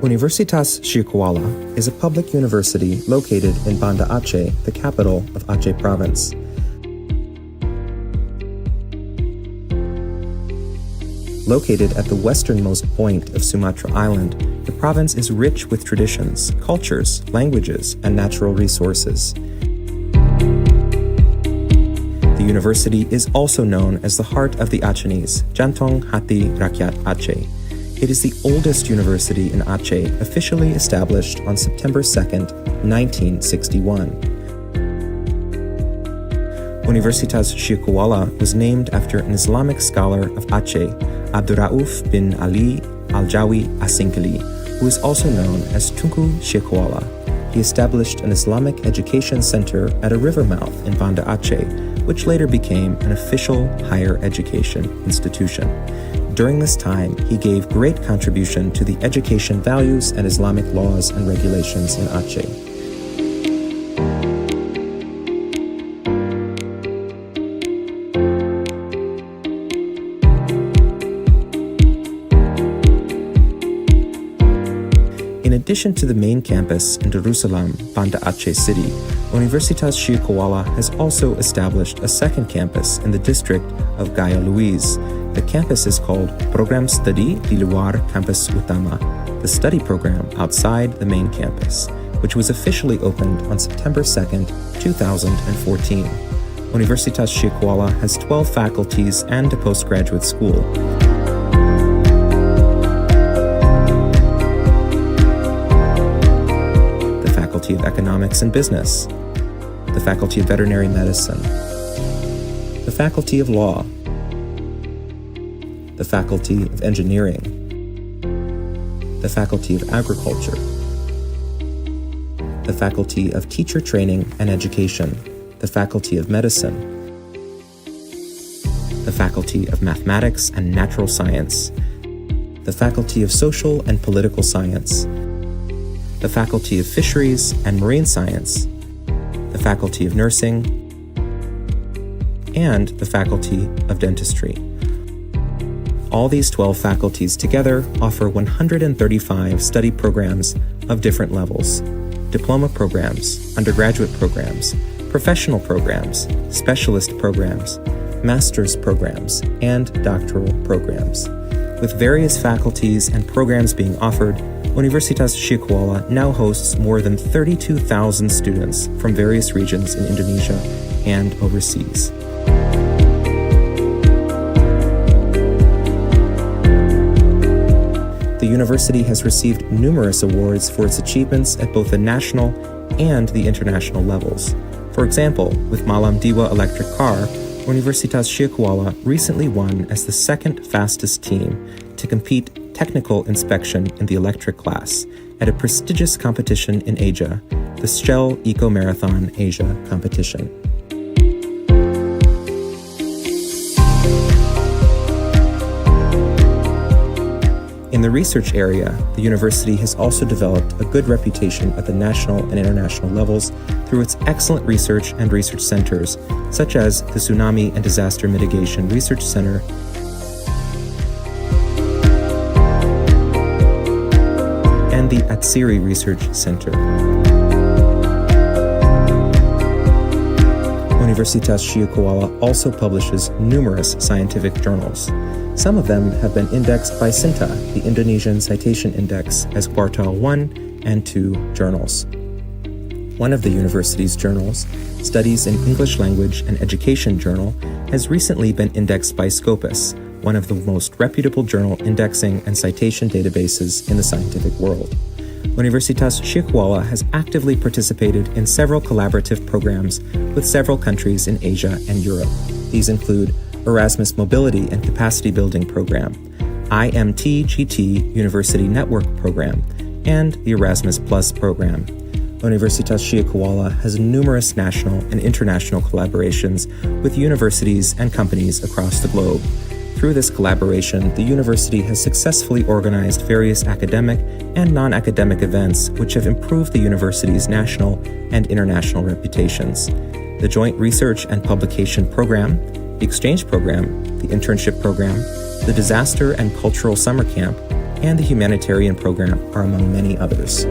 Universitas Syaifullah is a public university located in Banda Aceh, the capital of Aceh Province. Located at the westernmost point of Sumatra Island, the province is rich with traditions, cultures, languages, and natural resources. The university is also known as the heart of the Acehnese, Jantong Hati Rakyat Aceh. It is the oldest university in Aceh, officially established on September 2nd, 1961. Universitas Syaifullah was named after an Islamic scholar of Aceh, Abdurrauf bin Ali al-Jawi Asingkali, who is also known as Tunku Syaifullah. He established an Islamic education center at a river mouth in Banda Aceh, which later became an official higher education institution. During this time, he gave great contribution to the education values and Islamic laws and regulations in Aceh. In addition to the main campus in Darussalam, Banda Aceh City, Universitas Syaifullah has also established a second campus in the district of Gaya Luiz. The campus is called Program Studi di Luar Kampus Utama, the study program outside the main campus, which was officially opened on September 2nd, 2014. Universitas Syaifullah has 12 faculties and a postgraduate school. The Faculty of Economics and Business, the Faculty of Veterinary Medicine, the Faculty of Law, the Faculty of Engineering, the Faculty of Agriculture, the Faculty of Teacher Training and Education, the Faculty of Medicine, the Faculty of Mathematics and Natural Science, the Faculty of Social and Political Science, the Faculty of Fisheries and Marine Science, the Faculty of Nursing, and the Faculty of Dentistry. All these 12 faculties together offer 135 study programs of different levels: diploma programs, undergraduate programs, professional programs, specialist programs, master's programs, and doctoral programs. With various faculties and programs being offered, Universitas Syaifullah now hosts more than 32,000 students from various regions in Indonesia and overseas. The university has received numerous awards for its achievements at both the national and the international levels. For example, with Malam Diwa electric car, Universitas Syaifullah recently won as the second fastest team to compete technical inspection in the electric class at a prestigious competition in Asia, the Shell Eco Marathon Asia competition. In the research area, the university has also developed a good reputation at the national and international levels through its excellent research and research centers, such as the Tsunami and Disaster Mitigation Research Center and the Atsiri Research Center. Universitas Syaifullah also publishes numerous scientific journals. Some of them have been indexed by SINTA, the Indonesian Citation Index, as Quartile 1 and 2 journals. One of the university's journals, Studies in English Language and Education Journal, has recently been indexed by Scopus, one of the most reputable journal indexing and citation databases in the scientific world. Universitas Syaifullah has actively participated in several collaborative programs with several countries in Asia and Europe. These include Erasmus Mobility and Capacity Building Program, IMT-GT University Network Program, and the Erasmus Plus Program. Universitas Syaifullah has numerous national and international collaborations with universities and companies across the globe. Through this collaboration, the university has successfully organized various academic and non-academic events which have improved the university's national and international reputations. The Joint Research and Publication Program, the Exchange Program, the Internship Program, the Disaster and Cultural Summer Camp, and the humanitarian program are among many others.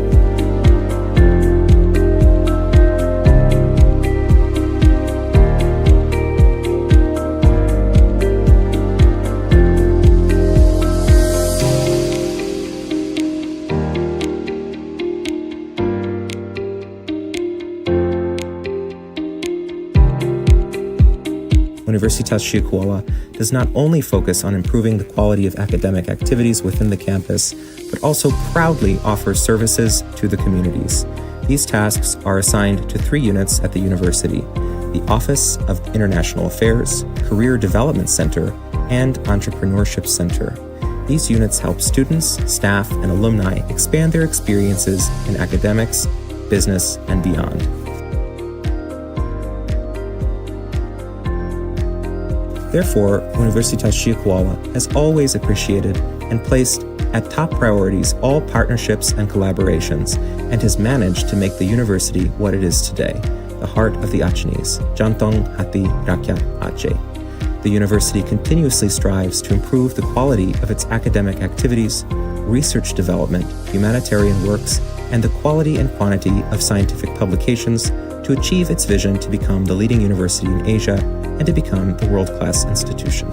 Universitas Syaifullah does not only focus on improving the quality of academic activities within the campus, but also proudly offers services to the communities. These tasks are assigned to 3 units at the university: the Office of International Affairs, Career Development Center, and Entrepreneurship Center. These units help students, staff, and alumni expand their experiences in academics, business, and beyond. Therefore, Universitas Syaifullah has always appreciated and placed at top priorities all partnerships and collaborations, and has managed to make the university what it is today, the heart of the Acehnese, Jantung Hati Rakyat Aceh. The university continuously strives to improve the quality of its academic activities, research development, humanitarian works, and the quality and quantity of scientific publications to achieve its vision to become the leading university in Asia and to become the world-class institution.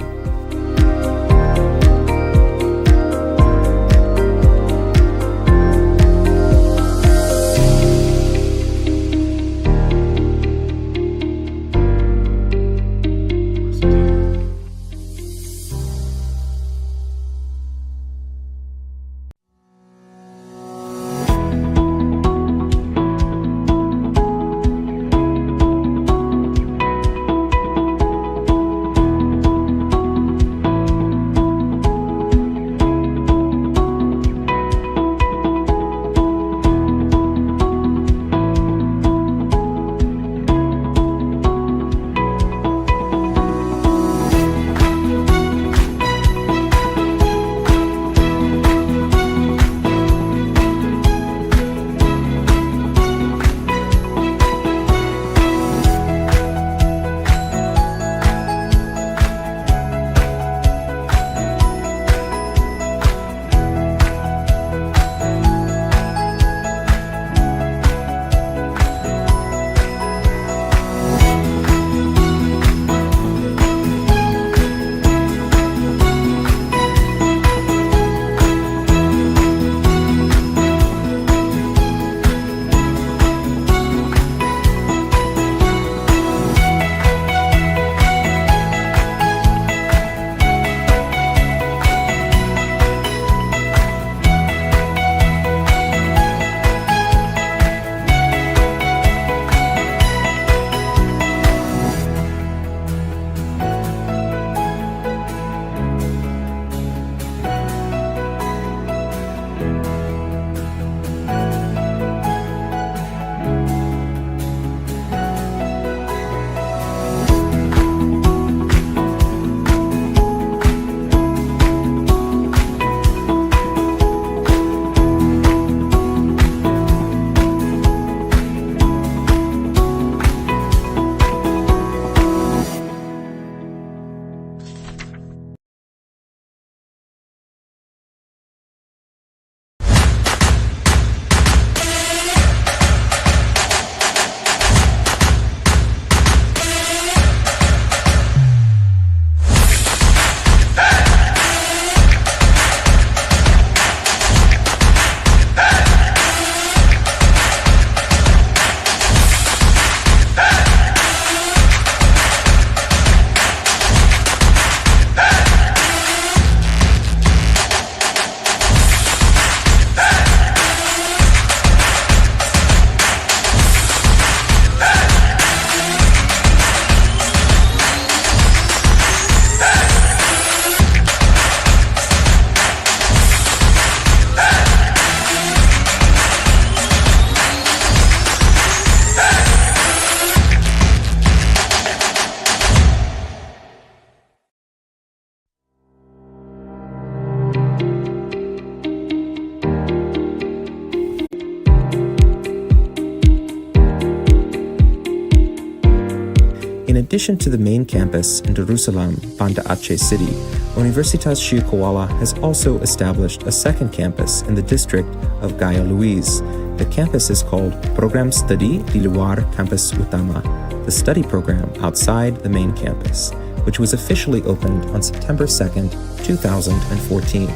addition to the main campus in Darussalam, Banda Aceh City, Universitas Syekh Kuala has also established a second campus in the district of Gaya Luiz. The campus is called Program Studi di Luar Kampus Utama, the study program outside the main campus, which was officially opened on September 2nd, 2014.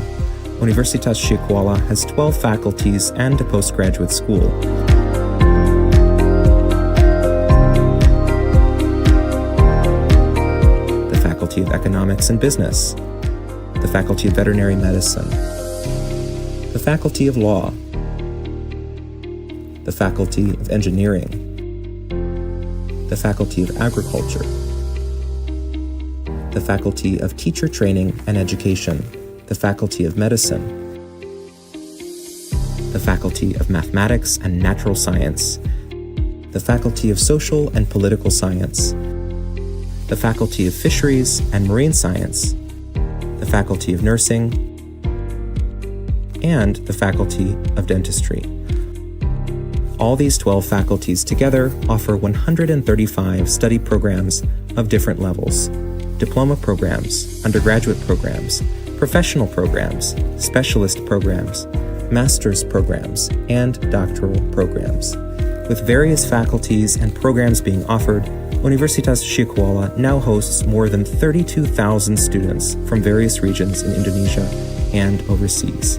Universitas Syekh Kuala has 12 faculties and a postgraduate school. The Faculty of Economics and Business, the Faculty of Veterinary Medicine, the Faculty of Law, the Faculty of Engineering, the Faculty of Agriculture, the Faculty of Teacher Training and Education, the Faculty of Medicine, the Faculty of Mathematics and Natural Science, the Faculty of Social and Political Science, the Faculty of Fisheries and Marine Science, the Faculty of Nursing, and the Faculty of Dentistry. All these 12 faculties together offer 135 study programs of different levels: diploma programs, undergraduate programs, professional programs, specialist programs, master's programs, and doctoral programs. With various faculties and programs being offered, Universitas Syekh Kuala now hosts more than 32,000 students from various regions in Indonesia and overseas.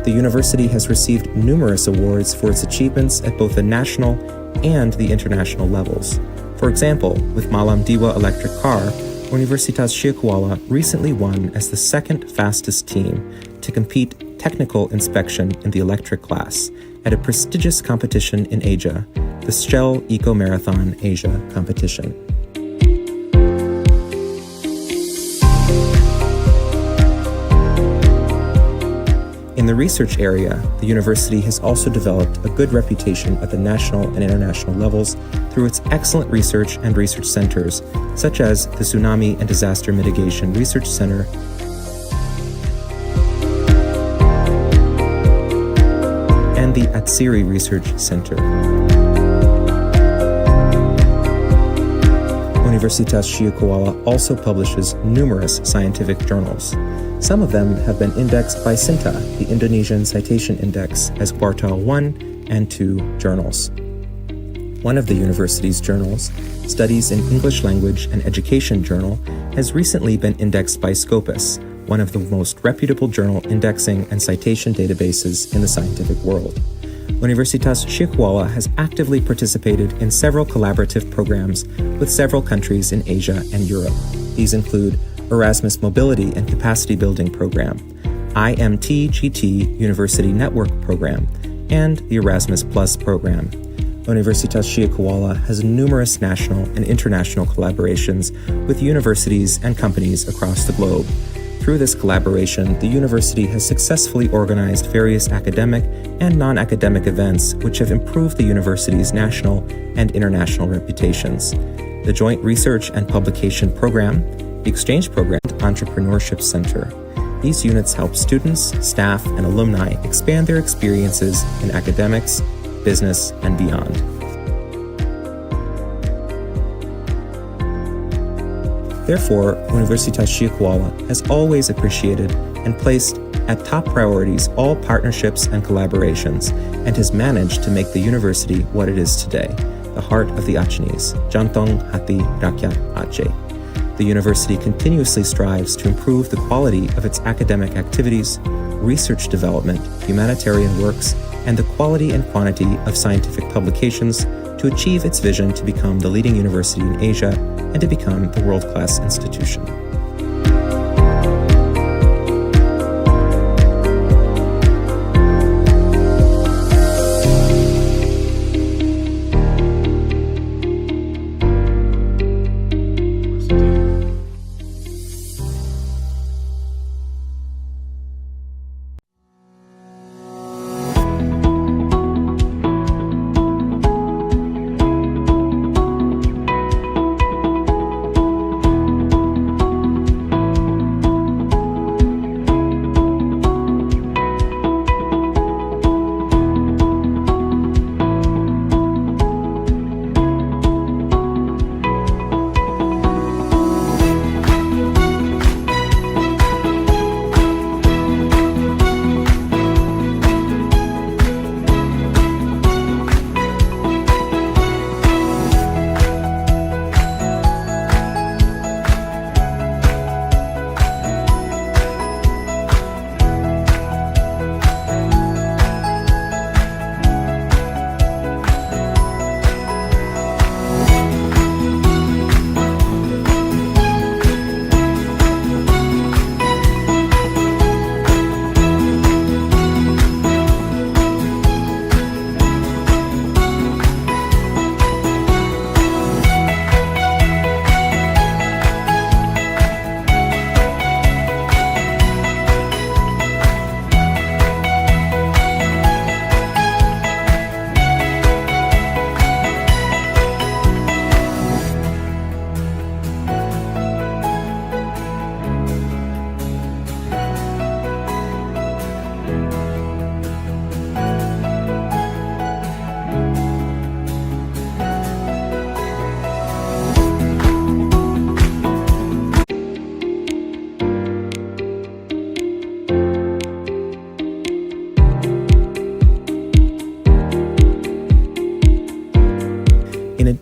The university has received numerous awards for its achievements at both the national and the international levels. For example, with Malam Diwa electric car, Universitas Syekh Kuala recently won as the second fastest team to compete technical inspection in the electric class at a prestigious competition in Asia, the Shell Eco Marathon Asia competition. In the research area, the university has also developed a good reputation at the national and international levels through its excellent research and research centers, such as the Tsunami and Disaster Mitigation Research Center and the Atsiri Research Center. Universitas Syekh Kuala also publishes numerous scientific journals. Some of them have been indexed by SINTA, the Indonesian Citation Index, as Quartile 1 and 2 journals. One of the university's journals, Studies in English Language and Education Journal, has recently been indexed by Scopus, one of the most reputable journal indexing and citation databases in the scientific world. Universitas Syekh Kuala has actively participated in several collaborative programs with several countries in Asia and Europe. These include Erasmus Mobility and Capacity Building Program, IMT-GT University Network Program, and the Erasmus Plus Program. Universitas Syekh Kuala has numerous national and international collaborations with universities and companies across the globe. Through this collaboration, the university has successfully organized various academic and non-academic events which have improved the university's national and international reputations. The Joint Research and Publication Program, the Exchange Program, and Entrepreneurship Center. These units help students, staff, and alumni expand their experiences in academics, business, and beyond. Therefore, Universitas Syekh Kuala has always appreciated and placed at top priorities all partnerships and collaborations, and has managed to make the university what it is today, the heart of the Acehnese, Jantong Hati Rakyat Aceh. The university continuously strives to improve the quality of its academic activities, research development, humanitarian works, and the quality and quantity of scientific publications to achieve its vision to become the leading university in Asia and to become the world-class institution.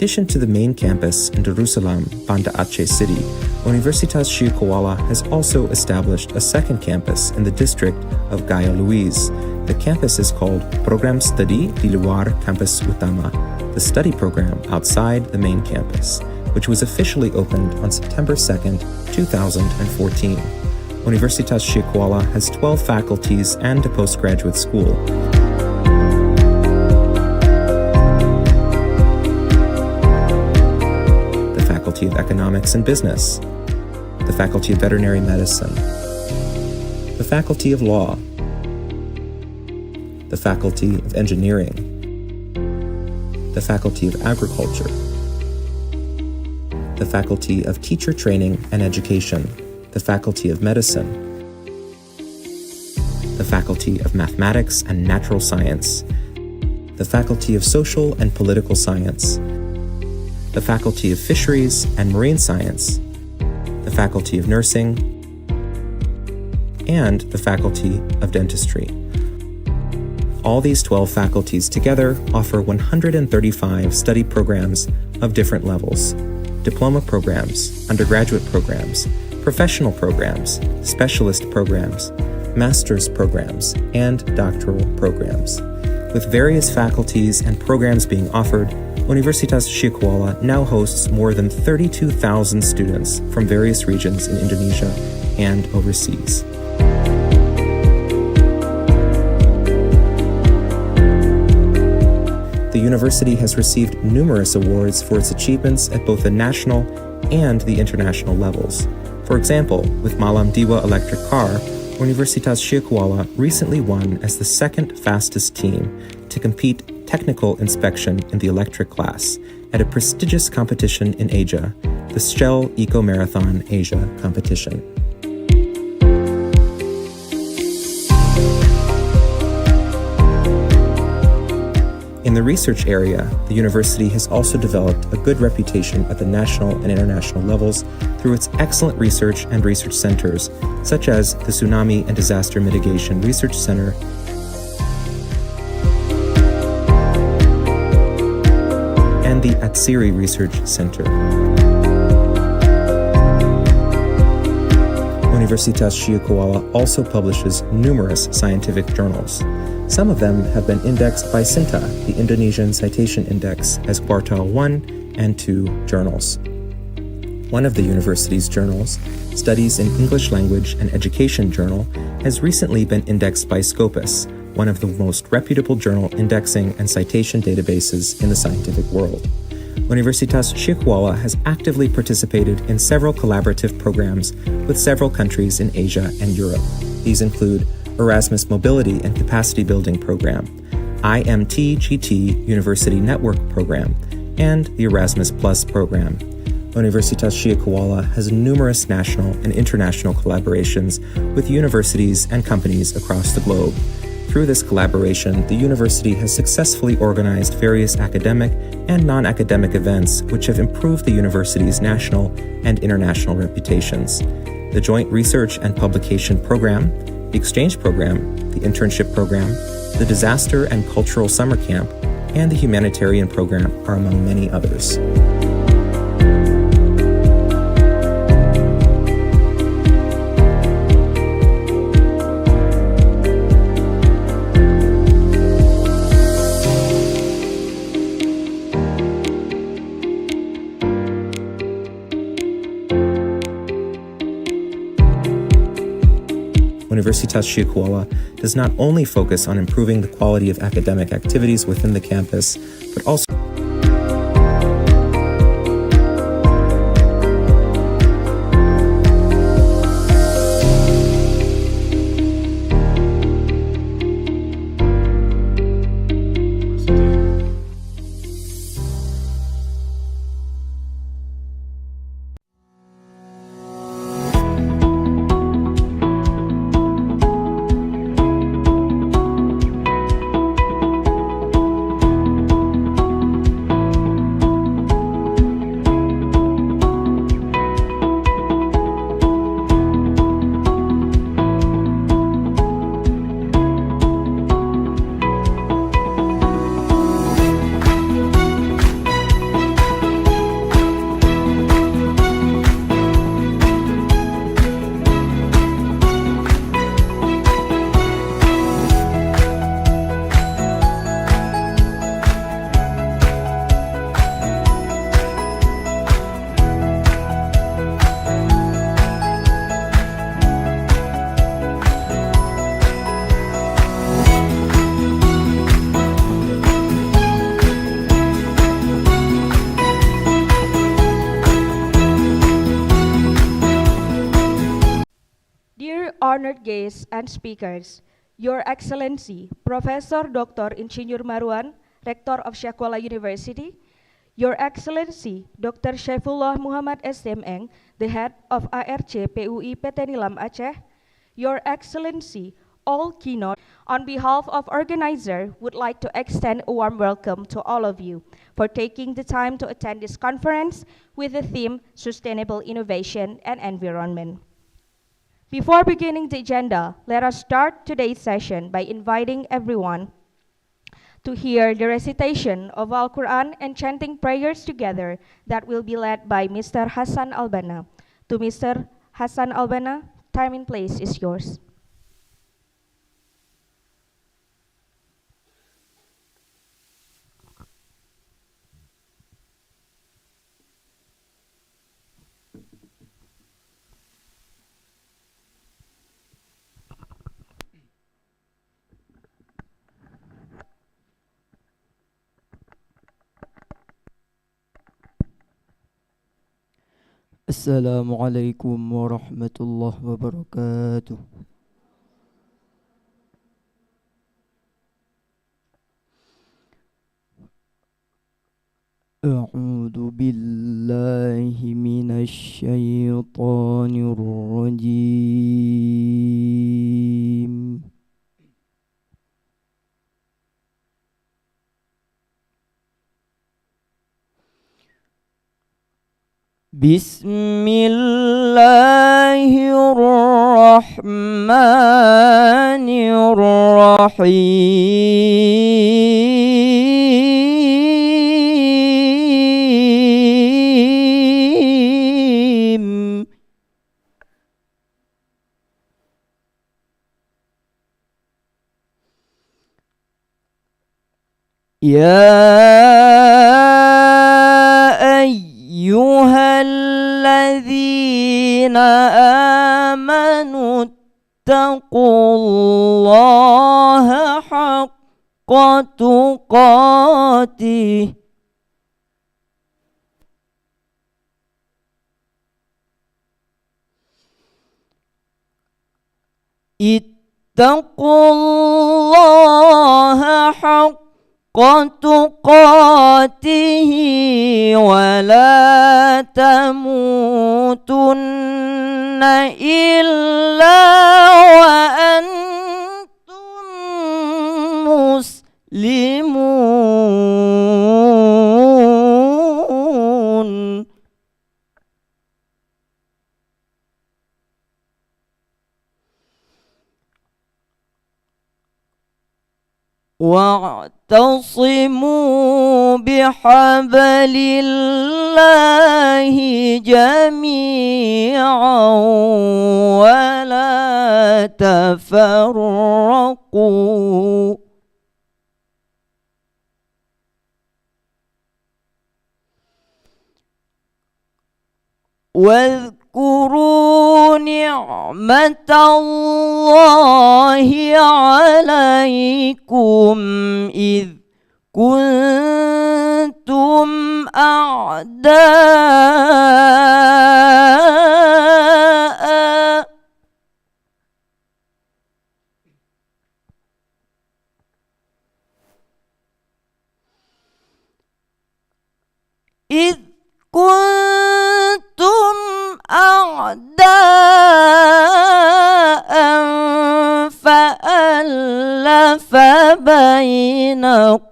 addition to the main campus in Darussalam, Banda Aceh City, Universitas Syekh Kuala has also established a second campus in the district of Gaya Luiz. The campus is called Program Studi di Luar Kampus Utama, the study program outside the main campus, which was officially opened on September 2nd, 2014. Universitas Syekh Kuala has 12 faculties and a postgraduate school. The Faculty of Economics and Business, the Faculty of Veterinary Medicine, the Faculty of Law, the Faculty of Engineering, the Faculty of Agriculture, the Faculty of Teacher Training and Education, the Faculty of Medicine, the Faculty of Mathematics and Natural Science, the Faculty of Social and Political Science, the Faculty of Fisheries and Marine Science, the Faculty of Nursing, and the Faculty of Dentistry. All these 12 faculties together offer 135 study programs of different levels: diploma programs, undergraduate programs, professional programs, specialist programs, master's programs, and doctoral programs. With various faculties and programs being offered, Universitas Syekh Kuala now hosts more than 32,000 students from various regions in Indonesia and overseas. The university has received numerous awards for its achievements at both the national and the international levels. For example, with Malam Diwa electric car, Universitas Syekh Kuala recently won as the second fastest team to compete technical inspection in the electric class at a prestigious competition in Asia, the Shell Eco Marathon Asia competition. In the research area, the university has also developed a good reputation at the national and international levels through its excellent research and research centers, such as the Tsunami and Disaster Mitigation Research Center and the Atsiri Research Center. Universitas Syekh Kuala also publishes numerous scientific journals. Some of them have been indexed by SINTA, the Indonesian Citation Index, as Quartile 1 and 2 journals. One of the university's journals, Studies in English Language and Education Journal, has recently been indexed by Scopus, one of the most reputable journal indexing and citation databases in the scientific world. Universitas Syekh Kuala has actively participated in several collaborative programs with several countries in Asia and Europe. These include Erasmus Mobility and Capacity Building Program, IMT-GT University Network Program, and the Erasmus Plus Program. Universitas Syekh Kuala has numerous national and international collaborations with universities and companies across the globe. Through this collaboration, the university has successfully organized various academic and non-academic events which have improved the university's national and international reputations. The Joint Research and Publication Program, the Exchange Program, the Internship Program, the Disaster and Cultural Summer Camp, and the Humanitarian Program are among many others. Universitas Syekh Kuala does not only focus on improving the quality of academic activities within the campus, but also Dear honored guests and speakers, Your Excellency, Professor Dr. Insinyur Marwan, Rector of Syaifullah University, Your Excellency, Dr. Syaifullah Muhammad SMeng, the head of ARC PUI PT-Nilam Aceh, Your Excellency, all Keynote, on behalf of organizer, would like to extend a warm welcome to all of you for taking the time to attend this conference with the theme Sustainable Innovation and Environment. Before beginning the agenda, let us start today's session by inviting everyone to hear the recitation of Al-Quran and chanting prayers together that will be led by Mr. Hassan Albana. To Mr. Hassan Albana, time and place is yours. Assalamualaikum warahmatullahi wabarakatuh. A'udzu billahi minasy syaithanir rajim. Bismillahirrahmanirrahim. Ayyuhalladzina amanu taqullaha haqqa tuqatih ittaqullaha haqqa tuqatih wa la tamutunna illa wa antum muslimun. Wa'tasimu bihablillahi jami'an wa la tafarraqu. واذكروا نعمة الله عليكم إذ كنتم أعداء إذ كنتم أعداء فألف بين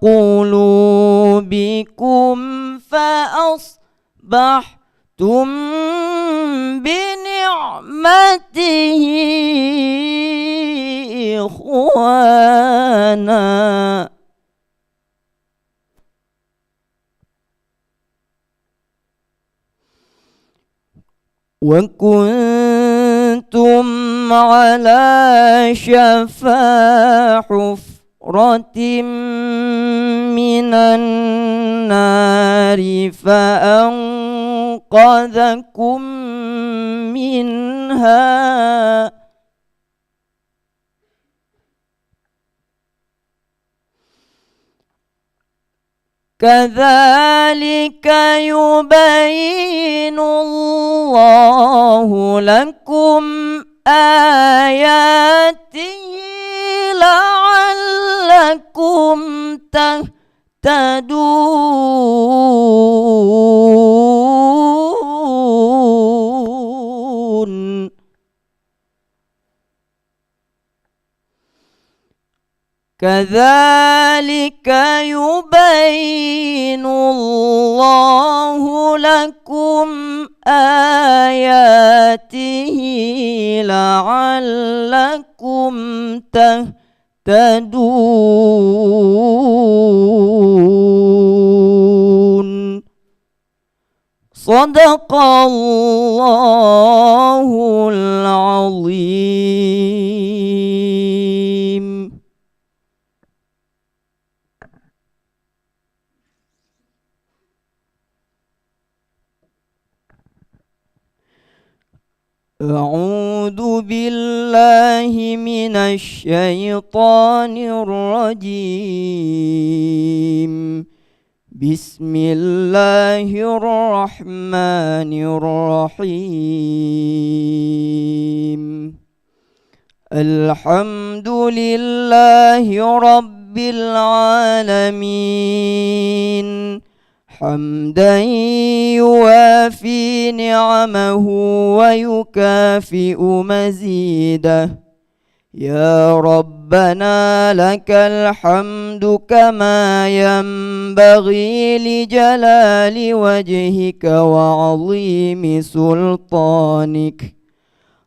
قلوبكم فأصبحتم بنعمته إخوانا وكنتم على شفا حفرة من النار فأنقذكم منها كذلك يبين الله لكم آياته لعلكم تهتدون. كذلك يبين الله لكم آياته لعلكم تهتدون. صدق الله العظيم. أعوذ بالله من الشيطان الرجيم. بسم الله الرحمن الرحيم. الحمد لله رب العالمين حمدا يوافي نعمه ويكافئ مزيده. يا ربنا لك الحمد كما ينبغي لجلال وجهك وعظيم سلطانك.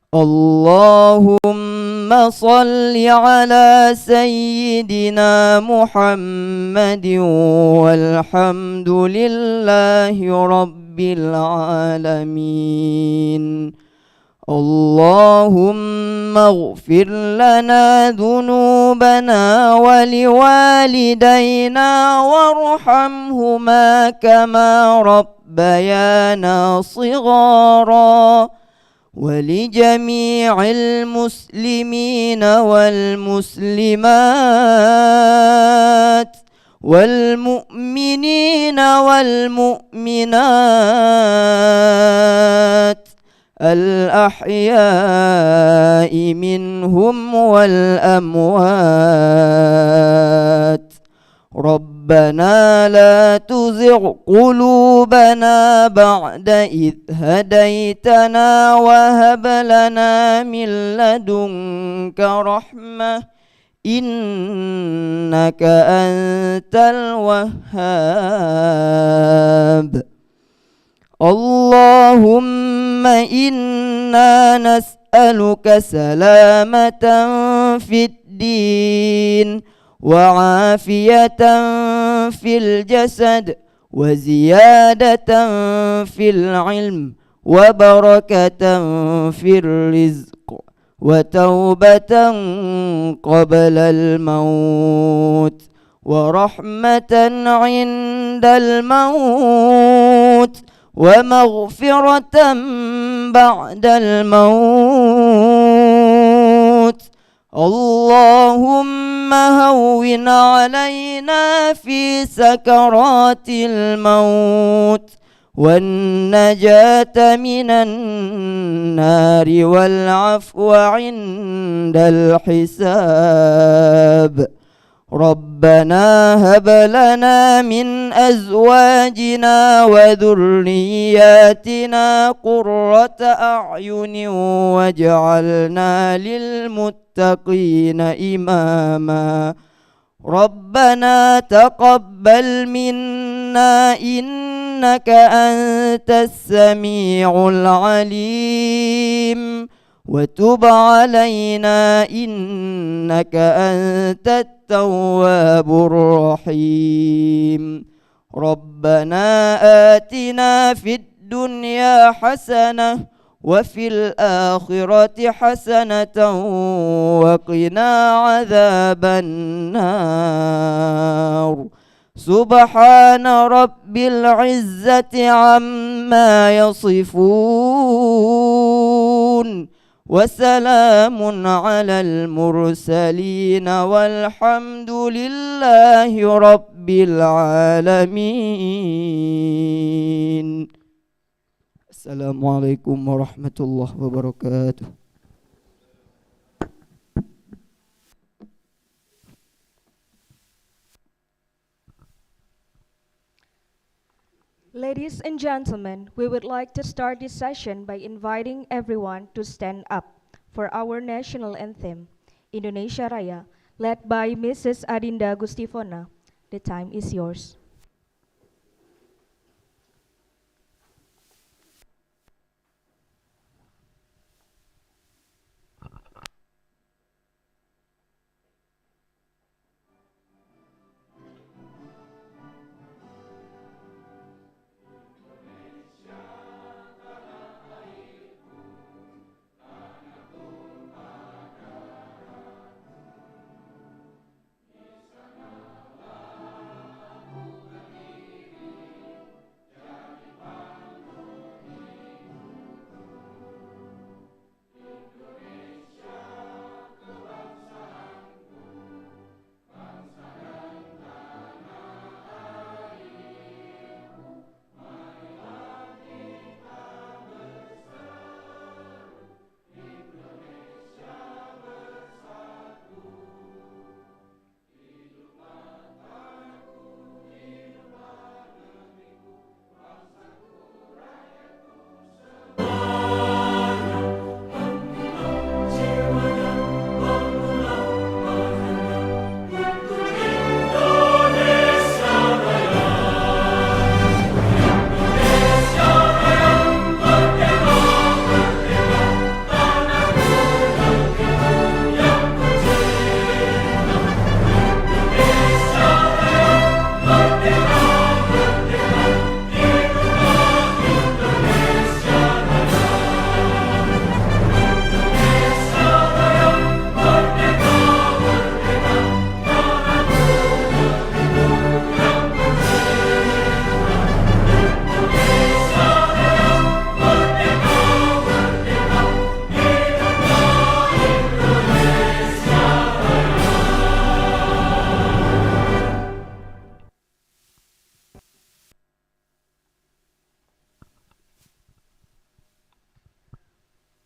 اللهم صل على سيدنا محمد والحمد لله رب العالمين. اللهم اغفر لنا ذنوبنا ولوالدينا وارحمهما كما ربيانا صغارا، ولجميع المسلمين والمسلمات والمؤمنين والمؤمنات الأحياء منهم والأموات. ربنا لا تزغ قلوبنا بعد إذ هديتنا وهب لنا من لدنك رحمة إنك أنت الوهاب. اللهم إنا نسألك سلامة في الدين وعافية في الجسد وزيادة في العلم وبركة في الرزق وتوبة قبل الموت ورحمة عند الموت ومغفرة بعد الموت. اللهم هون علينا في سكرات الموت والنجاة من النار والعفو عند الحساب. ربنا هب لنا من أزواجنا وذرياتنا قرة أعين واجعلنا للمتقين إماما. ربنا تقبل منا إنك أنت السميع العليم وتب علينا إنك أنت التواب الرحيم. ربنا آتنا في الدنيا حسنة وفي الآخرة حسنة وقنا عذاب النار. سبحان رب العزة عما يصفون وسلام على المرسلين والحمد لله رب العالمين. السلام عليكم ورحمة الله وبركاته. Ladies and gentlemen, we would like to start this session by inviting everyone to stand up for our national anthem, Indonesia Raya, led by Mrs. Adinda Gustifona. The time is yours.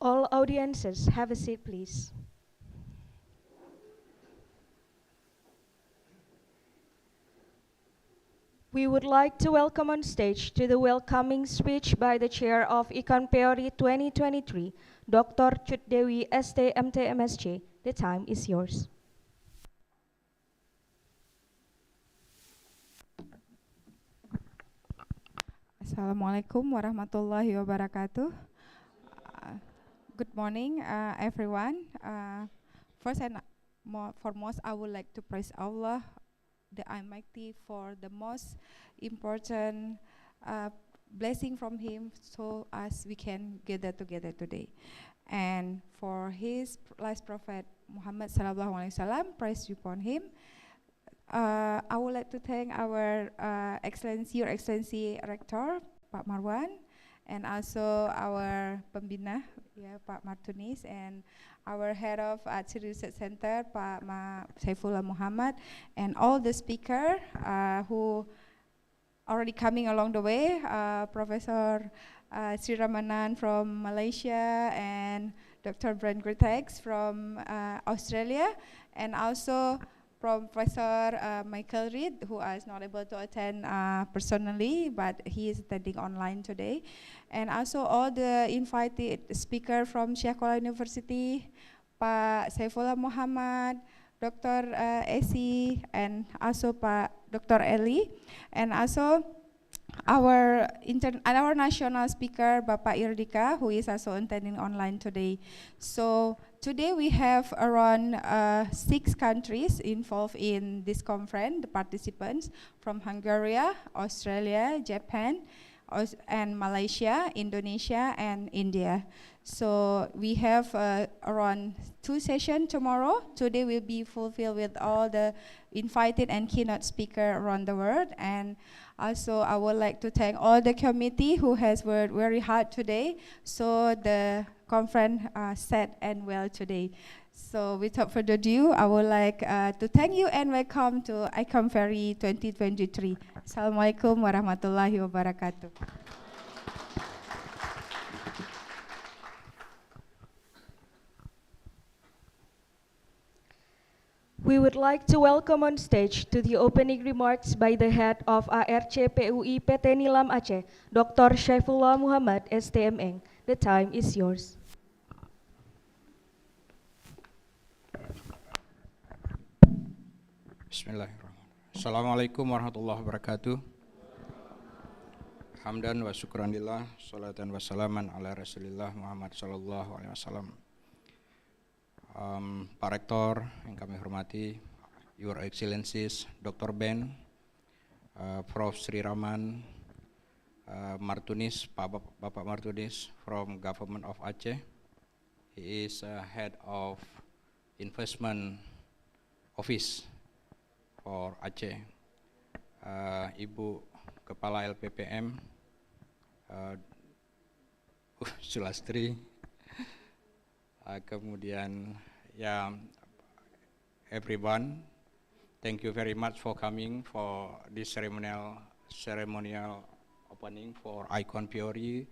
All audiences, have a seat, please. We would like to welcome on stage to the welcoming speech by the Chair of Iconpeori 2023, Dr. Chutdewi St. M.T. M.Sc. The time is yours. Assalamualaikum warahmatullahi wabarakatuh. Good morning, everyone. First and foremost, I would like to praise Allah, the Almighty, for the most important blessing from Him, so as we can gather together today. And for His last Prophet Muhammad sallallahu alaihi wasallam, praise be upon him. I would like to thank our Excellency, Your Excellency Rector, Pak Marwan, and also our Pembina, Pak Martunis, and our head of Aceh Research Center, Pak Syaifullah Muhammad, and all the speakers who already coming along the way, Professor Sreeramanan from Malaysia, and Dr. Greatrex from Australia, and also Professor Michael Reed, who is not able to attend personally, but he is attending online today. And also all the invited speakers from Syaifullah University, Pak Syaifullah Muhammad, Dr. Essy, and also Pak Dr. Elly, and also our national speaker, Bapak Irdika, who is also attending online today. So today we have around 6 countries involved in this conference, the participants from Hungary, Australia, Japan, and Malaysia, Indonesia, and India. So we have around 2 sessions tomorrow. Today will be fulfilled with all the invited and keynote speakers around the world. And also I would like to thank all the committee who has worked very hard today, so the conference set and well today. So without further ado, I would like to thank you and welcome to Iconpeori 2023. Assalamualaikum warahmatullahi wabarakatuh. We would like to welcome on stage to the opening remarks by the head of ARC PUI PT-Nilam Aceh, Dr. Syaifullah Muhammad STMN. The time is yours. Bismillahirrahmanirrahim. Assalamualaikum warahmatullahi wabarakatuh. Hamdan wa syukran lillah, salatan wa salaman ala Rasulillah Muhammad sallallahu alaihi wasallam. Pak Rektor yang kami hormati, Your Excellencies Dr. Ben, Prof. Sreeramanan, Martunis, Bapak Martunis from Government of Aceh. He is head of investment office for Aceh. Ibu Kepala LPPM, Sulastri, kemudian everyone, thank you very much for coming for this ceremonial opening for Iconpeori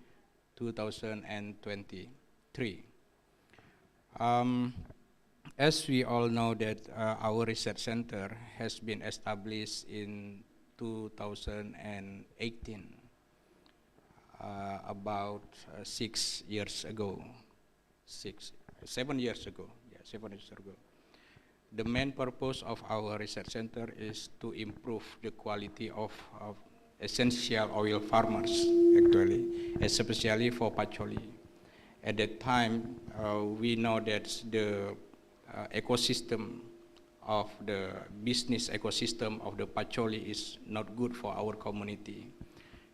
2023. As we all know that our research center has been established in 2018, about 7 years ago. The main purpose of our research center is to improve the quality of essential oil farmers, actually, especially for Pacholi. At that time, we know that the ecosystem of the business ecosystem of the Pacholi is not good for our community.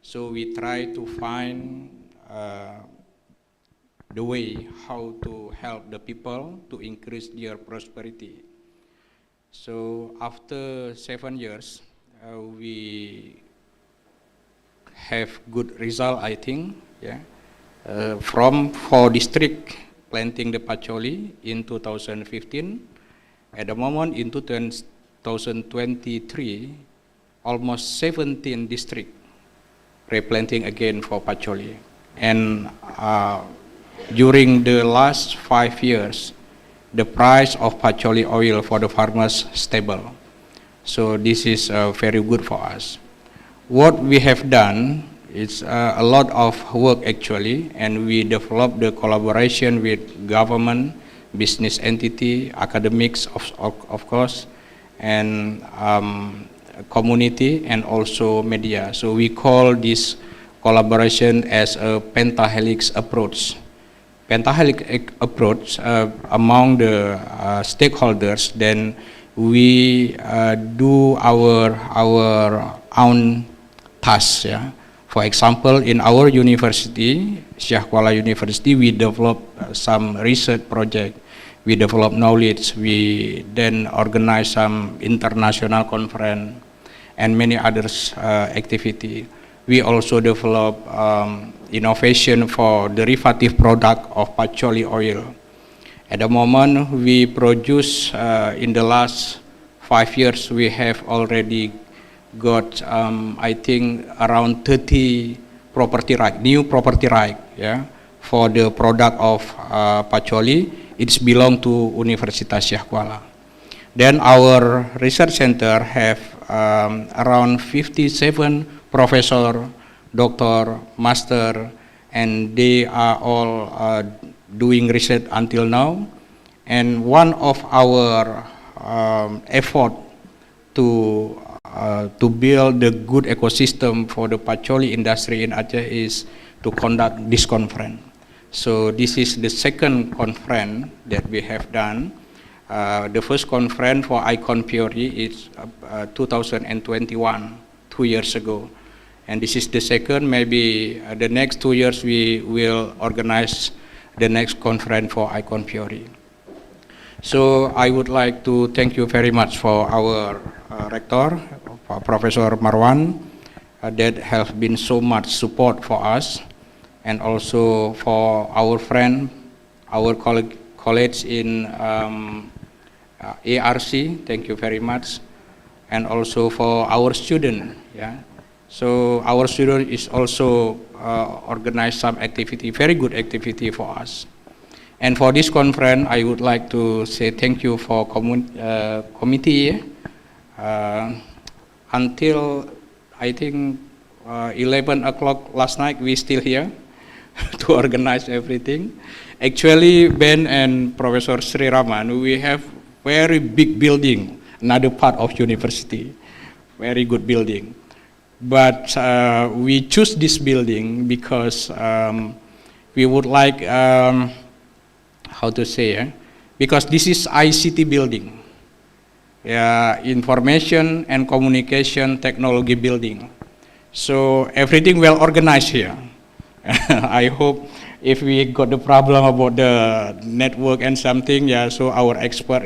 So we try to find the way how to help the people to increase their prosperity. So after 7 years, we have good result, I think, from 4 districts planting the Pacholi in 2015. At the moment in 2023, almost 17 districts replanting again for Pacholi. And during the last 5 years, the price of Pacholi oil for the farmers stable. So this is very good for us. What we have done is a lot of work actually, and we developed the collaboration with government, business entity, academics of course, and community and also media. So we call this collaboration as a pentahelix approach. Pentahelix approach among the stakeholders, then we do our own tasks. For example, in our university, Syaifullah University, we develop some research project, we develop knowledge, we then organize some international conference and many others activity. We also develop innovation for derivative product of Pacholi oil. At the moment, we produce, in the last 5 years, we have already got, I think, around 30 new property right, for the product of Pacholi. It's belong to Universitas Syaifullah. Then our research center have around 57 professor, doctor, master, and they are all doing research until now. And one of our effort to build the good ecosystem for the Pacholi industry in Aceh is to conduct this conference. So this is the second conference that we have done. The first conference for Iconpeori is 2021, 2 years ago. And this is the second. Maybe the next 2 years we will organize the next conference for Iconpeori. So I would like to thank you very much for our Rector, Professor Marwan, that have been so much support for us, and also for our friend, our colleagues in ARC, thank you very much, and also for our student. So our student is also organized some activity, very good activity for us. And for this conference, I would like to say thank you for committee. Until I think 11 o'clock last night, we still here to organize everything. Actually, Ben and Professor Sreeramanan, we have very big building, another part of university, very good building. But we choose this building because we would like, how to say, because this is ICT building, information and communication technology building. So everything well organized here. I hope if we got the problem about the network and something, so our expert,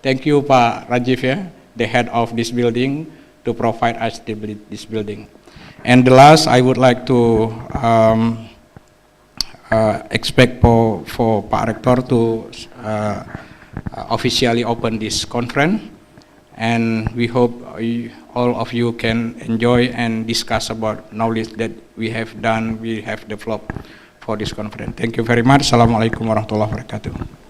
Thank you, Pak Rajiv, the head of this building, to provide us this building. And the last, I would like to expect for Pak Rector to officially open this conference, and we hope all of you can enjoy and discuss about knowledge that we have done, we have developed for this conference. Thank you very much. Assalamualaikum warahmatullahi wabarakatuh.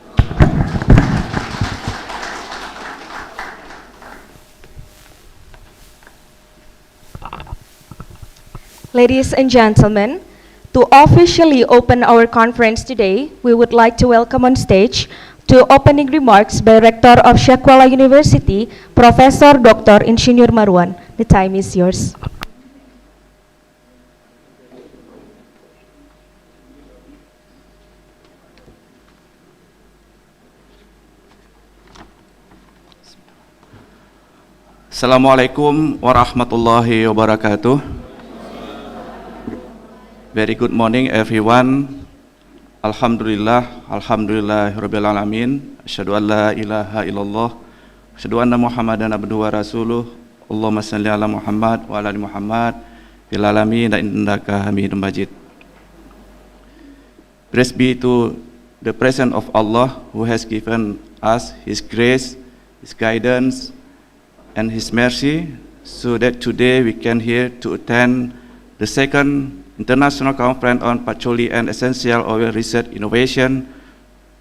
Ladies and gentlemen, to officially open our conference today, we would like to welcome on stage to opening remarks by Rector of Syaifullah University, Professor Dr. Insinyur Marwan. The time is yours. Assalamualaikum warahmatullahi wabarakatuh. Very good morning everyone. Alhamdulillah, alhamdulillahirabbil alamin. Asyhadu an la ilaha illallah, asyhadu anna Muhammadan abduhu wa rasuluh. Allahumma shalli ala Muhammad wa ala ali Muhammad fil alamin innaka Hamidum Majid. Praise be to the presence of Allah who has given us His grace, His guidance, and His mercy, so that today we can here to attend the second International Conference on Patchouli and Essential Oil Research Innovation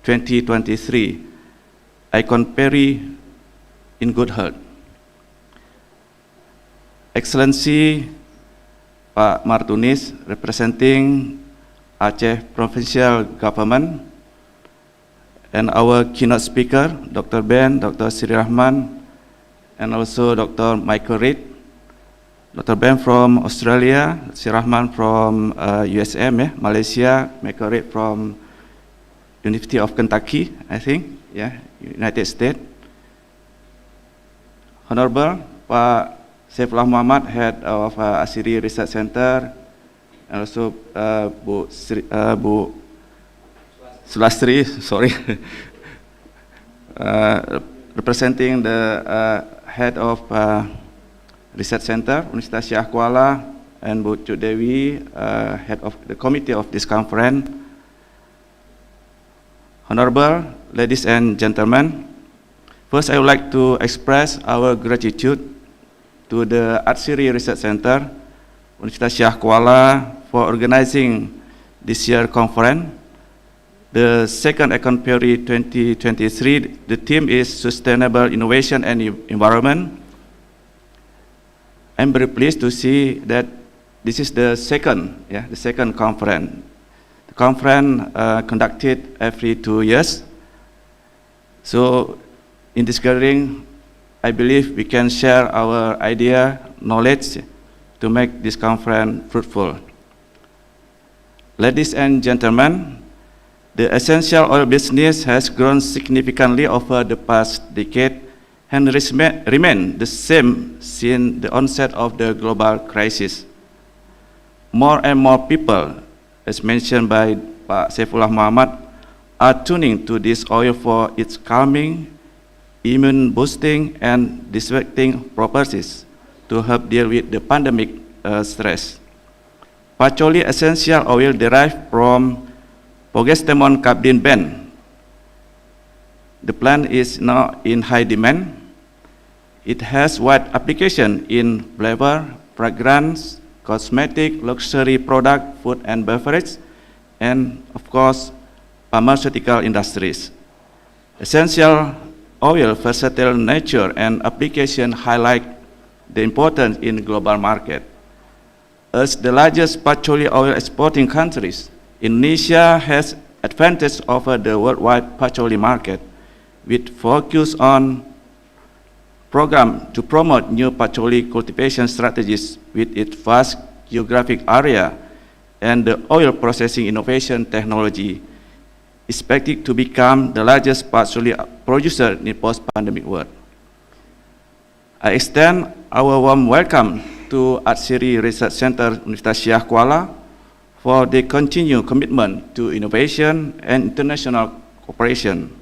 2023, Iconpeori in good health. Excellency Pak Martunis, representing Aceh Provincial Government, and our keynote speaker, Dr. Ben, Dr. Sreeramanan, and also Dr. Michael Reid, Dr. Ben from Australia, Sreeramanan from USM, Malaysia, Michael Reid from University of Kentucky, I think, United States. Honorable Pak Syaifullah Muhammad, head of Asiri Research Center, and also Bu Sulastri, sorry, representing the head of Research Center, Universitas Syaifullah, and Bu Cuk Dewi, head of the committee of this conference. Honorable ladies and gentlemen, first I would like to express our gratitude to the Asiri Research Center, Universitas Syaifullah, for organizing this year's conference. The second Iconpeori 2023, the theme is Sustainable Innovation and Environment. I'm very pleased to see that this is the second conference. The conference conducted every 2 years. So in this gathering, I believe we can share our idea, knowledge to make this conference fruitful. Ladies and gentlemen, the essential oil business has grown significantly over the past decade and remain the same since the onset of the global crisis. More and more people, as mentioned by Pak Syaifullah Muhammad, are tuning to this oil for its calming, immune boosting, and disinfecting properties to help deal with the pandemic stress. Patchouli essential oil derived from Progestemon Cabdin Ben. The plant is now in high demand. It has wide application in flavor, fragrance, cosmetic, luxury product, food and beverage, and of course, pharmaceutical industries. Essential oil versatile nature and application highlight the importance in global market. As the largest patchouli oil exporting countries, Indonesia has advantage over the worldwide patchouli market, with focus on program to promote new patchouli cultivation strategies with its vast geographic area and the oil processing innovation technology expected to become the largest patchouli producer in the post-pandemic world. I extend our warm welcome to S.Si Research Center Universitas Syah Kuala for the continued commitment to innovation and international cooperation.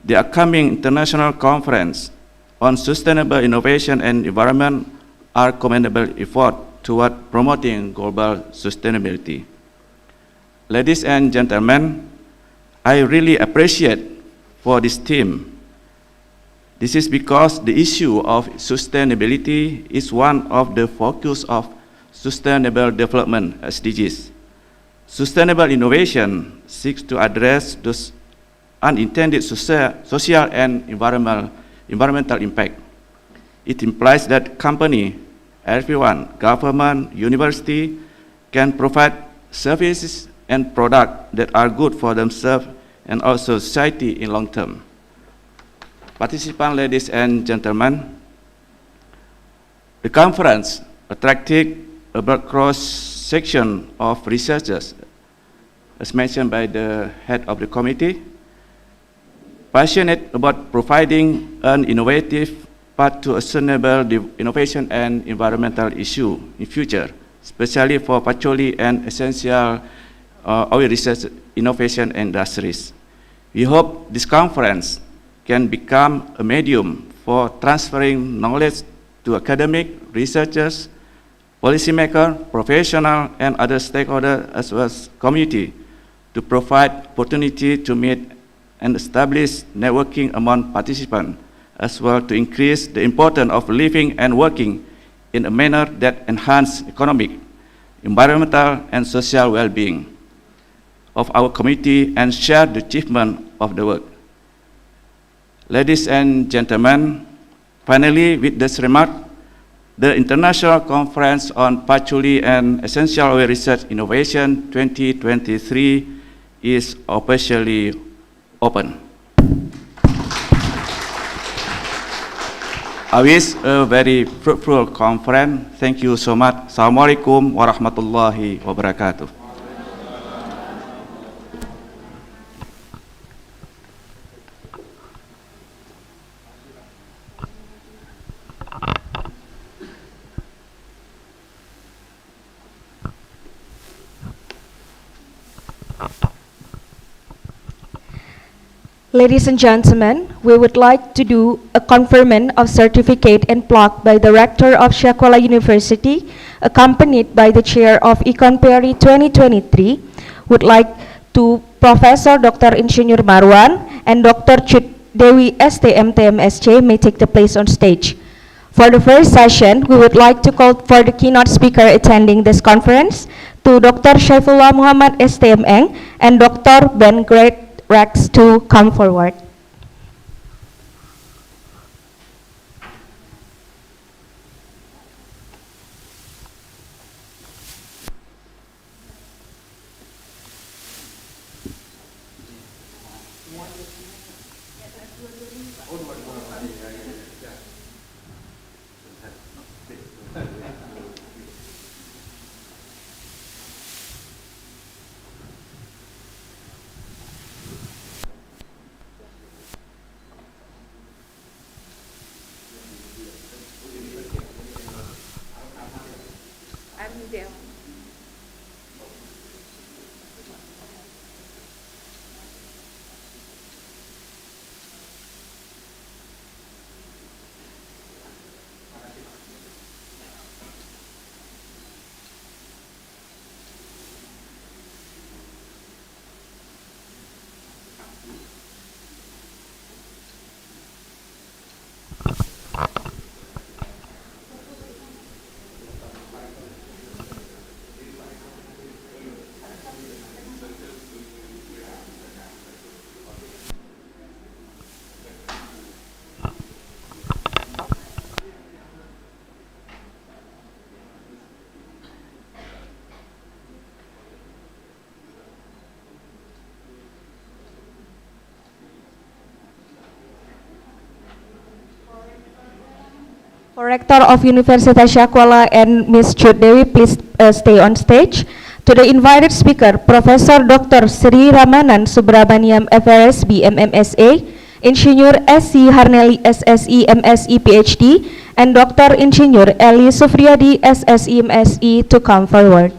The upcoming international conference on sustainable innovation and environment are commendable efforts toward promoting global sustainability. Ladies and gentlemen, I really appreciate for this theme. This is because the issue of sustainability is one of the focus of Sustainable Development SDGs. Sustainable innovation seeks to address those unintended social and environmental impact. It implies that company, everyone, government, university can provide services and products that are good for themselves and also society in long term. Participants, ladies and gentlemen, the conference attracted a broad cross-section of researchers, as mentioned by the head of the committee, passionate about providing an innovative path to a sustainable innovation and environmental issue in future, especially for patchouli and essential oil research innovation industries. We hope this conference can become a medium for transferring knowledge to academic, researchers, policymakers, professionals, and other stakeholders as well as community to provide opportunity to meet and establish networking among participants, as well to increase the importance of living and working in a manner that enhances economic, environmental, and social well-being of our community and share the achievement of the work. Ladies and gentlemen, finally, with this remark, the International Conference on Patchouli and Essential Oil Research Innovation 2023 is officially open. I wish a very fruitful conference. Thank you so much. Assalamualaikum warahmatullahi wabarakatuh. Ladies and gentlemen, we would like to do a conferment of certificate and plaque by the Rector of Syaifullah University, accompanied by the Chair of Iconpeori 2023. Would like to Professor Dr. Insinyur Marwan and Dr. Dewi ST MT MSc may take the place on stage. For the first session, we would like to call for the keynote speaker attending this conference to Dr. Syaifullah Muhammad STMN and Dr. Ben Greatrex to come forward. For Rector of Universitas Syaifullah and Ms. Dewi, please stay on stage. To the invited speaker, Professor Dr. Sreeramanan Subramaniam, FRSB, MMSA, Insinyur S.Si Harnelly, S.Si, M.Si, Ph.D, and Dr. Insinyur Elly Sufriadi, S.Si, M.Si, to come forward.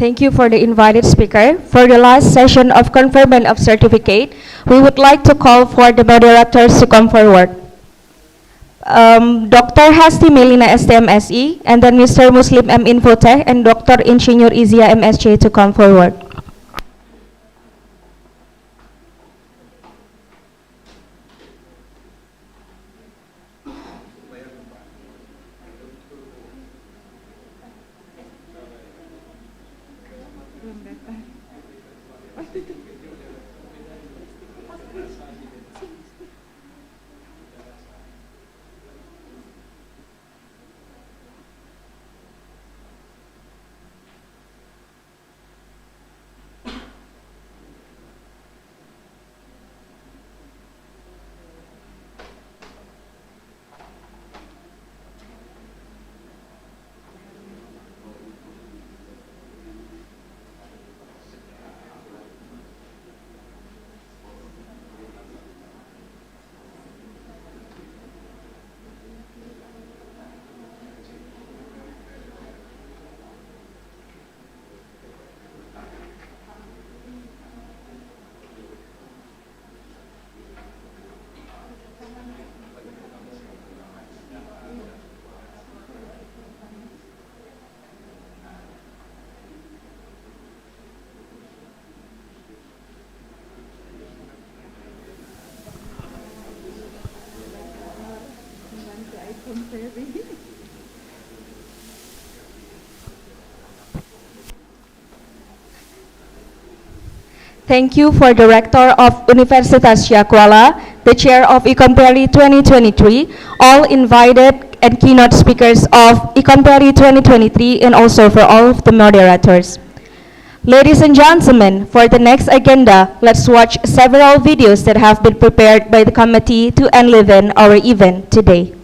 Thank you for the invited speaker. For the last session of conferment of certificate, we would like to call for the moderators to come forward. Dr. Hasti Melina STMSE, and then Mr. Muslim M. Infotech, and Dr. Insinyur Izia MSC to come forward. Thank you for the Rector of Universitas Syaifullah, the Chair of Iconpeori 2023, all invited and keynote speakers of Iconpeori 2023, and also for all of the moderators. Ladies and gentlemen, for the next agenda, let's watch several videos that have been prepared by the committee to enliven our event today.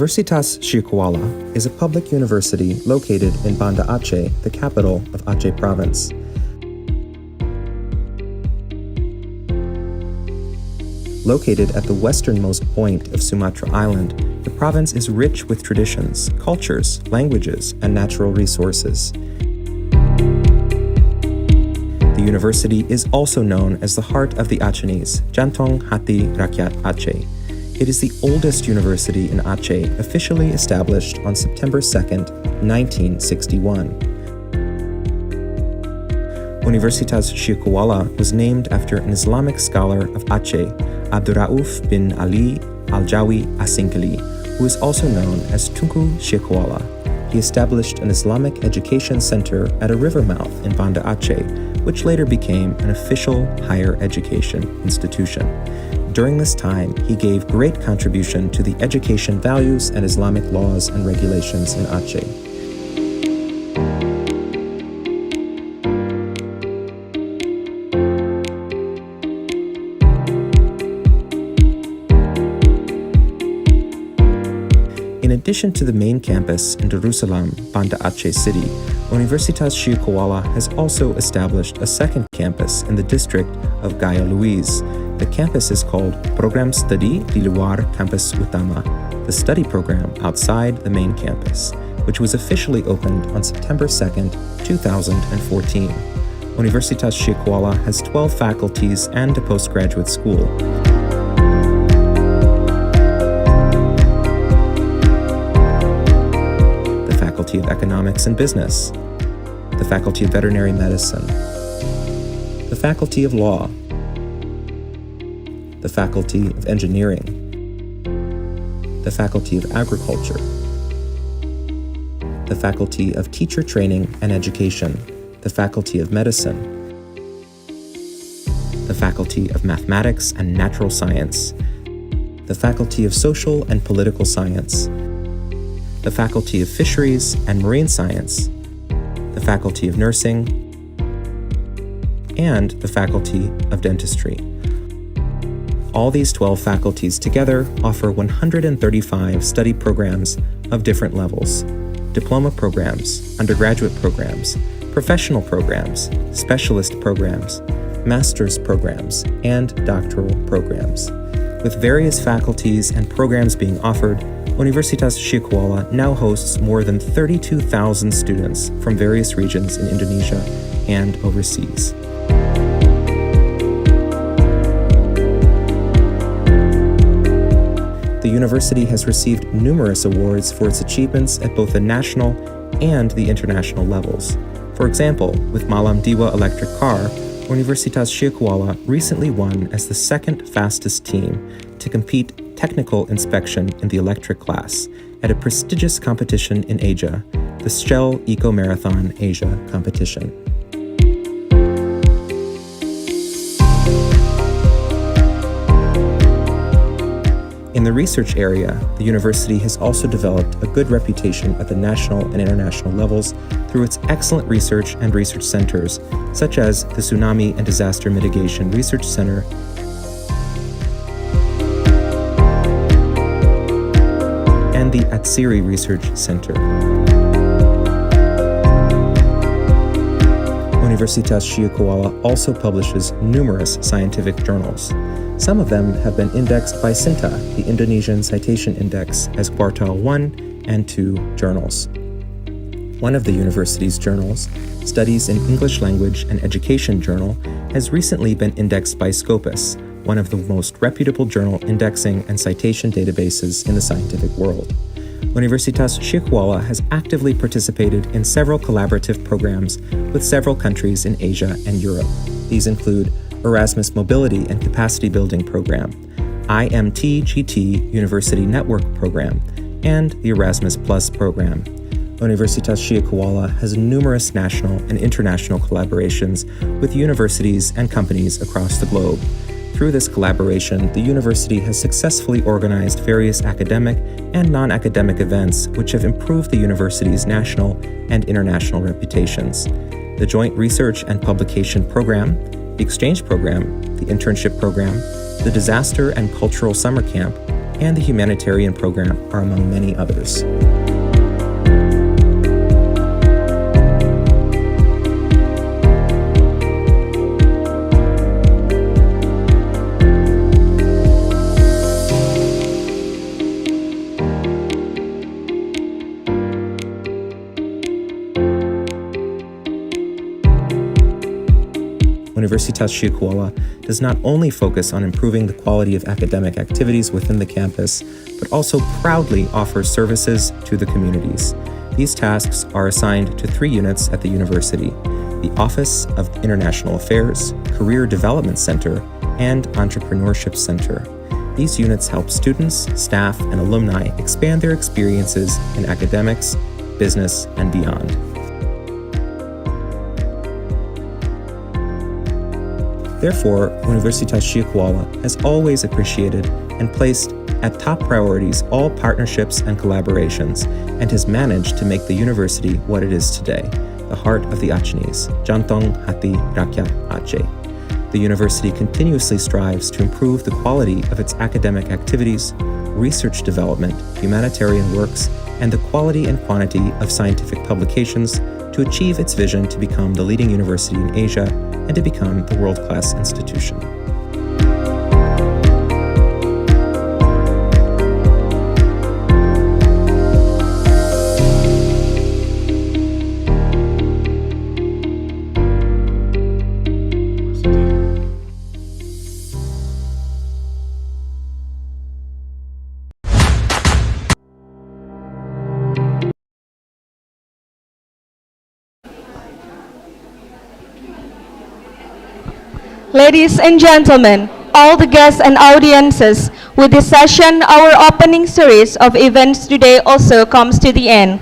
Universitas Syaifullah is a public university located in Banda Aceh, the capital of Aceh Province. Located at the westernmost point of Sumatra Island, the province is rich with traditions, cultures, languages, and natural resources. The university is also known as the heart of the Acehnese, Jantong Hati Rakyat Aceh. It is the oldest university in Aceh, officially established on September 2nd, 1961. Universitas Syaifullah was named after an Islamic scholar of Aceh, Abdurrauf bin Ali Al-Jawi Asingkali, who is also known as Tunku Syaifullah. He established an Islamic education center at a river mouth in Banda Aceh, which later became an official higher education institution. During this time, he gave great contribution to the education values and Islamic laws and regulations in Aceh. In addition to the main campus in Darussalam, Banda Aceh City, Universitas Syaifullah has also established a second campus in the district of Gaya Luiz. The campus is called Program Studi di Luar Kampus Utama, the study program outside the main campus, which was officially opened on September 2nd, 2014. Universitas Syaifullah has 12 faculties and a postgraduate school. The Faculty of Economics and Business, the Faculty of Veterinary Medicine, the Faculty of Law, the Faculty of Engineering, the Faculty of Agriculture, the Faculty of Teacher Training and Education, the Faculty of Medicine, the Faculty of Mathematics and Natural Science, the Faculty of Social and Political Science, the Faculty of Fisheries and Marine Science, the Faculty of Nursing, and the Faculty of Dentistry. All these 12 faculties together offer 135 study programs of different levels: diploma programs, undergraduate programs, professional programs, specialist programs, master's programs, and doctoral programs. With various faculties and programs being offered, Universitas Syaifullah now hosts more than 32,000 students from various regions in Indonesia and overseas. The university has received numerous awards for its achievements at both the national and the international levels. For example, with Malam Diwa electric car, Universitas Syaifullah recently won as the second fastest team to compete technical inspection in the electric class at a prestigious competition in Asia, the Shell Eco Marathon Asia competition. In the research area, the university has also developed a good reputation at the national and international levels through its excellent research and research centers, such as the Tsunami and Disaster Mitigation Research Center and the S.Si Research Center. Universitas Syaifullah also publishes numerous scientific journals. Some of them have been indexed by SINTA, the Indonesian Citation Index, as Quartile 1 and 2 journals. One of the university's journals, Studies in English Language and Education Journal, has recently been indexed by Scopus, one of the most reputable journal indexing and citation databases in the scientific world. Universitas Syaifullah has actively participated in several collaborative programs with several countries in Asia and Europe. These include Erasmus Mobility and Capacity Building Program, IMT-GT University Network Program, and the Erasmus Plus Program. Universitas Syaifullah has numerous national and international collaborations with universities and companies across the globe. Through this collaboration, the university has successfully organized various academic and non-academic events which have improved the university's national and international reputations. The Joint Research and Publication Program, the Exchange Program, the Internship Program, the Disaster and Cultural Summer Camp, and the humanitarian program are among many others. Universitas Syaifullah does not only focus on improving the quality of academic activities within the campus, but also proudly offers services to the communities. These tasks are assigned to 3 units at the university: the Office of International Affairs, Career Development Center, and Entrepreneurship Center. These units help students, staff, and alumni expand their experiences in academics, business, and beyond. Therefore, Universitas Syaifullah has always appreciated and placed at top priorities all partnerships and collaborations, and has managed to make the university what it is today, the heart of the Acehnese, Jantong Hati Rakyat Aceh. The university continuously strives to improve the quality of its academic activities, research development, humanitarian works, and the quality and quantity of scientific publications to achieve its vision to become the leading university in Asia and to become the world-class institution. Ladies and gentlemen, all the guests and audiences, with this session, our opening series of events today also comes to the end.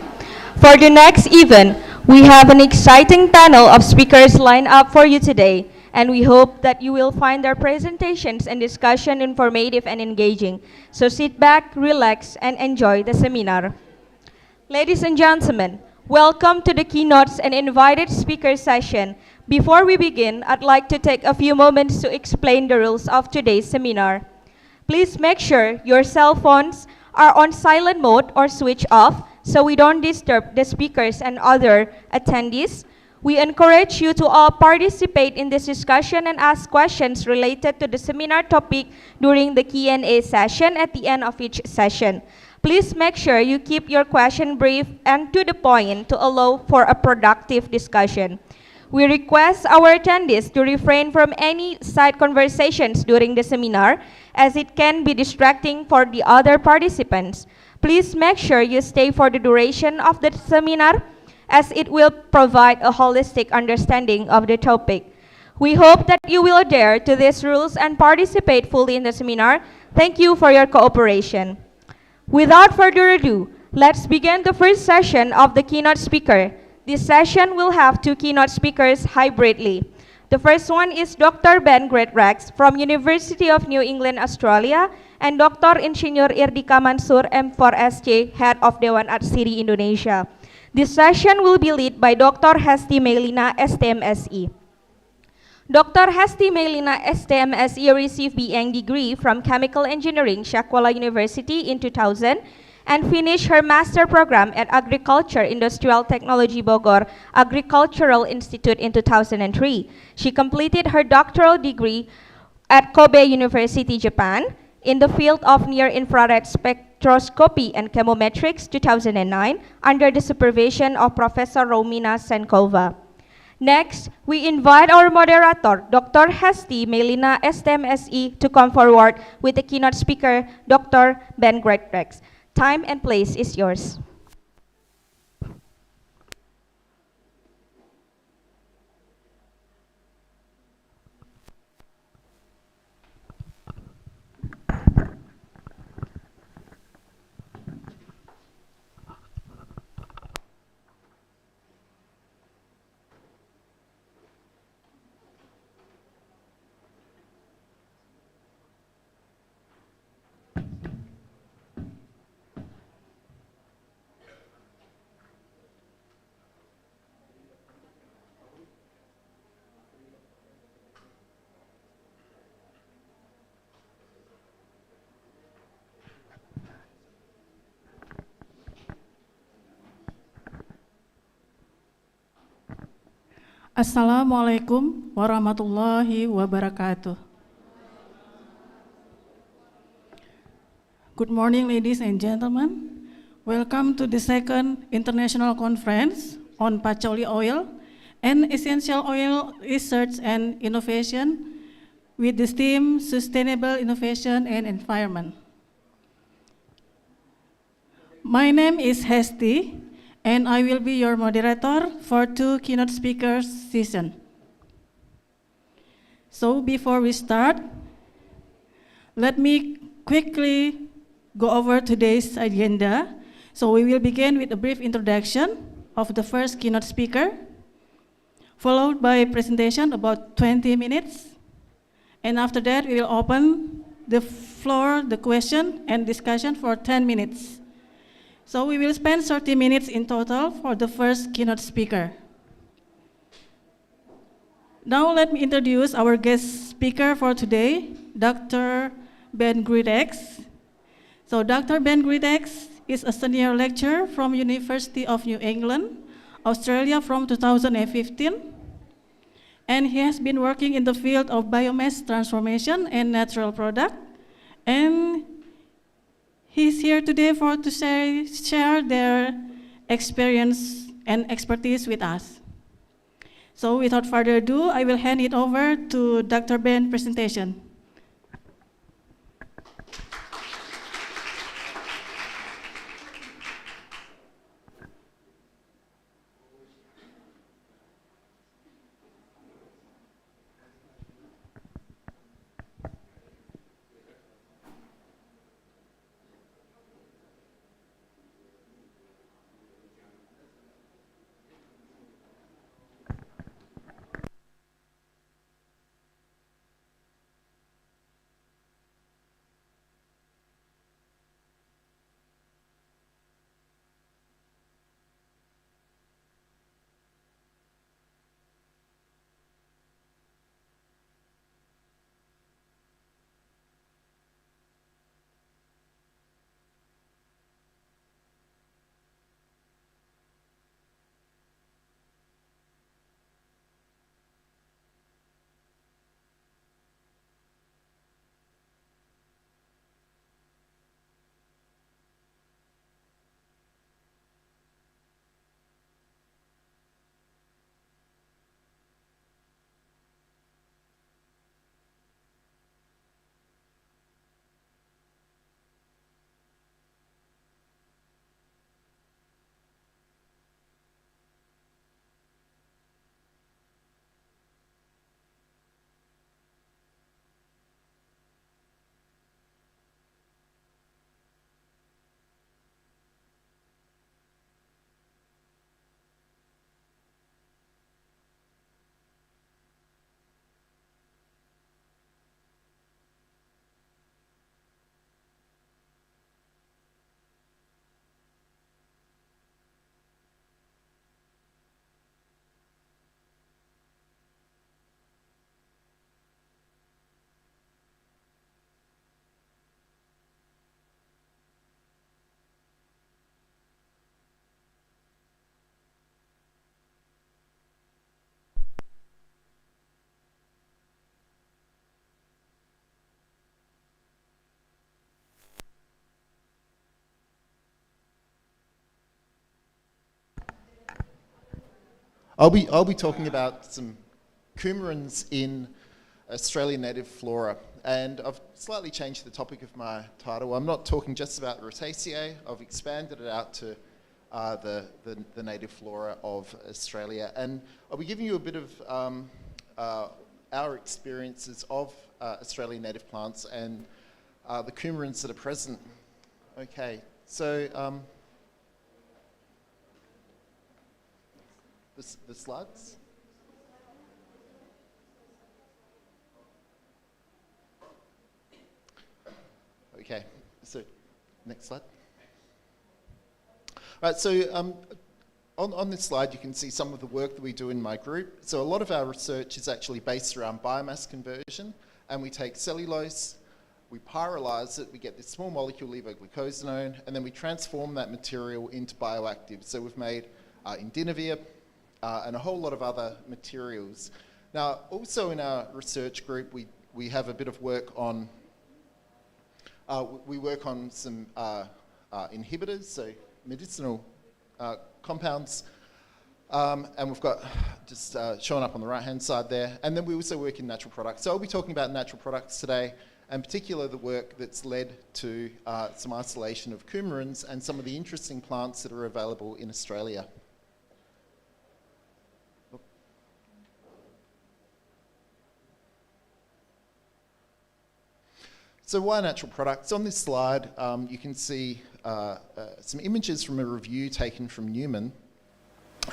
For the next event, we have an exciting panel of speakers lined up for you today, and we hope that you will find their presentations and discussion informative and engaging. So sit back, relax, and enjoy the seminar. Ladies and gentlemen, welcome to the keynotes and invited speaker session. Before we begin, I'd like to take a few moments to explain the rules of today's seminar. Please make sure your cell phones are on silent mode or switch off so we don't disturb the speakers and other attendees. We encourage you to all participate in this discussion and ask questions related to the seminar topic during the Q&A session at the end of each session. Please make sure you keep your question brief and to the point to allow for a productive discussion. We request our attendees to refrain from any side conversations during the seminar, as it can be distracting for the other participants. Please make sure you stay for the duration of the seminar, as it will provide a holistic understanding of the topic. We hope that you will adhere to these rules and participate fully in the seminar. Thank you for your cooperation. Without further ado, let's begin the first session of the keynote speaker. This session will have 2 keynote speakers hybridly. The first one is Dr. Ben Greatrex from University of New England, Australia, and Dr. Insinyur Irdika Mansur, M.ForSC, Head of Dewan Arsiri, Indonesia. This session will be led by Dr. S.Si Melina, S.Si. Dr. S.Si Melina, S.Si received BA degree from Chemical Engineering, Syaifullah University in 2000, and finished her master program at Agriculture Industrial Technology Bogor Agricultural Institute in 2003. She completed her doctoral degree at Kobe University, Japan, in the field of near-infrared spectroscopy and chemometrics 2009 under the supervision of Professor Romina Senkova. Next, we invite our moderator, Dr. S.Si Melina, S.Si, to come forward with the keynote speaker, Dr. Ben Greatrex. Time and place is yours. Assalamualaikum warahmatullahi wabarakatuh. Good morning, ladies and gentlemen. Welcome to the second International Conference on Patchouli Oil and Essential Oil Research and Innovation with the theme Sustainable Innovation and Environment. My name is S.Si, and I will be your moderator for 2 keynote speakers session. So before we start, let me quickly go over today's agenda. So we will begin with a brief introduction of the first keynote speaker, followed by a presentation about 20 minutes. And after that, we will open the floor, the question and discussion for 10 minutes. So we will spend 30 minutes in total for the first keynote speaker. Now let me introduce our guest speaker for today, Dr. Ben Greatrex. So Dr. Ben Greatrex is a senior lecturer from University of New England, Australia from 2015. And he has been working in the field of biomass transformation and natural product. And he's here today to share their experience and expertise with us. So without further ado, I will hand it over to Dr. Ben's presentation. I'll be talking about some coumarins in Australian native flora, and I've slightly changed the topic of my title. I'm not talking just about Reciting. I've expanded it out to the native flora of Australia, and I'll be giving you a bit of our experiences of Australian native plants and the coumarins that are present. Okay, so the slides. Okay, so next slide. All right, so on this slide you can see some of the work that we do in my group. So a lot of our research is actually based around biomass conversion, and we take cellulose, we pyrolyze it, we get this small molecule levoglucosanone, and then we transform that material into bioactives. So we've made indinavir, and a whole lot of other materials. Now, also in our research group, we have a bit of work on, we work on some inhibitors, so medicinal compounds, and we've got just showing up on the right-hand side there. And then we also work in natural products. So I'll be talking about natural products today, and particularly the work that's led to some isolation of coumarins and some of the interesting plants that are available in Australia. So why natural products? On this slide, you can see some images from a review taken from Newman.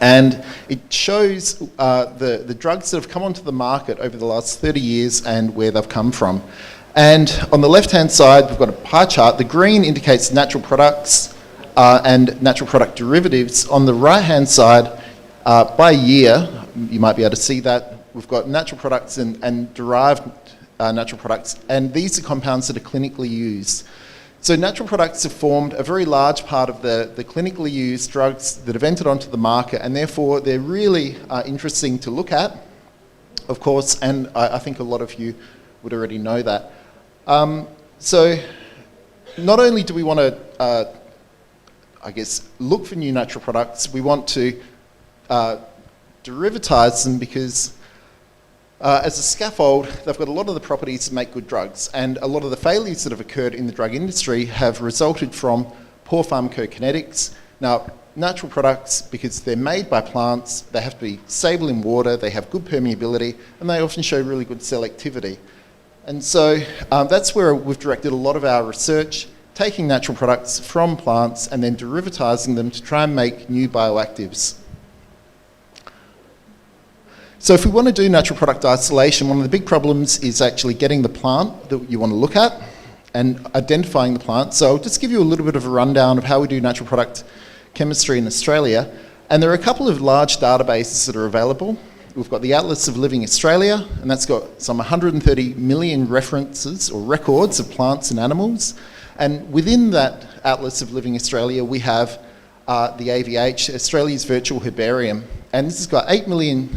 And it shows the drugs that have come onto the market over the last 30 years and where they've come from. And on the left-hand side, we've got a pie chart. The green indicates natural products and natural product derivatives. On the right-hand side, by year, you might be able to see that, we've got natural products and derived natural products. And these are compounds that are clinically used. So natural products have formed a very large part of the clinically used drugs that have entered onto the market, and therefore they're really interesting to look at, of course, and I think a lot of you would already know that. So not only do we want to, I guess, look for new natural products, we want to derivatize them because as a scaffold, they've got a lot of the properties to make good drugs, and a lot of the failures that have occurred in the drug industry have resulted from poor pharmacokinetics. Now, natural products, because they're made by plants, they have to be stable in water, they have good permeability, and they often show really good selectivity. And so that's where we've directed a lot of our research, taking natural products from plants and then derivatizing them to try and make new bioactives. So if we want to do natural product isolation, one of the big problems is actually getting the plant that you want to look at and identifying the plant. So I'll just give you a little bit of a rundown of how we do natural product chemistry in Australia. And there are a couple of large databases that are available. We've got the Atlas of Living Australia, and that's got some 130 million references or records of plants and animals. And within that Atlas of Living Australia, we have the AVH, Australia's Virtual Herbarium. And this has got 8 million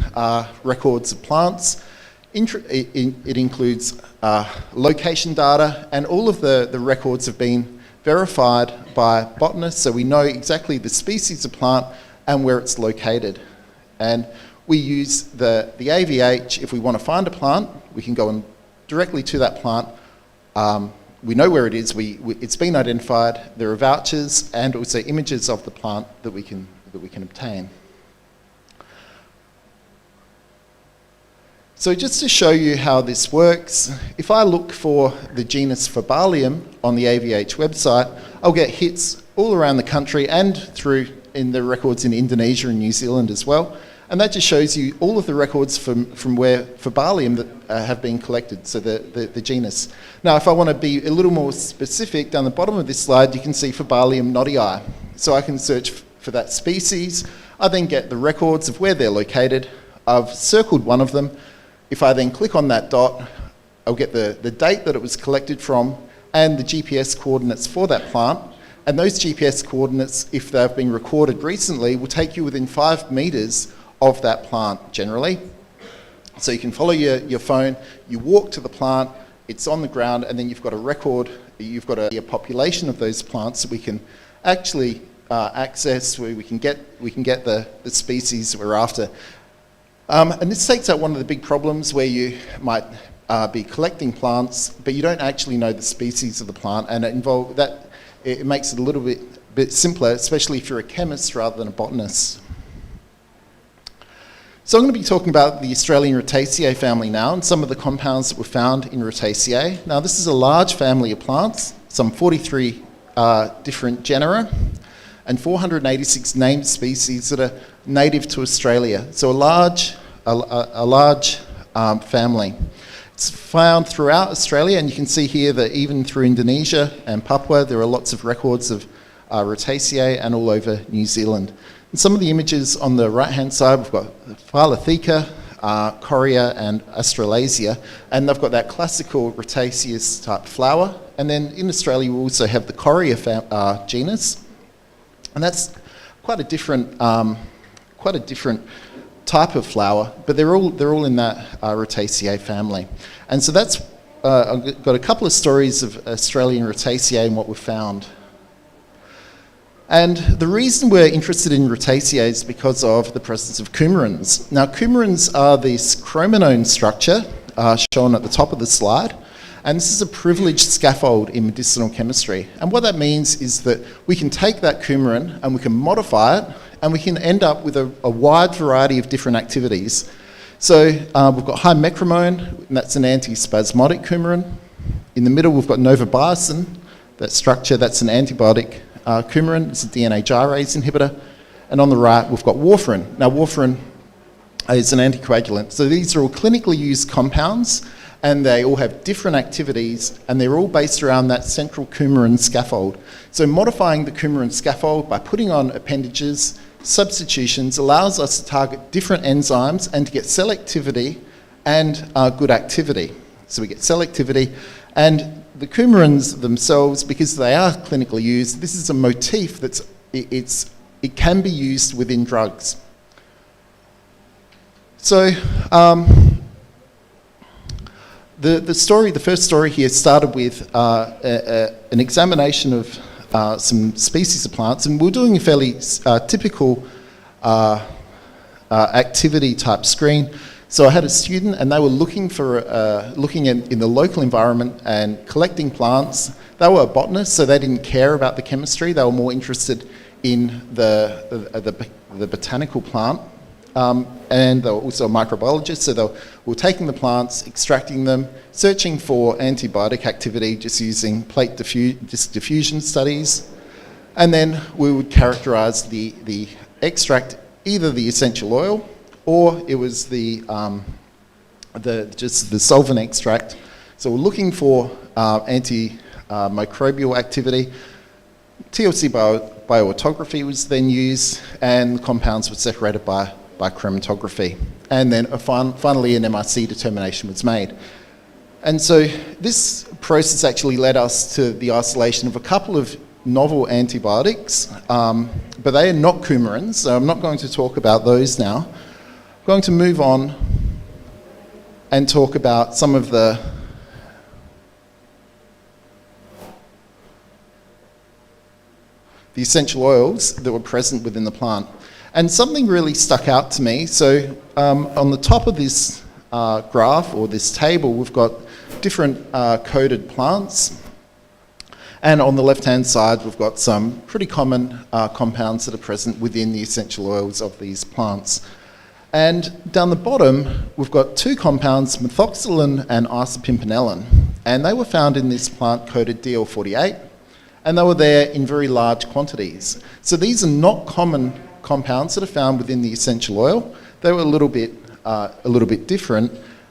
records of plants. It includes location data, and all of the records have been verified by botanists, so we know exactly the species of plant and where it's located. And we use the AVH. If we want to find a plant, we can go directly to that plant. We know where it is, it's been identified, there are vouchers and also images of the plant that we can obtain. So just to show you how this works, if I look for the genus Fabalium on the AVH website, I'll get hits all around the country and through in the records in Indonesia and New Zealand as well. And that just shows you all of the records from where Fabalium that have been collected, so the genus. Now, if I want to be a little more specific, down the bottom of this slide, you can see Fabalium nodii. So I can search for that species. I then get the records of where they're located. I've circled one of them. If I then click on that dot, I'll get the date that it was collected from and the GPS coordinates for that plant. And those GPS coordinates, if they've been recorded recently, will take you within 5 meters of that plant generally. So you can follow your phone, you walk to the plant, it's on the ground, and then you've got a record, you've got a population of those plants that we can actually access, where we can get the species that we're after. And this takes out one of the big problems where you might be collecting plants, but you don't actually know the species of the plant, and it makes it a little bit simpler, especially if you're a chemist rather than a botanist. So I'm going to be talking about the Australian Rutaceae family now, and some of the compounds that were found in Rutaceae. Now, this is a large family of plants, some 43 different genera, and 486 named species that are native to Australia. So a large family. It's found throughout Australia, and you can see here that even through Indonesia and Papua, there are lots of records of Rutaceae and all over New Zealand. And some of the images on the right-hand side, we've got Philotheca, Coria, and Australasia, and they've got that classical Rutaceous type flower. And then in Australia, we also have the Coria genus, and that's quite a different type of flower, but they're all in that Rutaceae family. And so that's, I've got a couple of stories of Australian Rutaceae and what we've found. And the reason we're interested in Rutaceae is because of the presence of coumarins. Now, coumarins are this chrominone structure shown at the top of the slide, and this is a privileged scaffold in medicinal chemistry. And what that means is that we can take that coumarin and we can modify it, and we can end up with a wide variety of different activities. So we've got hymecromone, and that's an antispasmodic coumarin. In the middle, we've got novobiocin, that structure, that's an antibiotic coumarin, it's a DNA gyrase inhibitor. And on the right, we've got warfarin. Now, warfarin is an anticoagulant. So these are all clinically used compounds, and they all have different activities, and they're all based around that central coumarin scaffold. So modifying the coumarin scaffold by putting on appendages, substitutions, allows us to target different enzymes and to get selectivity and good activity. So we get selectivity, and the coumarins themselves, because they are clinically used, this is a motif that's, it can be used within drugs. So the first story here started with an examination of some species of plants, and we're doing a fairly typical activity type screen. So I had a student, and they were looking in the local environment and collecting plants. They were botanists, so they didn't care about the chemistry. They were more interested in the botanical plant, and they were also microbiologists. So they were taking the plants, extracting them, searching for antibiotic activity, just using plate diffusion studies, and then we would characterise the extract, either the essential oil, or it was just the solvent extract. So we're looking for antimicrobial activity. TLC bioautography was then used, and the compounds were separated by chromatography. And then finally an MIC determination was made. And so this process actually led us to the isolation of a couple of novel antibiotics, but they are not coumarins, so I'm not going to talk about those now. I'm going to move on and talk about some of the essential oils that were present within the plant. And something really stuck out to me. So on the top of this graph, or this table, we've got different coded plants. And on the left-hand side, we've got some pretty common compounds that are present within the essential oils of these plants. And down the bottom, we've got two compounds, methoxylin and isopimpinellin. And they were found in this plant coded DL48, and they were there in very large quantities. So these are not common compounds that are found within the essential oil. They were a little bit different,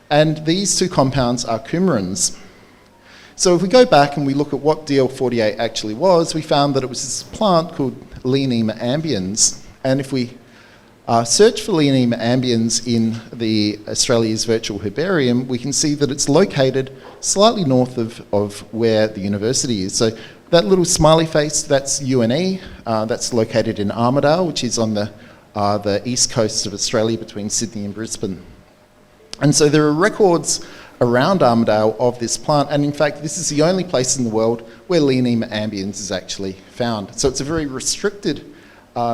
and these two compounds are coumarins. So if we go back and we look at what DL48 actually was, we found that it was this plant called Lianema ambiens. And if we search for Lianema ambiens in the Australia's Virtual Herbarium, we can see that it's located slightly north of where the university is. So that little smiley face, that's UNE. That's located in Armidale, which is on the east coast of Australia between Sydney and Brisbane. And so there are records around Armidale of this plant, and in fact this is the only place in the world where Lianema ambiens is actually found. So it's a very restricted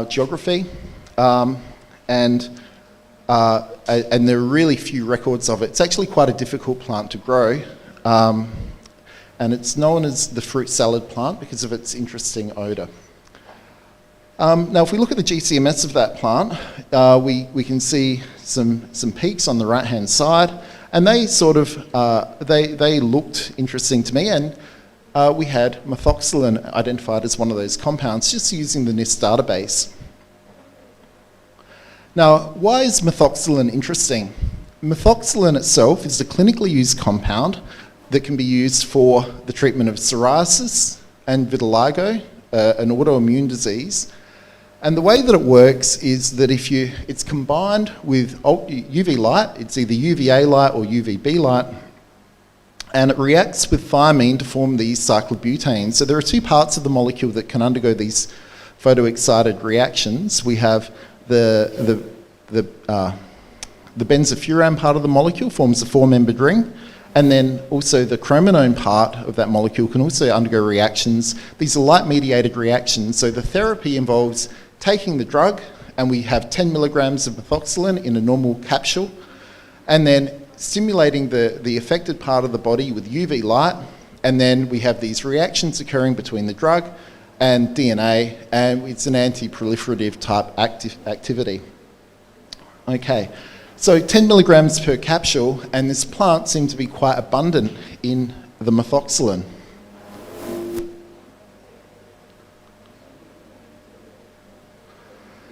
geography, and there are really few records of it. It's actually quite a difficult plant to grow, and it's known as the fruit salad plant because of its interesting odour. Now if we look at the GCMS of that plant, we can see some peaks on the right hand side, and they sort of they looked interesting to me, and we had methoxylin identified as one of those compounds just using the NIST database. Now, why is methoxylin interesting? Methoxylin itself is a clinically used compound that can be used for the treatment of psoriasis and vitiligo, an autoimmune disease. And the way that it works is that it's combined with UV light, it's either UVA light or UVB light, and it reacts with thiamine to form these cyclobutanes. So there are two parts of the molecule that can undergo these photoexcited reactions. We have the the benzofuran part of the molecule forms a 4-membered ring, and then also the chrominone part of that molecule can also undergo reactions. These are light-mediated reactions, so the therapy involves taking the drug, and we have 10 milligrams of methoxylin in a normal capsule, and then stimulating the affected part of the body with UV light, and then we have these reactions occurring between the drug and DNA, and it's an anti-proliferative type activity. Okay. So 10 milligrams per capsule, and this plant seemed to be quite abundant in the methoxylin.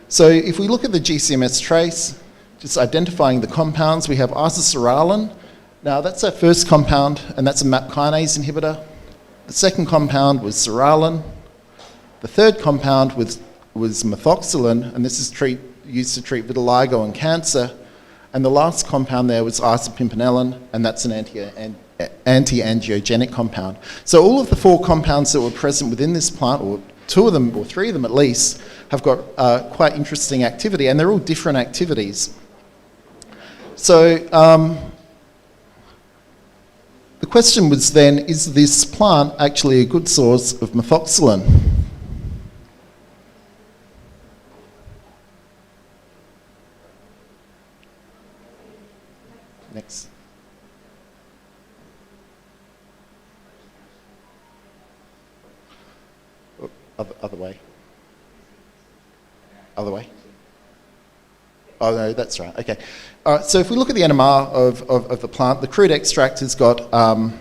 So if we look at the GCMS trace, just identifying the compounds, we have isosiralin. Now that's our first compound, and that's a MAP kinase inhibitor. The second compound was siralin. The third compound was methoxylin, and this is used to treat vitiligo and cancer. And the last compound there was isopimpinellin, and that's an anti-angiogenic compound. So all of the 4 compounds that were present within this plant, or 2 of them, or 3 of them at least, have got quite interesting activity, and they're all different activities. So the question was then, is this plant actually a good source of methoxylin? Next. Oh, other way. Other way. Oh no, that's right. Okay. All right. So if we look at the NMR of the plant, the crude extract has got. I've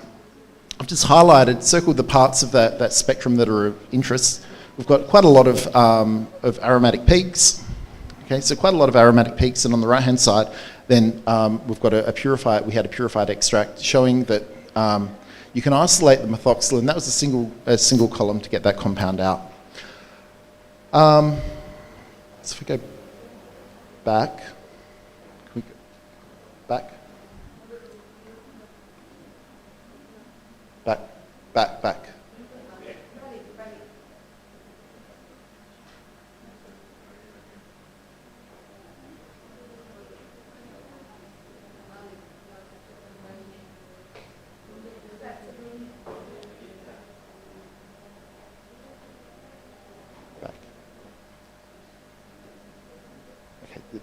just highlighted, circled the parts of that spectrum that are of interest. We've got quite a lot of aromatic peaks. Okay, so quite a lot of aromatic peaks, and on the right-hand side, then we've got a purified. We had a purified extract showing that you can isolate the methoxylin. That was a single column to get that compound out. So if we go back, can we go back, back.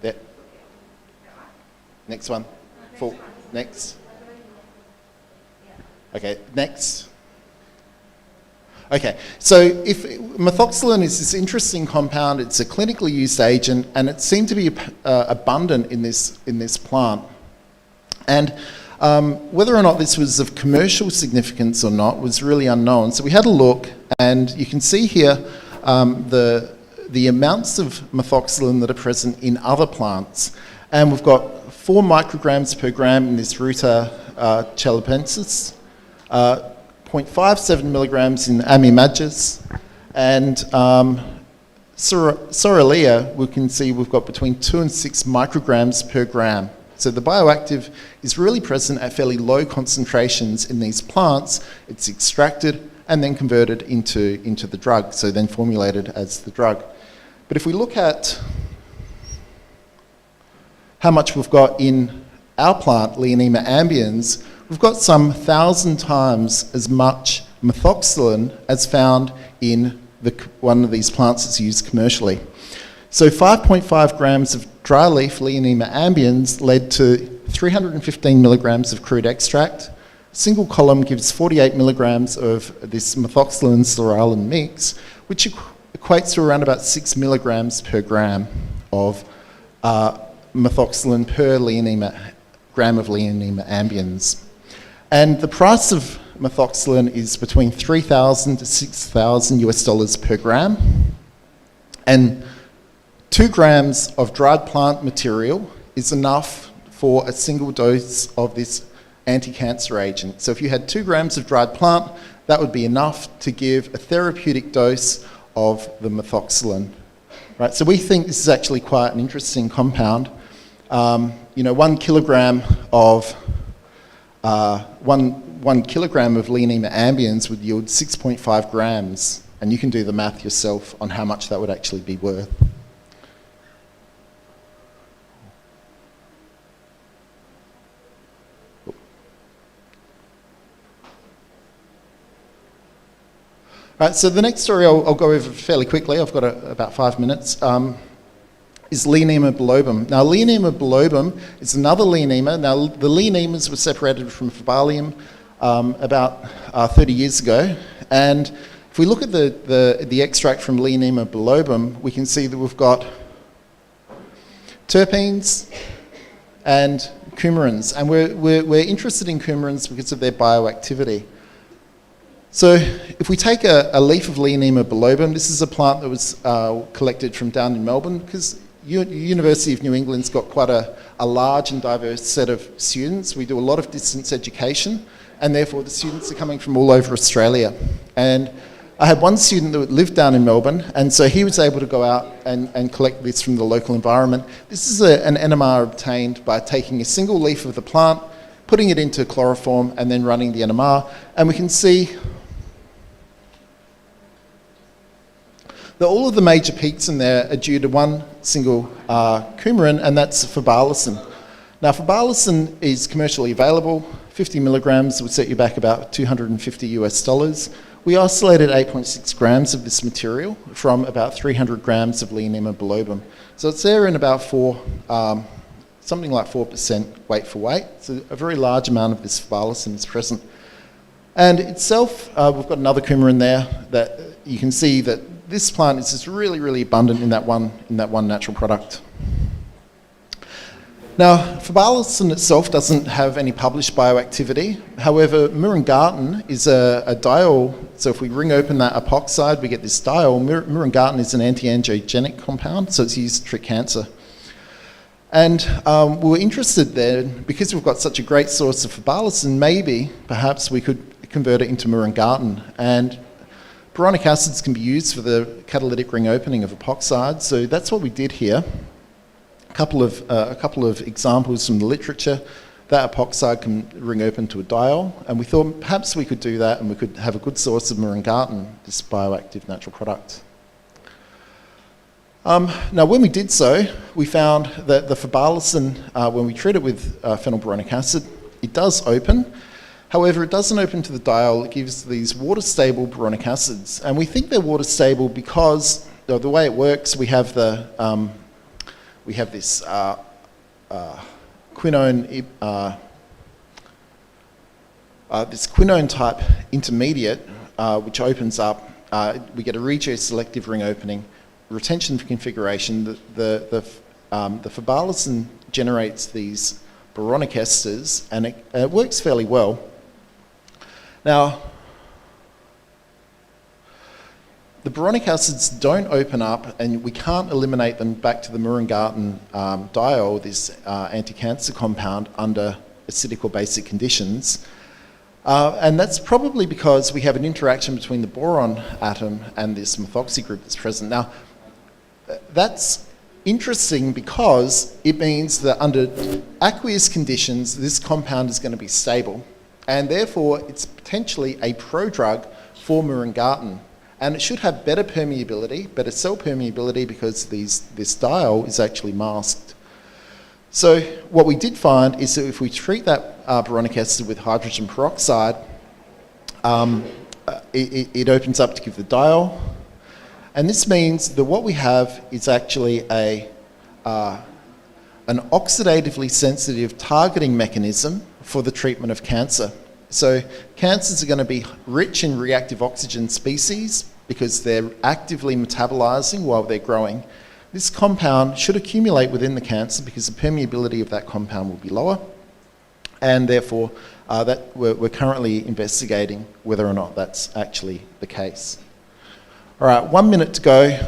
That. Next one. Full. Next. Okay, next. Okay, so if methoxylin is this interesting compound, it's a clinically used agent, and it seemed to be abundant in this plant. And whether or not this was of commercial significance or not was really unknown. So we had a look, and you can see here the amounts of methoxylin that are present in other plants. And we've got 4 micrograms per gram in this Ruta chalapensis, 0.57 milligrams in Amimagus, and Sorrelia, we can see we've got between 2 and 6 micrograms per gram. So the bioactive is really present at fairly low concentrations in these plants. It's extracted and then converted into the drug, so then formulated as the drug. But if we look at how much we've got in our plant, Leonema ambiens, we've got some 1,000 times as much methoxylin as found in one of these plants that's used commercially. So 5.5 grams of dry leaf Leonema ambiens led to 315 milligrams of crude extract. Single column gives 48 milligrams of this methoxylin siralin mix, which equates to around about 6 milligrams per gram of methoxylin per gram of Leonema ambiens. And the price of methoxylin is between $3,000 to $6,000 per gram. And 2 grams of dried plant material is enough for a single dose of this anti-cancer agent. So if you had 2 grams of dried plant, that would be enough to give a therapeutic dose of the methoxylin. Right, so we think this is actually quite an interesting compound. 1 kilogram of 1 kilogram of Leonema ambiens would yield 6.5 grams, and you can do the math yourself on how much that would actually be worth. Right, so the next story I'll go over fairly quickly. I've got about 5 minutes. Is Leonema bilobum. Now, Leonema bilobum is another Leonema. Now, the Leonemas were separated from Fabalium about 30 years ago, and if we look at the extract from Leonema bilobum, we can see that we've got terpenes and coumarins, and we're interested in coumarins because of their bioactivity. So if we take a leaf of Leonema bilobum, this is a plant that was collected from down in Melbourne, because University of New England's got quite a large and diverse set of students. We do a lot of distance education, and therefore the students are coming from all over Australia. And I had one student that lived down in Melbourne, and so he was able to go out and collect this from the local environment. This is an NMR obtained by taking a single leaf of the plant, putting it into chloroform, and then running the NMR. And we can see that all of the major peaks in there are due to one single coumarin, and that's Fabalicin. Now, Fabalicin is commercially available. 50 milligrams would set you back about $250 US. We isolated 8.6 grams of this material from about 300 grams of Leonema bilobum. So it's there in about something like 4% weight for weight. So a very large amount of this Fabalicin is present. And itself, we've got another coumarin there that you can see that this plant is just really, really abundant in that one natural product. Now, Fabalicin itself doesn't have any published bioactivity. However, murangatin is a diol. So if we ring open that epoxide, we get this diol. Murangatin is an anti-angiogenic compound, so it's used to treat cancer. And we were interested there, because we've got such a great source of Fabalicin, maybe, perhaps we could convert it into murangatin. And boronic acids can be used for the catalytic ring opening of epoxides, so that's what we did here. A couple of examples from the literature. That epoxide can ring open to a diol, and we thought perhaps we could do that and we could have a good source of murangatin, this bioactive natural product. Now, when we did so, we found that the Fabalicin, when we treat it with phenylboronic acid, it does open. However, it doesn't open to the diol. It gives these water-stable boronic acids, and we think they're water-stable because the way it works, we have this quinone type intermediate, which opens up. We get a regioselective ring opening, retention configuration. The Fabalicin generates these boronic esters, and it works fairly well. Now, the boronic acids don't open up, and we can't eliminate them back to the murangatin diol, this anti-cancer compound, under acidic or basic conditions. And that's probably because we have an interaction between the boron atom and this methoxy group that's present. Now, that's interesting because it means that under aqueous conditions, this compound is going to be stable, and therefore it's potentially a prodrug for murangatin. And it should have better permeability, better cell permeability, because this diol is actually masked. So what we did find is that if we treat that boronic acid with hydrogen peroxide, it opens up to give the diol. And this means that what we have is actually an oxidatively sensitive targeting mechanism for the treatment of cancer. So cancers are going to be rich in reactive oxygen species because they're actively metabolizing while they're growing. This compound should accumulate within the cancer because the permeability of that compound will be lower, and therefore that we're currently investigating whether or not that's actually the case. All right, 1 minute to go.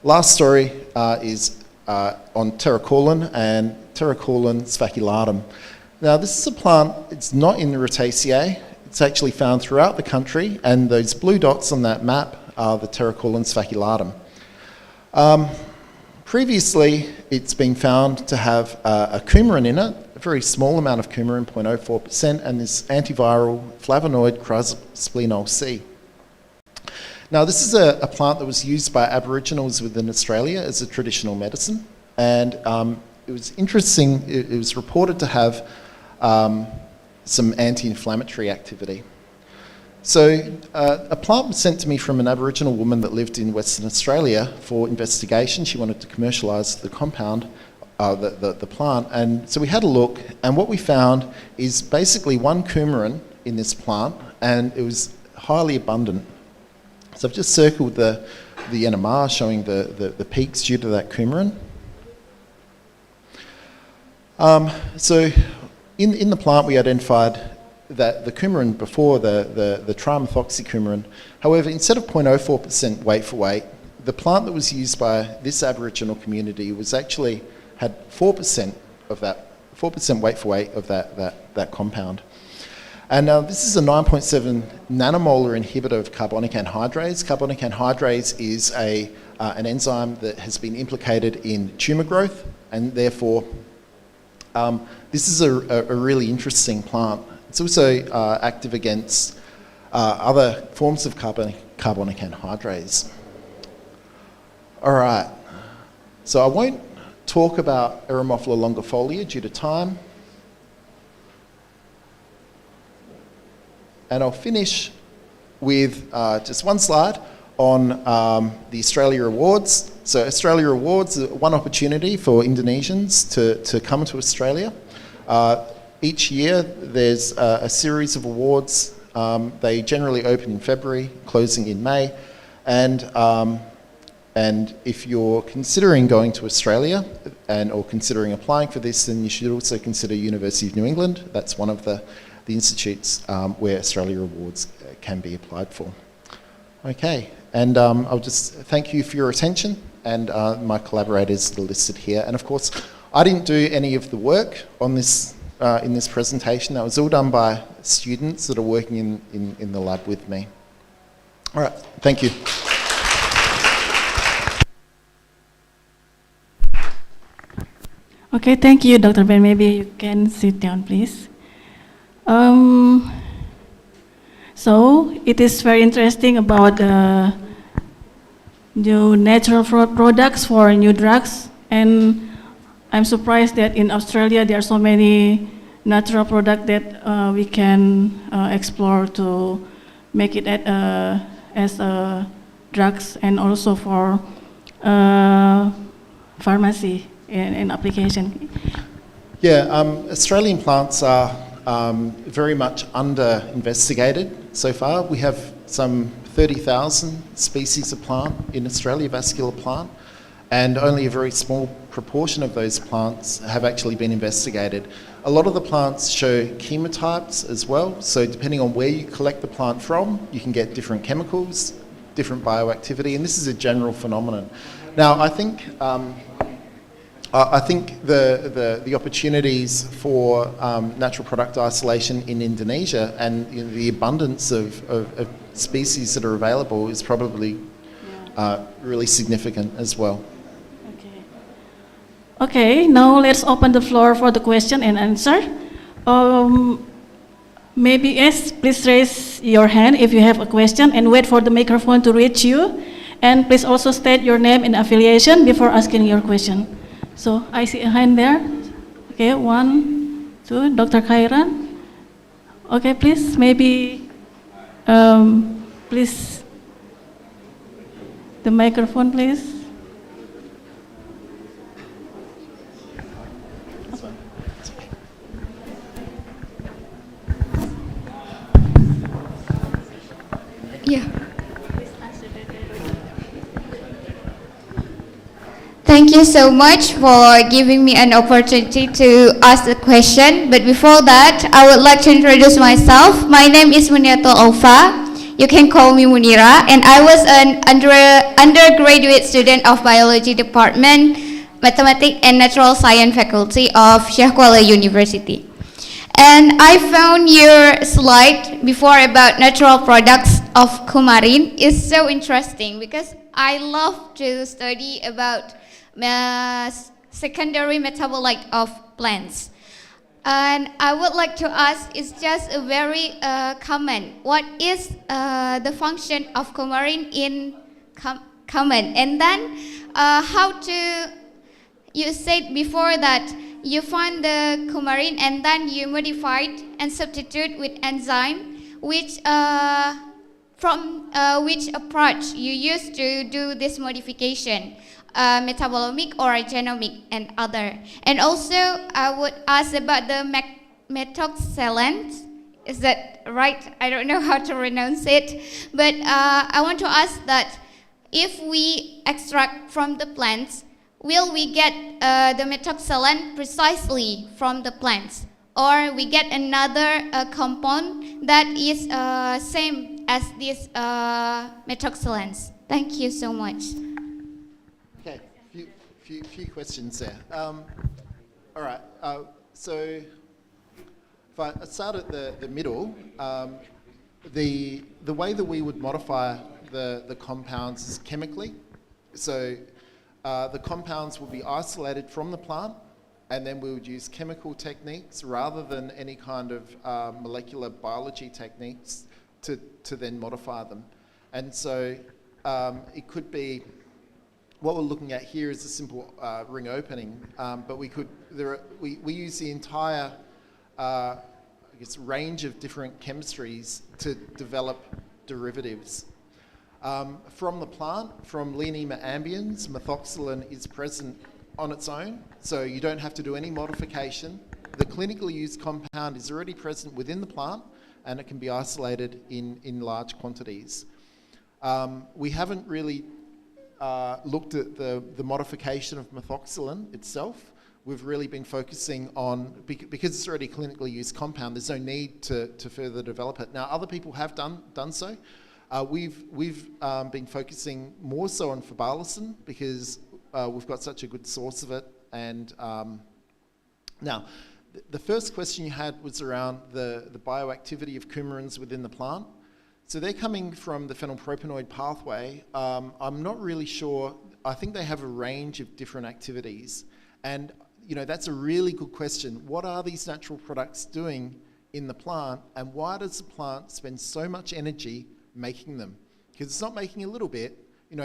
Last story is on Pterocolon and Pterocolon sphaculatum. Now, this is a plant, it's not in the Rutaceae, it's actually found throughout the country, and those blue dots on that map are the Pterocolon sphaculatum. Previously, it's been found to have a coumarin in it, a very small amount of coumarin, 0.04%, and this antiviral flavonoid chrysosplenol C. Now, this is a plant that was used by Aboriginals within Australia as a traditional medicine, and it was interesting, it was reported to have some anti-inflammatory activity. A plant was sent to me from an Aboriginal woman that lived in Western Australia for investigation. She wanted to commercialise the compound, the plant, and so we had a look, and what we found is basically one coumarin in this plant, and it was highly abundant. So I've just circled the NMR showing the peaks due to that coumarin. So in the plant we identified that the coumarin before the trimethoxycoumarin, however, instead of 0.04% weight for weight, the plant that was used by this Aboriginal community was actually had 4% of that, 4% weight for weight of that compound. And this is a 9.7 nanomolar inhibitor of carbonic anhydrase. Carbonic anhydrase is an enzyme that has been implicated in tumour growth, and therefore this is a really interesting plant. It's also active against other forms of carbonic anhydrase. All right, so I won't talk about Eremophila longifolia due to time. And I'll finish with just one slide on the Australia Awards. So Australia Awards are one opportunity for Indonesians to come to Australia. Each year there's a series of awards. They generally open in February, closing in May. And if you're considering going to Australia or considering applying for this, then you should also consider University of New England. That's one of the institutes where Australia Awards can be applied for. Okay, and I'll just thank you for your attention, and my collaborators that are listed here. And of course, I didn't do any of the work on this in this presentation. That was all done by students that are working in the lab with me. All right, thank you. Okay, thank you, Dr. Ben. Maybe you can sit down, please. So it is very interesting about new natural products for new drugs, and I'm surprised that in Australia there are so many natural products that we can explore to make it as drugs, and also for pharmacy and application. Yeah, Australian plants are very much under-investigated so far. We have some 30,000 species of plant in Australia, vascular plant, and only a very small proportion of those plants have actually been investigated. A lot of the plants show chemotypes as well, so depending on where you collect the plant from, you can get different chemicals, different bioactivity, and this is a general phenomenon. Now, I think the opportunities for natural product isolation in Indonesia and the abundance of species that are available is probably really significant as well. Okay, now let's open the floor for the question and answer. Maybe yes, please raise your hand if you have a question and wait for the microphone to reach you. And please also state your name and affiliation before asking your question. So I see a hand there. Okay, 1, 2, Dr. Khairan. Okay, please, maybe, please, the microphone, please. Yeah. Thank you so much for giving me an opportunity to ask the question. But before that, I would like to introduce myself. My name is Muniatul Alfa. You can call me Munira. And I was an undergraduate student of Biology Department, Mathematics and Natural Science Faculty of Syaifullah University. And I found your slide before about natural products of coumarin is so interesting because I love to study about secondary metabolite of plants. And I would like to ask, it's just a very common, what is the function of coumarin in common? And then how to, you said before that you find the coumarin and then you modify it and substitute with enzyme. which which approach you use to do this modification, metabolomic or genomic and other. And also, I would ask about the methoxylate. Is that right? I don't know how to pronounce it, but I want to ask that if we extract from the plants, will we get the methoxylate precisely from the plants, or we get another compound that is same as these methoxylates? Thank you so much. Okay, few questions there. All right, so if I start at the middle, the way that we would modify the compounds is chemically. So the compounds will be isolated from the plant, and then we would use chemical techniques rather than any kind of molecular biology techniques to then modify them. And so it could be, what we're looking at here is a simple ring opening, but we use the entire range of different chemistries to develop derivatives. From the plant, from Leonema ambiens, methoxylin is present on its own, so you don't have to do any modification. The clinically used compound is already present within the plant, and it can be isolated in large quantities. We haven't really looked at the modification of methoxylin itself. We've really been focusing on, because it's already a clinically used compound, there's no need to further develop it. Now, other people have done so. We've been focusing more so on phybalicin because we've got such a good source of it. And now, the first question you had was around the bioactivity of coumarins within the plant. So they're coming from the phenylpropanoid pathway. I'm not really sure. I think they have a range of different activities. And that's a really good question. What are these natural products doing in the plant, and why does the plant spend so much energy making them? Because it's not making a little bit.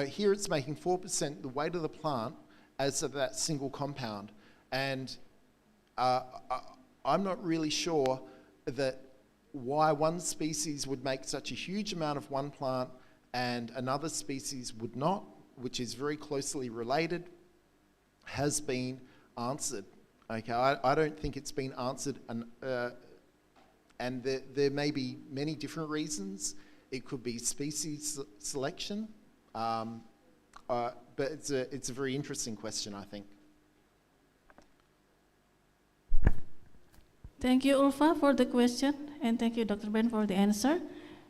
Here it's making 4% the weight of the plant as of that single compound. And I'm not really sure that why one species would make such a huge amount of one plant and another species would not, which is very closely related, has been answered. Okay, I don't think it's been answered, and there may be many different reasons. It could be species selection, but it's a very interesting question, I think. Thank you, Ulfa, for the question, and thank you, Dr. Ben, for the answer.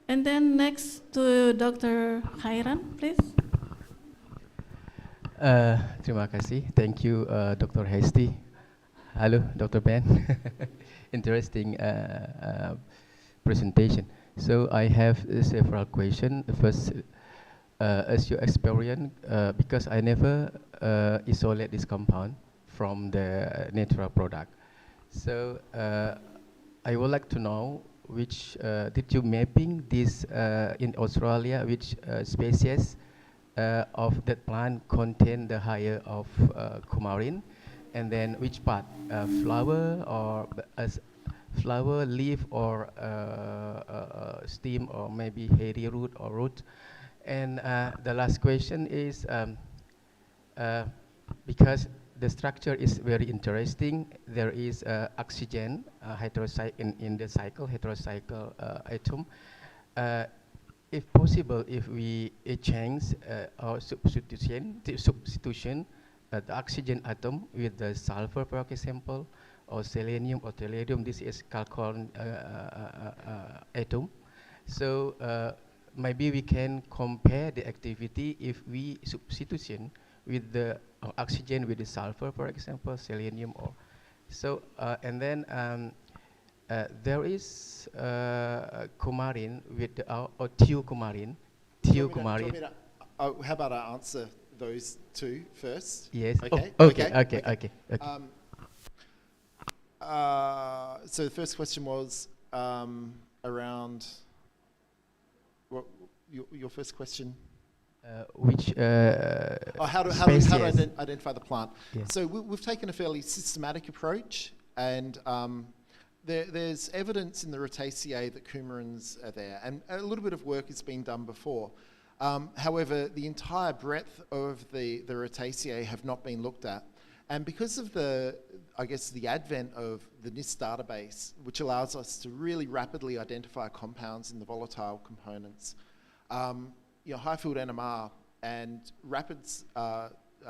And then next to Dr. Khairan, please. Terima kasih. Thank you, Dr. S.Si. Hello, Dr. Ben. Interesting presentation. So I have several questions. First, as you experience, because I never isolate this compound from the natural product. So I would like to know which did you mapping this in Australia, which species of that plant contain the higher of coumarin, and then which part, flower or flower, leaf, or stem, or maybe hairy root or root. And the last question is because the structure is very interesting. There is oxygen in the cycle, heterocycle atom. If possible, if we change or substitution the oxygen atom with the sulfur, for example, or selenium or tellurium, this is chalcone atom. So maybe we can compare the activity if we substitution with the oxygen with the sulfur, for example, selenium, or so. And then there is coumarin with the, or thiocoumarin. How about I answer those two first? Yes. Okay. Oh, okay. So the first question was around what your first question. Which how to identify the plant. Yeah. So we've taken a fairly systematic approach, and there's evidence in the Retaceae that coumarins are there, and a little bit of work has been done before. However, the entire breadth of the Retaceae have not been looked at. And because of the advent of the NIST database, which allows us to really rapidly identify compounds in the volatile components, high-field NMR and rapid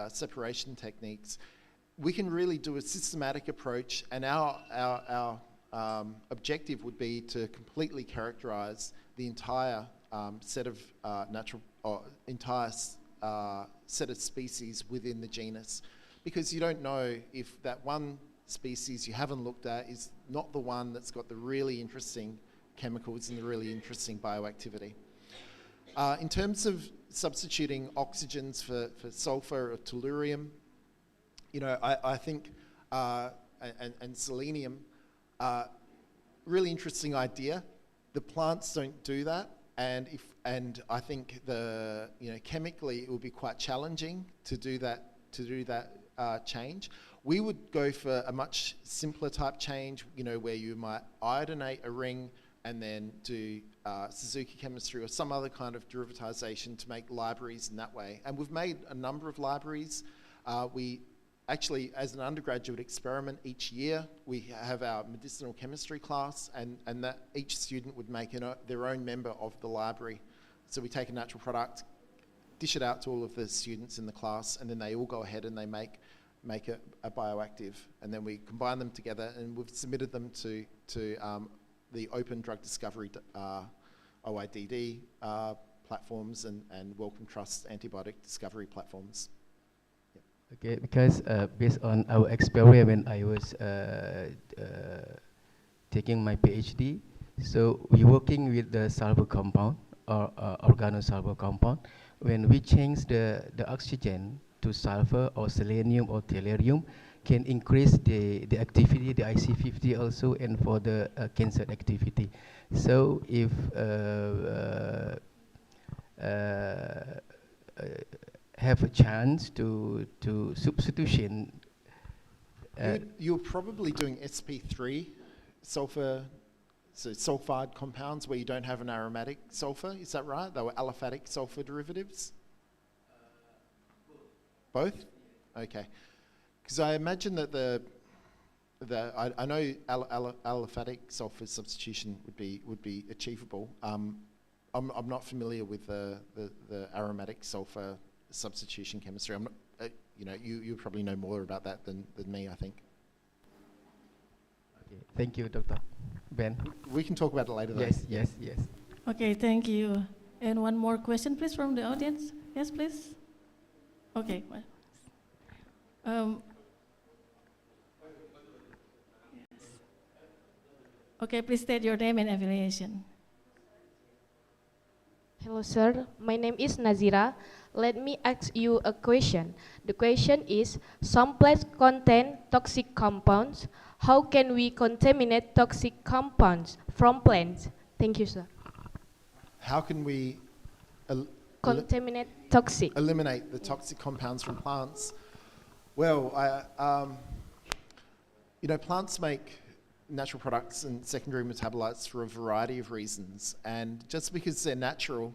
separation techniques, we can really do a systematic approach, and our objective would be to completely characterize the entire set of set of species within the genus, because you don't know if that one species you haven't looked at is not the one that's got the really interesting chemicals and the really interesting bioactivity. In terms of substituting oxygens for sulfur or tellurium, I think, and selenium, really interesting idea. The plants don't do that, and I think chemically it would be quite challenging to do that change. We would go for a much simpler type change, where you might iodinate a ring and then do Suzuki chemistry or some other kind of derivatization to make libraries in that way. And we've made a number of libraries. We actually, as an undergraduate experiment, each year we have our medicinal chemistry class, and that each student would make their own member of the library. So we take a natural product, dish it out to all of the students in the class, and then they all go ahead and they make it a bioactive, and then we combine them together, and we've submitted them to the Open Drug Discovery OIDD platforms and Wellcome Trust antibiotic discovery platforms. Okay, because based on our experience when I was taking my PhD, so we working with the sulfur compound or organosulfur compound. When we change the oxygen to sulfur or selenium or tellurium, can increase the activity, the IC50 also, and for the cancer activity. So if have a chance to substitution. You're probably doing sp3 sulfur, so sulfide compounds where you don't have an aromatic sulfur, is that right? They were aliphatic sulfur derivatives? Both? Okay. Because I imagine that I know aliphatic sulfur substitution would be achievable. I'm not familiar with the aromatic sulfur substitution chemistry. I'm not, you probably know more about that than me, I think. Okay, thank you, Dr. Ben. We can talk about it later. Yes. Okay, thank you. And one more question, please, from the audience. Yes, please. Okay. Yes. Okay, please state your name and affiliation. Hello, sir. My name is Nazira. Let me ask you a question. The question is, some plants contain toxic compounds. How can we contaminate toxic compounds from plants? Thank you, sir. How can we contaminate toxic? Eliminate the toxic compounds from plants? Well, plants make natural products and secondary metabolites for a variety of reasons, and just because they're natural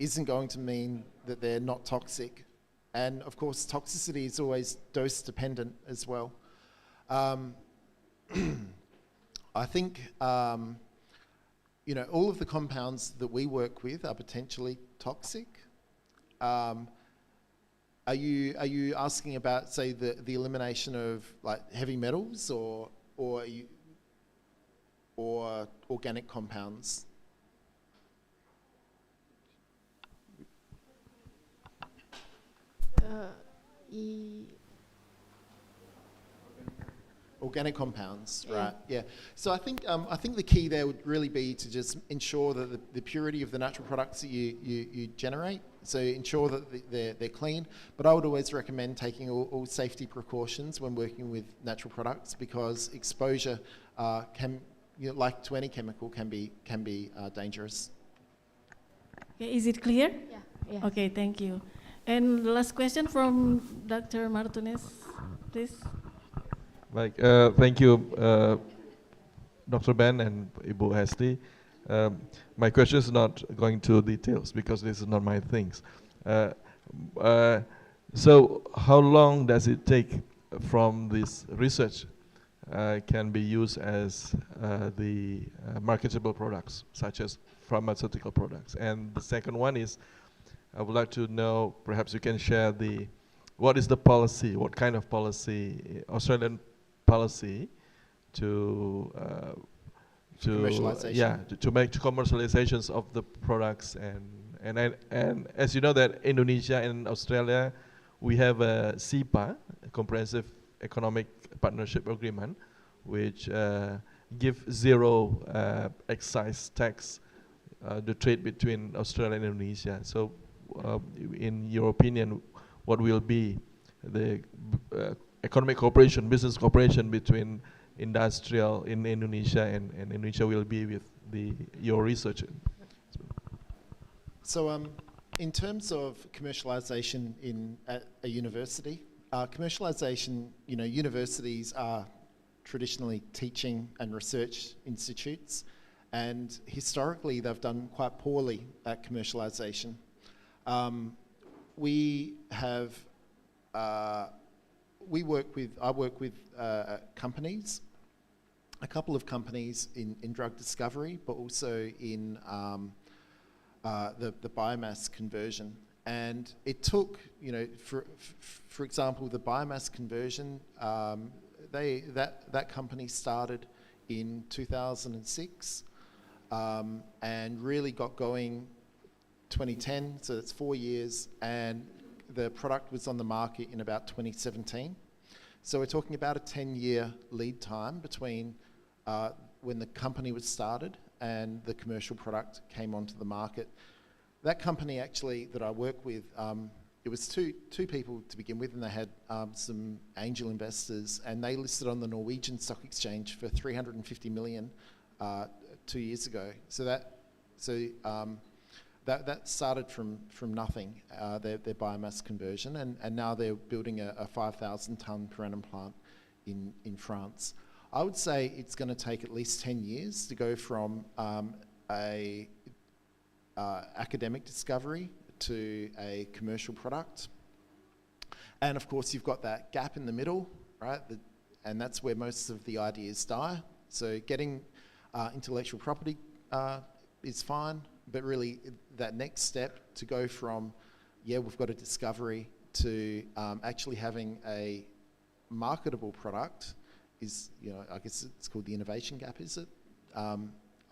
isn't going to mean that they're not toxic. And of course, toxicity is always dose dependent as well. I think all of the compounds that we work with are potentially toxic. Are you asking about, say, the elimination of like heavy metals, or organic compounds? Organic compounds, yeah. Right? Yeah. So I think the key there would really be to just ensure that the purity of the natural products that you generate. So ensure that they're clean. But I would always recommend taking all safety precautions when working with natural products, because exposure can, like to any chemical, can be dangerous. Okay, is it clear? Yeah. Okay, thank you. And the last question from Dr. Martinez, please. Thank you, Dr. Ben and Ibu S.Si. My question is not going to details because this is not my things. So how long does it take from this research can be used as the marketable products, such as pharmaceutical products? And the second one is, I would like to know, perhaps you can share what is the policy, what kind of policy, Australian policy to make commercializations of the products, and as you know that Indonesia and Australia, we have a CEPA, a Comprehensive Economic Partnership Agreement, which give zero excise tax the trade between Australia and Indonesia. So in your opinion, what will be the economic cooperation, business cooperation between industrial in Indonesia and Indonesia will be with your research? So in terms of commercialization at a university, commercialization, universities are traditionally teaching and research institutes, and historically they've done quite poorly at commercialization. I work with companies, a couple of companies in drug discovery, but also in the biomass conversion. And it took, for example, the biomass conversion, that company started in 2006 and really got going 2010, so that's 4 years, and the product was on the market in about 2017. So we're talking about a 10-year lead time between when the company was started and the commercial product came onto the market. That company actually that I work with, it was two people to begin with, and they had some angel investors, and they listed on the Norwegian Stock Exchange for 350 million 2 years ago. So that started from nothing, their biomass conversion, and now they're building a 5,000 tonne per annum plant in France. I would say it's going to take at least 10 years to go from a academic discovery to a commercial product. And of course you've got that gap in the middle, right? And that's where most of the ideas die. So getting intellectual property is fine, but really that next step to go from, we've got a discovery to actually having a marketable product is, I guess it's called the innovation gap, is it?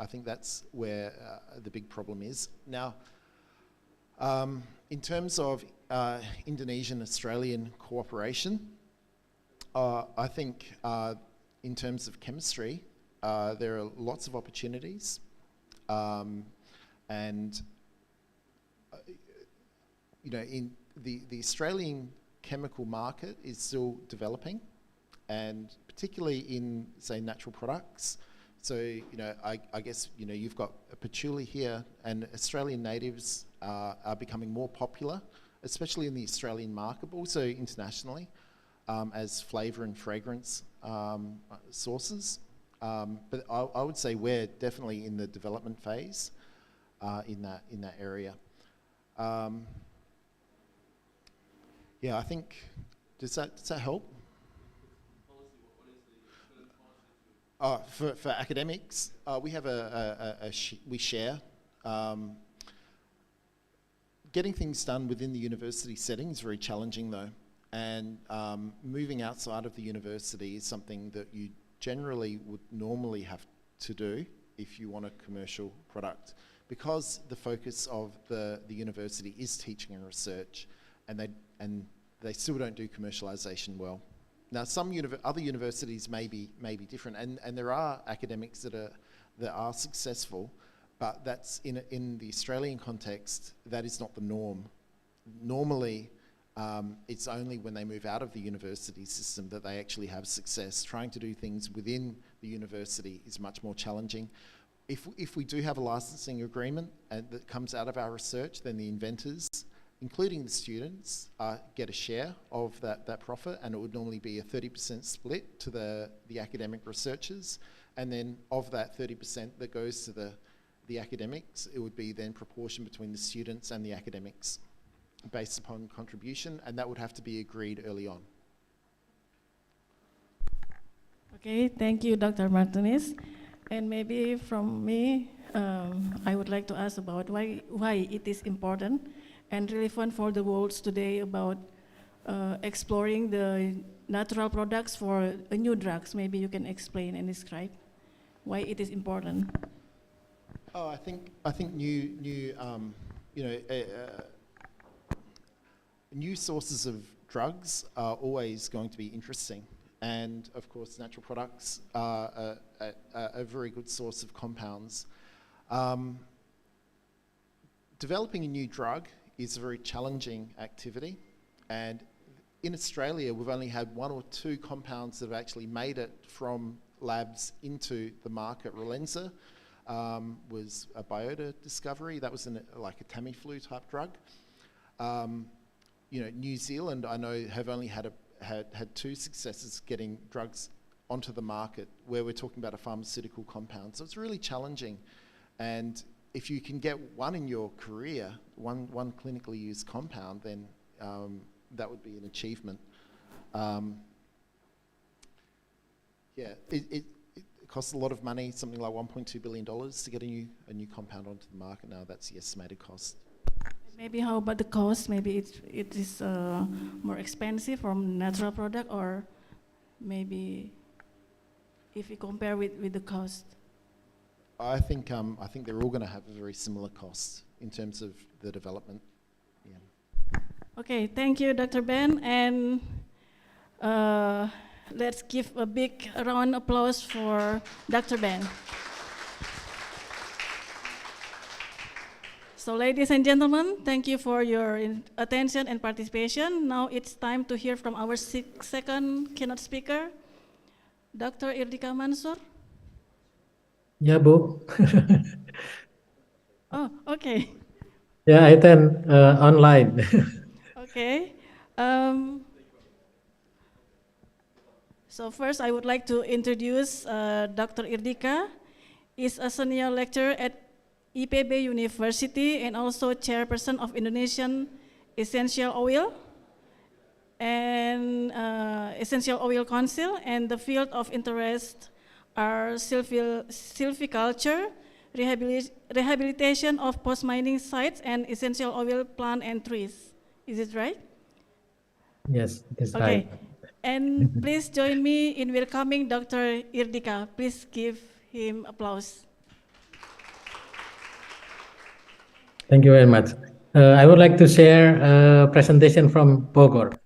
I think that's where the big problem is. Now, in terms of Indonesian-Australian cooperation, I think in terms of chemistry, there are lots of opportunities. And in the Australian chemical market is still developing, and particularly in, say, natural products. So, I guess, you've got a patchouli here, and Australian natives are becoming more popular, especially in the Australian market, but also internationally, as flavour and fragrance sources. But I would say we're definitely in the development phase in that area. I think, does that help? For academics, we have we share. Getting things done within the university setting is very challenging though, and moving outside of the university is something that you generally would normally have to do if you want a commercial product, because the focus of the university is teaching and research, and they still don't do commercialization well. Now, some other universities may be different, and there are academics that are successful, but that's in the Australian context, that is not the norm. Normally, it's only when they move out of the university system that they actually have success. Trying to do things within the university is much more challenging. If we do have a licensing agreement that comes out of our research, then the inventors, including the students, get a share of that profit, and it would normally be a 30% split to the academic researchers, And then of that 30% that goes to the academics, it would be then proportion between the students and the academics based upon contribution, and that would have to be agreed early on. Okay, thank you, Dr. Martinez. And maybe from me, I would like to ask about why it is important and relevant for the world today about exploring the natural products for new drugs. Maybe you can explain and describe why it is important. Oh, I think new new sources of drugs are always going to be interesting, and of course, natural products are a very good source of compounds. Developing a new drug is a very challenging activity, and in Australia, we've only had 1 or 2 compounds that have actually made it from labs into the market. Relenza was a biota discovery. That was like a Tamiflu type drug. New Zealand, I know, have only had 2 successes getting drugs onto the market where we're talking about a pharmaceutical compound. So it's really challenging. And if you can get one in your career, one clinically used compound, then that would be an achievement. It costs a lot of money, something like $1.2 billion to get a new compound onto the market now. That's the estimated cost. Maybe how about the cost? Maybe it is more expensive from natural product, or maybe if you compare with the cost. I think they're all going to have a very similar cost in terms of the development. Yeah. Okay, thank you, Dr. Ben, and let's give a big round of applause for Dr. Ben. So, ladies and gentlemen, thank you for your attention and participation. Now it's time to hear from our second keynote speaker, Dr. Irdika Mansur. Ya, Bu. Oh, okay. Yeah, I attend online. Okay. So first, I would like to introduce Dr. Irdika. Is a senior lecturer at IPB University and also chairperson of Indonesian Essential Oil and Essential Oil Council, and the field of interest are silviculture, rehabilitation of post-mining sites, and essential oil plant and trees. Is it right? Yes, that's okay. right. And please join me in welcoming Dr. Irdika. Please give him applause. Thank you very much. I would like to share a presentation from Bogor.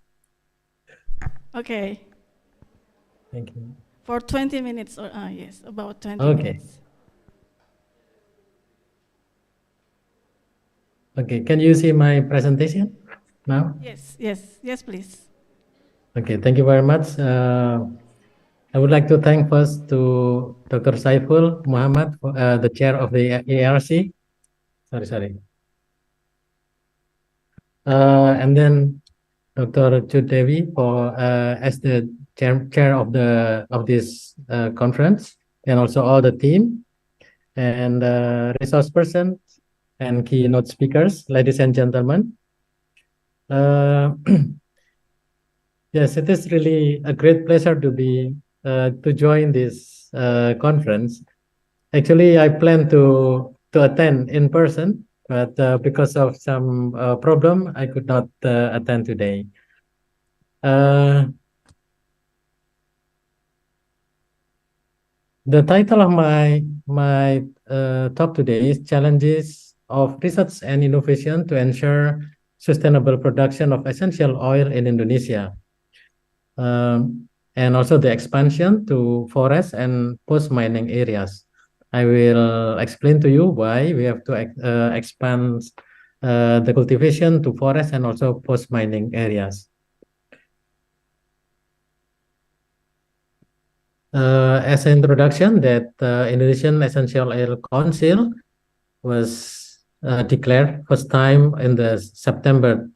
Okay. Thank you. For 20 minutes, or yes, about 20 minutes. Okay, can you see my presentation now? Yes, please. Okay, thank you very much. I would like to thank first to Dr. Syaifullah Muhammad, the chair of the ARC. Sorry. And then Dr. Chudevi for as the chair of this conference, and also all the team and resource persons and keynote speakers, ladies and gentlemen. Yes, it is really a great pleasure to be to join this conference. Actually, I plan to attend in person, but because of some problem, I could not attend today. The title of my talk today is Challenges of Research and Innovation to Ensure Sustainable Production of Essential Oil in Indonesia, and also the expansion to forest and post-mining areas. I will explain to you why we have to expand the cultivation to forest and also post-mining areas. As an introduction, that Indonesian Essential Oil Council was declared first time in the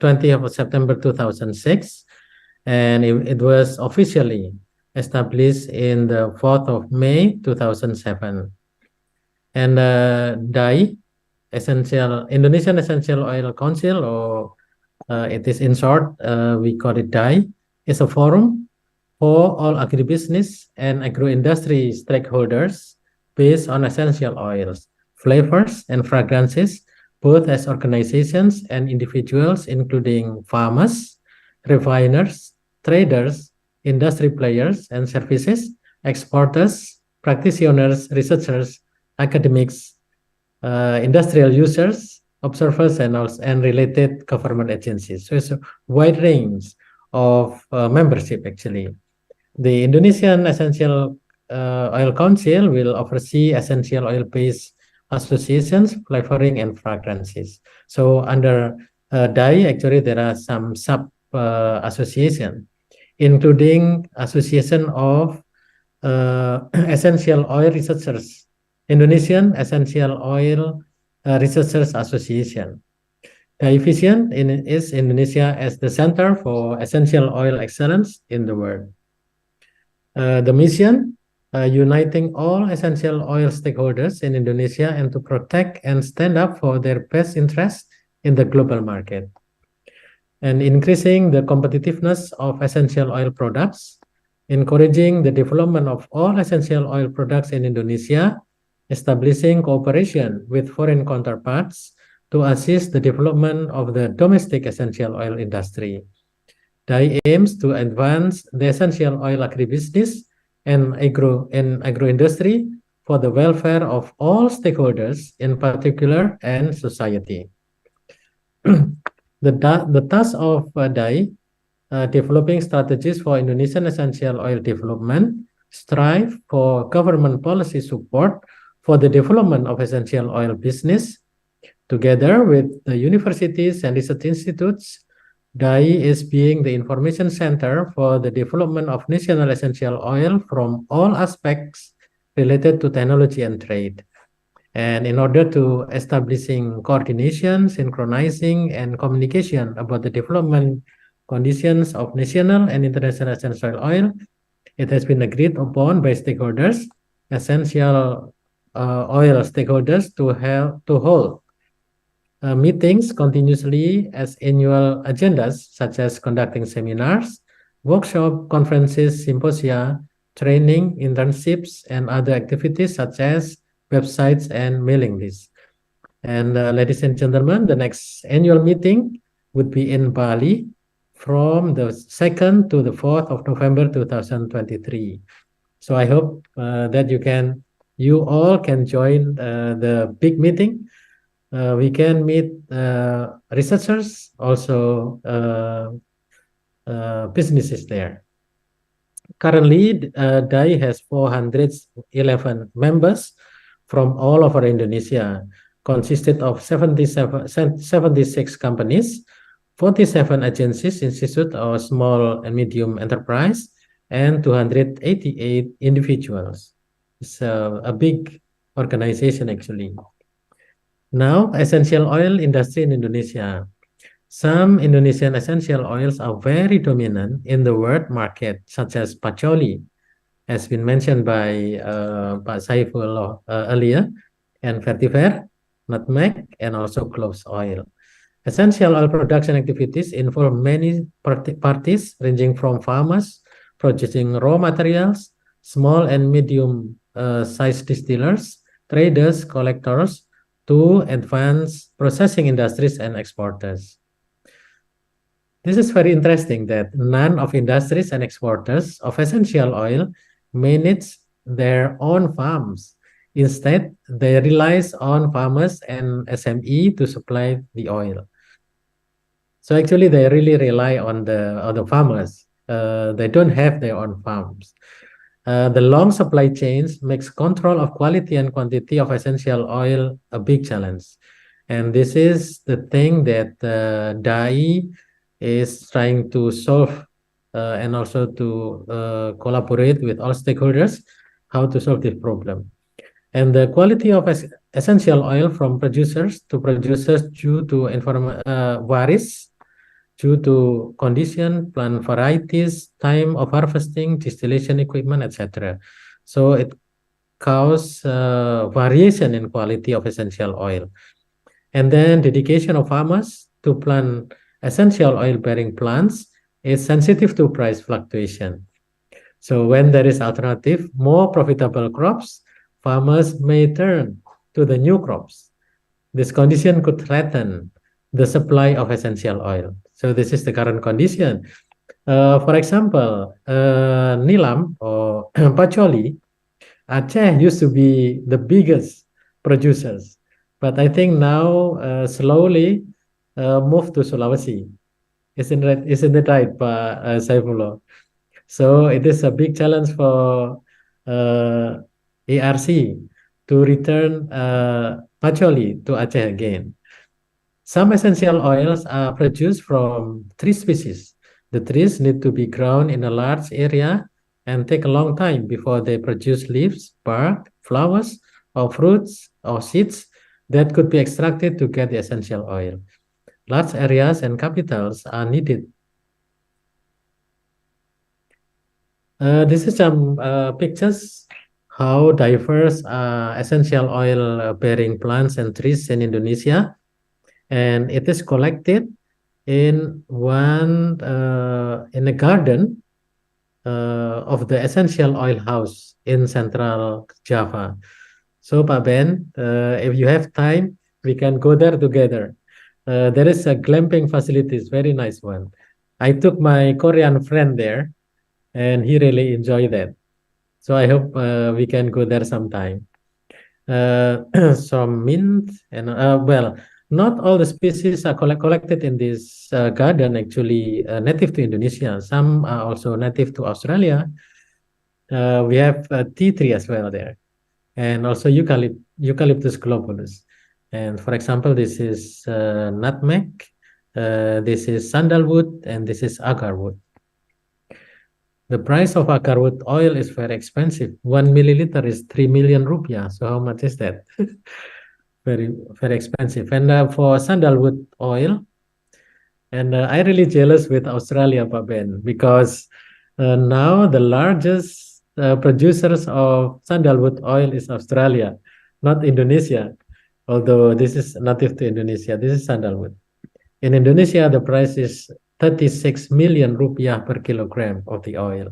20th of September 2006, and it was officially established in the 4th of May 2007. And DAI, Indonesian Essential Oil Council, or it is in short, we call it DAI, is a forum for all agribusiness and agro-industry stakeholders based on essential oils, flavors, and fragrances, both as organizations and individuals, including farmers, refiners, traders, industry players and services, exporters, practitioners, researchers, academics, industrial users, observers, and related government agencies. So it's a wide range of membership, actually. The Indonesian Essential Oil Council will oversee essential oil-based associations, flavoring, and fragrances. So under DAI, actually, there are some sub-association, including Association of Essential Oil Researchers, Indonesian Essential Oil Researchers Association. DAI vision is Indonesia as the center for essential oil excellence in the world. The mission, uniting all essential oil stakeholders in Indonesia and to protect and stand up for their best interests in the global market. And increasing the competitiveness of essential oil products, encouraging the development of all essential oil products in Indonesia, establishing cooperation with foreign counterparts to assist the development of the domestic essential oil industry. DAI aims to advance the essential oil agribusiness and agro-industry for the welfare of all stakeholders, in particular, and society. The task of DAI, developing strategies for Indonesian essential oil development, strive for government policy support for the development of essential oil business, together with the universities and research institutes. DAI is being the information center for the development of national essential oil from all aspects related to technology and trade. And in order to establishing coordination, synchronizing, and communication about the development conditions of national and international essential oil, it has been agreed upon by stakeholders, essential oil stakeholders, to hold meetings continuously as annual agendas, such as conducting seminars, workshop, conferences, symposia, training, internships, and other activities such as websites and mailing lists. And ladies and gentlemen, the next annual meeting would be in Bali from the 2nd to the 4th of November 2023. So I hope that you all can join the big meeting. We can meet researchers, also businesses there. Currently, DAI has 411 members from all over Indonesia, consisted of 76 companies, 47 agencies, institutes, or small and medium enterprise, and 288 individuals. It's a big organization, actually. Now, essential oil industry in Indonesia. Some Indonesian essential oils are very dominant in the world market, such as patchouli, has been mentioned by Pak Syaifullah earlier, and vetiver, nutmeg, and also cloves oil. Essential oil production activities involve many parties, ranging from farmers producing raw materials, small and medium sized distillers, traders, collectors, to advanced processing industries and exporters. This is very interesting that none of industries and exporters of essential oil manage their own farms. Instead, they rely on farmers and SME to supply the oil. So actually, they really rely on the farmers. They don't have their own farms. The long supply chains makes control of quality and quantity of essential oil a big challenge. And this is the thing that DAI is trying to solve and also to collaborate with all stakeholders how to solve this problem. And the quality of essential oil from producers to producers due to varies due to condition, plant varieties, time of harvesting, distillation equipment, etc. So it causes variation in quality of essential oil. And then dedication of farmers to plant essential oil-bearing plants is sensitive to price fluctuation. So when there is alternative, more profitable crops, farmers may turn to the new crops. This condition could threaten the supply of essential oil. So this is the current condition. For example, Nilam or Pacholi, Aceh used to be the biggest producers, but I think now slowly moved to Sulawesi. Isn't it right, Pak Syaifullah? So it is a big challenge for ARC to return Pacholi to Aceh again. Some essential oils are produced from tree species. The trees need to be grown in a large area and take a long time before they produce leaves, bark, flowers, or fruits or seeds that could be extracted to get the essential oil. Large areas and capitals are needed. This is some pictures how diverse essential oil bearing plants and trees in Indonesia, and it is collected in a garden of the essential oil house in central Java. So Pak Ben, if you have time, we can go there together. There is a glamping facilities, very nice one. I took my Korean friend there, and he really enjoyed that. So I hope we can go there sometime. Some mint and well, not all the species are collected in this garden actually native to Indonesia. Some are also native to Australia. We have tea tree as well there, and also Eucalyptus globulus. And for example, this is nutmeg, this is sandalwood, and this is agarwood. The price of agarwood oil is very expensive. 1 milliliter is 3 million rupiah. So how much is that? Very, very expensive. And for sandalwood oil, and I really jealous with Australia, Pak Ben, because now the largest producers of sandalwood oil is Australia, not Indonesia. Although this is native to Indonesia, this is sandalwood. In Indonesia, the price is 36 million rupiah per kilogram of the oil.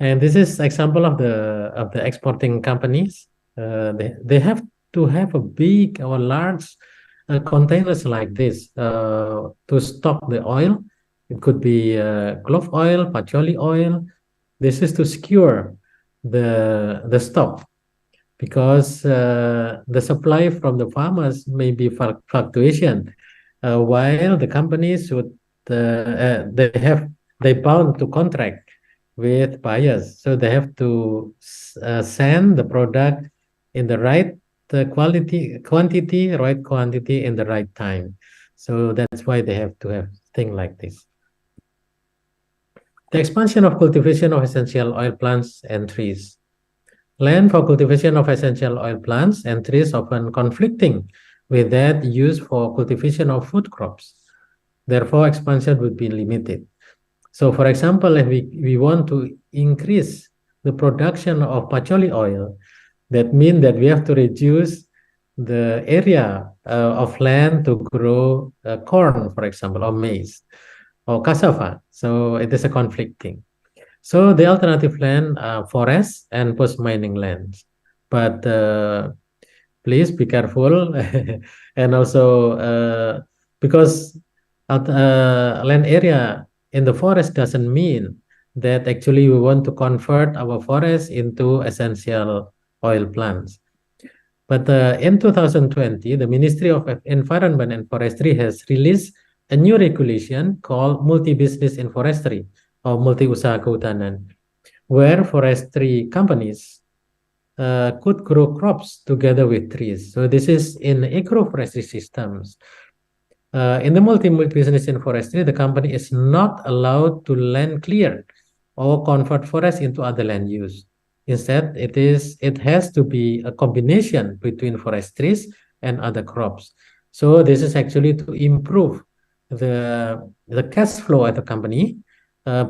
And this is example of the exporting companies. They have to have a big or large containers like this to stock the oil. It could be clove oil, patchouli oil. This is to secure the stock, because the supply from the farmers may be fluctuation, while the companies would they bound to contract with buyers, so they have to send the product in the right quantity in the right time. So that's why they have to have things like this. The expansion of cultivation of essential oil plants and trees. Land for cultivation of essential oil plants and trees often conflicting with that used for cultivation of food crops. Therefore, expansion would be limited. So, for example, if we want to increase the production of patchouli oil, that means that we have to reduce the area of land to grow corn, for example, or maize, or cassava. So it is a conflicting. So the alternative land are forests and post-mining lands. But please be careful. And also because land area in the forest doesn't mean that actually we want to convert our forest into essential oil plants. But in 2020, the Ministry of Environment and Forestry has released a new regulation called Multi-Business in Forestry, or Multi-Usaha Kehutanan, where forestry companies could grow crops together with trees. So this is in agroforestry systems. In the multi-business in forestry, the company is not allowed to land clear or convert forest into other land use. Instead, it has to be a combination between forestries and other crops. So this is actually to improve the cash flow of the company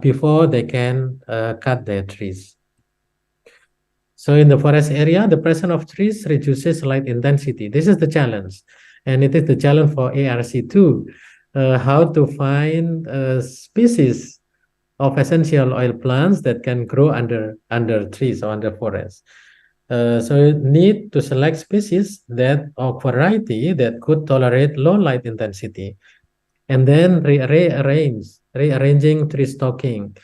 before they can cut their trees. So in the forest area, the presence of trees reduces light intensity. This is the challenge, and it is the challenge for ARC too, how to find species of essential oil plants that can grow under trees or under forests. So you need to select species that of variety that could tolerate low light intensity, and then rearranging tree stocking.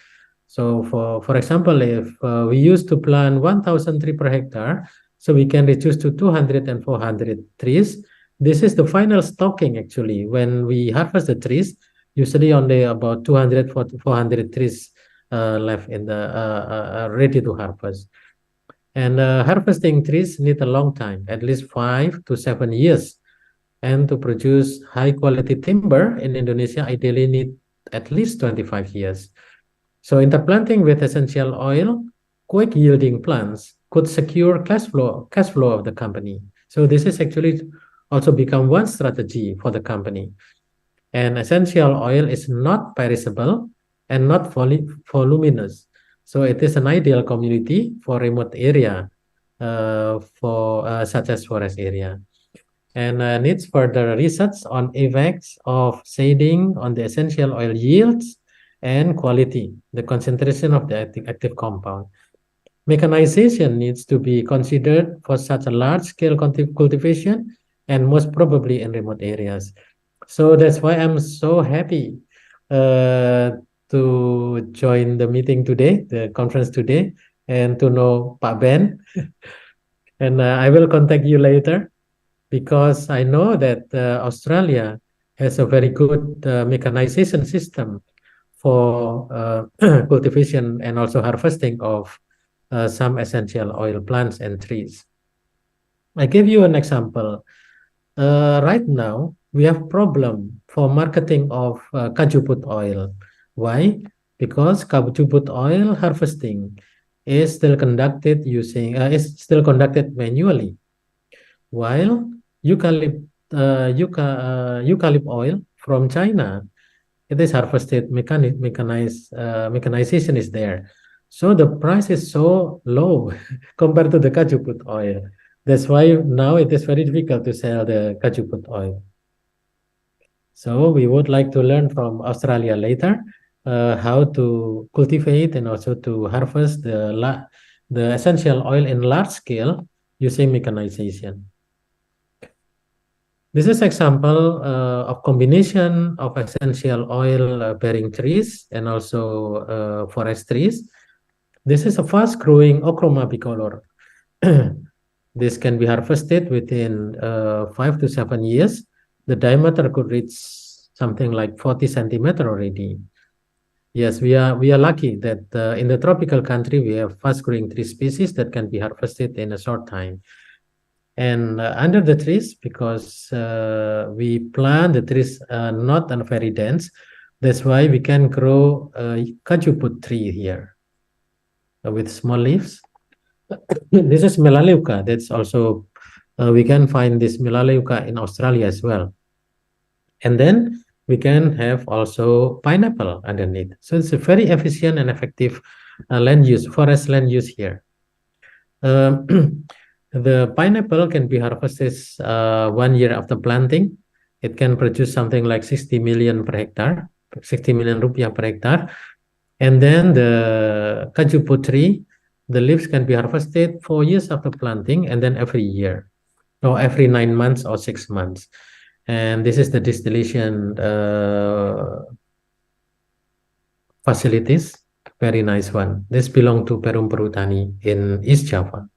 So for example, if we used to plant 1,000 trees per hectare, so we can reduce to 200 and 400 trees. This is the final stocking actually. When we harvest the trees, usually only about 200 400 trees left in the ready to harvest. And harvesting trees need a long time, at least 5 to 7 years. And to produce high quality timber in Indonesia, ideally need at least 25 years. So interplanting with essential oil, quick yielding plants could secure cash flow of the company. So this is actually also become one strategy for the company. And essential oil is not perishable and not voluminous. So it is an ideal community for remote area, such as forest area. And needs further research on effects of shading on the essential oil yields and quality, the concentration of the active compound. Mechanization needs to be considered for such a large-scale cultivation and most probably in remote areas. So that's why I'm so happy to join the meeting today, the conference today, and to know Pak Ben. And I will contact you later, because I know that Australia has a very good mechanization system for cultivation and also harvesting of some essential oil plants and trees. I give you an example. Right now, we have problem for marketing of kajuput oil. Why? Because kajuput oil harvesting is still conducted manually, while eucalypt oil from China, it is harvested mechanization is there. So the price is so low compared to the kajuput oil. That's why now it is very difficult to sell the kajuput oil. So we would like to learn from Australia later how to cultivate and also to harvest the essential oil in large scale using mechanization. This is example of combination of essential oil bearing trees and also forest trees. This is a fast growing Ochroma bicolor. This can be harvested within 5 to 7 years. The diameter could reach something like 40 centimeter already. Yes, we are lucky that in the tropical country we have fast growing tree species that can be harvested in a short time. And under the trees, because we plant the trees not very dense, that's why we can grow a kajuput tree here with small leaves. This is melaleuca. That's also we can find this melaleuca in Australia as well. And then we can have also pineapple underneath. So it's a very efficient and effective forest land use here. The pineapple can be harvested 1 year after planting. It can produce something like 60 million per hectare, 60 million rupiah per hectare. And then the kajuput tree, the leaves can be harvested 4 years after planting, and then every year, or every 9 months or 6 months. And this is the distillation facilities. Very nice one. This belong to Perum Perhutani in East Java.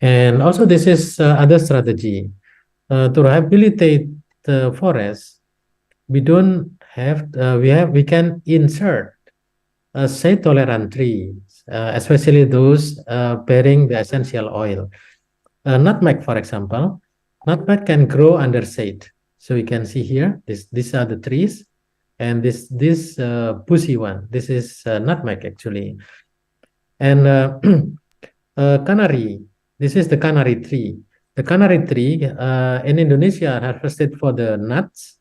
And also this is other strategy. To rehabilitate the forest, we don't have, we can insert shade tolerant trees, especially those bearing the essential oil. Nutmeg, for example, nutmeg can grow under shade. So you can see here, these are the trees, and this bushy one, this is nutmeg actually. And canary, this is the canary tree. The canary tree in Indonesia harvested for the nuts,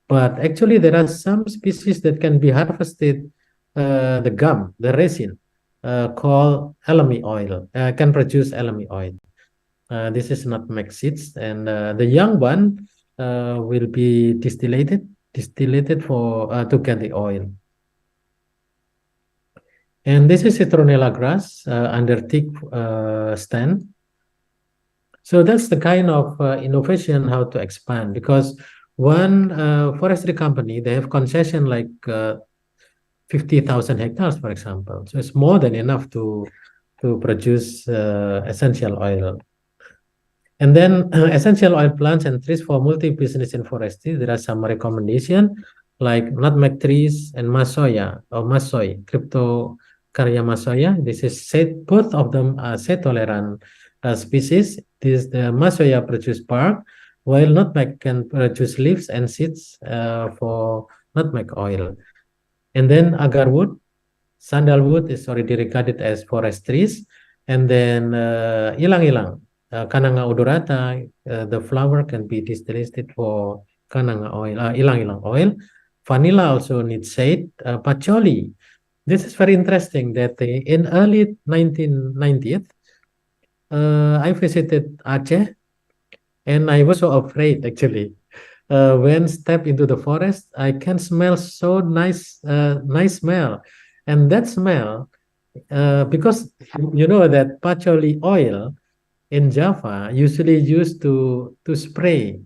But actually, there are some species that can be harvested, the gum, the resin, called elemi oil, can produce elemi oil. This is nutmeg seeds, and the young one will be distillated for to get the oil. And this is citronella grass under thick stand. So that's the kind of innovation how to expand, because one forestry company, they have concession like 50,000 hectares, for example. So it's more than enough to produce essential oil. And then essential oil plants and trees for multi-business in forestry, there are some recommendation like nutmeg trees and masoya or masoi, Cryptocarya masoya. This is both of them are shade-tolerant species. The masoya produce bark, while nutmeg can produce leaves and seeds for nutmeg oil. And then agarwood, sandalwood is already regarded as forest trees. And then ilang-ilang, Kananga odorata, the flower can be distilled for kananga oil, ilang-ilang oil. Vanilla also needs shade. Patchouli, this is very interesting that in early 1990s, I visited Aceh, and I was so afraid actually. When step into the forest, I can smell so nice smell, and that smell, because you know that patchouli oil in Java usually used to spray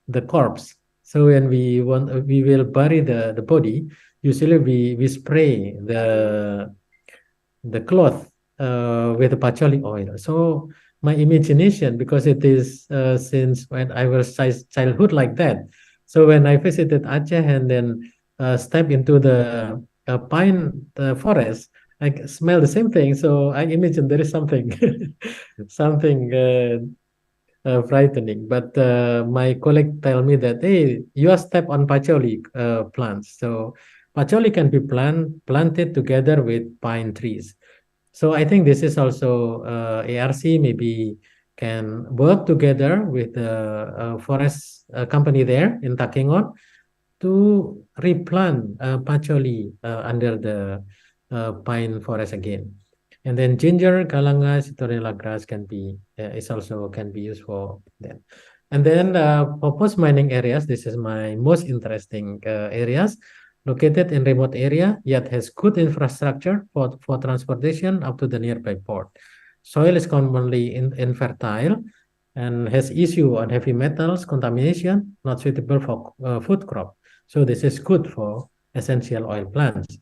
the corpse. So when we will bury the body, usually we spray the cloth with the patchouli oil. So my imagination, because it is since when I was childhood like that. So when I visited Aceh and then stepped into the pine forest, I smell the same thing. So I imagine there is something, something frightening. But my colleague tell me that, hey, you are step on patchouli plants. So patchouli can be planted together with pine trees. So I think this is also ARC maybe can work together with the forest company there in Takengon to replant patchouli under the pine forest again. And then ginger, kalanga, citronella grass can be can be used for that. And then for post mining areas, this is my most interesting areas. Located in remote area, yet has good infrastructure for transportation up to the nearby port. Soil is commonly infertile and has issue on heavy metals, contamination, not suitable for food crop. So this is good for essential oil plants.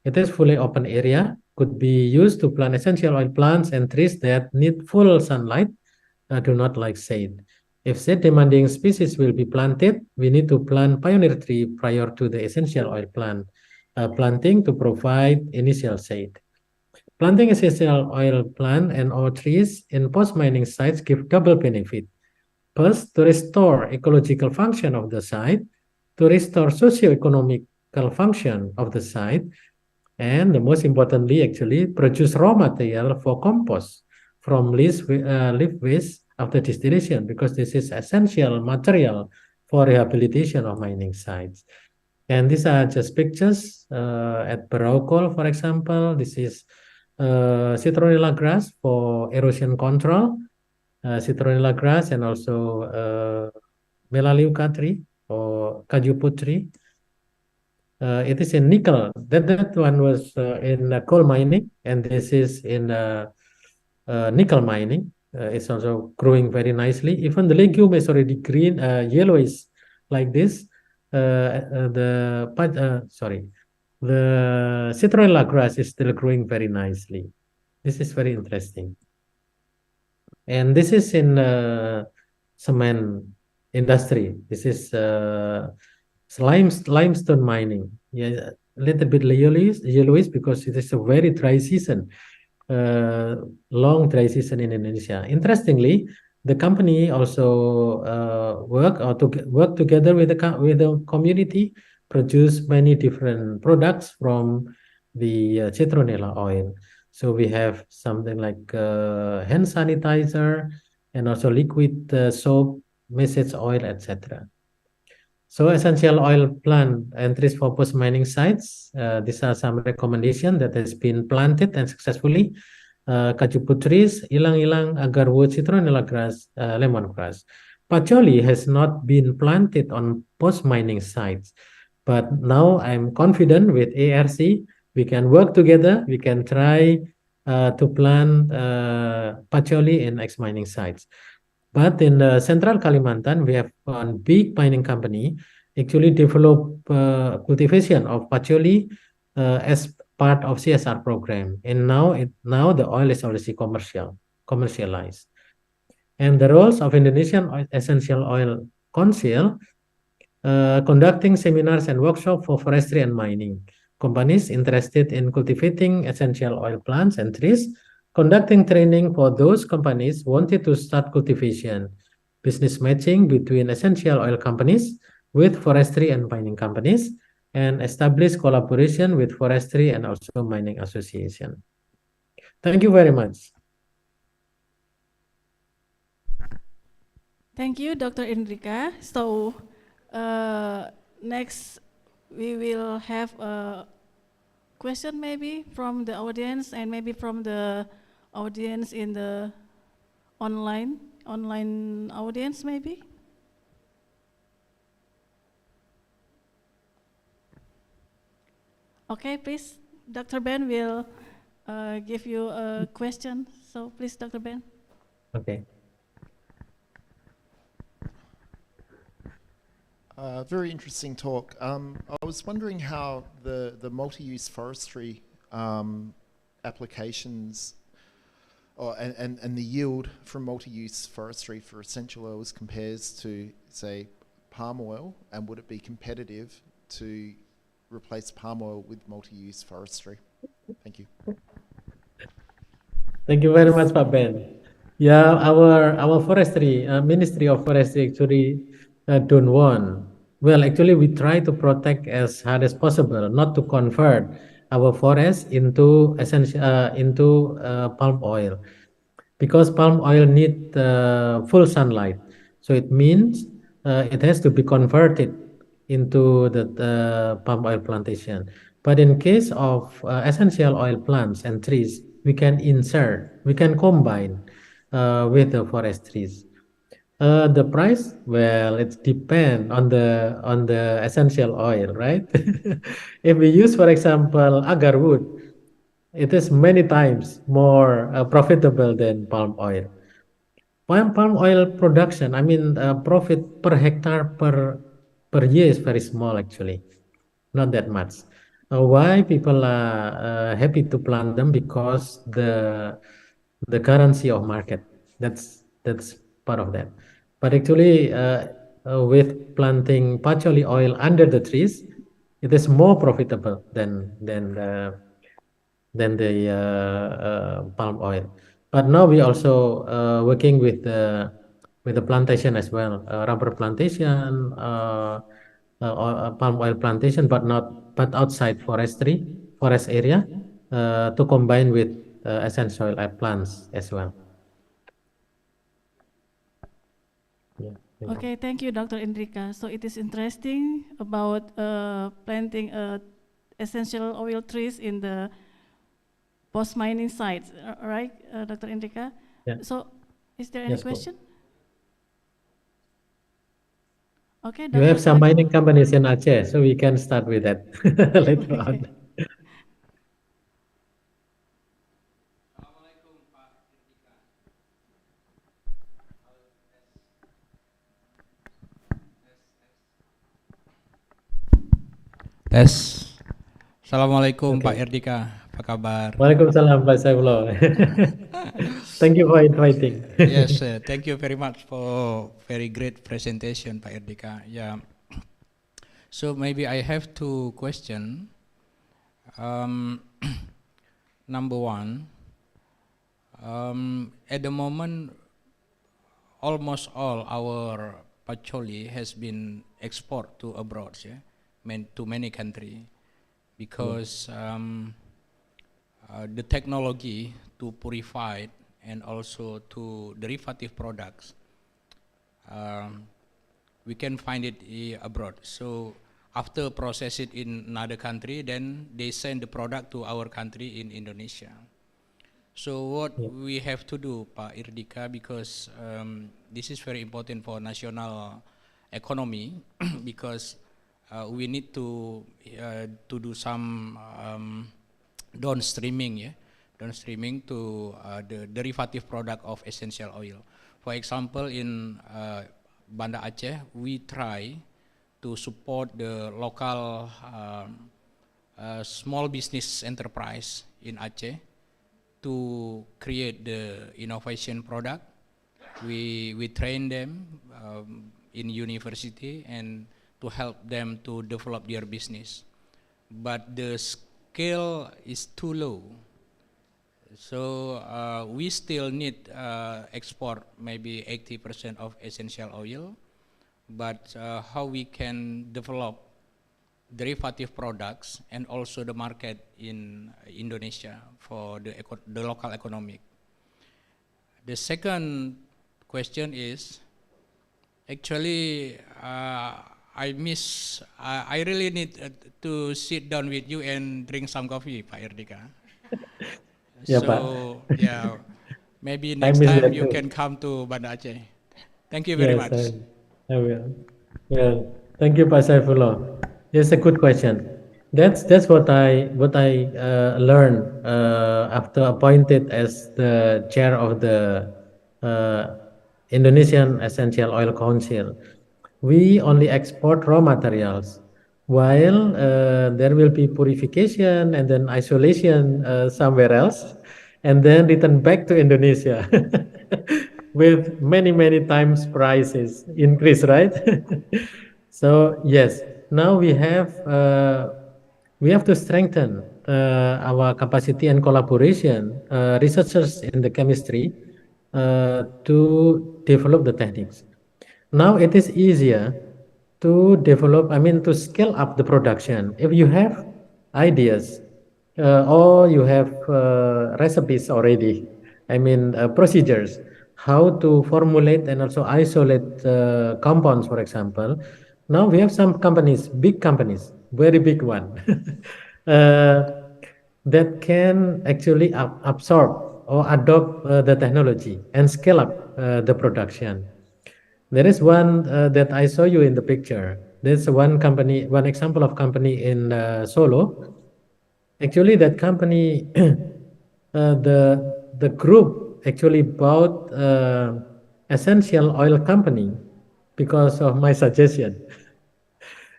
It is fully open area, could be used to plant essential oil plants and trees that need full sunlight, do not like shade. If shade demanding species will be planted, we need to plant pioneer tree prior to the essential oil plant planting to provide initial shade. Planting essential oil plant and or trees in post-mining sites give double benefit. First, to restore ecological function of the site, to restore socio-economical function of the site, and the most importantly, actually, produce raw material for compost from leaf waste after distillation, because this is essential material for rehabilitation of mining sites. And these are just pictures at Barokol, for example. This is citronella grass for erosion control, citronella grass, and also melaleuca tree or kaju putri. It is in nickel. That one was in coal mining, and this is in nickel mining. It's also growing very nicely. Even the legume is already green, yellowish like this. The citronella grass is still growing very nicely. This is very interesting. And this is in cement industry. This is limestone mining. Yeah, a little bit yellowish because it is a very dry season. Long dry season in Indonesia. Interestingly, the company also work together with the community, produce many different products from the citronella oil. So we have something like hand sanitizer and also liquid soap, message oil, etc. So essential oil plant entries for post-mining sites. These are some recommendations that has been planted and successfully. Kaju trees, ilang-ilang, agarwood, citronella grass, lemongrass. Patchouli has not been planted on post-mining sites, but now I'm confident with ARC, we can work together, we can try to plant patchouli in ex-mining sites. But in the Central Kalimantan, we have one big mining company actually develop cultivation of patchouli as part of CSR program, and now the oil is already commercialized. And the roles of Indonesian Essential Oil Council, conducting seminars and workshops for forestry and mining. Companies interested in cultivating essential oil plants and trees, conducting training for those companies wanted to start cultivation, business matching between essential oil companies with forestry and mining companies, and establish collaboration with forestry and also mining association. Thank you very much. Thank you, Dr. Irdika. So next we will have a question maybe from the audience and maybe from the audience in the online audience maybe. Okay, please, Dr. Ben will give you a question. So please, Dr. Ben. Okay. Very interesting talk. I was wondering how the multi-use forestry applications and the yield from multi-use forestry for essential oils compares to, say, palm oil, and would it be competitive to replace palm oil with multi-use forestry? Thank you. Thank you very much, Pak Ben. Yeah, our forestry Ministry of Forestry actually don't want. Well, actually, we try to protect as hard as possible, not to convert our forest into palm oil, because palm oil need full sunlight. So it means it has to be converted into the palm oil plantation. But in case of essential oil plants and trees, we can combine with the forest trees. The price, well, it depends on the essential oil, right? If we use, for example, agar wood, it is many times more profitable than palm oil. Palm oil production, I mean, profit per hectare per year is very small actually, not that much. Why people are happy to plant them? Because the currency of market. That's part of that. But actually, with planting patchouli oil under the trees, it is more profitable than the palm oil. But now we also working with the plantation as well, rubber plantation, palm oil plantation, but outside forest area, to combine with essential oil plants as well. Yeah, okay, thank you, Dr. Irdika. So it is interesting about planting essential oil trees in the post-mining sites, right, Dr. Irdika? Yeah. So is there any question? Okay, You have some mining companies in Aceh, so we can start with that later on. Tes. Assalamualaikum Pak Irdika, apa kabar? Waalaikumsalam Pak Syaifullah. Thank you for inviting. Yes, thank you very much for very great presentation, Pak Irdika. Yeah. So maybe I have two questions. Number one, at the moment, almost all our patchouli has been exported to abroad, yeah, to many countries, because the technology to purify it and also to derivative products we can find it abroad. So after process it in another country, then they send the product to our country in Indonesia. So what we have to do, Pak Irdika, because this is very important for national economy, because we need to do some downstreaming, downstreaming to the derivative product of essential oil. For example, in Banda Aceh, we try to support the local small business enterprise in Aceh to create the innovation product. We train them in university and to help them to develop their business. But the scale is too low. So we still need export maybe 80% of essential oil, but how we can develop derivative products and also the market in Indonesia for the local economic. The second question is, actually I really need to sit down with you and drink some coffee, Pak Irdika. Yeah, so Pak. yeah, maybe I next miss time that you too. can come to Banda Aceh. Thank you very Yes, much. I will. Yeah, thank you, Pak Syaifullah. Yes, a good question. That's what I learned after appointed as the chair of the Indonesian Essential Oil Council. We only export raw materials, while there will be purification and then isolation somewhere else, and then return back to Indonesia with many times prices increase, right? So yes, now we have to strengthen our capacity and collaboration, researchers in the chemistry, to develop the techniques. Now it is easier to develop, to scale up the production. If you have ideas or you have recipes already, procedures, how to formulate and also isolate compounds, for example. Now we have some companies, big companies, very big one, that can actually absorb or adopt the technology and scale up the production. There is one that I saw you in the picture. There's one company, one example of company in Solo. Actually, that company, the group actually bought essential oil company because of my suggestion.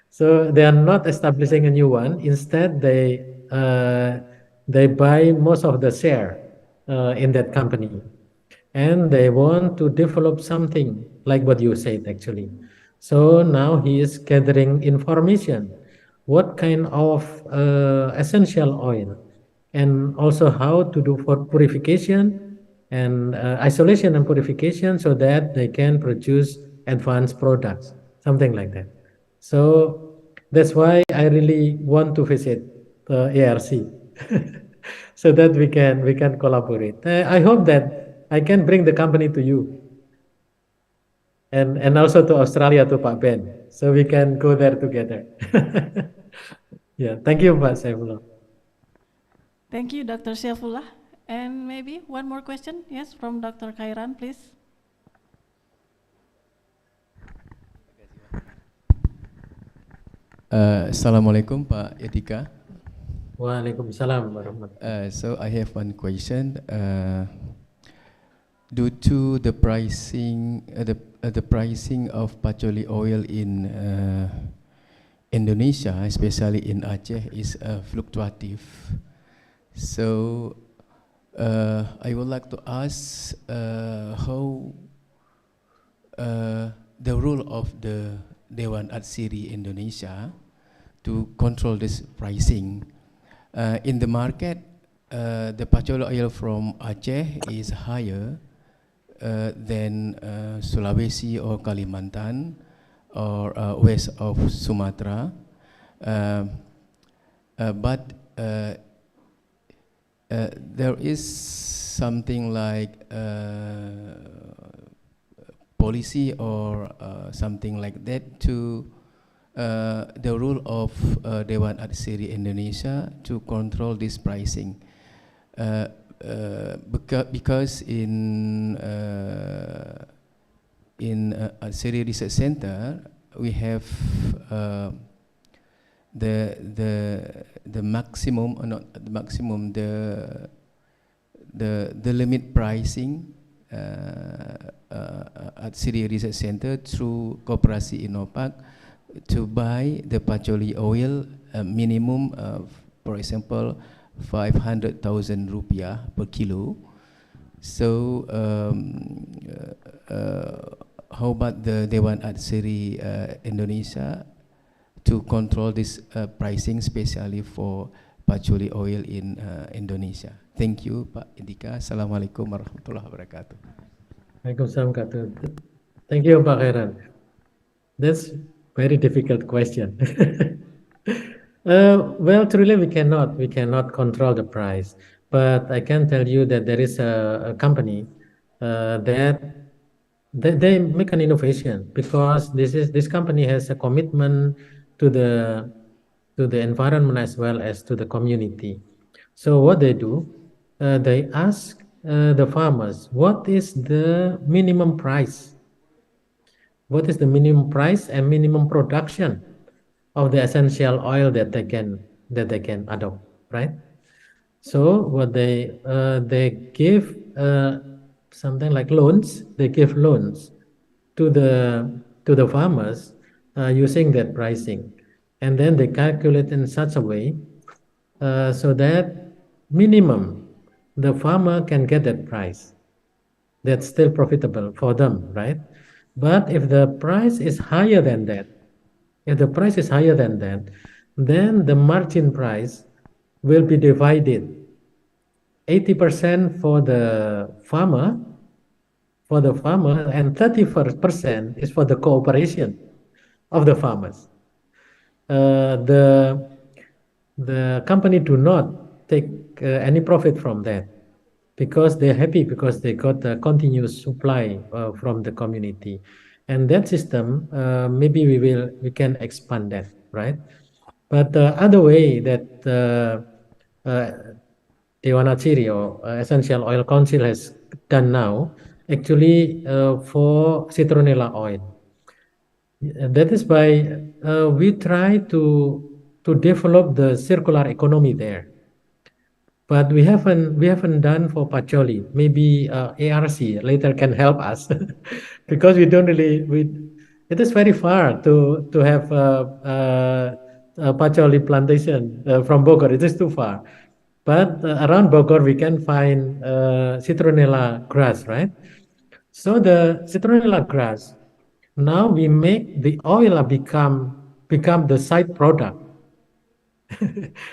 So they are not establishing a new one. Instead, they buy most of the share in that company, and they want to develop something like what you said actually. So now he is gathering information, what kind of essential oil, and also how to do for purification and isolation and purification, so that they can produce advanced products, something like that. So that's why I really want to visit ARC so that we can collaborate. I hope that I can bring the company to you and also to Australia, to Pak Ben, so we can go there together. Yeah, thank you, Pak Syaifullah. Thank you, Dr. Syaifullah. And maybe one more question, yes, from Dr. Khairan, please. Assalamualaikum, Pak Irdika. Waalaikumsalam warahmatullahi. So I have one question. Due to the pricing, the pricing of patchouli oil in Indonesia, especially in Aceh, is fluctuative. So I would like to ask how the role of the Dewan Atsiri Indonesia to control this pricing. In the market, the patchouli oil from Aceh is higher than Sulawesi or Kalimantan or west of Sumatra, but there is something like policy or something like that to the rule of Dewan Arsiri Indonesia to control this pricing? Because in Arsiri Research Center we have the maximum, not the maximum, the limit pricing at Arsiri Research Center through Koperasi Inopak to buy the patchouli oil minimum of, for example, 500,000 rupiah per kilo. So how about the Dewan Arsiri Indonesia to control this pricing, especially for patchouli oil in Indonesia? Thank you, Pak Irdika. Assalamualaikum warahmatullahi wabarakatuh. Waalaikumsalam warahmatullahi. Thank you, Pak Khairan. That's very difficult question. Well, truly we cannot control the price, but I can tell you that there is a company that they make an innovation, because this company has a commitment to the environment as well as to the community. So what they do, they ask the farmers, what is the minimum price? What is the minimum price and minimum production of the essential oil that they can adopt, right? So what they give something like loans. They give loans to the farmers using that pricing, and then they calculate in such a way so that minimum the farmer can get that price. That's still profitable for them, right? But if the price is higher than that, then the margin price will be divided 80% for the farmer, and 30% is for the cooperation of the farmers. The company do not take any profit from that, because they're happy because they got a continuous supply from the community. And that system, maybe we can expand that, right? But the other way that Dewan Arsiri or Essential Oil Council has done now, actually for citronella oil. That is by we try to develop the circular economy there. But we haven't done for patchouli. Maybe ARC later can help us because we don't really it is very far to have a patchouli plantation from Bogor. It is too far. But around Bogor we can find citronella grass, right? So the citronella grass, now we make the oil become the side product.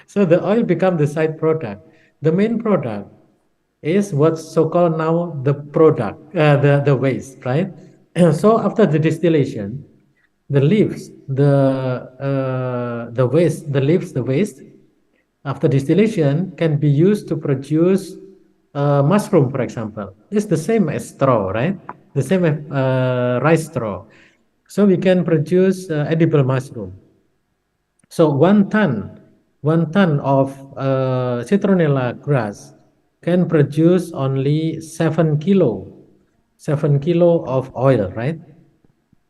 So the oil become the side product. The main product is what's so-called now the product, the waste, right? So after the distillation, the leaves, the waste, after distillation can be used to produce mushroom, for example. It's the same as straw, right? The same as rice straw. So we can produce edible mushroom. So 1 ton of citronella grass can produce only 7 kilo of oil, right?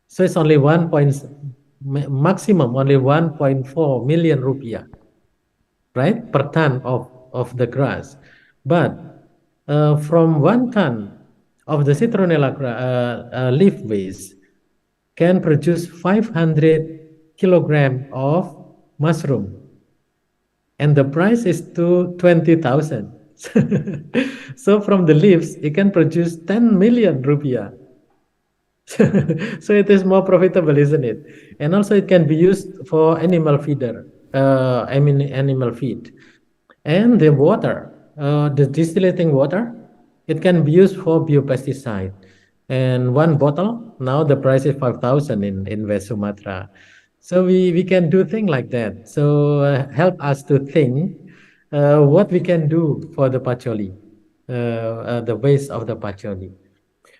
So it's only maximum only 1.4 million rupiah, right, per ton of the grass. But from 1 ton of the citronella leaf waste can produce 500 kilogram of mushroom, and the price is to 20,000. So from the leaves, it can produce 10 million rupiah. So it is more profitable, isn't it? And also it can be used for animal feeder, animal feed. And the water, the distillating water, it can be used for biopesticide. And 1 bottle, now the price is 5,000 in West Sumatra. So we can do things like that. So help us to think what we can do for the patchouli, the waste of the patchouli.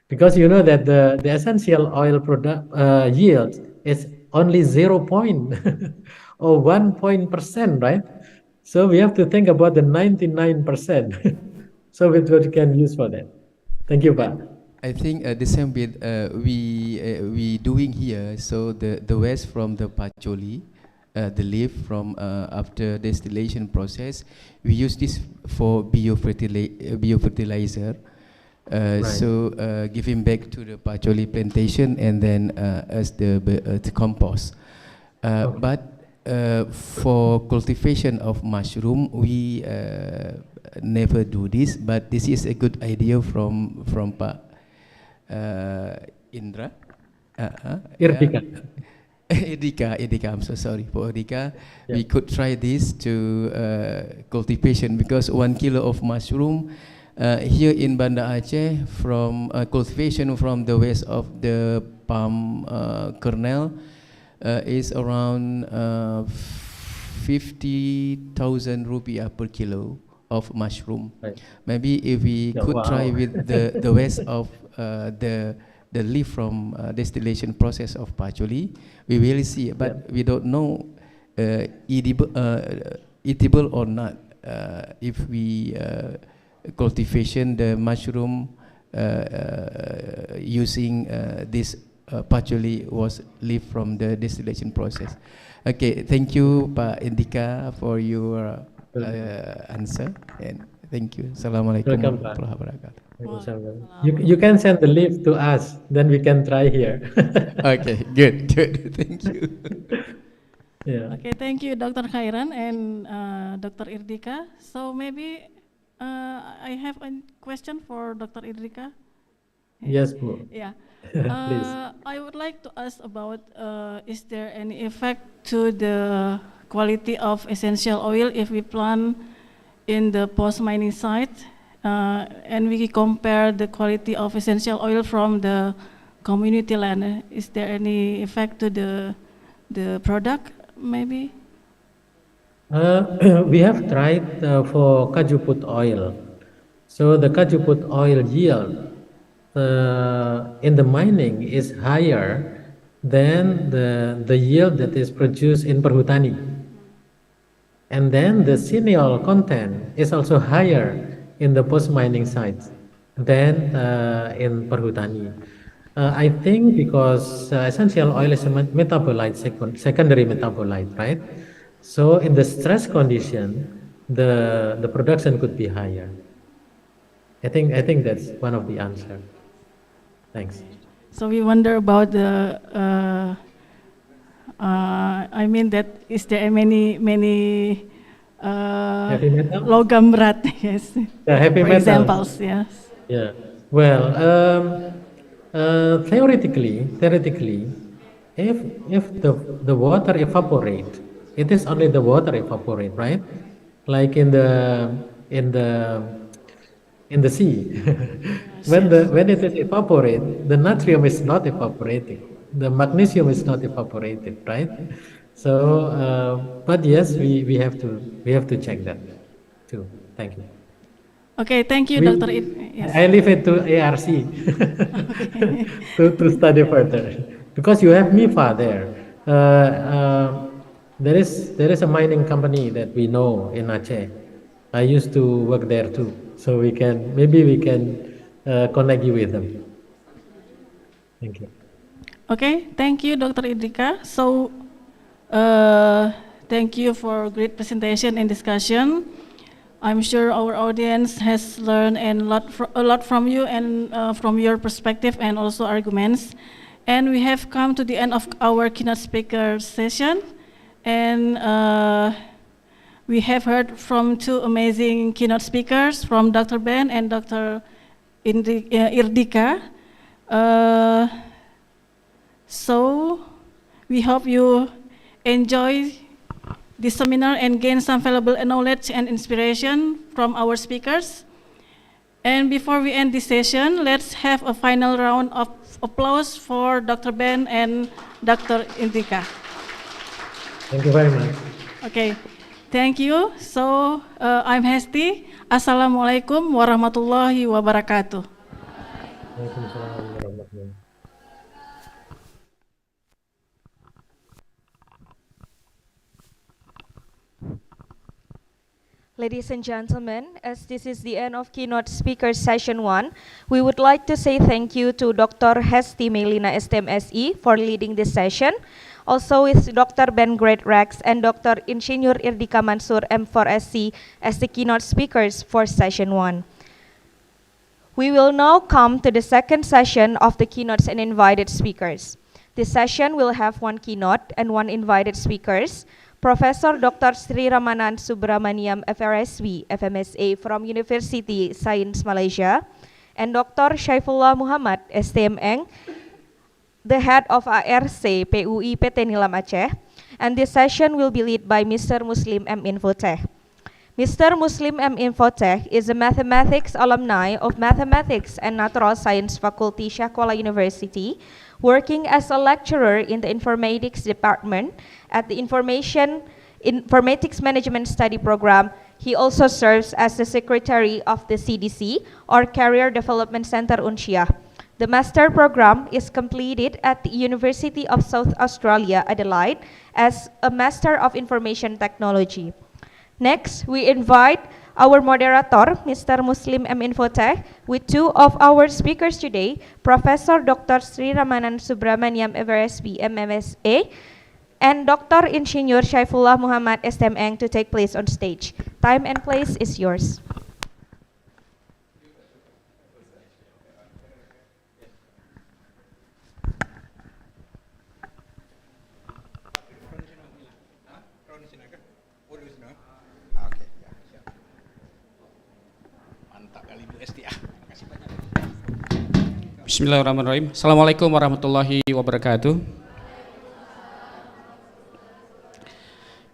because you know that the essential oil product yield is only 0.01%, right? So we have to think about the 99%. So which what you can use for that. Thank you, Pak. I think the same with we doing here. So the waste from the Pacholi, the leaf from after distillation process, we use this for biofertilizer. Right. So giving back to the Pacholi plantation and then as the compost. Okay. But for cultivation of mushroom, we never do this. But this is a good idea from Pak Indra. Irdika. Irdika, I'm so sorry for Irdika. Yeah. We could try this to cultivation, because 1 kilo of mushroom here in Banda Aceh from cultivation from the waste of the palm kernel is around 50,000 rupiah per kilo of mushroom. Right. Maybe if we Yeah, could wow. try with the waste of the leaf from distillation process of Pacholi, we will see. But we don't know eatable or not if we cultivation the mushroom using this Pacholi was leaf from the distillation process. Okay, thank you, Pak Indika, for your answer, and thank you. Assalamualaikum Welcome, Pak. warahmatullahi wabarakatuh. You can send the leaf to us, then we can try here. Okay, good. Thank you. Yeah. Okay, thank you, Dr. Khairan and Dr. Irdika. So maybe I have a question for Dr. Irdika. Yes, Bu. Yeah. Please. I would like to ask about is there any effect to the quality of essential oil if we plant in the post-mining site and we compare the quality of essential oil from the community land? Is there any effect to the product maybe? We have tried for kajuput oil. So the kajuput oil yield in the mining is higher than the yield that is produced in perhutani. And then the sineol content is also higher in the post-mining sites than in perhutani. I think because essential oil is a metabolite, secondary metabolite, right? So in the stress condition, the production could be higher. I think that's one of the answer. Thanks. So we wonder about the. I mean that is there many heavy metal? logam berat? Yes. Yeah, heavy For metal. examples, yes. Yeah. Well, theoretically, if the water evaporate, it is only the water evaporate, right? Like in the sea. when it is evaporate, the natrium is not evaporating, the magnesium is not evaporated, right? So, but yes, we have to check that too. Thank you. Okay, thank you, Dr. Yes. I leave it to ARC to study further, because you have MIFA there. There is a mining company that we know in Aceh. I used to work there too, so maybe we can connect you with them. Thank you. Okay, thank you, Dr. Irdika. So, thank you for great presentation and discussion. I'm sure our audience has learned a lot from you and from your perspective and also arguments. And we have come to the end of our keynote speaker session. And we have heard from two amazing keynote speakers, from Dr. Ben and Dr. Irdika. So we hope you enjoy this seminar and gain some valuable knowledge and inspiration from our speakers. And before we end this session, let's have a final round of applause for Dr. Ben and Dr. Irdika. Thank you very much. Okay, thank you. So I'm S.Si. Assalamualaikum warahmatullahi wabarakatuh. Waalaikumsalam warahmatullahi. Ladies and gentlemen, as this is the end of Keynote Speakers Session 1, we would like to say thank you to Dr. Hesti Melina S.Si for leading this session. Also with Dr. Ben Greatrex and Dr. Insinyur Irdika Mansur M.ForSC as the keynote speakers for Session 1. We will now come to the second session of the keynotes and invited speakers. This session will have one keynote and one invited speakers. Professor Dr. Sreeramanan Subramaniam FRSB, FMSA from University Science Malaysia, and Dr. Syaifullah Muhammad STMN, the head of ARC PUI PT-Nilam Aceh, and this session will be led by Mr. Muslim M. Infotech. Mr. Muslim M. Infotech is a mathematics alumni of Mathematics and Natural Science Faculty Syaifullah University, working as a lecturer in the Informatics Department at the Informatics Management Study Program. He also serves as the Secretary of the CDC, or Career Development Center Unsia. The master program is completed at the University of South Australia, Adelaide, as a Master of Information Technology. Next, we invite our moderator, Mr. Muslim M. Infotech, with two of our speakers today, Professor Dr. Sreeramanan Subramaniam FRSB MMSA, and Dr. Insinyur Syaifullah Muhammad STMN to take place on stage. Time and place is yours. Bismillahirrahmanirrahim. Assalamualaikum warahmatullahi wabarakatuh.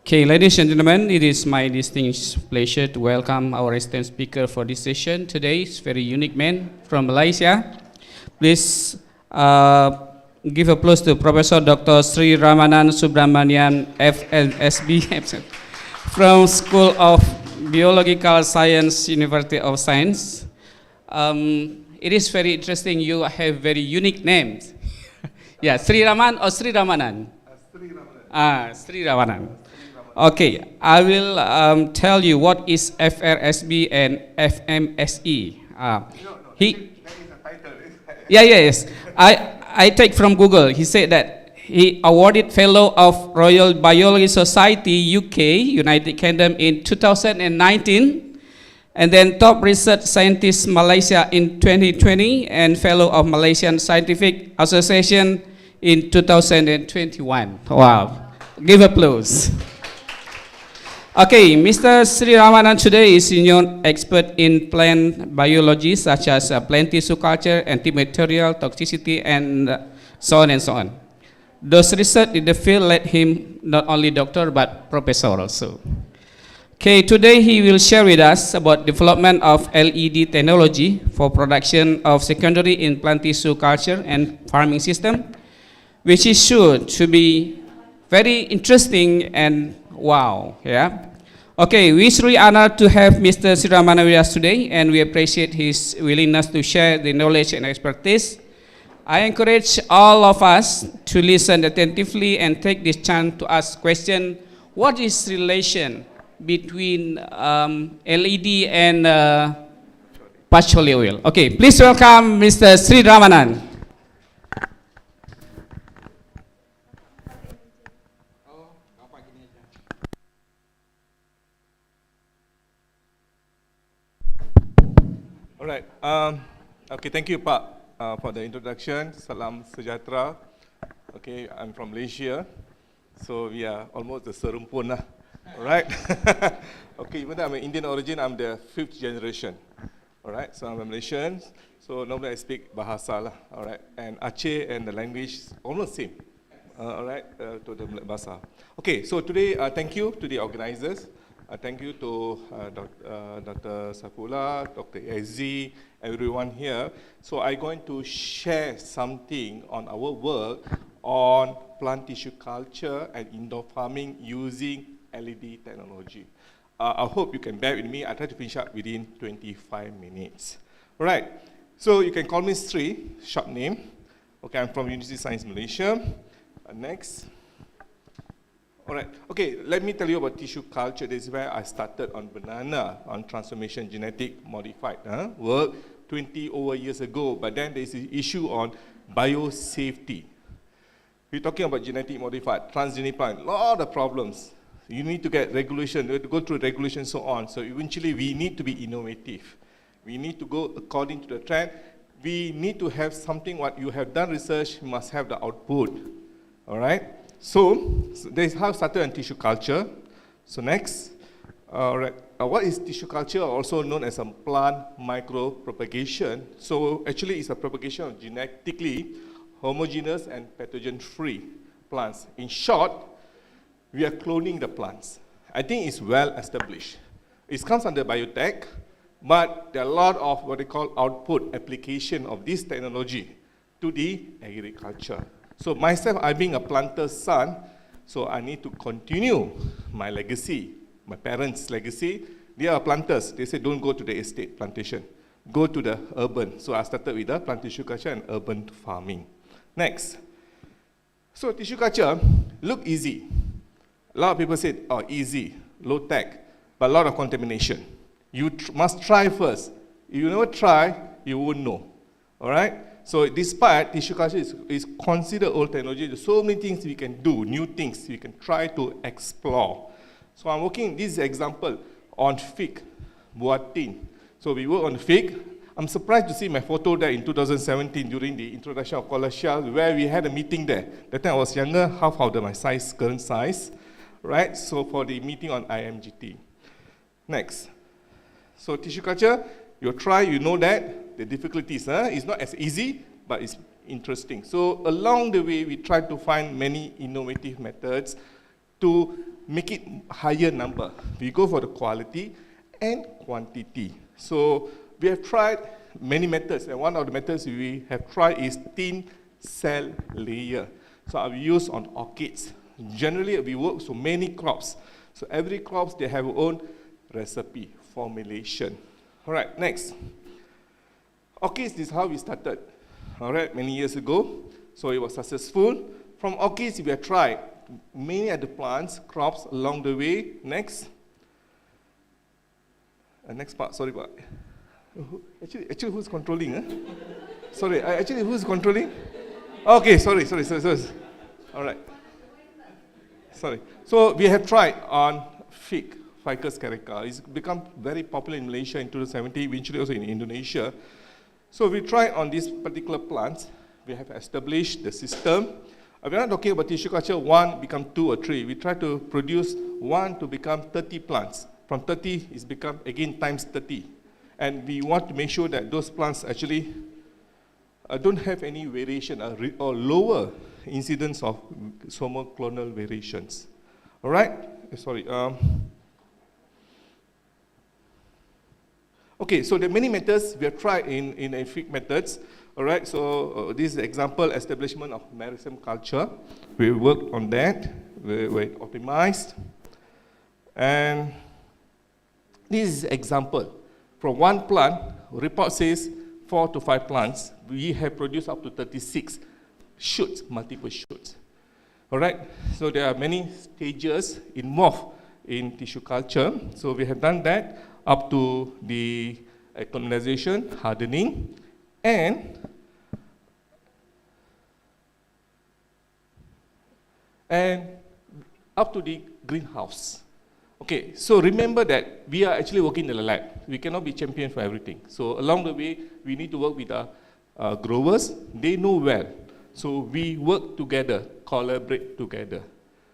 Okay, ladies and gentlemen, it is my distinct pleasure to welcome our esteemed speaker for this session today. It's very unique man from Malaysia. Please give applause to Professor Dr. Sreeramanan Subramaniam FLSB from School of Biological Science, University of Science. It is very interesting. You have very unique names. Yeah, Sreeraman or Sreeramanan? Sreeramanan. Sreeramanan. Okay, I will tell you what is FRSB and FMSE. Yes. I take from Google. He said that he awarded Fellow of Royal Biology Society UK, United Kingdom in 2019. And then Top Research Scientist Malaysia in 2020 and Fellow of Malaysian Scientific Association in 2021. Wow, give applause. Okay, Mr. Sreeramanan today is senior expert in plant biology such as plant tissue culture, antibacterial toxicity, and so on and so on. Those research in the field led him not only doctor but professor also. Okay, today he will share with us about development of LED technology for production of secondary in plant tissue culture and farming system, which is sure to be very interesting and wow, yeah. Okay, we are really honored to have Mr. Sreeramanan with us today, and we appreciate his willingness to share the knowledge and expertise. I encourage all of us to listen attentively and take this chance to ask question, what is relation between LED and patchouli oil? Okay, please welcome Mr. Sreeramanan. All right. Okay, thank you, Pak, for the introduction. Salam sejahtera. Okay, I'm from Malaysia, so we are almost the serumpun lah. All right. Okay, even though I'm an Indian origin, I'm the 5th generation. All right, so I'm a Malaysian. So normally I speak Bahasa lah. All right, and Aceh and the language almost same. All right, to the Bahasa. Okay, so today thank you to the organizers. Thank you to Dr. Syaifullah, Dr. S.Si, everyone here. So I'm going to share something on our work on plant tissue culture and indoor farming using LED technology. I hope you can bear with me. I try to finish up within 25 minutes. All right. So you can call me Sri, short name. Okay, I'm from University of Science Malaysia. Next. All right, okay, let me tell you about tissue culture. This is where I started on banana, on transformation, genetic modified work 20 over years ago. But then there's an issue on biosafety. We're talking about genetic modified, transgenic plant, a lot of problems. You need to get regulation, you have to go through regulation and so on. So eventually we need to be innovative. We need to go according to the trend. We need to have something, what you have done research, you must have the output. All right? So this is how I started on tissue culture. So next, what is tissue culture? Also known as a plant micropropagation. So actually it's a propagation of genetically homogeneous and pathogen-free plants. In short, we are cloning the plants. I think it's well established. It comes under biotech, but there are a lot of what they call output application of this technology to the agriculture. So myself, I being a planter's son, so I need to continue my legacy, my parents' legacy. They are planters. They say don't go to the estate plantation, go to the urban. So I started with the plant tissue culture and urban farming. Next. So tissue culture look easy. A lot of people say, oh, easy, low tech, but a lot of contamination. You must try first. If you never try, you won't know. All right? So despite tissue culture is considered old technology, there's so many things we can do, new things we can try to explore. So I'm working this example on fig, buatin. So we work on fig. I'm surprised to see my photo there in 2017 during the introduction of Kuala Shah, where we had a meeting there. That time I was younger, half of my size, current size, right? So for the meeting on IMGT. Next. So tissue culture, you try, you know that. The difficulties, it's not as easy, but it's interesting. So along the way, we try to find many innovative methods to make it higher number. We go for the quality and quantity. So we have tried many methods, and one of the methods we have tried is thin cell layer. So I've used on orchids. Generally, we work with so many crops. So every crop, they have their own recipe, formulation. All right, next. Orchids is how we started, all right, many years ago. So it was successful. From orchids, we have tried many other plants, crops along the way. Next. Next part, sorry, but actually, who's controlling? Sorry, actually, who's controlling? Okay, sorry. All right. Sorry. So we have tried on fig, Ficus carica. It's become very popular in Malaysia in 2017, eventually also in Indonesia. So we try on these particular plants. We have established the system. We're not talking about tissue culture, 1 become 2 or 3. We try to produce 1 to become 30 plants. From 30, it's become, again, times 30. And we want to make sure that those plants actually don't have any variation or lower incidence of somoclonal variations. All right? Sorry. Okay, so there are many methods we have tried in fig methods. All right, so this is the example, establishment of meristem culture. We worked on that, we optimized. And this is example. From 1 plant, report says 4 to 5 plants, we have produced up to 36 shoots, multiple shoots. All right, so there are many stages involved in tissue culture. So we have done that up to the colonization, hardening, and up to the greenhouse. Okay, so remember that we are actually working in the lab. We cannot be champion for everything. So along the way, we need to work with our growers. They know well. So we work together, collaborate together.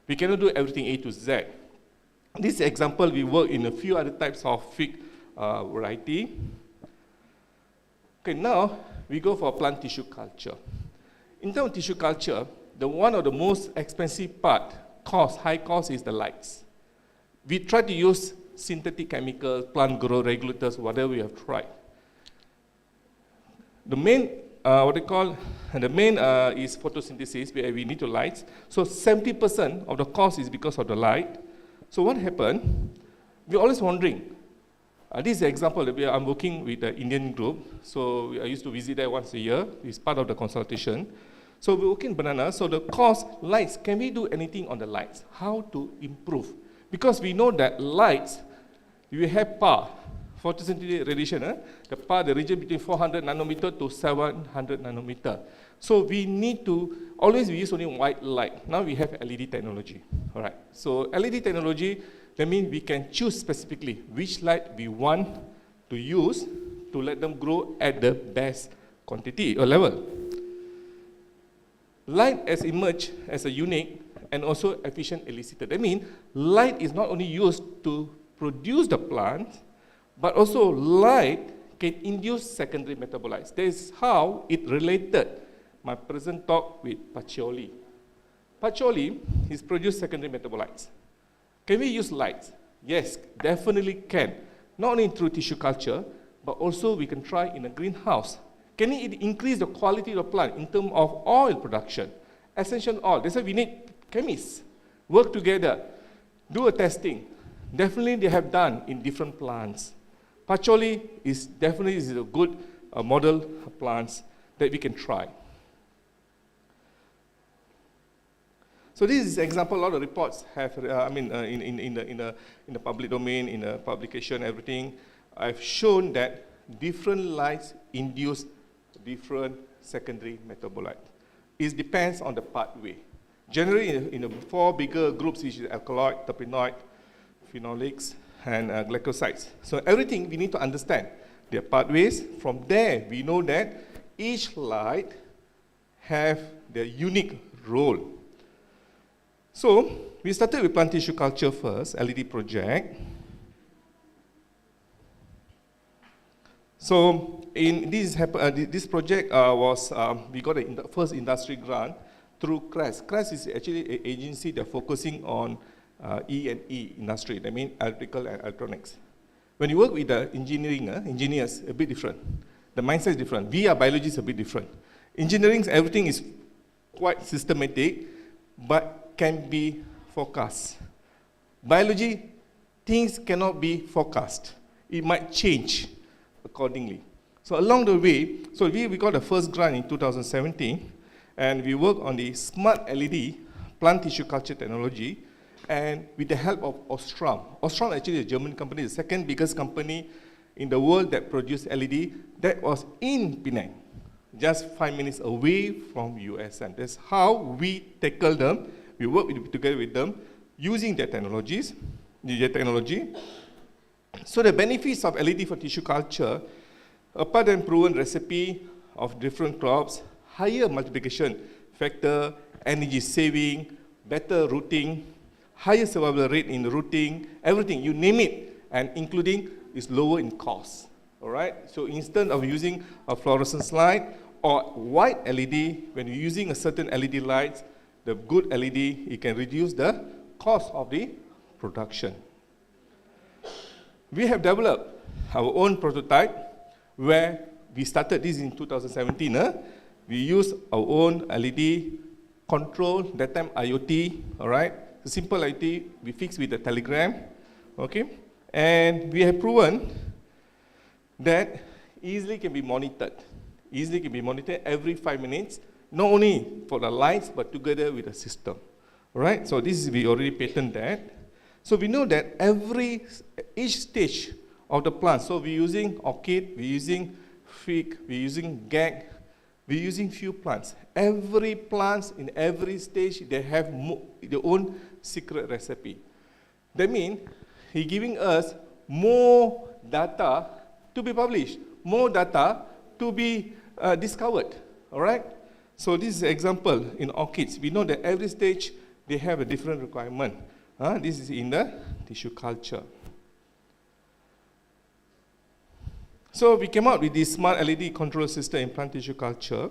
We cannot do everything A to Z. This example, we work in a few other types of fig variety. Okay, now we go for plant tissue culture. In terms of tissue culture, one of the most expensive part, high cost, is the lights. We try to use synthetic chemicals, plant growth regulators, whatever we have tried. The main, is photosynthesis, where we need to light. So 70% of the cost is because of the light. So what happened? We're always wondering, This is an example that I'm working with the Indian group. So I used to visit there once a year. It's part of the consultation. So we're working banana. So the cost, lights, can we do anything on the lights? How to improve? Because we know that lights, we have power, photosynthetic radiation, the power, the region between 400 nanometer to 700 nanometer. So we need to, always we use only white light. Now we have LED technology, all right. So LED technology, that means we can choose specifically which light we want to use to let them grow at the best quantity or level. Light has emerged as a unique and also efficient elicitor. That means light is not only used to produce the plant, but also light can induce secondary metabolites. That is how it related my present talk with patchouli. Patchouli is produced secondary metabolites. Can we use lights? Yes, definitely can. Not only through tissue culture, but also we can try in a greenhouse. Can it increase the quality of the plant in terms of oil production? Essential oil. That's why we need chemists work together, do a testing. Definitely they have done in different plants. Patchouli is definitely a good model of plants that we can try. So this is an example. A lot of reports have, in the public domain, in the publication, everything. I've shown that different lights induce different secondary metabolites. It depends on the pathway. Generally, in the four bigger groups, which is alkaloid, terpenoid, phenolics, and glycosides. So everything we need to understand their pathways. From there, we know that each light have their unique role. So we started with plant tissue culture first, LED project. So in this project we got the first industry grant through CRES. CRES is actually an agency that focusing on E&E industry, that means electrical and electronics. When you work with the engineers, a bit different. The mindset is different. We are biologists, a bit different. Engineering, everything is quite systematic, but can be forecast. Biology, things cannot be forecast. It might change accordingly. So along the way, so we got the first grant in 2017, and we worked on the smart LED plant tissue culture technology, and with the help of Osram. Osram actually is a German company, the second biggest company in the world that produced LED, that was in Penang, just 5 minutes away from USN. That's how we tackle them. We work together with them using their technologies, their technology. So the benefits of LED for tissue culture, apart than proven recipe of different crops, higher multiplication factor, energy saving, better rooting, higher survival rate in rooting, everything, you name it, and including is lower in cost. All right? So instead of using a fluorescence light or white LED, when you're using a certain LED lights, the good LED, it can reduce the cost of the production. We have developed our own prototype where we started this in 2017. We used our own LED control, that time IoT, all right? The simple IoT, we fixed with the telegram, okay? And we have proven that easily can be monitored. Easily can be monitored every 5 minutes, not only for the lights, but together with the system, all right? So this is, we already patented that. So we know that each stage of the plant, so we're using orchid, we're using fig, we're using gag, we're using few plants. Every plant in every stage, they have their own secret recipe. That means he's giving us more data to be published, more data to be discovered, all right? So this is an example in orchids. We know that every stage, they have a different requirement. This is in the tissue culture. So we came out with this smart LED control system in plant tissue culture,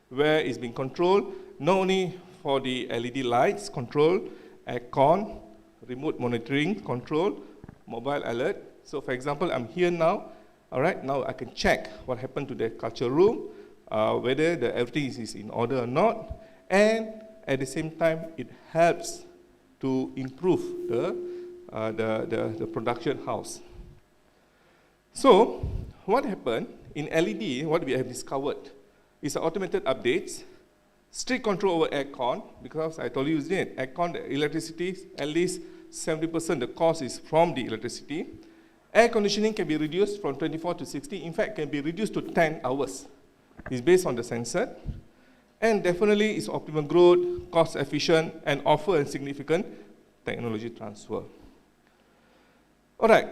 where it's been controlled not only for the LED lights, control, aircon, remote monitoring, control, mobile alert. So for example, I'm here now. All right, now I can check what happened to the culture room, whether everything is in order or not, and at the same time, it helps to improve the production house. So, what happened in LED, what we have discovered is automated updates, strict control over aircon, because I told you, isn't it? Aircon, the electricity, at least 70% the cost is from the electricity. Air conditioning can be reduced from 24 to 60. In fact, can be reduced to 10 hours. It's based on the sensor. And definitely it's optimum growth, cost efficient, and offer a significant technology transfer. All right,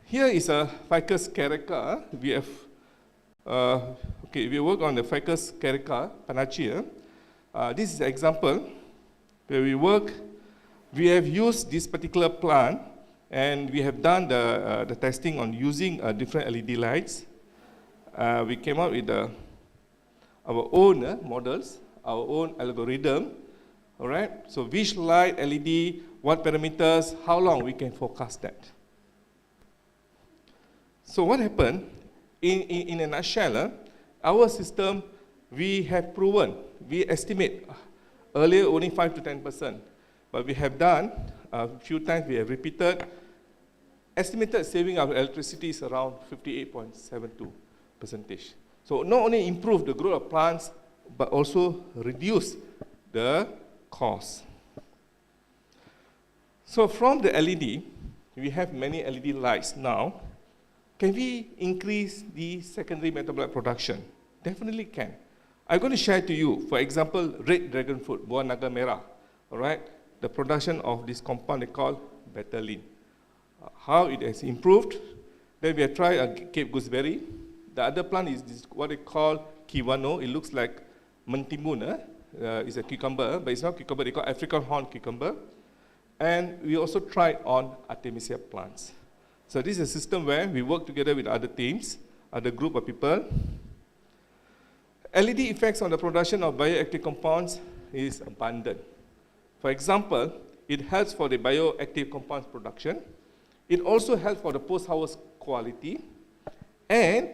here is a ficus carica. We have, we work on the ficus carica, Panacea. This is an example where we have used this particular plant, and we have done the testing on using different LED lights. We came up with our own models, our own algorithm, all right? So which light, LED, what parameters, how long we can forecast that. So what happened, in a nutshell, our system, we have proven, we estimate earlier only 5 to 10%, but we have done a few times, we have repeated, estimated saving of electricity is around 58.72%. So not only improve the growth of plants, but also reduce the cost. So from the LED, we have many LED lights now. Can we increase the secondary metabolite production? Definitely can. I'm going to share to you, for example, red dragon fruit, buah naga merah, all right? The production of this compound they call betalain. How it has improved. Then we have tried a Cape gooseberry. The other plant is this, what they call kiwano. It looks like mentimun. It's a cucumber, but it's not cucumber. They call African horn cucumber. And we also tried on Artemisia plants. So this is a system where we work together with other teams, other group of people. LED effects on the production of bioactive compounds is abundant. For example, it helps for the bioactive compounds production. It also helps for the post-harvest quality. And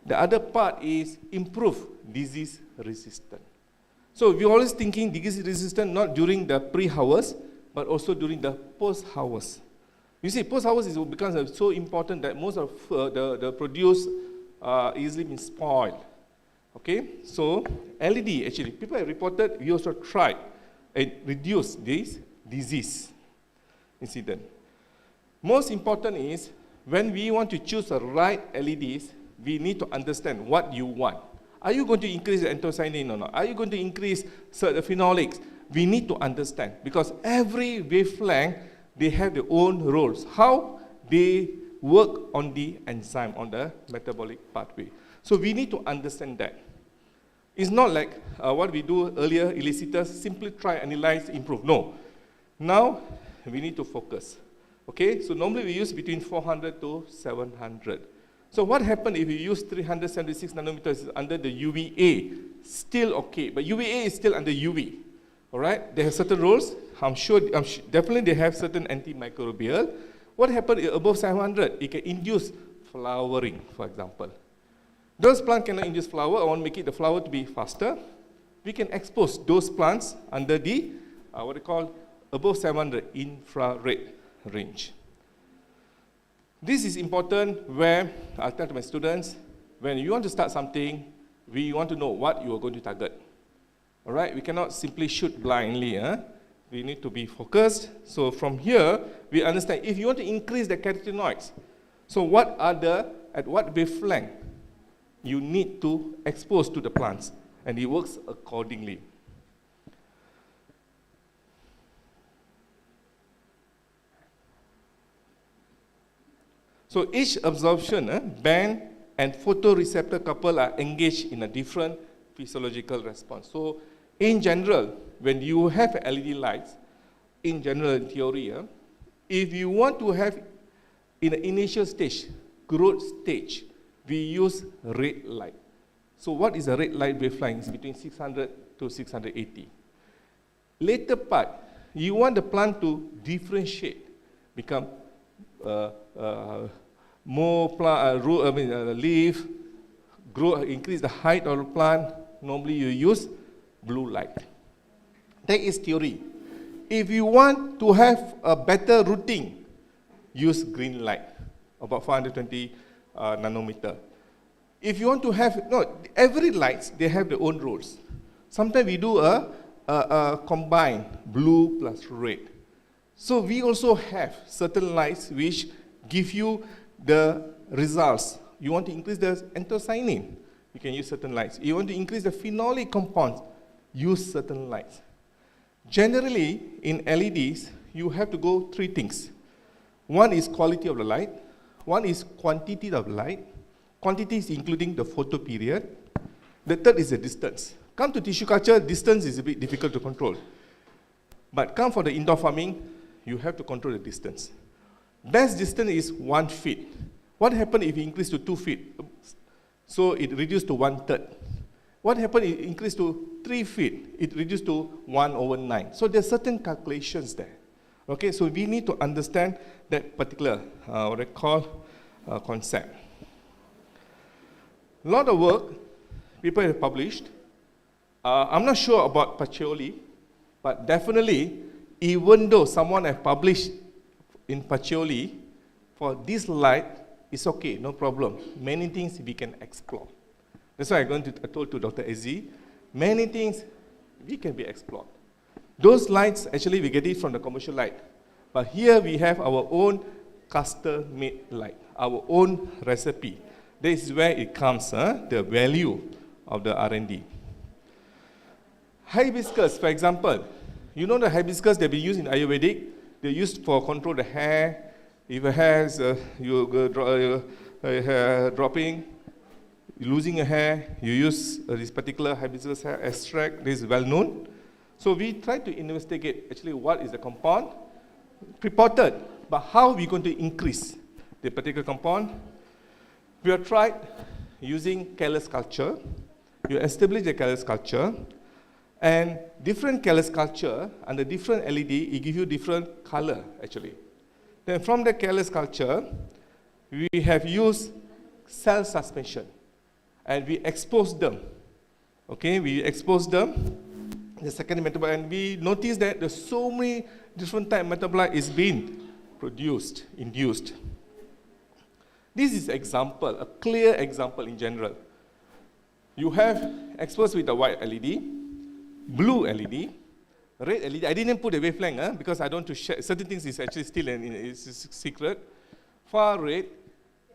the other part is improve disease resistance. So we're always thinking disease resistant not during the pre-harvest, but also during the post-harvest. You see, post-harvest becomes so important that most of the produce easily been spoiled. Okay, so LED actually, people have reported, we also tried and reduced this disease incident. Most important is, when we want to choose the right LEDs, we need to understand what you want. Are you going to increase the anthocyanin or not? Are you going to increase the phenolics? We need to understand, because every wavelength, they have their own roles. How they work on the enzyme, on the metabolic pathway. So we need to understand that. It's not like what we do earlier, elicitors, simply try, analyze, improve. No. Now, we need to focus. Okay, so normally we use between 400 to 700. So what happened if you use 376 nanometers under the UVA? Still okay, but UVA is still under UV. All right, they have certain rules. I'm sure definitely they have certain antimicrobial. What happened above 700? It can induce flowering, for example. Those plants cannot induce flower. I want to make it the flower to be faster. We can expose those plants under the, what they call, above 700 infrared range. This is important where I tell to my students, when you want to start something, we want to know what you are going to target. All right, we cannot simply shoot blindly. We need to be focused. So from here, we understand if you want to increase the carotenoids, so what are at what wavelength you need to expose to the plants, and it works accordingly. So each absorption, band and photoreceptor couple are engaged in a different physiological response. So in general, when you have LED lights, in general in theory, if you want to have in the initial stage, growth stage, we use red light. So what is a red light wavelength? It's between 600 to 680. Later part, you want the plant to differentiate, become more leaf, grow, increase the height of the plant. Normally you use blue light. That is theory. If you want to have a better rooting, use green light, about 420 nanometer. If you want to have, no, every lights, they have their own rules. Sometimes we do a combined blue plus red. So we also have certain lights which give you the results. You want to increase the anthocyanin, you can use certain lights. You want to increase the phenolic compounds, use certain lights. Generally, in LEDs, you have to go three things. One is quality of the light, one is quantity of light, quantity is including the photo period. The third is the distance. Come to tissue culture, distance is a bit difficult to control. But come for the indoor farming, you have to control the distance. Best distance is 1 feet. What happens if you increase to 2 feet? So it reduced to 1/3. What happens if it increased to 3 feet? It reduced to 1/9. So there's certain calculations there. Okay, so we need to understand that particular, what I call concept. A lot of work people have published. I'm not sure about Pacioli, but definitely, even though someone has published in Pacioli, for this light, it's okay, no problem. Many things we can explore. That's why I told to Dr. S.Si, many things we can be explored. Those lights, actually, we get it from the commercial light. But here we have our own custom-made light, our own recipe. This is where it comes, the value of the R&D. Hibiscus, for example. You know the hibiscus that we use in Ayurvedic? They're used for control the hair. If your hair is hair dropping, losing your hair, you use this particular hibiscus hair extract. This is well known. So we try to investigate actually what is the compound purported, but how are we going to increase the particular compound? We have tried using callus culture. You establish the callus culture, and different callus culture and the different LED, it gives you different color actually. Then from the callus culture, we have used cell suspension, and we expose them. Okay, we expose them, the second metabolite, and we notice that there's so many different type of metabolite is being produced, induced. This is example, a clear example in general. You have exposed with the white LED, blue LED, red LED. I didn't put the wavelength because I don't want to share. Certain things is actually still it's secret. Far red,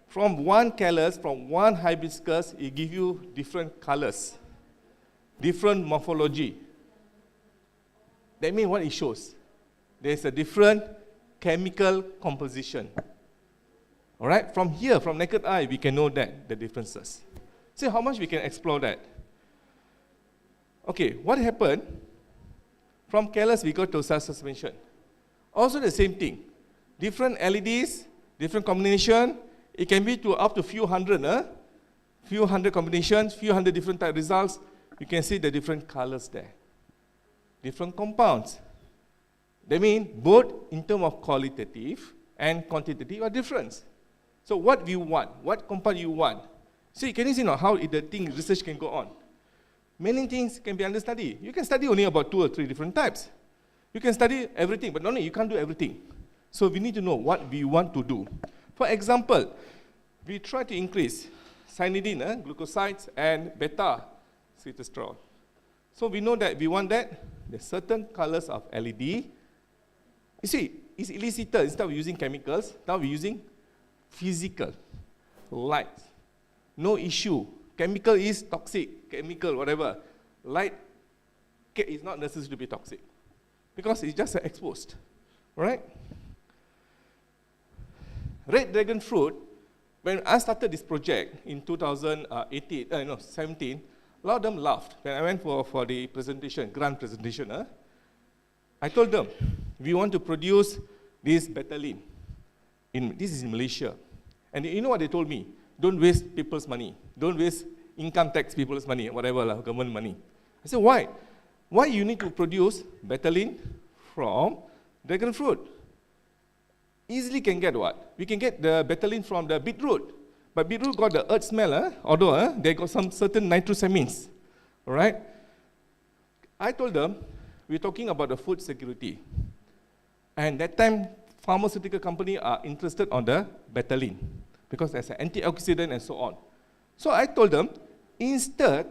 from one callus, from one hibiscus, it gives you different colors, different morphology. That means what it shows? There's a different chemical composition. All right, from here, from naked eye, we can know that, the differences. See how much we can explore that. Okay, what happened? From callus, we go to cell suspension. Also the same thing. Different LEDs, different combination. It can be to up to few hundred combinations, few hundred different type results. You can see the different colors there. Different compounds. They mean both in terms of qualitative and quantitative are different. So what we want, what compound you want. See, can you see now how the thing research can go on? Many things can be under study. You can study only about 2 or 3 different types. You can study everything, but you can't do everything. So we need to know what we want to do. For example, we try to increase cyanidin, glucosides, and beta-sitosterol. So we know that we want that. There's certain colors of LED. You see, it's elicited. Instead of using chemicals, now we're using physical, light. No issue. Chemical is toxic, chemical, whatever. Light is not necessary to be toxic because it's just exposed, right? Red dragon fruit, when I started this project in 2017, a lot of them laughed. When I went for the presentation, grand presentation, I told them, we want to produce this betaline. This is in Malaysia. And you know what they told me? Don't waste people's money. Don't waste income tax people's money, whatever, government money. I said, why? Why you need to produce betaline from dragon fruit? Easily can get what? We can get the betaline from the beetroot. But beetroot got the earth smell, although they got some certain nitrosamines. All right? I told them, we're talking about the food security. And that time, pharmaceutical company are interested on the betaline. because there's an antioxidant and so on. So I told them, instead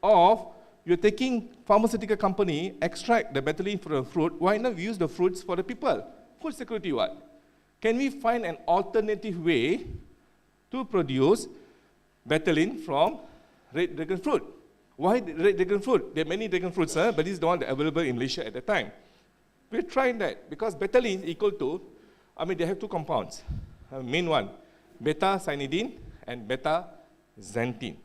of you're taking pharmaceutical company, extract the betadine from the fruit, why not use the fruits for the people? Food security what? Can we find an alternative way to produce betadine from red dragon fruit? Why red dragon fruit? There are many dragon fruits, but this is the one that available in Malaysia at the time. We tried that because betadine is equal to, they have two compounds. Main one, beta-cyanidine and beta-xanthine.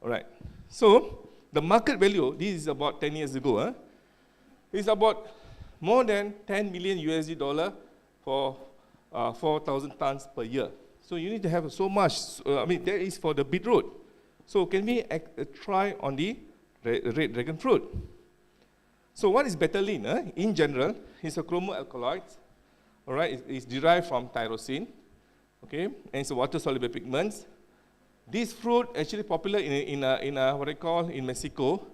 All right. So the market value, this is about 10 years ago, is about more than 10 million USD dollar for 4,000 tons per year. So you need to have so much, that is for the beetroot. So can we try on the red dragon fruit? So what is betadine? In general, it's a chromoalkaloid. All right, it's derived from tyrosine. Okay, and it's a water-soluble pigments. This fruit actually popular in what they call in Mexico.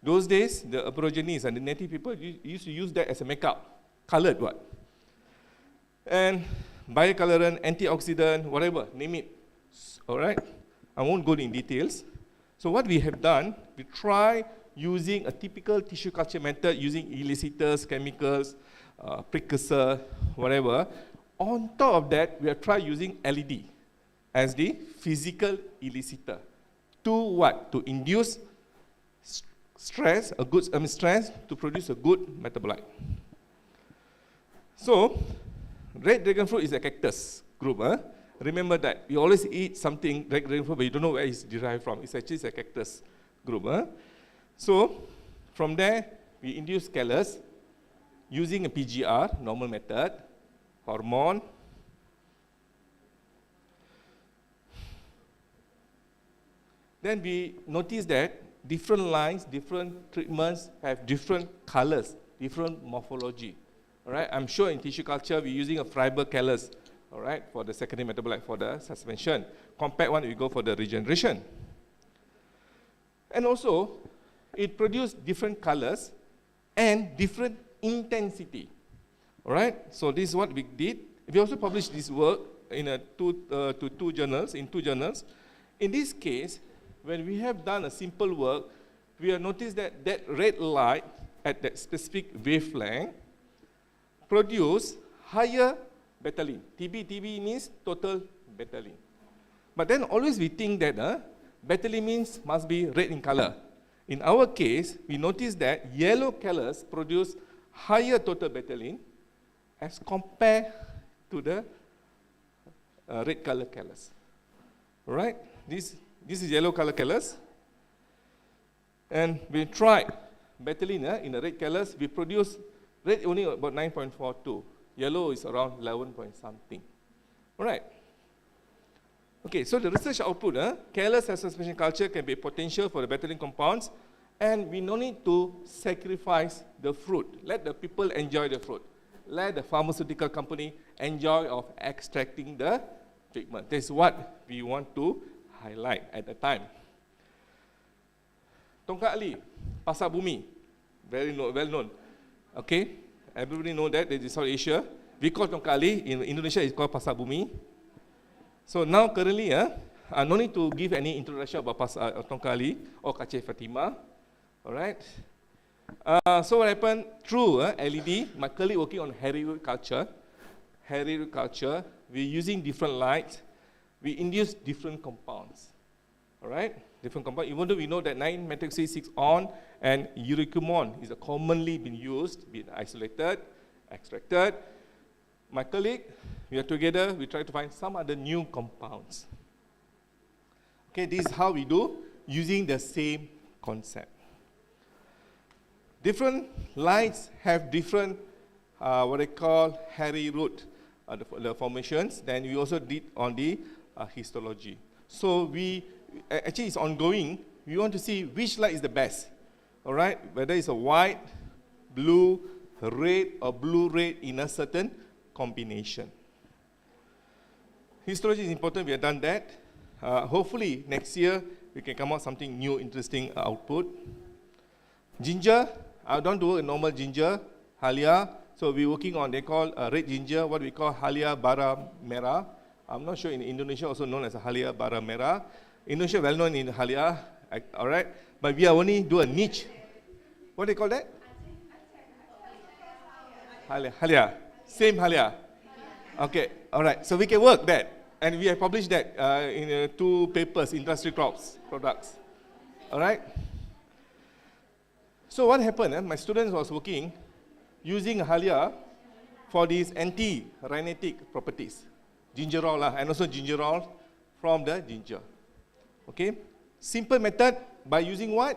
Those days, the Aborigines and the native people used to use that as a makeup, colored what? And biocolorant, antioxidant, whatever, name it. All right, I won't go in details. So what we have done, we try using a typical tissue culture method using elicitors, chemicals, precursor, whatever. On top of that, we have tried using LED as the physical elicitor. To what? To induce stress, stress to produce a good metabolite. So, red dragon fruit is a cactus group. Remember that. We always eat something, red dragon fruit, but you don't know where it's derived from. It's actually a cactus group. So, from there, we induce callus using a PGR, normal method, hormone. Then we notice that different lines, different treatments have different colors, different morphology. All right, I'm sure in tissue culture we're using a fiber callus, all right, for the secondary metabolite for the suspension. Compact one, we go for the regeneration. And also, it produced different colors and different intensity. All right, so this is what we did. We also published this work in two journals. In this case, when we have done a simple work, we have noticed that that red light at that specific wavelength produce higher betadine. TB means total betadine. But then always we think that betadine means must be red in color. In our case, we noticed that yellow callus produce higher total betadine as compared to the red color callus. All right, this is yellow color callus. And we tried betadine in the red callus. We produce red only about 9.42. Yellow is around 11 point something. All right. Okay, so the research output, callus as suspension culture can be potential for the betadine compounds, and we no need to sacrifice the fruit. Let the people enjoy the fruit. Let the pharmaceutical company enjoy of extracting the treatment. That's what we want to highlight at the time. Tongkat Ali, Pasar Bumi, very well known. Okay, everybody know that in South Asia. We call Tongkat Ali, in Indonesia it's called Pasar Bumi. So now currently, no need to give any introduction about Tongkat Ali or Kaceh Fatima. All right. So what happened, through LED, my colleague working on hairy culture, we're using different lights, we induce different compounds. All right, different compounds. Even though we know that 9-methoxy-6-on and uricumon is commonly been used, been isolated, extracted. My colleague, we are together, we try to find some other new compounds. Okay, this is how we do, using the same concept. Different lights have different, what they call hairy root, the formations. Then we also did on the histology. So actually it's ongoing. We want to see which light is the best. All right, whether it's a white, blue, red, or blue-red in a certain combination. Histology is important. We have done that. Hopefully next year we can come out something new, interesting output. Ginger. I don't do a normal ginger, halia. So we're working on, they call red ginger, what we call halia bara merah. I'm not sure in Indonesia also known as a halia bara merah. Indonesia well known in halia, all right? But we are only do a niche. What do you call that? Halia. Same halia. Okay, all right. So we can work that. And we have published that in 2 papers, industry crops, products. All right? So what happened, my students was working using halia for these anti-rhinitic properties. Gingerol and also gingerol from the ginger. Okay? Simple method by using what?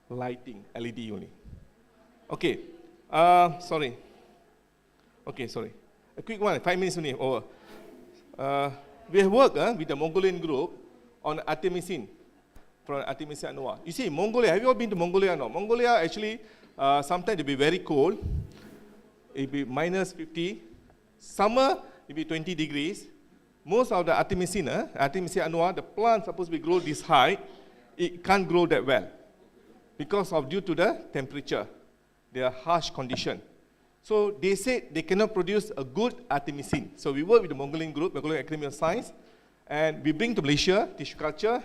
Lighting, LED only. Okay. Sorry. Okay, sorry. A quick one, 5 minutes only, over. We have worked with the Mongolian group on artemisinin from Artemisia annua. You see, Mongolia, have you all been to Mongolia or not? Mongolia actually, sometimes it will be very cold. It will be minus 50. Summer, it will be 20 degrees. Most of the Artemisia annua, the plant supposed to be grow this high, it can't grow that well because of due to the temperature, their harsh condition. So they said they cannot produce a good artemisinin. So we work with the Mongolian group, Mongolian Academy of Science, and we bring to Malaysia tissue culture,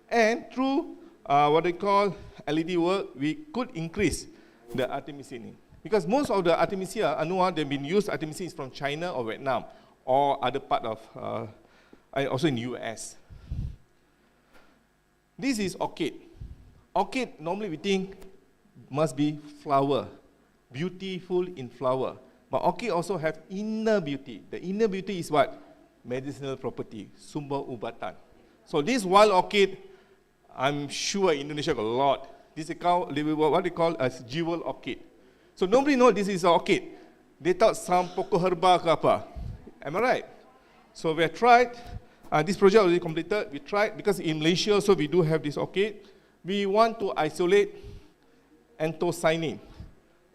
and through what they call LED work, we could increase the artemisinin. Because most of the Artemisia annua, they've been used artemisinin from China or Vietnam, or other part of, also in the US. This is orchid. Orchid, normally we think must be flower, beautiful in flower. But orchid also have inner beauty. The inner beauty is what? Medicinal property, sumber ubatan. So this wild orchid, I'm sure Indonesia got a lot. This is what they call as jewel orchid. So nobody knows this is an orchid. They thought some pokok herba ke apa. Am I right? So we have tried, this project already completed, we tried, because in Malaysia also we do have this orchid. We want to isolate anthocyanin,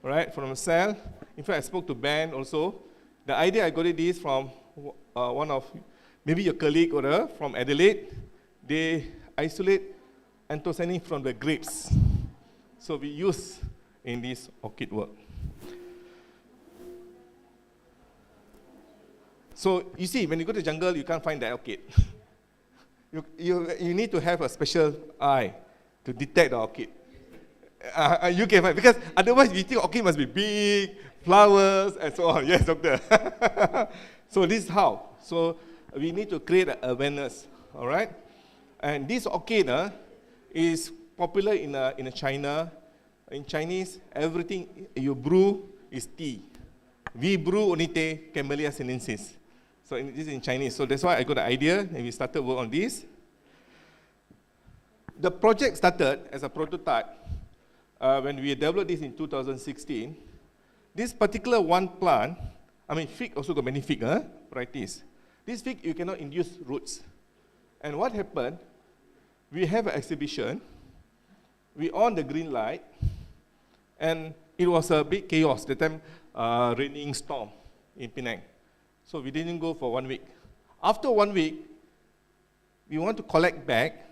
right, from a cell. In fact, I spoke to Ben also. The idea I got it is from one of, maybe your colleague or from Adelaide. They isolate anthocyanin from the grapes. So we use in this orchid work. So you see, when you go to the jungle, you can't find the orchid. you need to have a special eye to detect the orchid. You can find, because otherwise we think orchid must be big, flowers, and so on. Yes, doctor. So this is how. So we need to create awareness, all right? And this orchid is popular in China. In Chinese, everything you brew is tea. We brew only tea, Camellia sinensis. So this is in Chinese. So that's why I got the idea, and we started work on this. The project started as a prototype when we developed this in 2016. This particular one plant, I mean fig also got many fig varieties. This fig you cannot induce roots. And what happened, we have an exhibition, we on the green light, and it was a big chaos, the time raining storm in Penang. So we didn't go for 1 week. After 1 week, we want to collect back.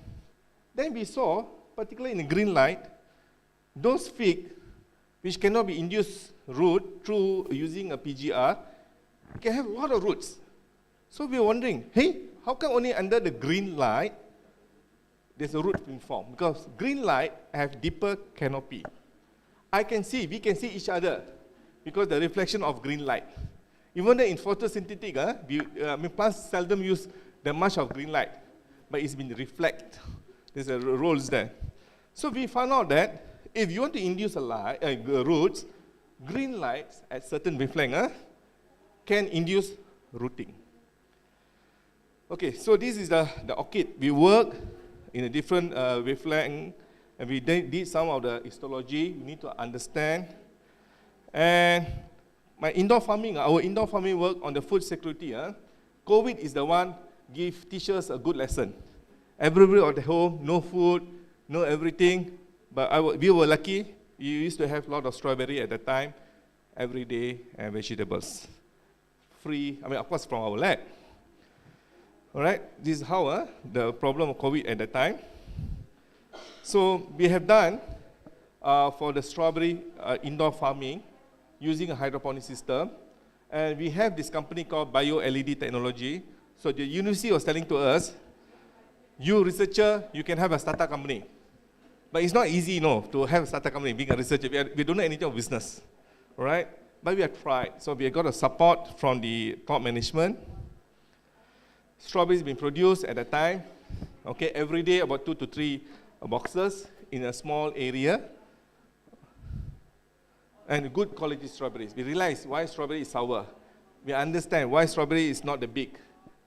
Then we saw, particularly in the green light, those fig which cannot be induced root through using a PGR can have a lot of roots. So we were wondering, hey, how come only under the green light there's a root being formed? Because green light have deeper canopy. We can see each other because the reflection of green light. Even though in photosynthetic, plants seldom use that much of green light, but it's been reflect. There's a roles there. So we found out that if you want to induce roots, green lights at certain wavelength can induce rooting. Okay, so this is the orchid. We work in a different wavelength, and we did some of the histology. We need to understand. And our indoor farming work on the food security. COVID is the one teach us a good lesson. Everybody at home, no food, no everything. But we were lucky. We used to have a lot of strawberry at the time, every day, and vegetables. Free, of course, from our lab. All right, this is how the problem of COVID at the time. So we have done for the strawberry indoor farming using a hydroponic system. And we have this company called Bio LED Technology So the university was telling to us, you researcher, you can have a startup company. But it's not easy, to have a startup company, being a researcher. We don't know anything of business, all right? But we have tried. So we have got a support from the top management. Strawberries being produced at the time, okay, every day about 2 to 3 boxes in a small area. And good quality strawberries. We realize why strawberry is sour. We understand why strawberry is not the big.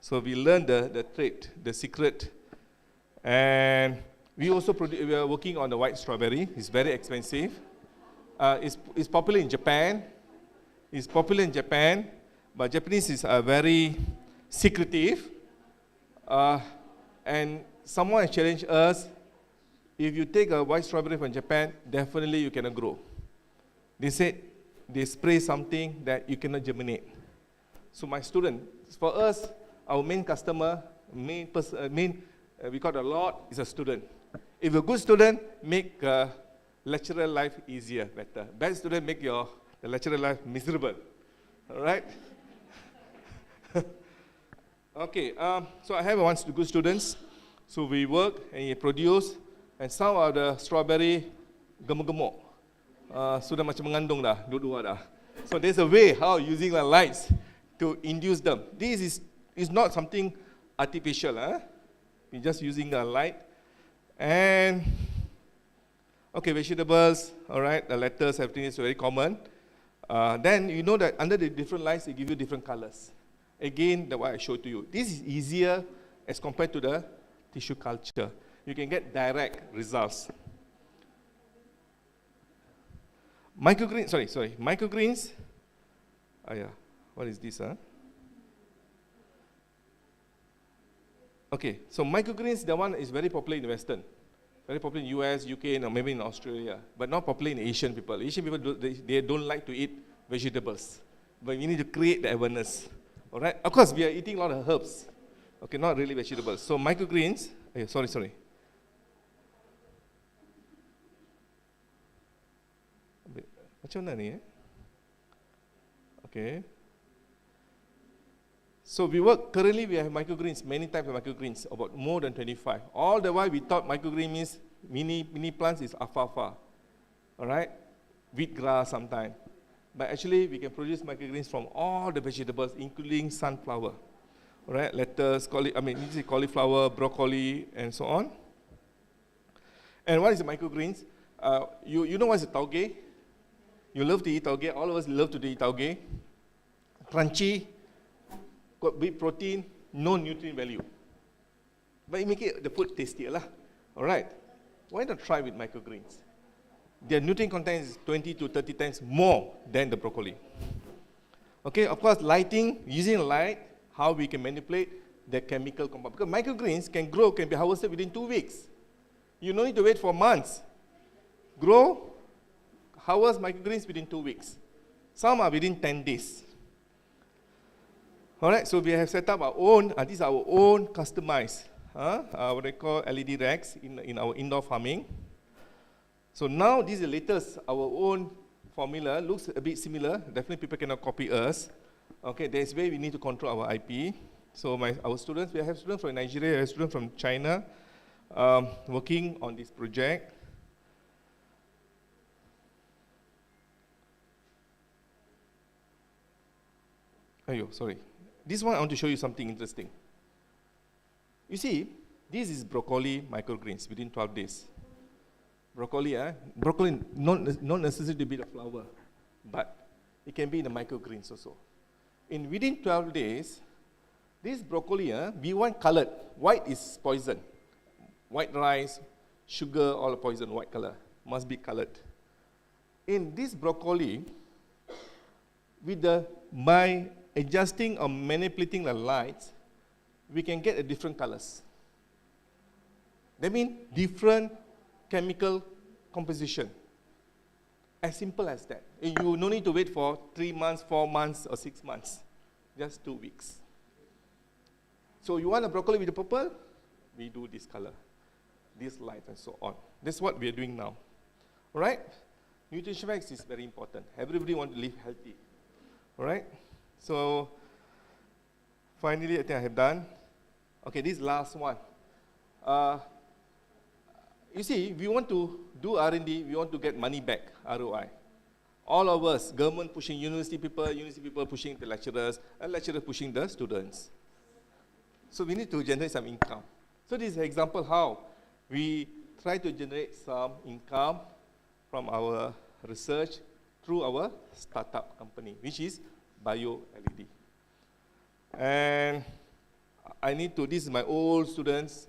So we learned the trait, the secret. And we also we are working on the white strawberry. It's very expensive. It's popular in Japan. It's popular in Japan, but Japanese is very secretive. And someone challenged us, if you take a white strawberry from Japan, definitely you cannot grow. They said they spray something that you cannot germinate. So my student, for us, our main customer, we got a lot, is a student. If a good student, make lecturer life easier, better. Bad student, make the lecturer life miserable. All right? Okay, so I have one good students. So we work and we produce, and some of the strawberry gemuk-gemuk. Sudah macam mengandung dah, dua-dua dah. So there's a way how using the lights to induce them. This is not something artificial. We're just using a light. And, okay, vegetables, all right, the lettuce, everything is very common. Then you know that under the different lights, they give you different colors. Again, the what I showed to you. This is easier as compared to the tissue culture. You can get direct results. Microgreens, microgreens. What is this? Okay, so microgreens, the one is very popular in the Western. Very popular in US, UK, or maybe in Australia, but not popular in Asian people. Asian people, they don't like to eat vegetables. But we need to create the awareness. All right? Of course, we are eating a lot of herbs. Okay, not really vegetables. So microgreens, sorry. Macam mana ni? Okay. So currently we have microgreens, many types of microgreens, about more than 25. All the while we thought microgreen means mini plants is alfalfa. All right? Wheatgrass sometimes. But actually we can produce microgreens from all the vegetables, including sunflower. All right? Lettuce, cauliflower, broccoli, and so on. And what is the microgreens? You know what is a tauge? You love to eat tauge. All of us love to eat tauge. Crunchy, got big protein, no nutrient value. But it makes the food tastier lah. All right. Why not try with microgreens? Their nutrient content is 20 to 30 times more than the broccoli. Okay, of course, lighting, using light, how we can manipulate the chemical compound. Because microgreens can be harvested within 2 weeks. You don't need to wait for months. Grow, harvest microgreens within 2 weeks. Some are within 10 days. All right, so we have set up our own, these are our own customized, what they call LED racks in our indoor farming. So now this is the latest, our own formula, looks a bit similar, definitely people cannot copy us. Okay, there's where we need to control our IP. So our students, we have students from Nigeria, we have students from China, working on this project. Sorry. This one I want to show you something interesting. You see, this is broccoli microgreens within 12 days. Broccoli, not necessarily to be the flower, but it can be in the microgreens also. Within 12 days, this broccoli, we want colored. White is poison. White rice, sugar, all poison, white color. Must be colored. In this broccoli, by adjusting or manipulating the lights, we can get a different colors. That means different chemical composition. As simple as that. You no need to wait for 3 months, 4 months, or 6 months. Just 2 weeks. So you want a broccoli with the purple? We do this color, this light, and so on. That's what we are doing now. All right? Nutrition facts is very important. Everybody wants to live healthy. All right? So finally, I think I have done. Okay, this last one. You see, we want to do R&D, we want to get money back, ROI. All of us, government pushing university people pushing the lecturers, and lecturers pushing the students. So we need to generate some income. So this is an example how we try to generate some income from our research through our startup company, which is Bio LED. And this is my old students,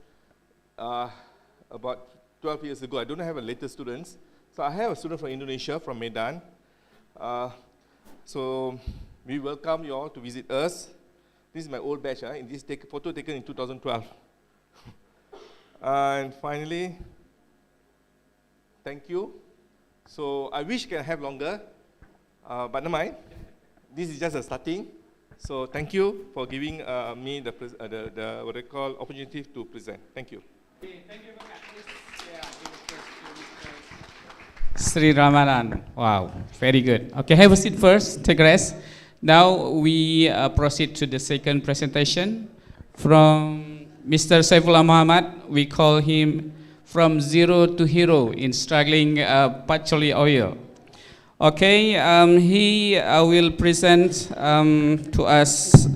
about 12 years ago. I don't have a latest students. So I have a student from Indonesia, from Medan. So we welcome you all to visit us. This is my old batch, in this photo taken in 2012. And finally, thank you. So I wish I can have longer, but never mind. This is just a starting. So thank you for giving me the what I call opportunity to present. Thank you. Okay, thank you very much. Sreeramanan. Wow, very good. Okay, have a seat first, take a rest. Now we proceed to the second presentation from Mr. Syaifullah Muhammad. We call him from zero to hero in struggling patchouli oil. Okay, he will present to us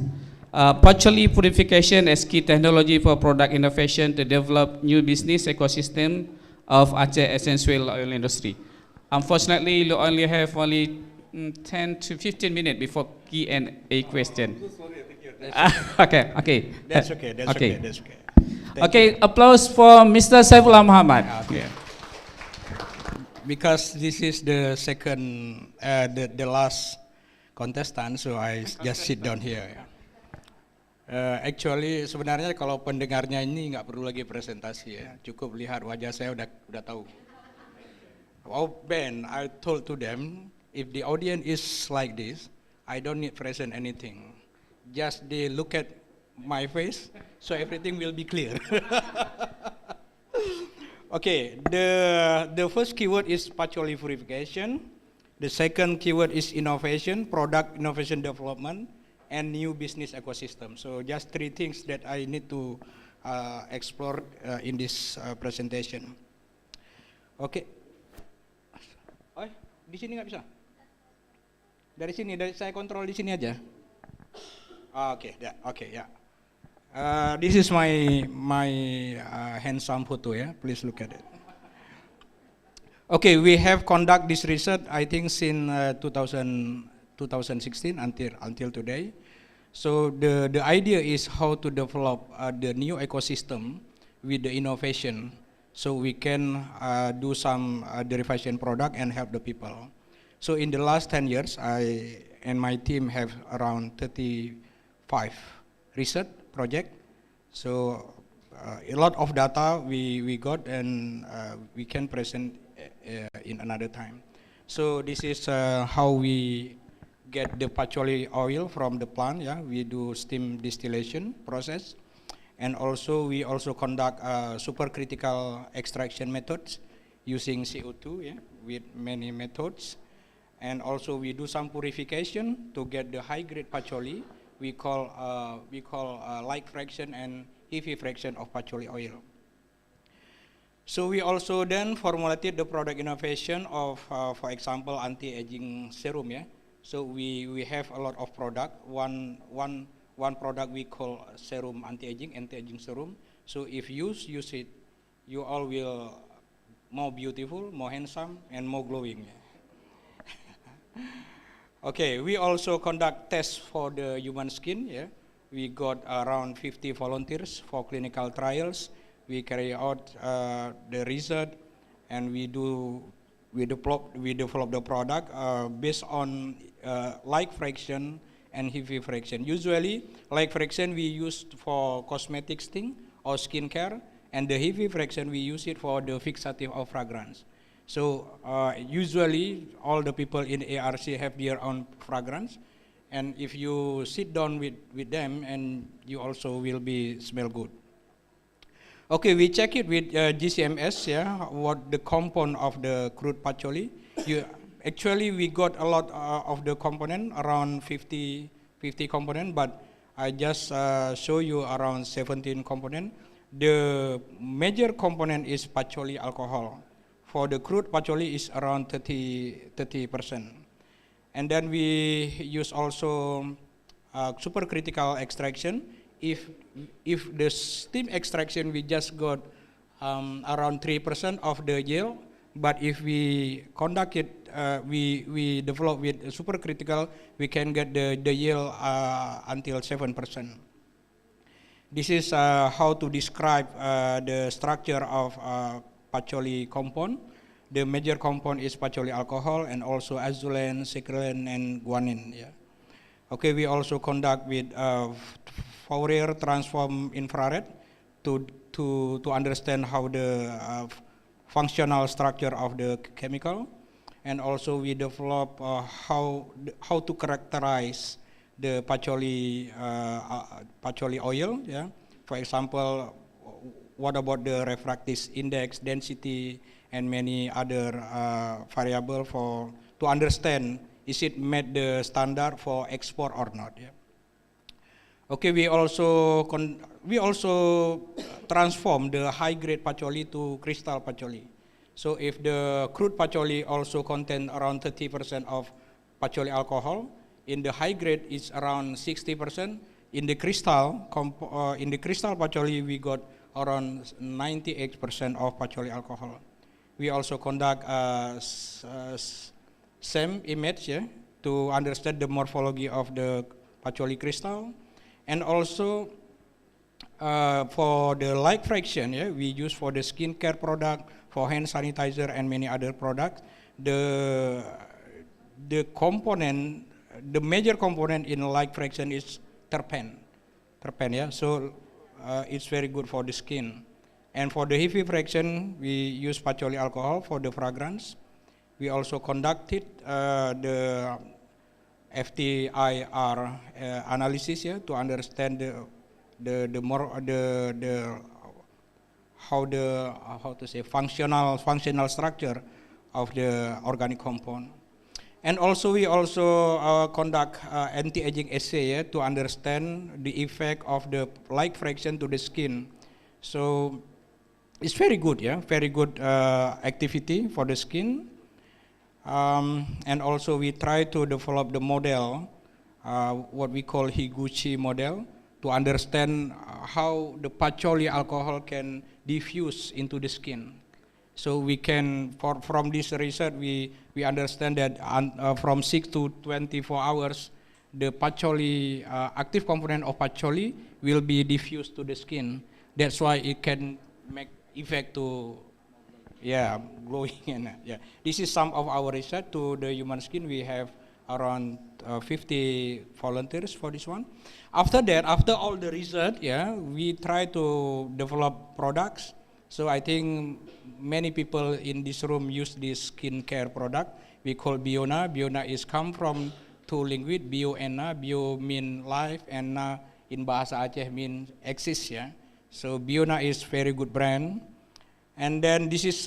patchouli purification as key technology for product innovation to develop new business ecosystem of Aceh essential oil industry. Unfortunately, you only have 10 to 15 minutes before Q&A question. I'm so sorry, I think you're Okay. That's okay. That's okay. Okay, applause for Mr. Syaifullah Muhammad. Okay. Because this is the second, the last contestant, so I just sit down here. Actually, sebenarnya kalau pendengarnya ini nggak perlu lagi presentasi ya, cukup lihat wajah saya udah tahu. Oh Ben, I told to them, if the audience is like this, I don't need present anything. Just they look at my face, so everything will be clear. Okay, the first keyword is patchouli purification. The second keyword is innovation, product innovation development, and new business ecosystem. So just three things that I need to explore in this presentation. Okay. Oh, di sini nggak bisa? Dari sini, saya kontrol di sini aja. Okay. This is my handsome photo, yeah. Please look at it. Okay, we have conduct this research, I think, since 2016 until today. So the idea is how to develop the new ecosystem with the innovation, so we can do some derivation product and help the people. So in the last 10 years, I and my team have around 35 research project. So a lot of data we got, and we can present in another time. So this is how we get the patchouli oil from the plant. Yeah, we do steam distillation process, and also we conduct supercritical extraction methods using CO2. Yeah, with many methods, and also we do some purification to get the high grade patchouli. We call light fraction and heavy fraction of patchouli oil. So we also then formulated the product innovation of, for example, anti-aging serum. Yeah. So we have a lot of product. One product we call serum anti-aging serum. So if you use it, you all will more beautiful, more handsome, and more glowing. Yeah. Okay, we also conduct tests for the human skin. Yeah, we got around 50 volunteers for clinical trials. We carry out the research, and we develop the product based on light fraction and heavy fraction. Usually, light fraction we use for cosmetics thing or skincare, and the heavy fraction we use it for the fixative of fragrance. So usually all the people in ARC have their own fragrance, and if you sit down with them, and you also will be smell good. Okay, we check it with GCMS, yeah, what the component of the crude patchouli. Actually, we got a lot of the component, around 50 component, but I just show you around 17 components. The major component is patchouli alcohol. For the crude patchouli is around 30%. And then we use also supercritical extraction. If the steam extraction we just got around 3% of the yield, but if we conduct it, we develop with supercritical, we can get the yield until 7%. This is how to describe the structure of patchouli compound. The major compound is patchouli alcohol and also azulene, secrelane, and guanine. Yeah. Okay, we also conduct with Fourier transform infrared to understand how the functional structure of the chemical, and also we develop how to characterize the patchouli oil. Yeah, for example, what about the refractive index, density, and many other variable to understand is it met the standard for export or not. Yeah. Okay, we also transform the high grade patchouli to crystal patchouli. So if the crude patchouli also contain around 30% of patchouli alcohol, in the high grade it's around 60%. In the crystal patchouli we got around 98% of patchouli alcohol. We also conduct same image, yeah, to understand the morphology of the patchouli crystal. And also for the light fraction, yeah, we use for the skincare product, for hand sanitizer, and many other products. The major component in light fraction is terpene. Yeah. So it's very good for the skin. And for the heavy fraction, we use patchouli alcohol for the fragrance. We also conducted the FTIR analysis, yeah, to understand functional structure of the organic compound. And also we also conduct anti-aging assay, yeah, to understand the effect of the light fraction to the skin. So it's very good, yeah, very good activity for the skin. And also we try to develop the model, what we call Higuchi model, to understand how the patchouli alcohol can diffuse into the skin. So we can, from this research, we understand that from 6 to 24 hours, the patchouli, active component of patchouli will be diffused to the skin. That's why it can make effect to, yeah, glowing. And yeah, this is some of our research to the human skin. We have around 50 volunteers for this one. After that, after all the research, yeah, we try to develop products. So I think many people in this room use this skincare product. We call Biona. Biona is come from two language, bio and na. Bio mean life, and na in Bahasa Aceh mean exist. Yeah. So Biona is very good brand. And then this is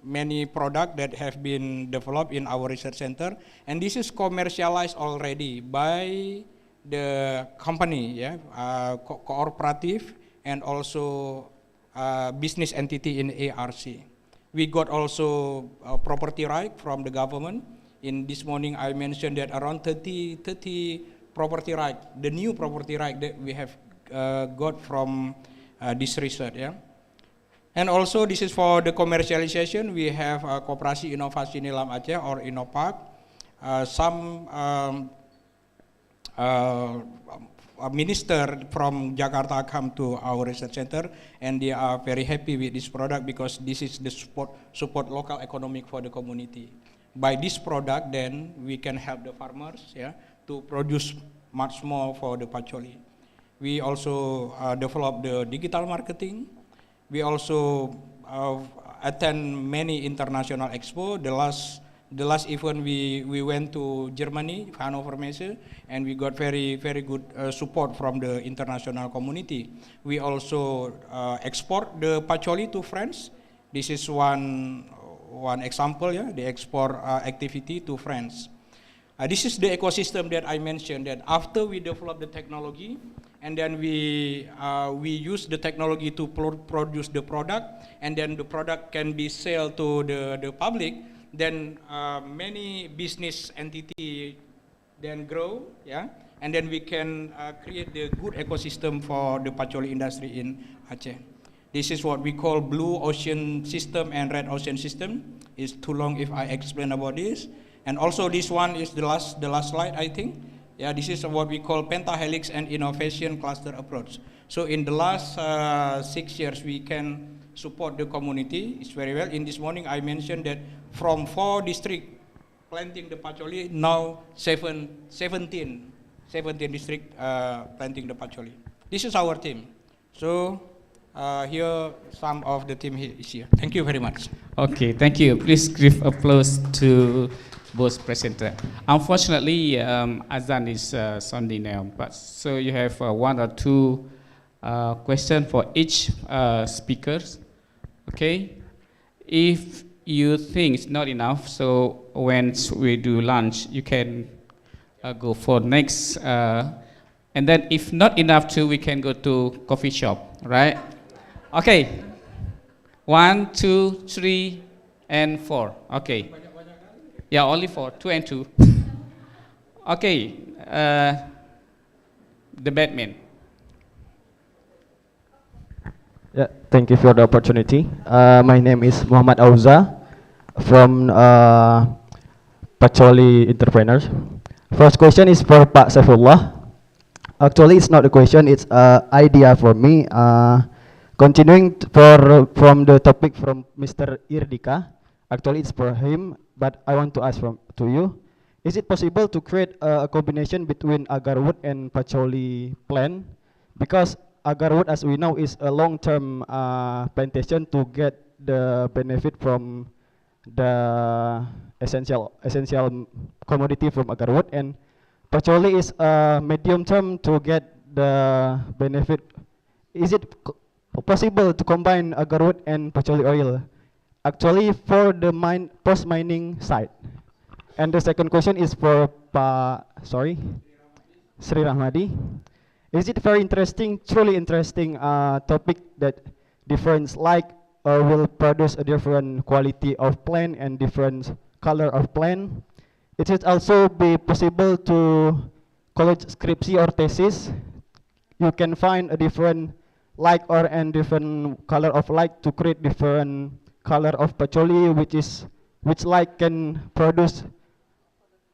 many product that have been developed in our research center, and this is commercialized already by the company, yeah, cooperative and also business entity in ARC. We got also property right from the government. In this morning, I mentioned that around 30 property right, the new property right that we have got from this research, yeah. And also this is for the commercialization. We have Koperasi Inovasi Nilam Aceh or Inopak. Some a minister from Jakarta come to our research center, and they are very happy with this product because this is the support local economic for the community. By this product, then we can help the farmers, yeah, to produce much more for the patchouli. We also develop the digital marketing. We also attend many international expo. The last event we went to Germany, Hannover Messe, and we got very good support from the international community. We also export the patchouli to France. This is one example, yeah, the export activity to France. This is the ecosystem that I mentioned, that after we develop the technology, and then we use the technology to produce the product, and then the product can be sold to the public, then many business entity then grow, yeah, and then we can create the good ecosystem for the Pacholi industry in Aceh. This is what we call blue ocean system and red ocean system. It's too long if I explain about this. And also this one is the last slide, I think. Yeah, this is what we call pentahelix and innovation cluster approach. So in the last 6 years, we can support the community. It's very well. In this morning, I mentioned that from 4 districts planting the Pacholi, now 17 districts planting the Pacholi. This is our team. So here, some of the team is here. Thank you very much. Okay, thank you. Please give applause to both presenters. Unfortunately, Azan is sounding now, but so you have 1 or 2 questions for each speakers. Okay, if you think it's not enough, so when we do lunch, you can go for next, and then if not enough too, we can go to coffee shop, right? Okay, 1, 2, 3, and 4. Okay. Yeah, only 4, 2 and 2. Okay, the Batman. Yeah, thank you for the opportunity. My name is Muhammad Auza from Pacholi Entrepreneurs. First question is for Pak Syaifullah. Actually, it's not a question, it's an idea for me. Continuing from the topic from Mr. Irdika, actually it's for him, but I want to ask to you, is it possible to create a combination between agarwood and Pacholi plant? Because agarwood, as we know, is a long-term plantation to get the benefit from the essential commodity from agarwood, and Pacholi is a medium term to get the benefit. Is it possible to combine agarwood and Pacholi oil? Actually, for the post-mining side. And the second question is for Sreeramadi. Is it very interesting, truly interesting topic that different will produce a different quality of plant and different color of plant? It should also be possible to college scripsi or thesis. You can find a different and different color of light to create different color of Pacholi, which can produce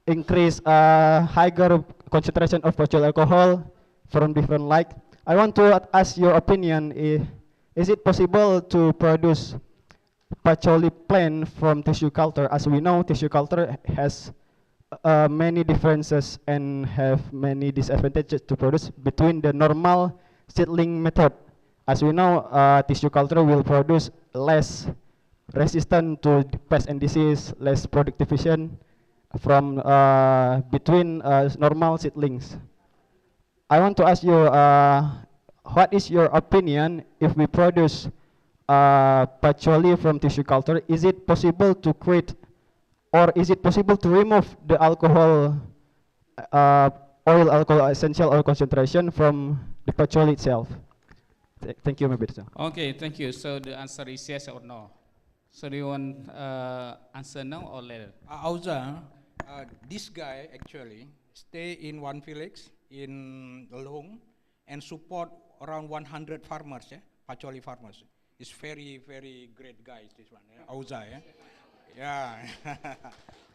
increase higher concentration of Pacholi alcohol from different light. I want to ask your opinion. Is it possible to produce Pacholi plant from tissue culture? As we know, tissue culture has many differences and have many disadvantages to produce between the normal seedling method. As we know, tissue culture will produce less resistant to pest and disease, less productivation from between normal seedlings. I want to ask you, what is your opinion if we produce Pacholi from tissue culture? Is it possible to create, or is it possible to remove the alcohol, essential oil concentration from the Pacholi itself? Thank you, Mr. Okay, thank you. So the answer is yes or no. So do you want answer now or later? Auza, this guy actually stay in one village in Long and support around 100 farmers, Pacholi farmers. It's very, very great guy, this one, Auza, yeah.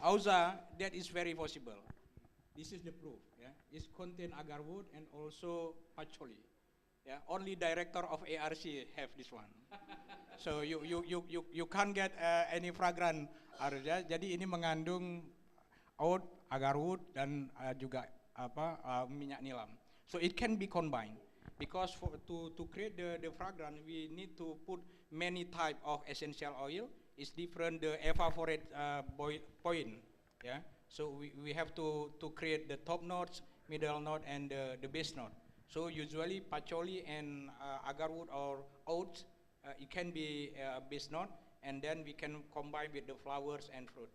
Auza, that is very possible. This is the proof, It contain agarwood and also Pacholi. Yeah, only director of ARC have this one. So you can't get any fragrant area. Jadi ini mengandung oud, agarwood dan juga minyak nilam. So it can be combined because to create the fragrance we need to put many type of essential oil. It's different the evaporate point. Yeah. So we have to create the top notes, middle note, and the base note. So usually Pacholi and agarwood or oats, it can be a base note, and then we can combine with the flowers and fruit.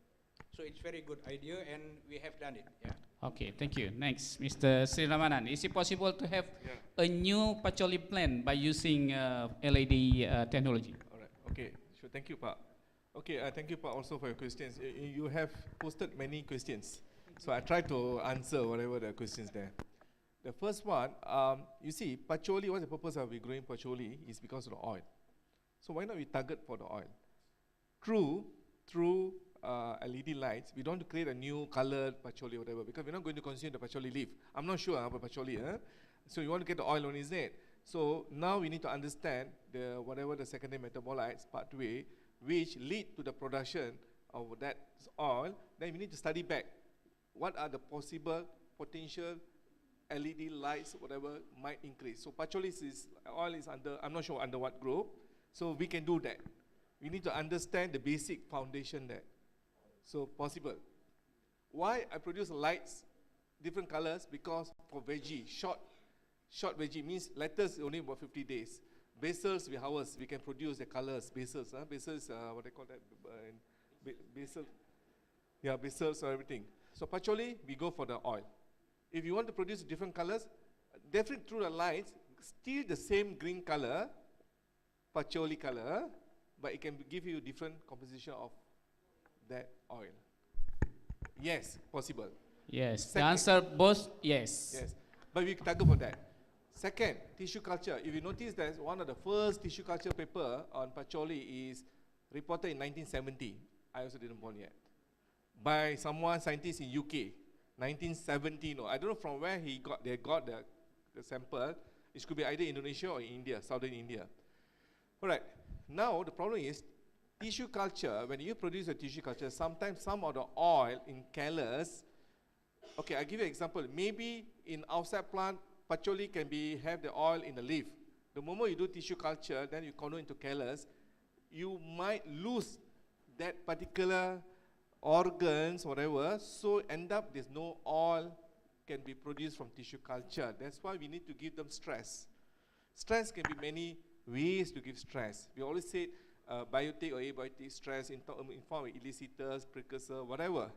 So it's very good idea, and we have done it. Yeah. Okay, thank you. Next, Mr. Sreeramanan. Is it possible to have a new Pacholi plan by using LED technology? All right. Okay. Sure. Thank you, Pak. Okay. Thank you, Pak, also for your questions. You have posted many questions, so I try to answer whatever the questions there. The first one, you see, Pacholi. What's the purpose of we growing Pacholi? Is because of the oil. So why not we target for the oil? Through LED lights, we don't create a new colored Pacholi or whatever, because we're not going to consume the Pacholi leaf. I'm not sure about Pacholi. So you want to get the oil on his net. So now we need to understand whatever the secondary metabolites pathway which lead to the production of that oil. Then we need to study back what are the possible potential LED lights, whatever might increase. So Pacholi oil is under, I'm not sure under what group. So we can do that. We need to understand the basic foundation there. So possible. Why I produce lights, different colors? Because for veggie, short veggie means lettuce only about 50 days. Basils, we can produce the colors. Basils, basils, what they call that? Basil. Yeah, basils or everything. So Pacholi, we go for the oil. If you want to produce different colors, different through the lights, still the same green color, Pacholi color, but it can give you different composition of that oil. Yes, possible. Yes, Second, the answer both yes. Yes, but we target for that. Second, tissue culture. If you notice that one of the first tissue culture paper on Pacholi is reported in 1970. I also didn't born yet. By someone, scientist in UK. 1970, no, I don't know from where they got the sample. It could be either Indonesia or India, southern India. All right, now the problem is, tissue culture, when you produce a tissue culture, sometimes some of the oil in callus, okay, I'll give you an example. Maybe in outside plant, Pacholi can have the oil in the leaf. The moment you do tissue culture, then you convert into callus, you might lose that particular organs, whatever, so end up there's no oil can be produced from tissue culture. That's why we need to give them stress. Stress can be many ways to give stress. We always say biotic or abiotic stress in form of elicitors, precursor, whatever.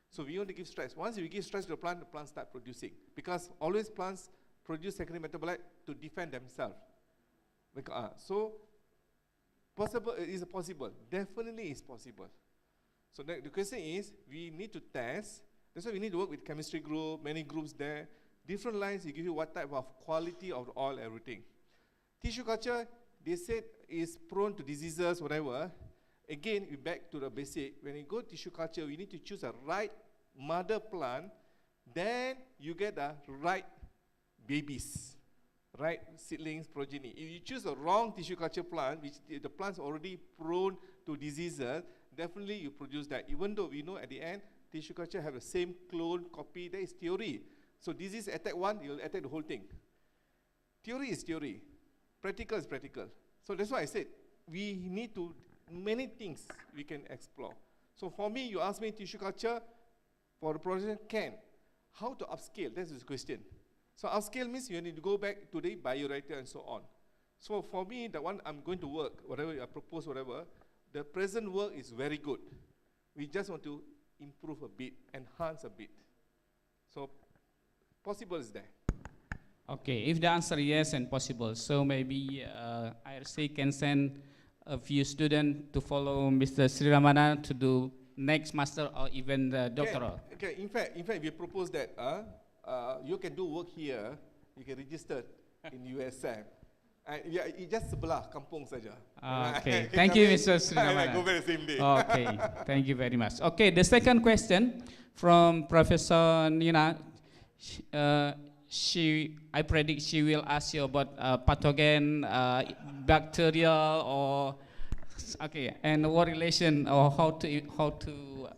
So we want to give stress. Once we give stress to the plant start producing. Because always plants produce secondary metabolite to defend themselves. So possible, is it possible? Definitely is possible. So the question is, we need to test. That's why we need to work with chemistry group, many groups there. Different lines, they give you what type of quality of oil, everything. Tissue culture, they said is prone to diseases, whatever. Again, we back to the basic. When you go tissue culture, we need to choose a right mother plant, then you get the right babies, right seedlings, progeny. If you choose a wrong tissue culture plant, which the plant's already prone to diseases, definitely you produce that. Even though we know at the end, tissue culture have the same clone, copy, that is theory. So disease attack one, you'll attack the whole thing. Theory is theory. Practical is practical. So that's why I said, we need to, many things we can explore. So for me, you ask me tissue culture, for the production, can. How to upscale, that's the question. So upscale means you need to go back to the bioreactor and so on. So for me, the one I'm going to work, whatever I propose, whatever, the present work is very good. We just want to improve a bit, enhance a bit. So possible is there. Okay, if the answer is yes and possible, so maybe IRC can send a few students to follow Mr. Sreeramanan to do next master or even the doctoral. Okay. In fact, we propose that you can do work here, you can register in USM. It's just sebelah kampung saja. Okay, thank you, Mr. Sreeramanan. Go back the same day. Okay, thank you very much. Okay, the second question from Professor Nina. I predict she will ask you about pathogen, bacterial, or and what relation or how to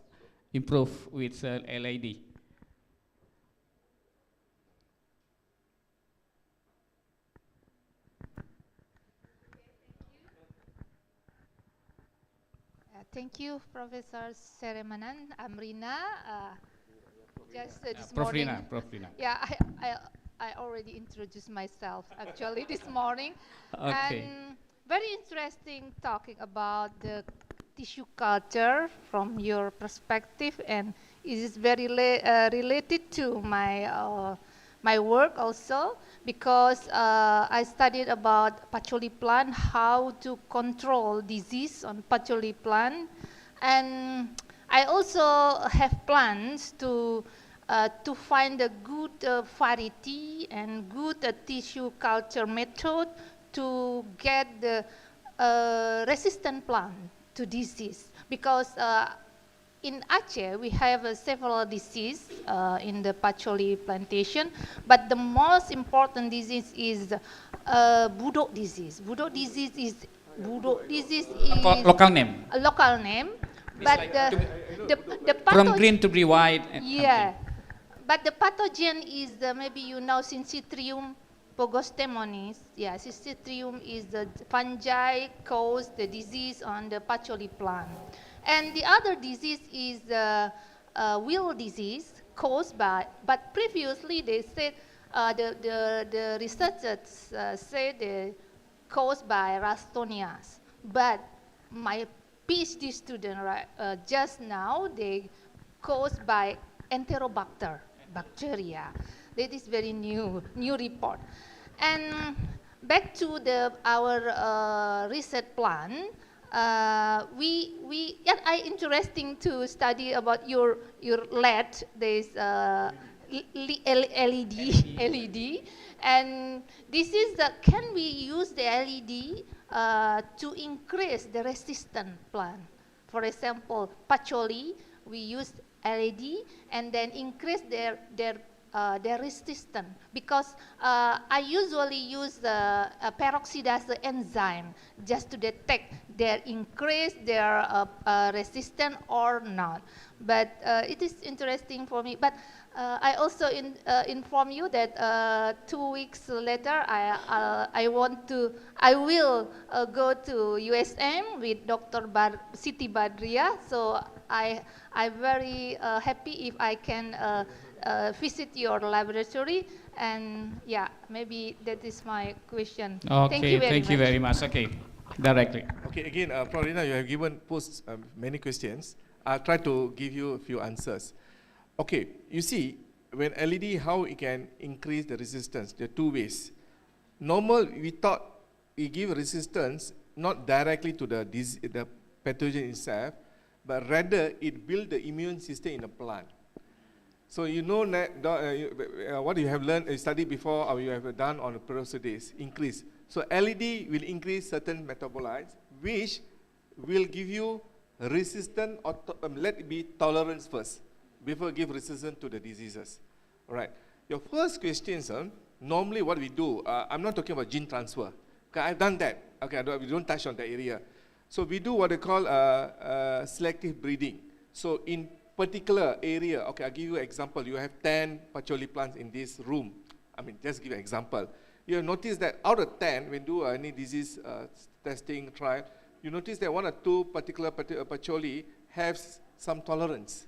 improve with LED. Thank you, Professor Sreeramanan. I'm Rina. Just this Prof. morning. Prof. Rina. Yeah, I already introduced myself actually this morning. Okay. And very interesting talking about the tissue culture from your perspective, and it is very related to my work also, because I studied about patchouli plant, how to control disease on patchouli plant, and I also have plans to find a good variety and good tissue culture method to get the resistant plant to disease, because in Aceh we have several disease in the patchouli plantation, but the most important disease is budok disease. Budok disease is Local name. a local name, but the From green to be white. yeah, but the pathogen is maybe you know Syncytium pogostemonis. Yeah, Syncytium is the fungi cause the disease on the patchouli plant. And the other disease is wheel disease caused by, but previously they said, the researchers said caused by Rastonias. But my PhD student just now, they caused by Enterobacter bacteria. That is very new report. And back to our research plan. I interesting to study about your LED. There's LED, and this is can we use the LED to increase the resistant plant? For example, patchouli, we use LED and then increase their resistance, because I usually use the peroxidase enzyme just to detect their increase their resistance or not. But it is interesting for me. But I also inform you that 2 weeks later I will go to USM with Dr. Siti Badria. So I'm very happy if I can visit your laboratory, and yeah, maybe that is my question. Okay, thank you very much. Okay, directly. Okay, again, Florina, you have posed many questions. I'll try to give you a few answers. Okay, you see, when LED, how it can increase the resistance? There are two ways. Normal, we thought we give resistance not directly to the pathogen itself, but rather it builds the immune system in the plant. So you know what you have learned, studied before, or you have done on the peroxidase, increase. So LED will increase certain metabolites, which will give you resistance, or let it be tolerance first, before give resistance to the diseases. All right. Your first question, sir, normally what we do, I'm not talking about gene transfer. Okay, I've done that. Okay, we don't touch on that area. So we do what they call selective breeding. So in particular area, okay, I'll give you an example. You have 10 patchouli plants in this room. I mean, just give an example. You notice that out of 10, when you do any disease testing trial, you notice that 1 or 2 particular patchouli have some tolerance.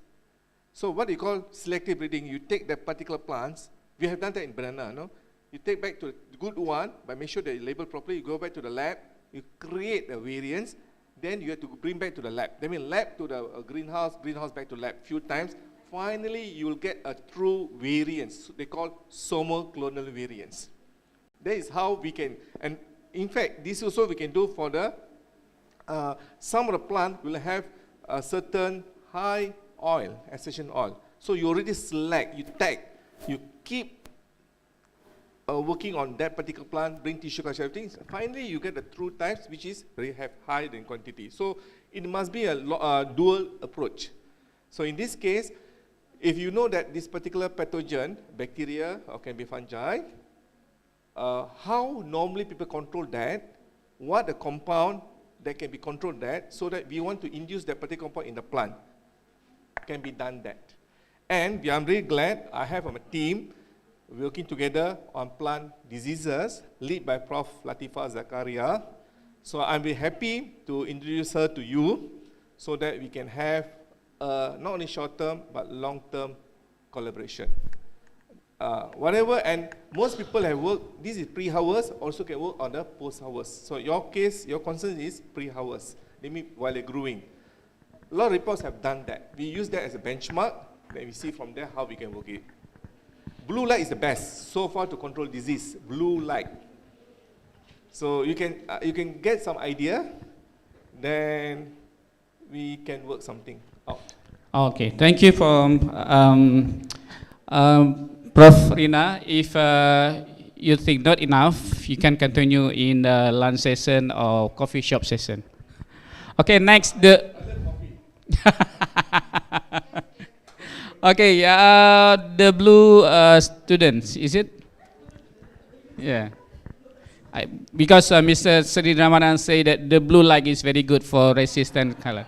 So what you call selective breeding, you take the particular plants, we have done that in banana, no? You take back to the good one, but make sure that you label properly, you go back to the lab, you create a variance, then you have to bring back to the lab. That means lab to the greenhouse, greenhouse back to lab few times. Finally, you will get a true variance. They call somoclonal variance. That is how we can, and in fact, this also we can do for the, some of the plant will have a certain high oil, essential oil. So you already select, you tag, you keep working on that particular plant, bring tissue culture, everything. Finally, you get the true types, which is very high in quantity. So it must be a dual approach. So in this case, if you know that this particular pathogen, bacteria or can be fungi, how normally people control that, what the compound that can be controlled that, so that we want to induce that particular compound in the plant, can be done that. And I'm really glad I have a team working together on plant diseases, led by Prof. Latifa Zakaria. So I'm very happy to introduce her to you, so that we can have not only short-term, but long-term collaboration. Whatever, and most people have worked, this is pre-hours, also can work on the post-hours. So your case, your concern is pre-hours, that means while they're growing. A lot of reports have done that. We use that as a benchmark, then we see from there how we can work it. Blue light is the best so far to control disease. Blue light. So you can get some idea, then we can work something out. Okay, thank you for Prof. Rina. If you think not enough, you can continue in the lunch session or coffee shop session. Okay, next okay, the blue students, is it? Yeah. Because Mr. Sreeramanan say that the blue light is very good for resistant color.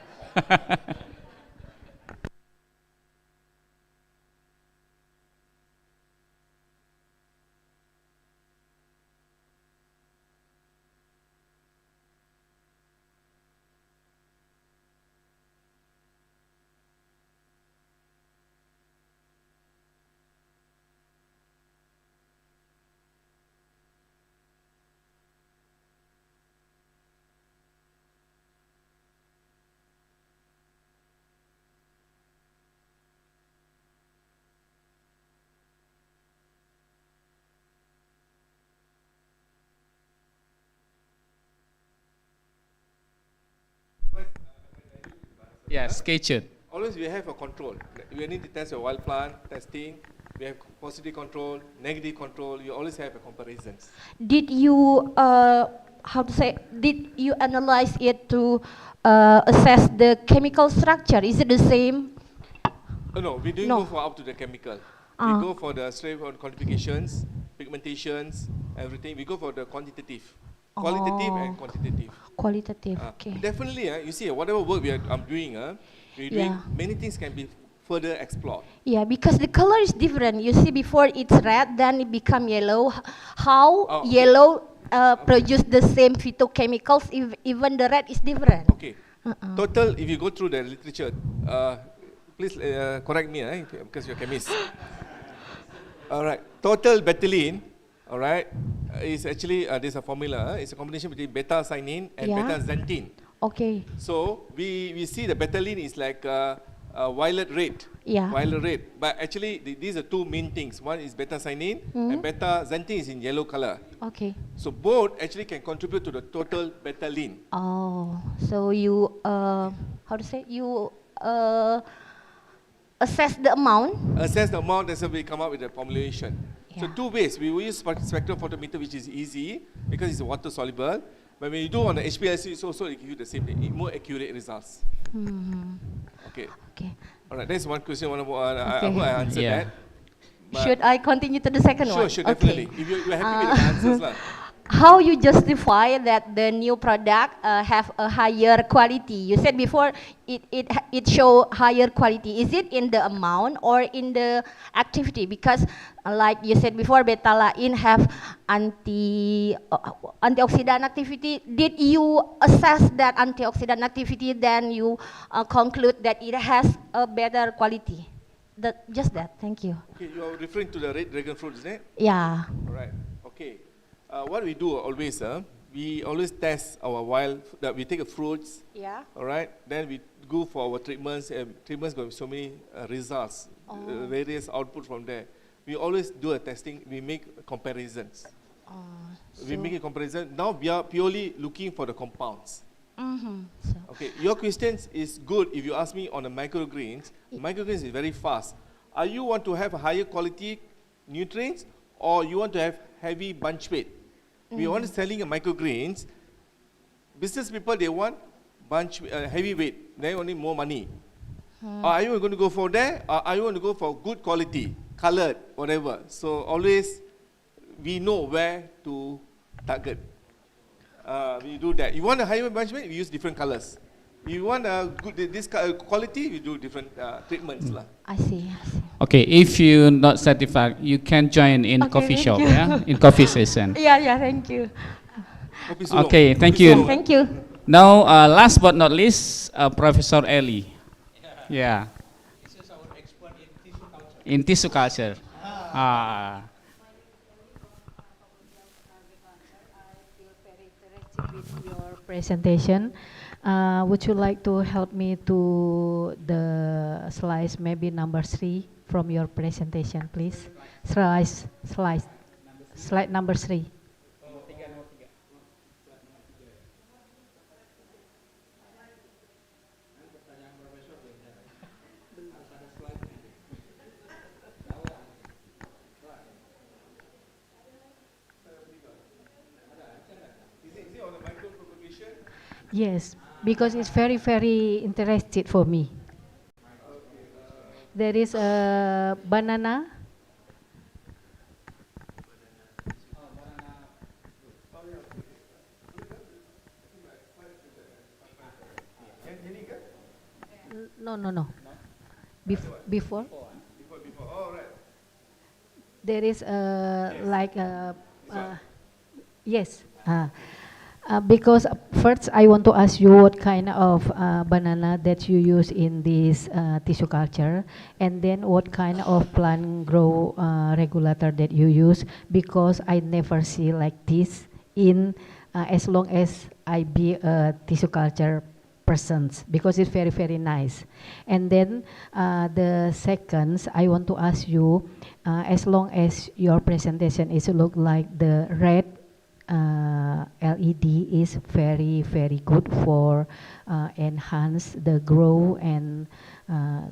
Yeah, schedule. Always we have a control. We need to test a wild plant, testing. We have positive control, negative control. You always have a comparisons. Did you, did you analyze it to assess the chemical structure? Is it the same? No, we didn't go for up to the chemical. We go for the straight quantifications, pigmentations, everything. We go for the quantitative. Qualitative and quantitative. Qualitative, okay. Definitely, you see, whatever work I'm doing, many things can be further explored. Yeah, because the color is different. You see, before it's red, then it become yellow. How yellow produce the same phytochemicals, if even the red is different? Okay. Total, if you go through the literature, please correct me, because you're a chemist. All right. Total betaline, all right, is actually, there's a formula. It's a combination between beta-cyanine and beta-xanthine. Okay. So we see the betaline is like violet red. Yeah. Violet red. But actually, these are two main things. One is beta-cyanine and beta-xanthine is in yellow color. Okay. So both actually can contribute to the total betaline. Oh, so you, how to say, you assess the amount? Assess the amount, that's how we come up with the formulation. So two ways. We will use spectrophotometer, which is easy because it's water soluble. But when you do on the HPLC, it's also give you the same thing, more accurate results. Okay. Okay. All right, that's one question. I hope I answered that. But should I continue to the second one? Sure, definitely. If you're happy with the answers. How you justify that the new product have a higher quality? You said before it show higher quality. Is it in the amount or in the activity? Because like you said before, beta-lain have antioxidant activity. Did you assess that antioxidant activity? Then you conclude that it has a better quality. Just that. Thank you. Okay, you are referring to the red dragon fruit, isn't it? Yeah. All right. Okay. What we do always, we always test our wild, that we take the fruits, all right, then we go for our treatments, and treatments got so many results, various output from there. We always do a testing, we make comparisons. We make a comparison. Now we are purely looking for the compounds. Okay, your question is good if you ask me on the microgreens. Microgreens is very fast. Are you want to have a higher quality nutrients or you want to have heavy bunch weight? We want selling a microgreens. Business people, they want heavy weight. They only more money. Are you going to go for that? Or are you going to go for good quality, colored, whatever? So always we know where to target. We do that. You want a higher bunch weight, we use different colors. You want a good this quality, we do different treatments. I see. Okay, if you're not satisfied, you can join in coffee shop, in coffee session. Yeah, thank you. Okay, thank you. Thank you. Now, last but not least, Professor Elly. Yeah. This is our expert in tissue culture. With your presentation. Would you like to help me to the slides, maybe number 3 from your presentation, please? Slide number 3. Yes, because it's very, very interesting for me. There is a banana. No. Before. There is like a yes. Because first I want to ask you what kind of banana that you use in this tissue culture, and then what kind of plant grow regulator that you use, because I never see like this in as long as I be a tissue culture persons, because it's very, very nice. And then the seconds I want to ask you, as long as your presentation is look like the red LED is very, very good for enhance the grow and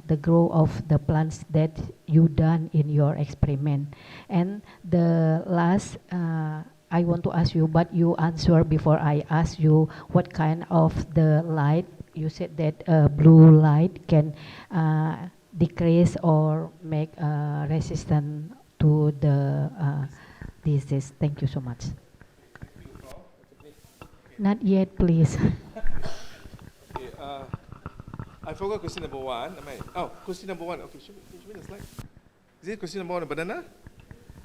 the grow of the plants that you done in your experiment. And the last I want to ask you, but you answer before I ask you what kind of the light. You said that blue light can decrease or make resistant to the disease. Thank you so much. Not yet, please. Okay, I forgot question number 1. Question number 1. Okay, show me the slide. Is it question number 1 on banana?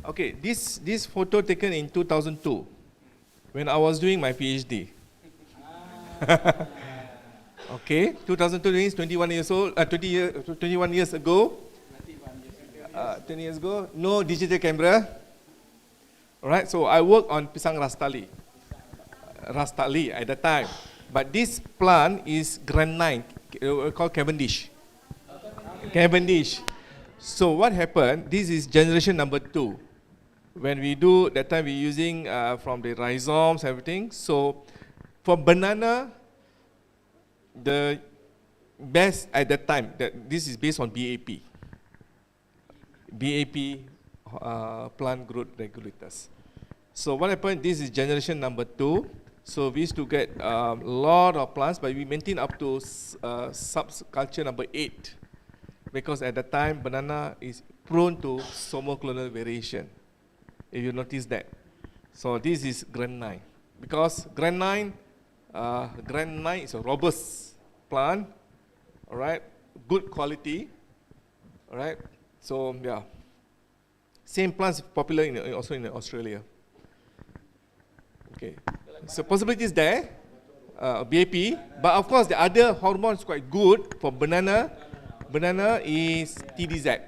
Okay, this photo taken in 2002 when I was doing my PhD. Okay, 2002 means 21 years old. 21 years ago. 20 years ago. No digital camera. Alright, so I work on pisang rastali at the time. But this plant is Grand 9, called Cavendish. Cavendish. So what happened, this is generation number 2. When we do, that time we're using from the rhizomes, everything. So for banana, the best at that time, this is based on BAP. Plant growth regulators. So what happened, this is generation number 2. So we used to get a lot of plants, but we maintain up to subculture number 8. Because at that time, banana is prone to somoclonal variation. If you notice that. So this is Grand 9. Because Grand 9 is a robust plant, all right, good quality, all right. So yeah, same plants popular also in Australia. Okay, so possibility is there, BAP, but of course the other hormone is quite good for banana. Banana is TDZ.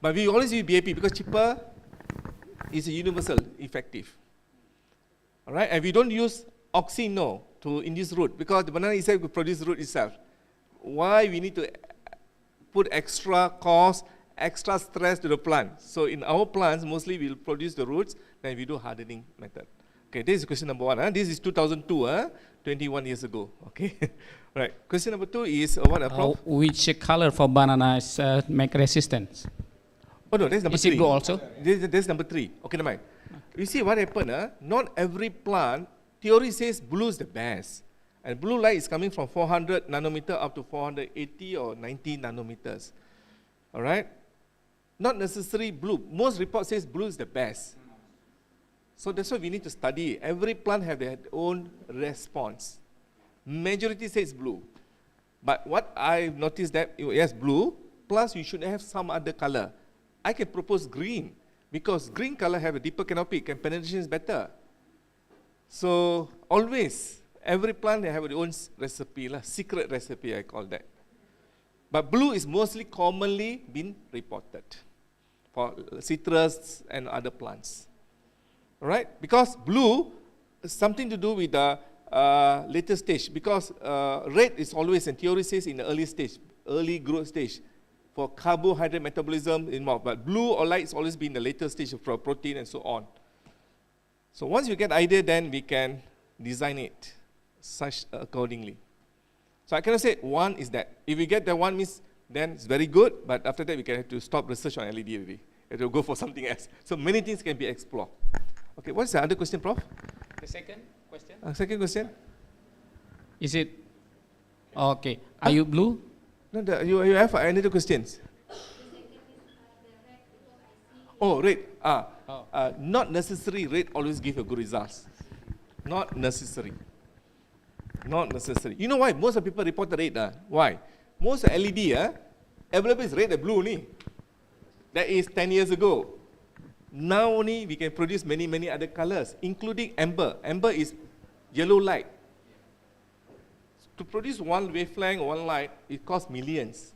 But we always use BAP because cheaper, is a universal effective. All right, and we don't use oxino to induce root because the banana itself will produce root itself. Why we need to put extra cost, extra stress to the plant? So in our plants, mostly we'll produce the roots, then we do hardening method. Okay, this is question number 1. This is 2002, 21 years ago. Okay, right. Question number 2 is what? Which color for bananas make resistance? Oh no, that's number 3. Is it blue also? That's number 3. Okay, never mind. You see what happened? Not every plant, theory says blue is the best. And blue light is coming from 400 nanometer up to 480 or 90 nanometers. All right? Not necessarily blue. Most reports says blue is the best. So that's why we need to study. Every plant have their own response. Majority says blue. But what I've noticed that, yes, blue, plus you should have some other color. I can propose green, because green color have a deeper canopy, and penetration is better. So always, every plant they have their own recipe, secret recipe I call that. But blue is mostly commonly been reported for citrus and other plants. All right? Because blue something to do with the later stage, because red is always, in theory says, in the early stage, early growth stage, for carbohydrate metabolism involved. But blue or light has always been the later stage for protein and so on. So once you get idea, then we can design it such accordingly. So I cannot say one is that. If we get that one means, then it's very good, but after that we can have to stop research on LED already. It will go for something else. So many things can be explored. Okay, what's the other question, Prof? The second question? Second question? Is it? Okay. Are you blue? No, you have any other questions? Oh, red. Not necessary red always give a good results. Not necessary. Not necessary. You know why? Most of people report the red. Why? Most of LED available is red and blue only. That is 10 years ago. Now only we can produce many, many other colors, including amber. Amber is yellow light. To produce one wavelength, one light, it costs millions.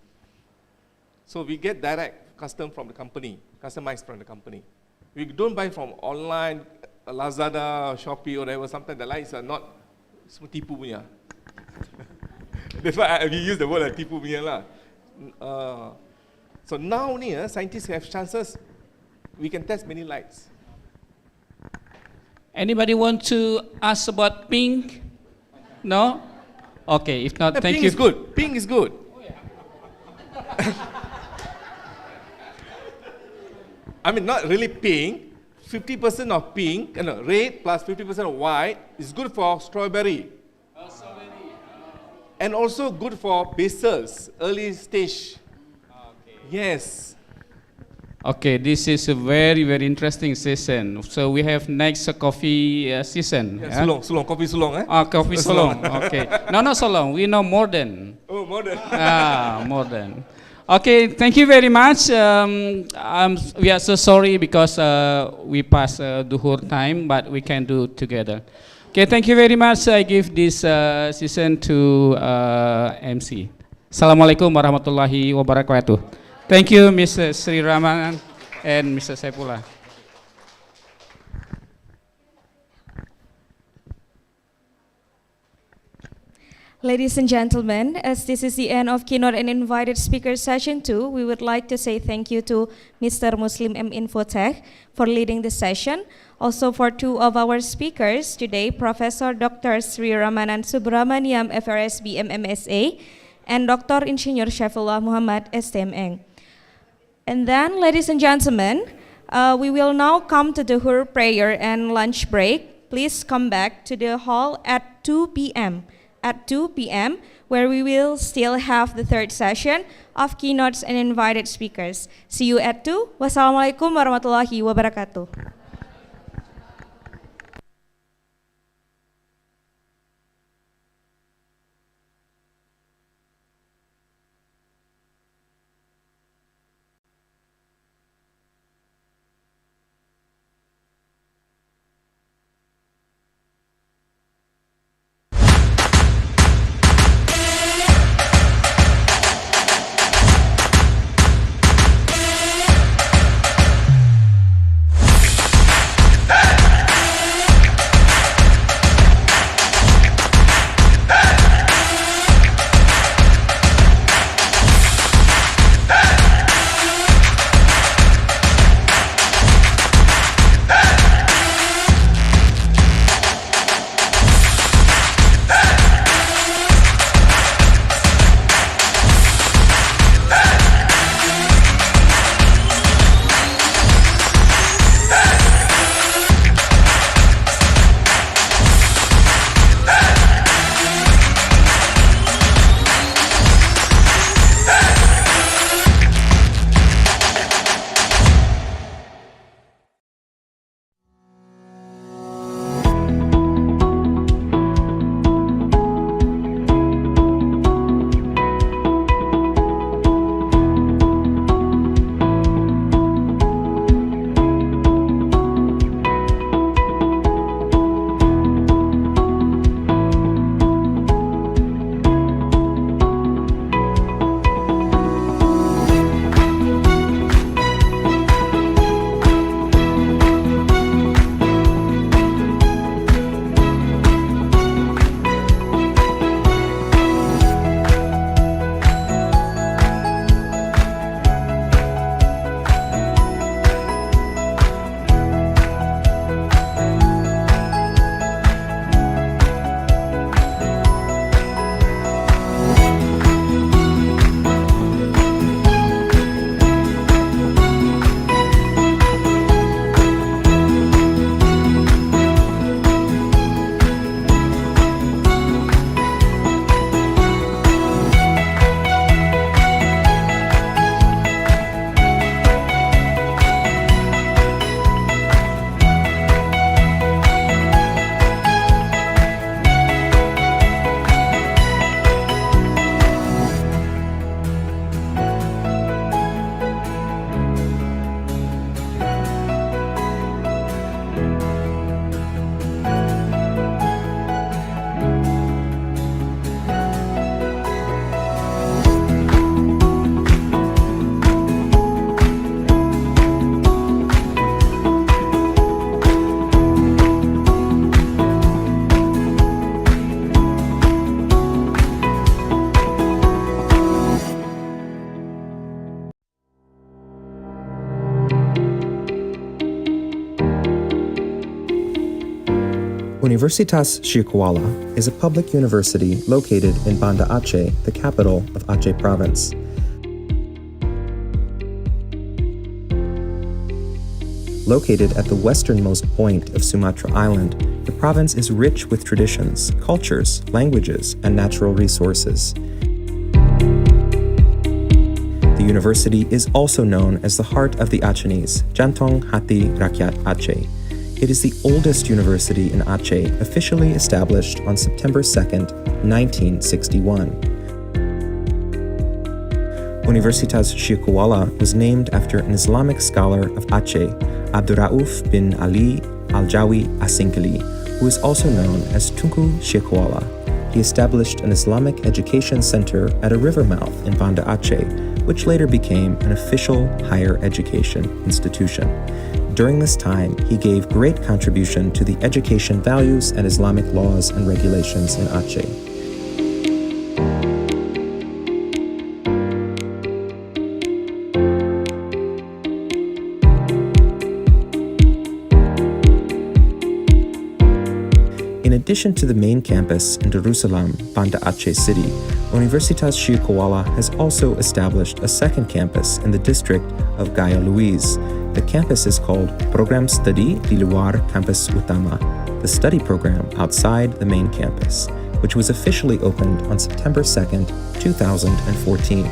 So we get direct custom from the company, customized from the company. We don't buy from online, Lazada, Shopee, or whatever. Sometimes the lights are not semua tipu punya. That's why we use the word like tipu punya lah. So now only scientists have chances. We can test many lights. Anybody want to ask about pink? No? Okay, if not, thank you. Pink is good. Pink is good. I mean, not really pink. 50% of pink, red plus 50% of white is good for strawberry. And also good for basils, early stage. Okay. Yes. Okay, this is a very, very interesting session. So we have next coffee session. Yeah, Sulong, coffee Sulong, eh? Coffee Sulong, okay. No, not Sulong, we know modern. Oh, modern. Modern. Okay, thank you very much. We are so sorry because we passed Duhur time, but we can do together. Okay, thank you very much. I give this session to MC. Assalamualaikum warahmatullahi wabarakatuh. Thank you, Mr. Sreeramanan and Mr. Syaifullah. Ladies and gentlemen, as this is the end of Keynote and Invited Speaker Session 2, we would like to say thank you to Mr. Muslim M. Infotech for leading the session. Also for two of our speakers today, Professor Dr. Sreeramanan Subramaniam, FRSB MMSA, and Dr. Insinyur Syaifullah Muhammad, STMN. And then, ladies and gentlemen, we will now come to the Duhur prayer and lunch break. Please come back to the hall at 2 p.m. At 2 p.m., where we will still have the third session of keynotes and invited speakers. See you at 2. Wassalamualaikum warahmatullahi wabarakatuh. Universitas Syaifullah is a public university located in Banda Aceh, the capital of Aceh Province. Located at the westernmost point of Sumatra Island, the province is rich with traditions, cultures, languages, and natural resources. The university is also known as the heart of the Acehnese, Jantong Hati Rakyat Aceh. It is the oldest university in Aceh, officially established on September 2nd, 1961. Universitas Syaifullah was named after an Islamic scholar of Aceh, Abdurrauf bin Ali Al-Jawi Asingkali, who is also known as Tunku Syaifullah. He established an Islamic education center at a river mouth in Banda Aceh, which later became an official higher education institution. During this time, he gave great contribution to the education values and Islamic laws and regulations in Aceh. In addition to the main campus in Darussalam, Banda Aceh City, Universitas Syaifullah has also established a second campus in the district of Gaya Luiz. The campus is called Program Studi di Luar Kampus Utama, the study program outside the main campus, which was officially opened on September 2nd, 2014.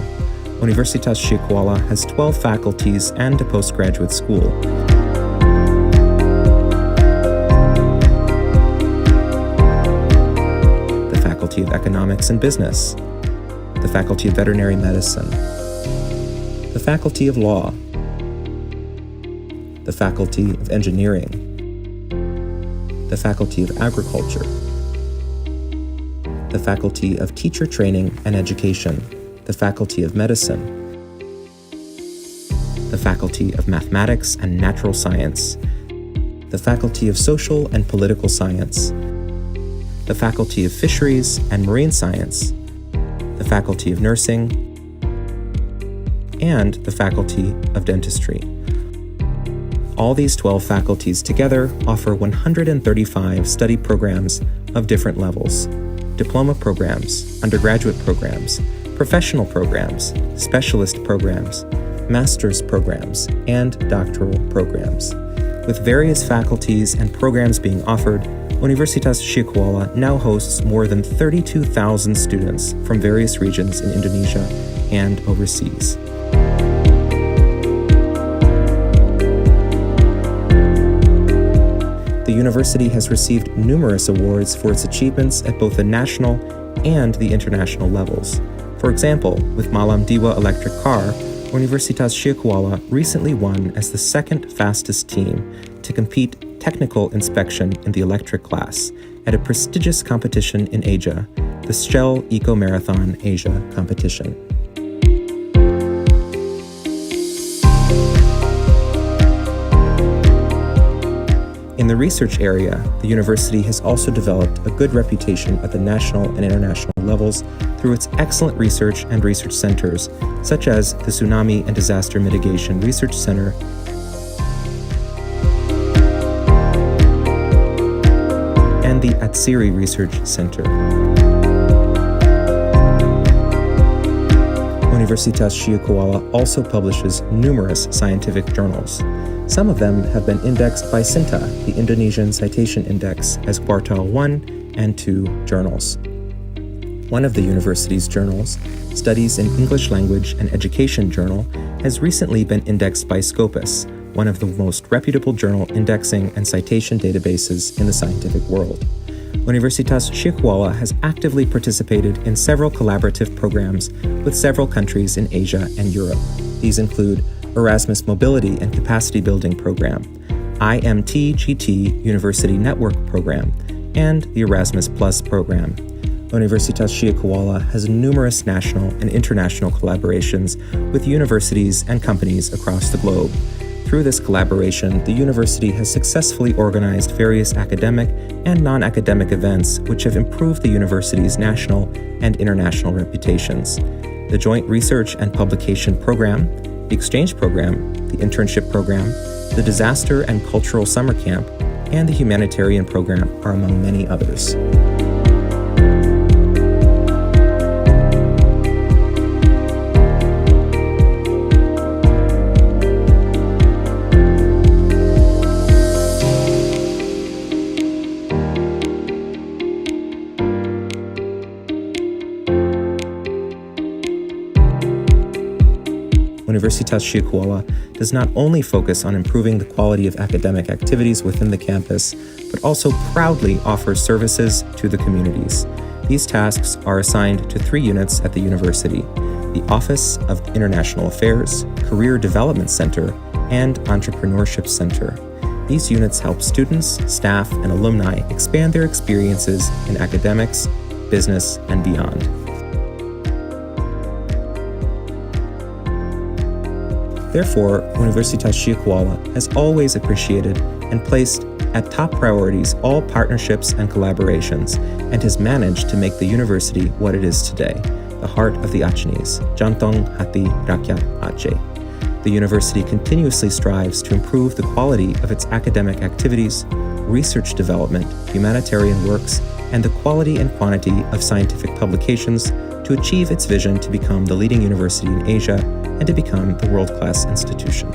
Universitas Syaifullah has 12 faculties and a postgraduate school. The Faculty of Economics and Business, the Faculty of Veterinary Medicine, the Faculty of Law, the Faculty of Engineering, the Faculty of Agriculture, the Faculty of Teacher Training and Education, the Faculty of Medicine, the Faculty of Mathematics and Natural Science, the Faculty of Social and Political Science, the Faculty of Fisheries and Marine Science, the Faculty of Nursing, and the Faculty of Dentistry. All these 12 faculties together offer 135 study programs of different levels: diploma programs, undergraduate programs, professional programs, specialist programs, master's programs, and doctoral programs. With various faculties and programs being offered, Universitas Syaifullah now hosts more than 32,000 students from various regions in Indonesia and overseas. The university has received numerous awards for its achievements at both the national and the international levels. For example, with Malam Diwa electric car, Universitas Syaifullah recently won as the second fastest team to compete technical inspection in the electric class at a prestigious competition in Asia, the Shell Eco Marathon Asia competition. In the research area, the university has also developed a good reputation at the national and international levels through its excellent research and research centers, such as the Tsunami and Disaster Mitigation Research Center and the S.Si Research Center. Universitas Syaifullah also publishes numerous scientific journals. Some of them have been indexed by SINTA, the Indonesian Citation Index, as Quartile 1 and 2 journals. One of the university's journals, Studies in English Language and Education Journal, has recently been indexed by Scopus, one of the most reputable journal indexing and citation databases in the scientific world. Universitas Syaifullah has actively participated in several collaborative programs with several countries in Asia and Europe. These include Erasmus Mobility and Capacity Building Program, IMT-GT University Network Program, and the Erasmus Plus Program. Universitas Syaifullah has numerous national and international collaborations with universities and companies across the globe. Through this collaboration, the university has successfully organized various academic and non-academic events which have improved the university's national and international reputations. The Joint Research and Publication Program, the Exchange Program, the Internship Program, the Disaster and Cultural Summer Camp, and the humanitarian program are among many others. Universitas Syaifullah does not only focus on improving the quality of academic activities within the campus, but also proudly offers services to the communities. These tasks are assigned to 3 units at the university: the Office of International Affairs, Career Development Center, and Entrepreneurship Center. These units help students, staff, and alumni expand their experiences in academics, business, and beyond. Therefore, Universitas Syaifullah has always appreciated and placed at top priorities all partnerships and collaborations, and has managed to make the university what it is today, the heart of the Acehnese, Jantung Hati Rakyat Aceh. The university continuously strives to improve the quality of its academic activities, research development, humanitarian works, and the quality and quantity of scientific publications to achieve its vision to become the leading university in Asia and to become the world-class institution.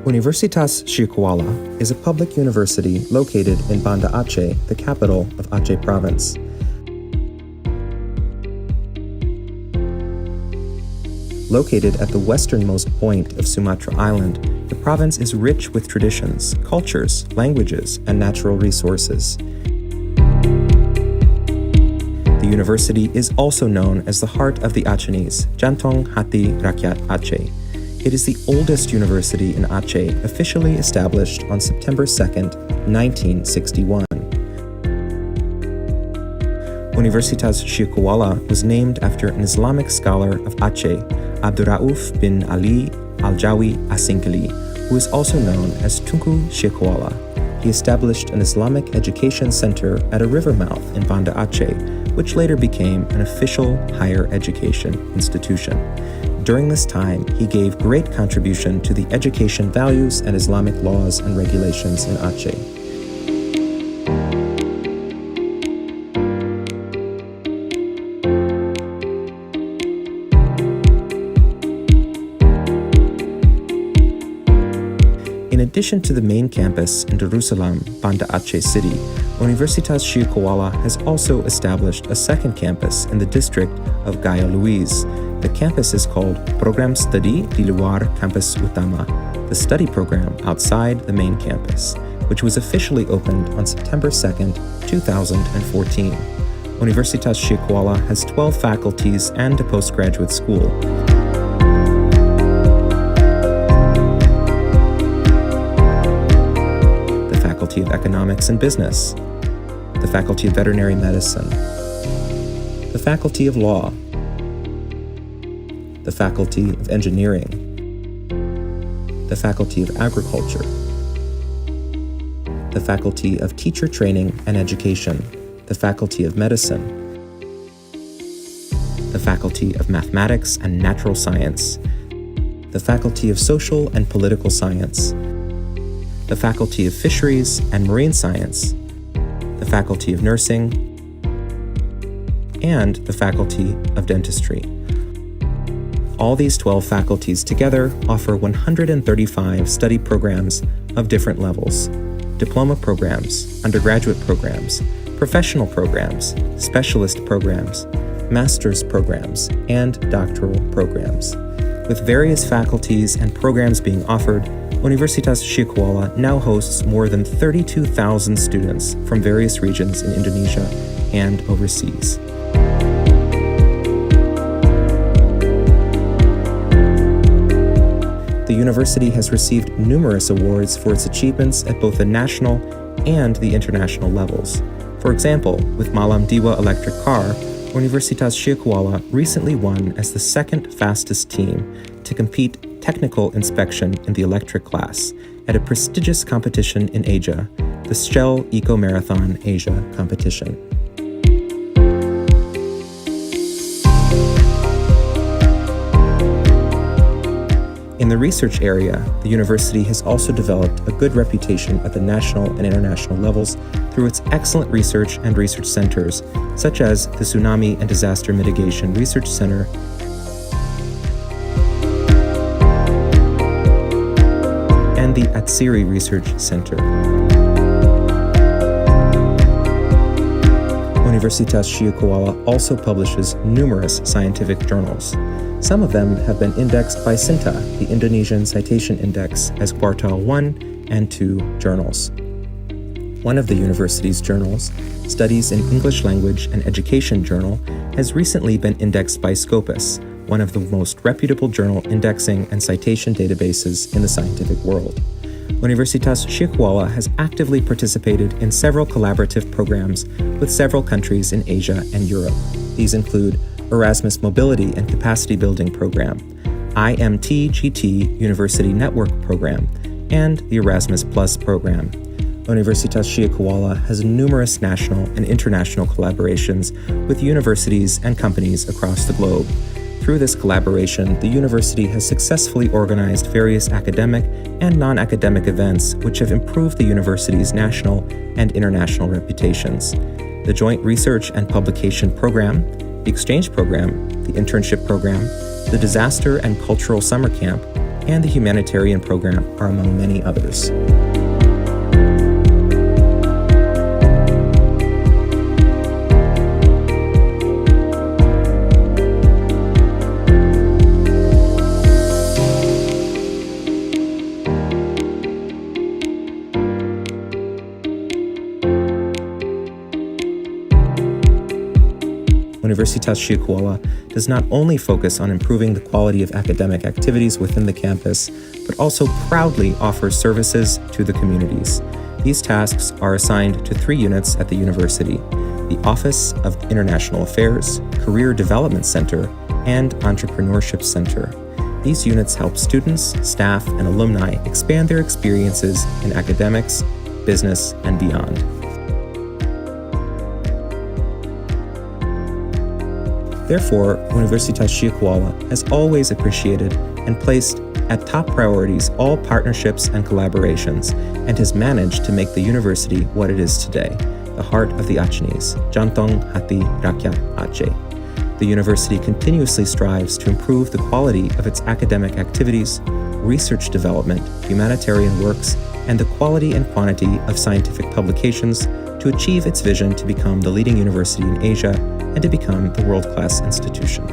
Universitas Syaifullah is a public university located in Banda Aceh, the capital of Aceh Province. Located at the westernmost point of Sumatra Island, The province is rich with traditions, cultures, languages, and natural resources. The university is also known as the heart of the Acehnese, Jantong Hati Rakyat Aceh. It is the oldest university in Aceh, officially established on September 2nd, 1961. Universitas Syaifullah was named after an Islamic scholar of Aceh, Abdurrauf bin Ali Al-Jawi Asingkali, who is also known as Tunku Syaifullah. He established an Islamic education center at a river mouth in Banda Aceh, which later became an official higher education institution. During this time, he gave great contribution to the education values and Islamic laws and regulations in Aceh. In addition to the main campus in Darussalam, Banda Aceh City, Universitas Syaifullah has also established a second campus in the district of Gaya Luiz. The campus is called Program Studi di Luar Kampus Utama, the study program outside the main campus, which was officially opened on September 2nd, 2014. Universitas Syaifullah has 12 faculties and a postgraduate school. Faculty of Economics and Business, the Faculty of Veterinary Medicine, the Faculty of Law, the Faculty of Engineering, the Faculty of Agriculture, the Faculty of Teacher Training and Education, the Faculty of Medicine, the Faculty of Mathematics and Natural Science, the Faculty of Social and Political Science, the Faculty of Fisheries and Marine Science, the Faculty of Nursing, and the Faculty of Dentistry. All these 12 faculties together offer 135 study programs of different levels: diploma programs, undergraduate programs, professional programs, specialist programs, master's programs, and doctoral programs. With various faculties and programs being offered, Universitas Syaifullah now hosts more than 32,000 students from various regions in Indonesia and overseas. The university has received numerous awards for its achievements at both the national and the international levels. For example, with Malam Diwa electric car, Universitas Syaifullah recently won as the second fastest team to compete technical inspection in the electric class at a prestigious competition in Asia, the Shell Eco Marathon Asia competition. In the research area, the university has also developed a good reputation at the national and international levels through its excellent research and research centers, such as the Tsunami and Disaster Mitigation Research Center and the S.Si Research Center. Universitas Syaifullah also publishes numerous scientific journals. Some of them have been indexed by SINTA, the Indonesian Citation Index, as Quartile 1 and 2 journals. One of the university's journals, Studies in English Language and Education Journal, has recently been indexed by Scopus, one of the most reputable journal indexing and citation databases in the scientific world. Universitas Syaifullah has actively participated in several collaborative programs with several countries in Asia and Europe. These include Erasmus Mobility and Capacity Building Program, IMT-GT University Network Program, and the Erasmus Plus Program. Universitas Syaifullah has numerous national and international collaborations with universities and companies across the globe. Through this collaboration, the university has successfully organized various academic and non-academic events which have improved the university's national and international reputations. The Joint Research and Publication Program, the Exchange Program, the Internship Program, the Disaster and Cultural Summer Camp, and the Humanitarian Program are among many others. Universitas Syaifullah does not only focus on improving the quality of academic activities within the campus, but also proudly offers services to the communities. These tasks are assigned to 3 units at the university: the Office of International Affairs, Career Development Center, and Entrepreneurship Center. These units help students, staff, and alumni expand their experiences in academics, business, and beyond. Therefore, Universitas Syaifullah has always appreciated and placed at top priorities all partnerships and collaborations, and has managed to make the university what it is today, the heart of the Acehnese, Jantung Hati Rakyat Aceh. The university continuously strives to improve the quality of its academic activities, research development, humanitarian works, and the quality and quantity of scientific publications to achieve its vision to become the leading university in Asia and to become the world-class institution.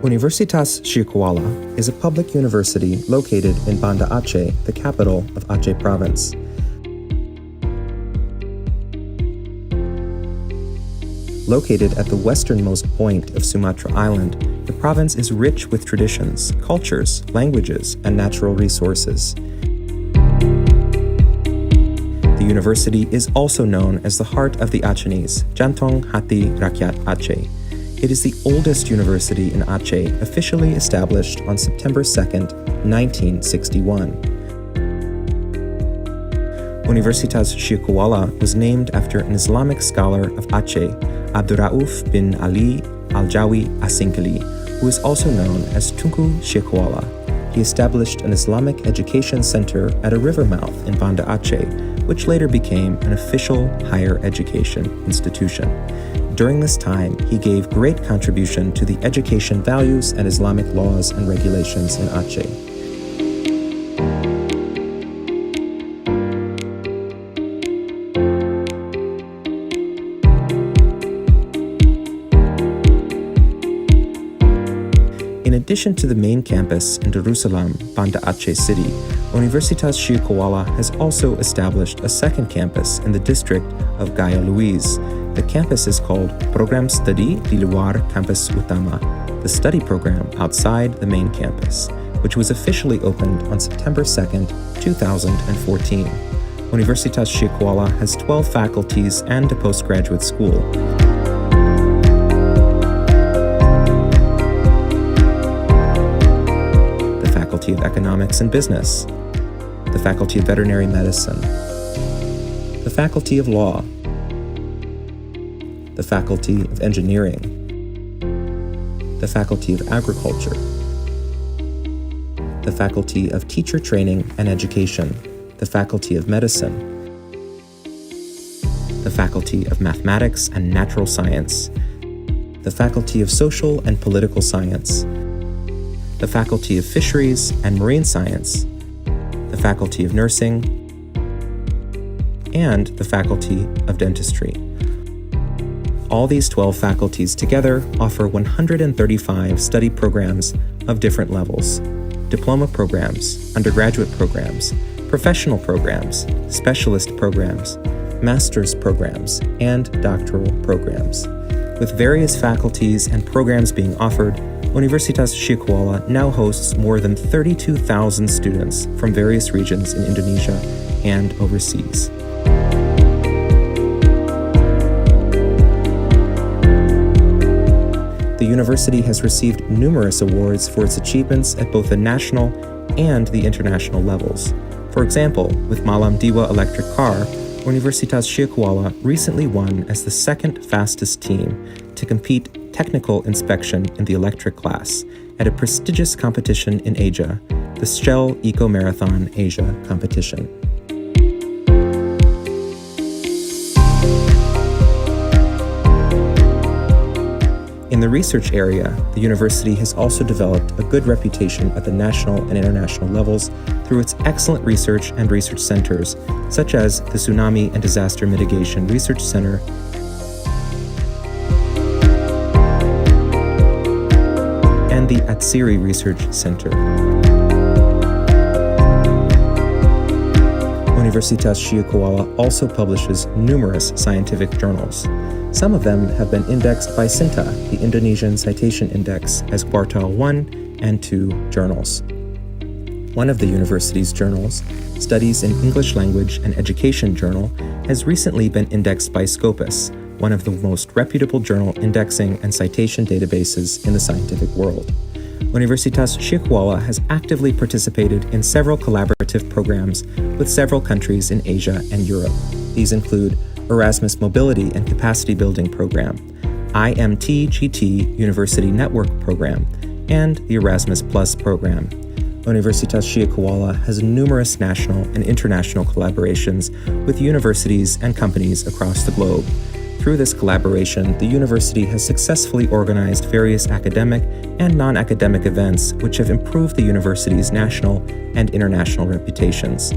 Universitas Syaifullah is a public university located in Banda Aceh, the capital of Aceh Province. Located at the westernmost point of Sumatra Island, the province is rich with traditions, cultures, languages, and natural resources. The university is also known as the heart of the Acehnese, Jantung Hati Rakyat Aceh. It is the oldest university in Aceh, officially established on September 2nd, 1961. Universitas Syaifullah was named after an Islamic scholar of Aceh Abdurrauf bin Ali Al-Jawi Asinkali, who is also known as Tunku Syekuala. He established an Islamic education center at a river mouth in Banda Aceh, which later became an official higher education institution. During this time, he gave great contribution to the education values and Islamic laws and regulations in Aceh. In addition to the main campus in Darussalam, Banda Aceh City, Universitas Syekuala has also established a second campus in the district of Gaya Luiz. The campus is called Program Studi di Luar Kampus Utama, the study program outside the main campus, which was officially opened on September 2nd, 2014. Universitas Syekuala has 12 faculties and a postgraduate school. Faculty of Economics and Business, the Faculty of Veterinary Medicine, the Faculty of Law, the Faculty of Engineering, the Faculty of Agriculture, the Faculty of Teacher Training and Education, the Faculty of Medicine, the Faculty of Mathematics and Natural Science, the Faculty of Social and Political Science, the Faculty of Fisheries and Marine Science, the Faculty of Nursing, and the Faculty of Dentistry. All these 12 faculties together offer 135 study programs of different levels: diploma programs, undergraduate programs, professional programs, specialist programs, master's programs, and doctoral programs. With various faculties and programs being offered, Universitas Syekuala now hosts more than 32,000 students from various regions in Indonesia and overseas. The university has received numerous awards for its achievements at both the national and the international levels. For example, with Malam Diwa electric car, Universitas Syekuala recently won as the second fastest team to compete technical inspection in the electric class at a prestigious competition in Asia, the Shell Eco Marathon Asia competition. In the research area, the university has also developed a good reputation at the national and international levels through its excellent research and research centers, such as the Tsunami and Disaster Mitigation Research Center and the Atsiri Research Center. Universitas Syekuala also publishes numerous scientific journals. Some of them have been indexed by SINTA, the Indonesian Citation Index, as Quartile 1 and 2 journals. One of the university's journals, Studies in English Language and Education Journal, has recently been indexed by Scopus, one of the most reputable journal indexing and citation databases in the scientific world. Universitas Syekuala has actively participated in several collaborative programs with several countries in Asia and Europe. These include Erasmus Mobility and Capacity Building Program, IMT-GT University Network Program, and the Erasmus Plus Program. Universitas Syekuala has numerous national and international collaborations with universities and companies across the globe. Through this collaboration, the university has successfully organized various academic and non-academic events which have improved the university's national and international reputations.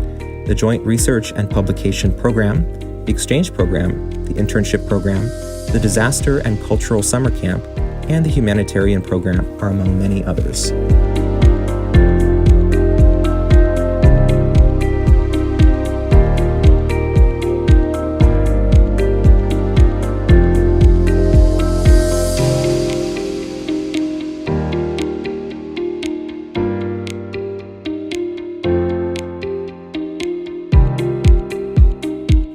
The Joint Research and Publication Program, the Exchange Program, the Internship Program, the Disaster and Cultural Summer Camp, and the Humanitarian Program are among many others.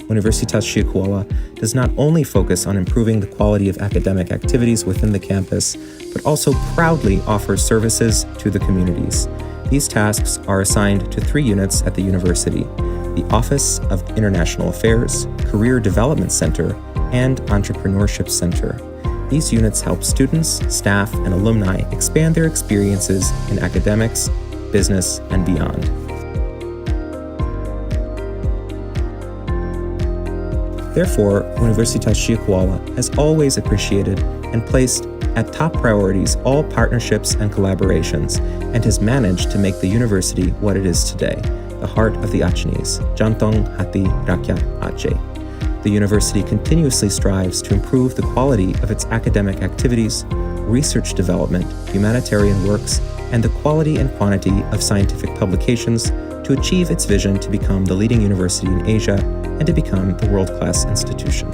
Universitas Syekuala does not only focus on improving the quality of academic activities within the campus, but also proudly offers services to the communities. These tasks are assigned to 3 units at the university: the Office of International Affairs, Career Development Center, and Entrepreneurship Center. These units help students, staff, and alumni expand their experiences in academics, business, and beyond. Therefore, Universitas Syaifullah has always appreciated and placed at top priorities all partnerships and collaborations, and has managed to make the university what it is today, the heart of the Acehnese, Jantung Hati Rakyat Aceh. The university continuously strives to improve the quality of its academic activities, research development, humanitarian works, and the quality and quantity of scientific publications to achieve its vision to become the leading university in Asia and to become the world-class institution.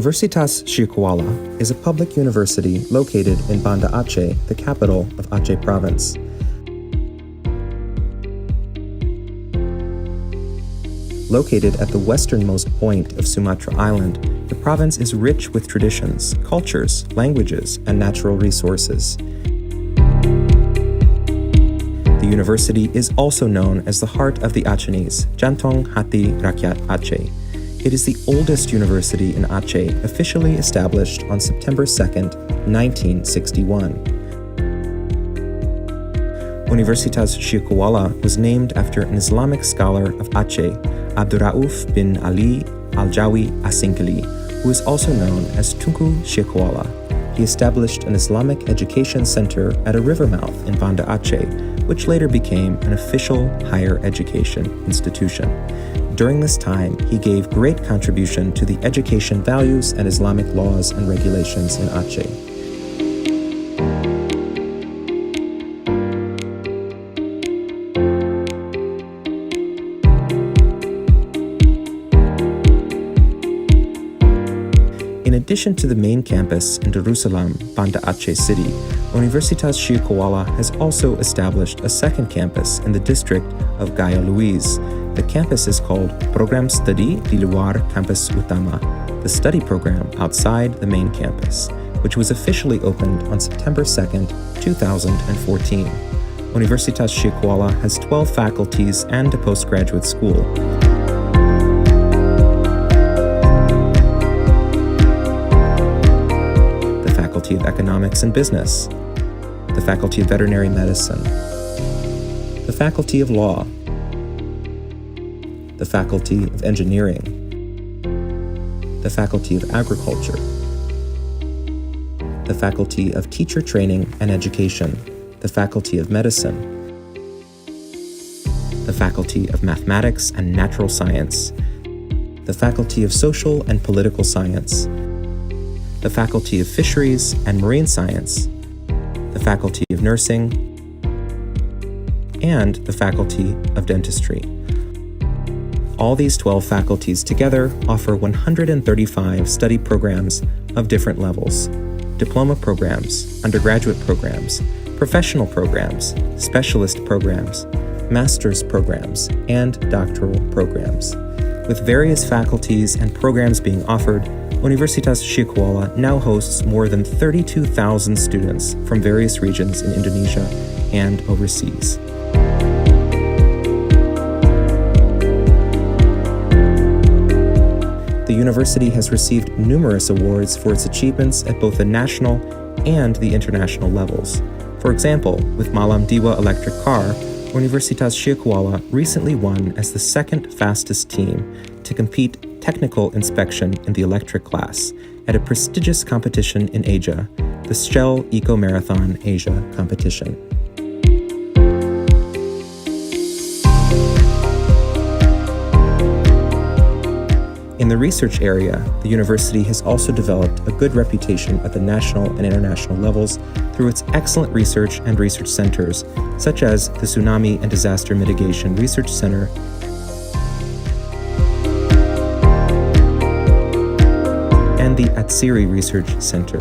Universitas Syaifullah is a public university located in Banda Aceh, the capital of Aceh Province. Located at the westernmost point of Sumatra Island, the province is rich with traditions, cultures, languages, and natural resources. The university is also known as the heart of the Acehnese, Jantung Hati Rakyat Aceh. It is the oldest university in Aceh, officially established on September 2nd, 1961. Universitas Syaifullah was named after an Islamic scholar of Aceh, Abdurrauf bin Ali al-Jawi Asingkali, who is also known as Tunku Syaifullah. He established an Islamic education center at a river mouth in Banda Aceh, which later became an official higher education institution. During this time, he gave great contribution to the education values and Islamic laws and regulations in Aceh. In addition to the main campus in Darussalam, Banda Aceh City, Universitas Syaifullah has also established a second campus in the district of Gaya Luiz. The campus is called Program Studi di Luar Kampus Utama, the study program outside the main campus, which was officially opened on September 2nd, 2014. Universitas Syaifullah has 12 faculties and a postgraduate school. The Faculty of Economics and Business, the Faculty of Veterinary Medicine, the Faculty of Law, the Faculty of Engineering, the Faculty of Agriculture, the Faculty of Teacher Training and Education, the Faculty of Medicine, the Faculty of Mathematics and Natural Science, the Faculty of Social and Political Science, the Faculty of Fisheries and Marine Science, the Faculty of Nursing, and the Faculty of Dentistry. All these 12 faculties together offer 135 study programs of different levels: diploma programs, undergraduate programs, professional programs, specialist programs, master's programs, and doctoral programs. With various faculties and programs being offered, Universitas Syaifullah now hosts more than 32,000 students from various regions in Indonesia and overseas. The university has received numerous awards for its achievements at both the national and the international levels. For example, with Malam Diwa electric car, Universitas Syaifullah recently won as the second fastest team to compete technical inspection in the electric class at a prestigious competition in Asia, the Shell Eco Marathon Asia competition. In the research area, the university has also developed a good reputation at the national and international levels through its excellent research and research centers, such as the Tsunami and Disaster Mitigation Research Center and the S.Si Research Center.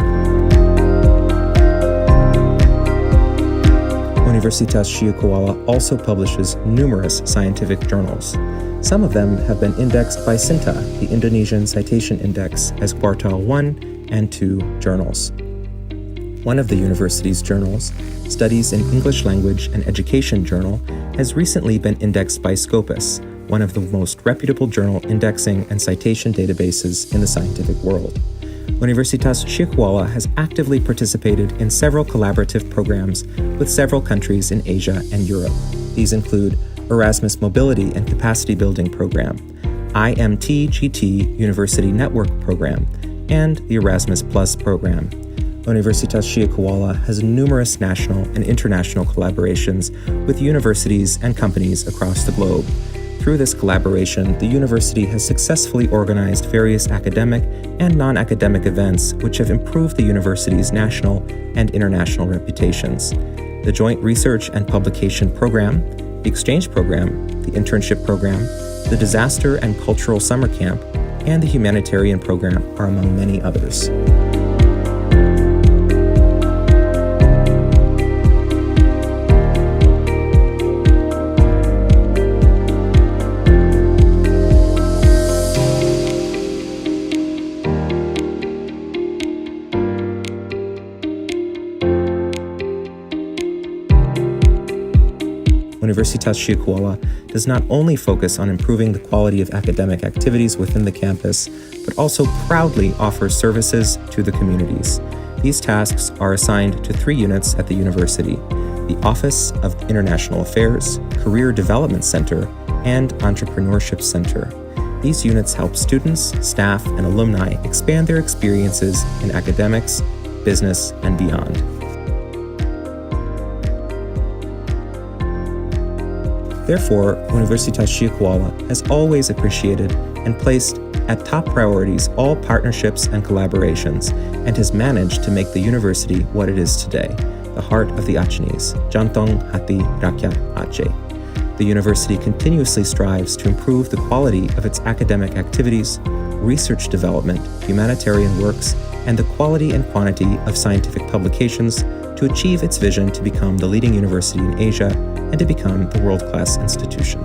Universitas Syaifullah also publishes numerous scientific journals. Some of them have been indexed by SINTA, the Indonesian Citation Index, as Quartile 1 and 2 journals. One of the university's journals, Studies in English Language and Education Journal, has recently been indexed by Scopus, one of the most reputable journal indexing and citation databases in the scientific world. Universitas Syaifullah has actively participated in several collaborative programs with several countries in Asia and Europe. These include Erasmus Mobility and Capacity Building Program, IMT-GT University Network Program, and the Erasmus Plus Program. Universitas Syaifullah has numerous national and international collaborations with universities and companies across the globe. Through this collaboration, the university has successfully organized various academic and non-academic events which have improved the university's national and international reputations. The Joint Research and Publication Program, the Exchange Program, the Internship Program, the Disaster and Cultural Summer Camp, and the Humanitarian Program are among many others. Universitas Syaifullah does not only focus on improving the quality of academic activities within the campus, but also proudly offers services to the communities. These tasks are assigned to 3 units at the university: the Office of International Affairs, Career Development Center, and Entrepreneurship Center. These units help students, staff, and alumni expand their experiences in academics, business, and beyond. Therefore, Universitas Syaifullah has always appreciated and placed at top priorities all partnerships and collaborations, and has managed to make the university what it is today, the heart of the Acehnese, Jantung Hati Rakyat Aceh. The university continuously strives to improve the quality of its academic activities, research development, humanitarian works, and the quality and quantity of scientific publications to achieve its vision to become the leading university in Asia and to become the world-class institution.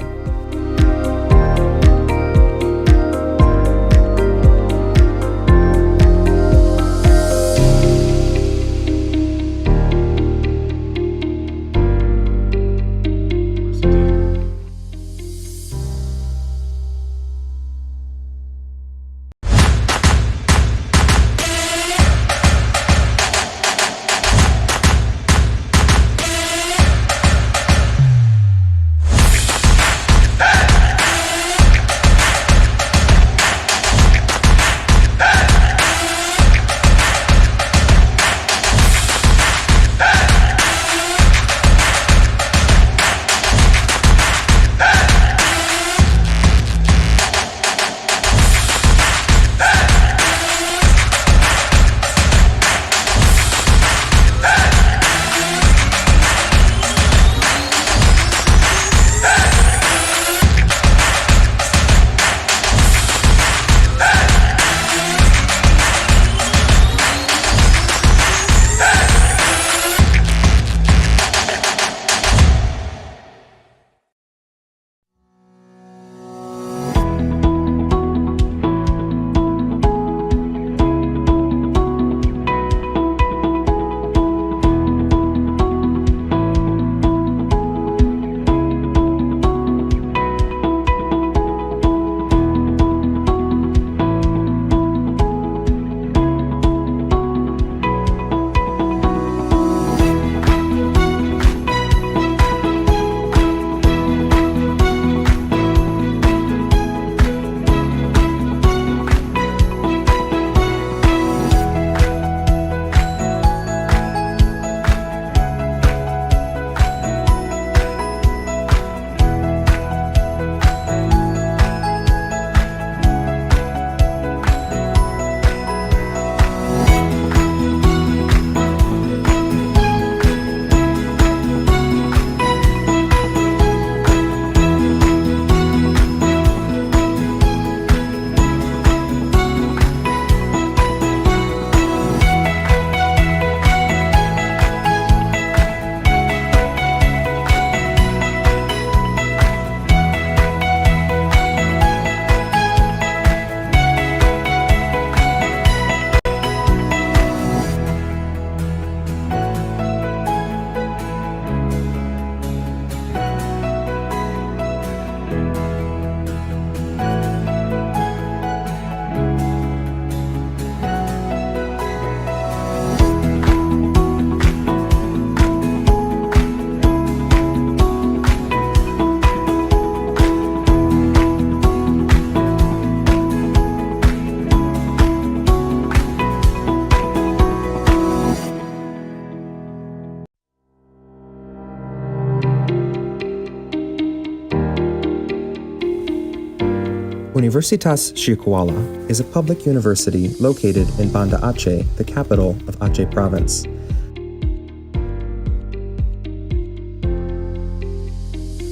Universitas Syaifullah is a public university located in Banda Aceh, the capital of Aceh Province.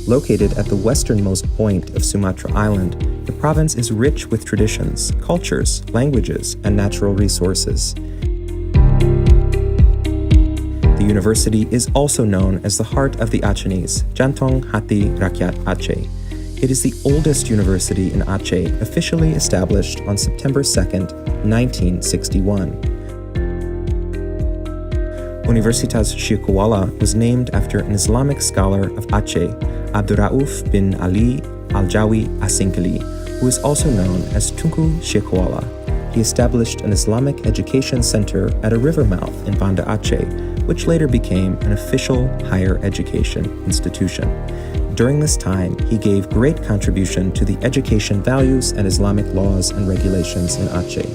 Located at the westernmost point of Sumatra Island, the province is rich with traditions, cultures, languages, and natural resources. The university is also known as the heart of the Acehnese, Jantung Hati Rakyat Aceh. It is the oldest university in Aceh, officially established on September 2nd, 1961. Universitas Syaifullah was named after an Islamic scholar of Aceh, Abdurrauf bin Ali Al-Jawi Asingkali, who is also known as Tunku Syaifullah. He established an Islamic education center at a river mouth in Banda Aceh, which later became an official higher education institution. During this time, he gave great contribution to the education values and Islamic laws and regulations in Aceh.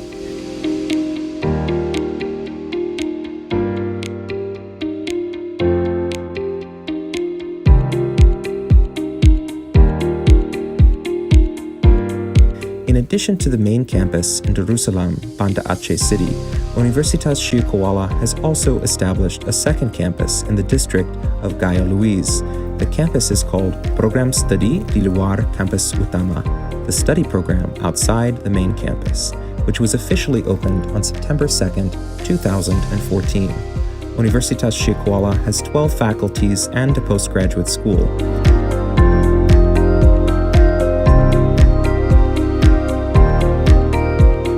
addition to the main campus in Darussalam, Banda Aceh City, Universitas Syaifullah has also established a second campus in the district of Gaya Luiz. The campus is called Program Studi di Luar Kampus Utama, the study program outside the main campus, which was officially opened on September 2nd, 2014. Universitas Syaifullah has 12 faculties and a postgraduate school.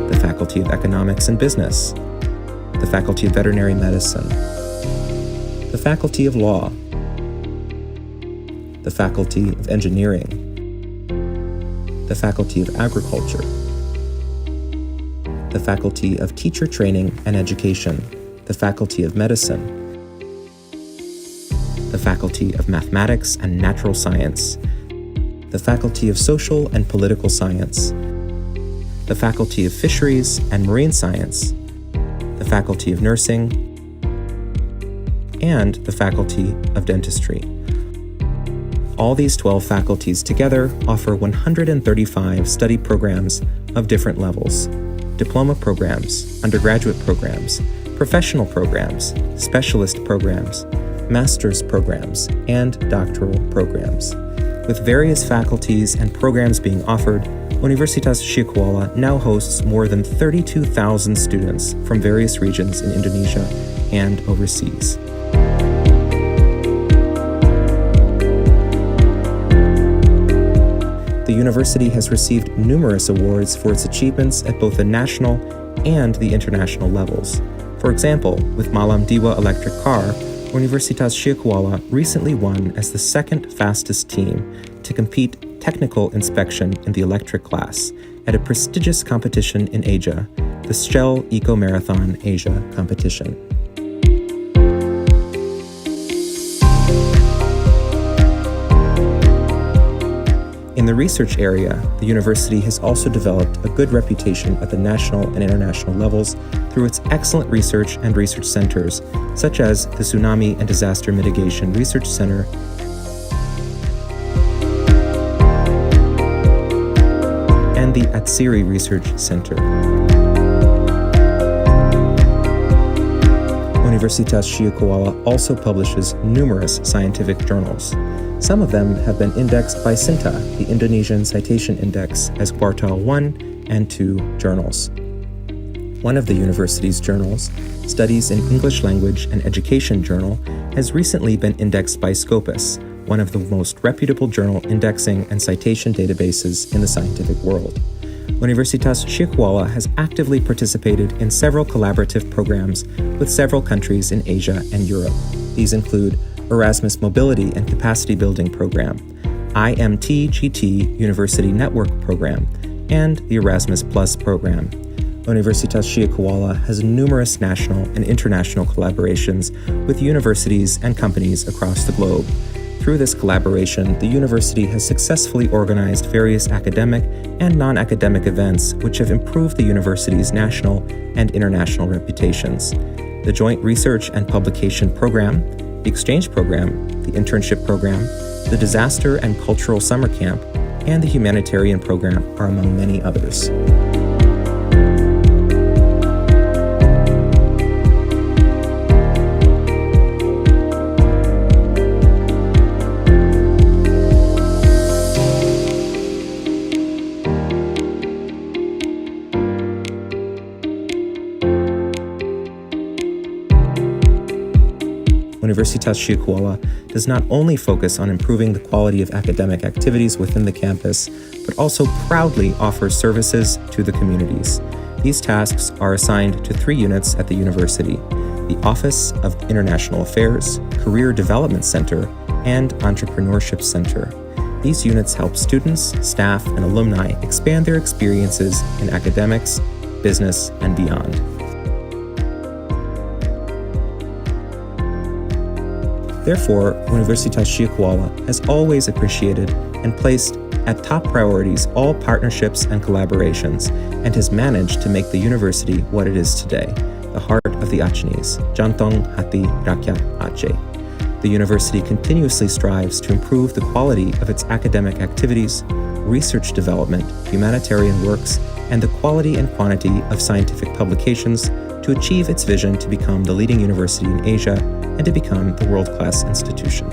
The Faculty of Economics and Business, the Faculty of Veterinary Medicine, the Faculty of Law, the Faculty of Engineering, the Faculty of Agriculture, the Faculty of Teacher Training and Education, the Faculty of Medicine, the Faculty of Mathematics and Natural Science, the Faculty of Social and Political Science, the Faculty of Fisheries and Marine Science, the Faculty of Nursing, and the Faculty of Dentistry. All these 12 faculties together offer 135 study programs of different levels: diploma programs, undergraduate programs, professional programs, specialist programs, master's programs, and doctoral programs. With various faculties and programs being offered, Universitas Syaifullah now hosts more than 32,000 students from various regions in Indonesia and overseas. The university has received numerous awards for its achievements at both the national and the international levels. For example, with Malam Diwa electric car, Universitas Syaifullah recently won as the second fastest team to compete technical inspection in the electric class at a prestigious competition in Asia, the Shell Eco Marathon Asia competition. In the research area, the university has also developed a good reputation at the national and international levels through its excellent research and research centers, such as the Tsunami and Disaster Mitigation Research Center and the Atsiri Research Center. Universitas Syaifullah also publishes numerous scientific journals. Some of them have been indexed by SINTA, the Indonesian Citation Index, as Quartile 1 and 2 journals. One of the university's journals, Studies in English Language and Education Journal, has recently been indexed by Scopus, one of the most reputable journal indexing and citation databases in the scientific world. Universitas Syaifullah has actively participated in several collaborative programs with several countries in Asia and Europe. These include Erasmus Mobility and Capacity Building Program, IMT-GT University Network Program, and the Erasmus Plus Program. Universitas Syaifullah has numerous national and international collaborations with universities and companies across the globe. Through this collaboration, the university has successfully organized various academic and non-academic events which have improved the university's national and international reputations. The Joint Research and Publication Program, the Exchange Program, the Internship Program, the Disaster and Cultural Summer Camp, and the Humanitarian Program are among many others. Universitas Syaifullah does not only focus on improving the quality of academic activities within the campus, but also proudly offers services to the communities. These tasks are assigned to 3 units at the university: the Office of International Affairs, Career Development Center, and Entrepreneurship Center. These units help students, staff, and alumni expand their experiences in academics, business, and beyond. Therefore, Universitas Syaifullah has always appreciated and placed at top priorities all partnerships and collaborations, and has managed to make the university what it is today, the heart of the Acehnese, Jantong Hati Rakyat Aceh. The university continuously strives to improve the quality of its academic activities, research development, humanitarian works, and the quality and quantity of scientific publications to achieve its vision to become the leading university in Asia and to become the world-class institution.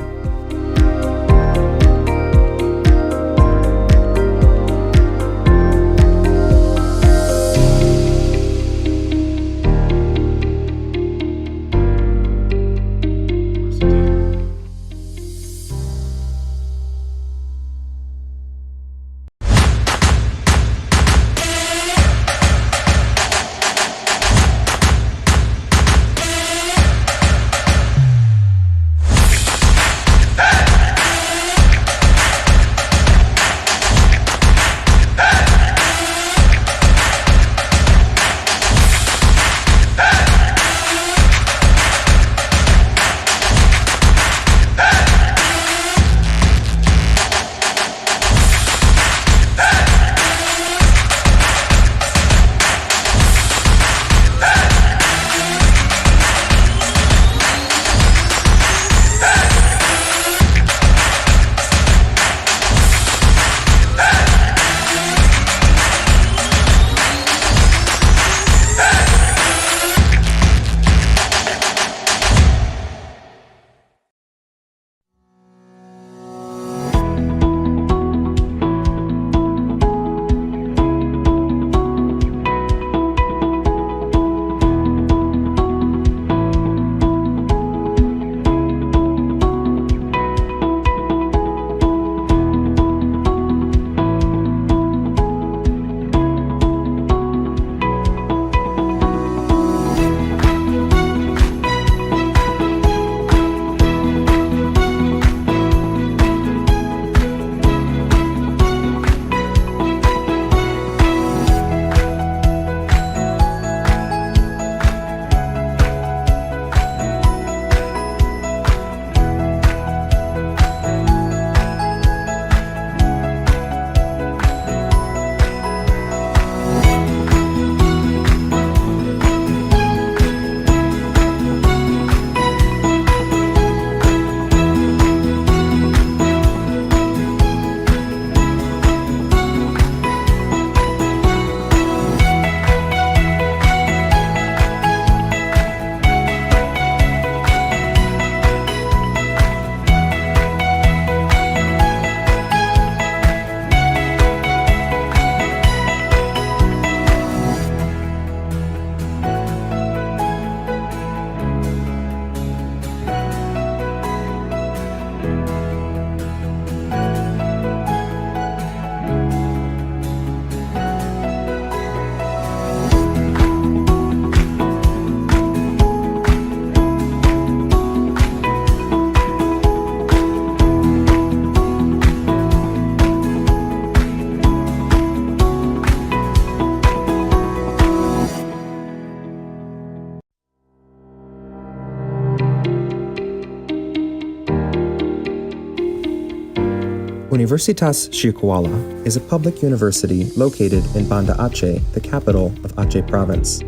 Universitas Syaifullah is a public university located in Banda Aceh, the capital of Aceh Province.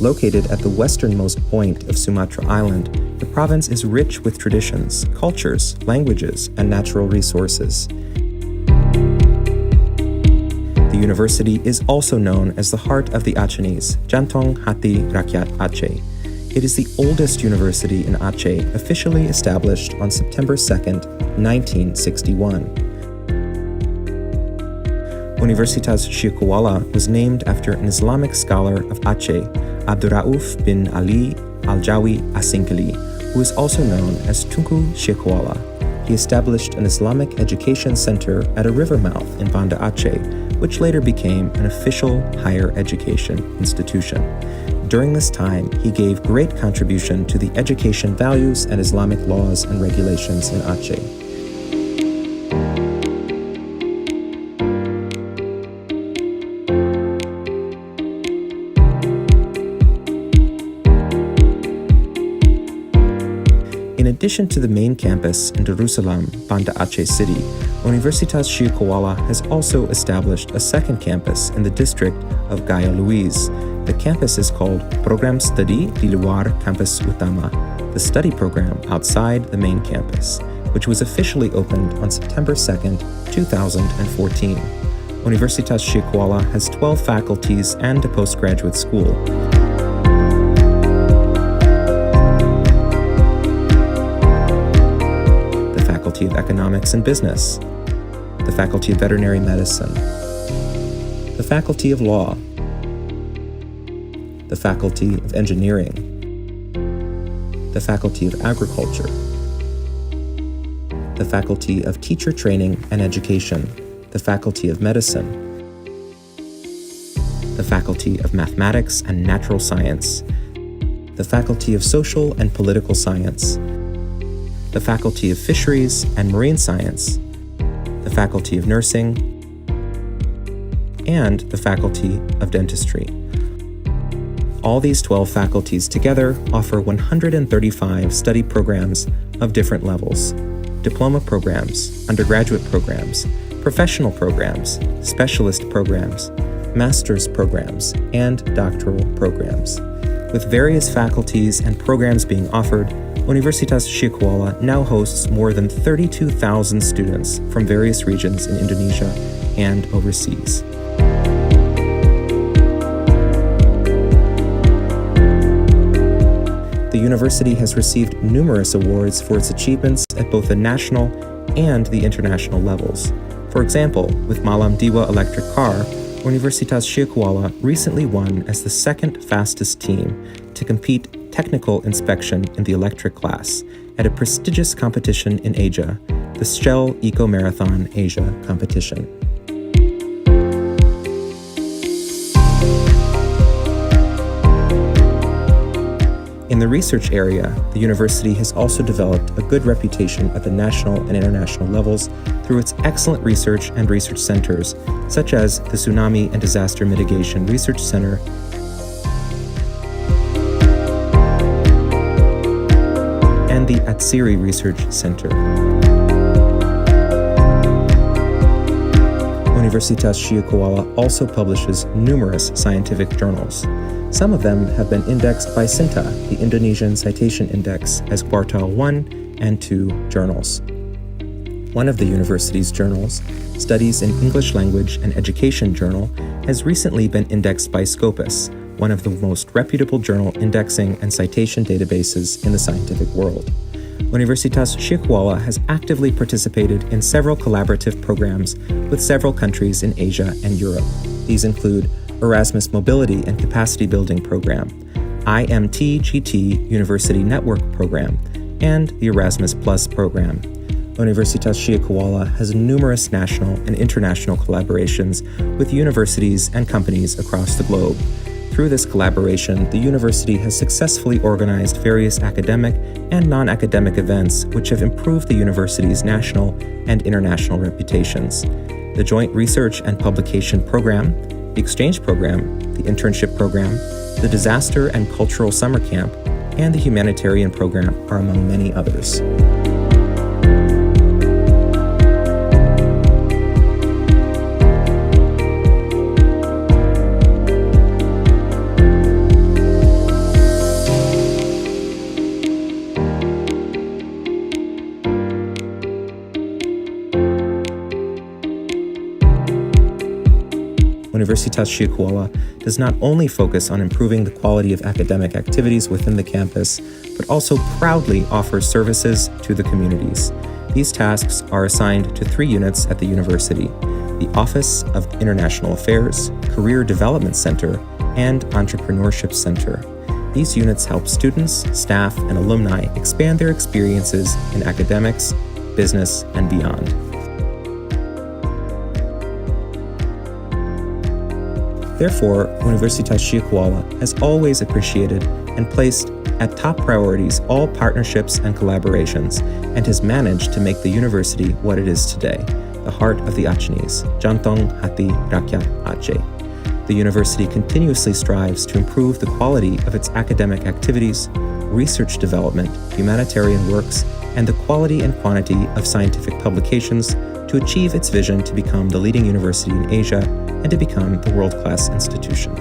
Located at the westernmost point of Sumatra Island, the province is rich with traditions, cultures, languages, and natural resources. The university is also known as the heart of the Acehnese, Jantong Hati Rakyat Aceh. It is the oldest university in Aceh, officially established on September 2nd, 1961. Universitas Syaifullah was named after an Islamic scholar of Aceh, Abdurrauf bin Ali al-Jawi Asingkali, who is also known as Tunku Syaifullah. He established an Islamic education center at a river mouth in Banda Aceh, which later became an official higher education institution. During this time, he gave great contribution to the education values and Islamic laws and regulations in Aceh. In addition to the main campus in Darussalam, Banda Aceh City, Universitas Syaifullah has also established a second campus in the district of Gaya Luiz. The campus is called Program Studi di Luar Kampus Utama. the study program outside the main campus, which was officially opened on September 2nd, 2014. Universitas Syaifullah has 12 faculties and a postgraduate school. The Faculty of Economics and Business, the Faculty of Veterinary Medicine, the Faculty of Law, the Faculty of Engineering, the Faculty of Agriculture, the Faculty of Teacher Training and Education, the Faculty of Medicine, the Faculty of Mathematics and Natural Science, the Faculty of Social and Political Science, the Faculty of Fisheries and Marine Science, the Faculty of Nursing, and the Faculty of Dentistry. All these 12 faculties together offer 135 study programs of different levels: diploma programs, undergraduate programs, professional programs, specialist programs, master's programs, and doctoral programs. With various faculties and programs being offered, Universitas Syaifullah now hosts more than 32,000 students from various regions in Indonesia and overseas. The university has received numerous awards for its achievements at both the national and the international levels. For example, with Malam Diwa electric car, Universitas Syaifullah recently won as the second fastest team to compete technical inspection in the electric class at a prestigious competition in Asia, the Shell Eco Marathon Asia competition. In the research area, the university has also developed a good reputation at the national and international levels through its excellent research and research centers, such as the Tsunami and Disaster Mitigation Research Center and the S.Si Research Center. Universitas Syaifullah also publishes numerous scientific journals. Some of them have been indexed by SINTA, the Indonesian Citation Index, as Quartile 1 and 2 journals. One of the university's journals, Studies in English Language and Education Journal, has recently been indexed by Scopus, one of the most reputable journal indexing and citation databases in the scientific world. Universitas Syaifullah has actively participated in several collaborative programs with several countries in Asia and Europe. These include Erasmus Mobility and Capacity Building Program, IMT-GT University Network Program, and the Erasmus Plus Program. Universitas Syaifullah has numerous national and international collaborations with universities and companies across the globe. Through this collaboration, the university has successfully organized various academic and non-academic events which have improved the university's national and international reputations. The Joint Research and Publication Program, the Exchange Program, the Internship Program, the Disaster and Cultural Summer Camp, and the Humanitarian Program are among many others. Universitas Syaifullah does not only focus on improving the quality of academic activities within the campus, but also proudly offers services to the communities. These tasks are assigned to 3 units at the university: the Office of International Affairs, Career Development Center, and Entrepreneurship Center. These units help students, staff, and alumni expand their experiences in academics, business, and beyond. Therefore, Universitas Syaifullah has always appreciated and placed at top priorities all partnerships and collaborations, and has managed to make the university what it is today, the heart of the Acehnese, Jantung Hati Rakyat Aceh. The university continuously strives to improve the quality of its academic activities, research development, humanitarian works, and the quality and quantity of scientific publications to achieve its vision to become the leading university in Asia and to become the world-class institution.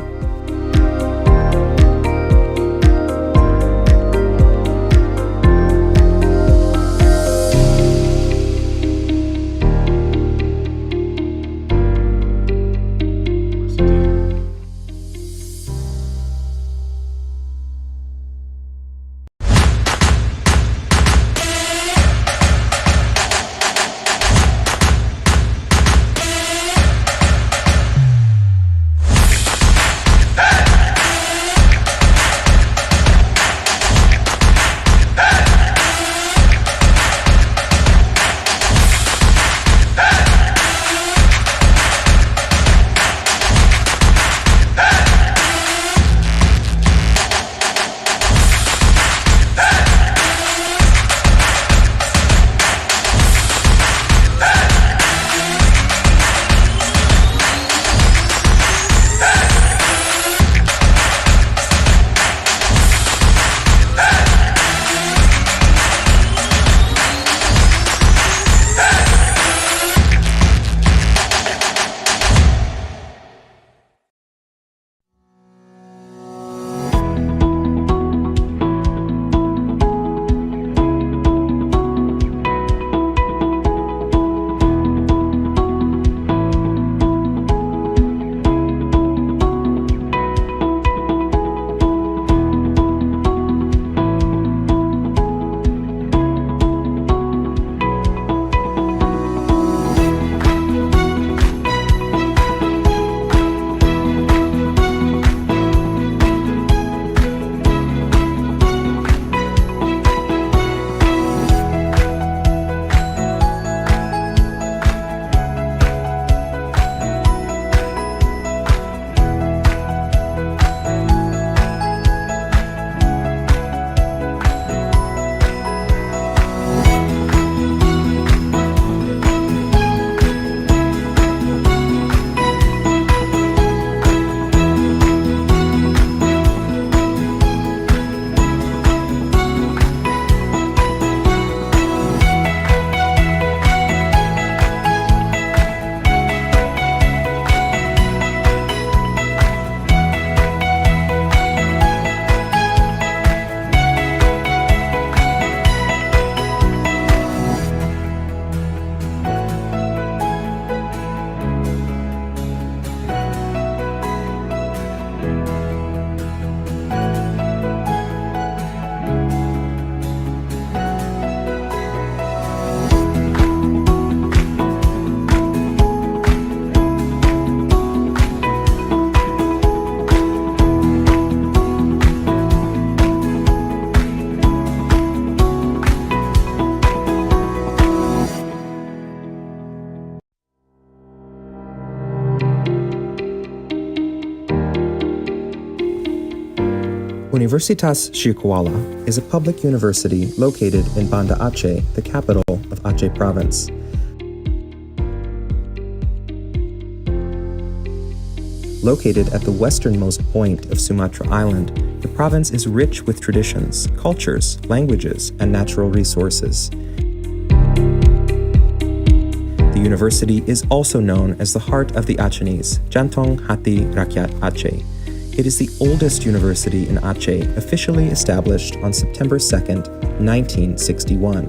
Universitas Syaifullah is a public university located in Banda Aceh, the capital of Aceh Province. Located at the westernmost point of Sumatra Island, the province is rich with traditions, cultures, languages, and natural resources. The university is also known as the heart of the Acehnese, Jantong Hati Rakyat Aceh. It is the oldest university in Aceh, officially established on September 2nd, 1961.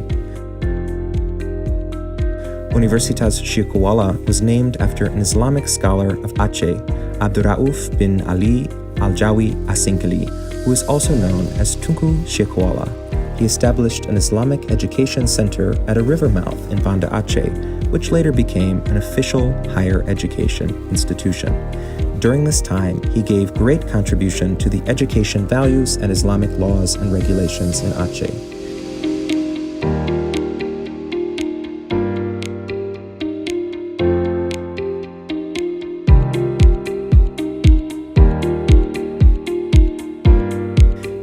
Universitas Syaifullah was named after an Islamic scholar of Aceh, Abdurrauf bin Ali al-Jawi Asingkali, who is also known as Tunku Syaifullah. He established an Islamic education center at a river mouth in Banda Aceh, which later became an official higher education institution. During this time, he gave great contribution to the education values and Islamic laws and regulations in Aceh.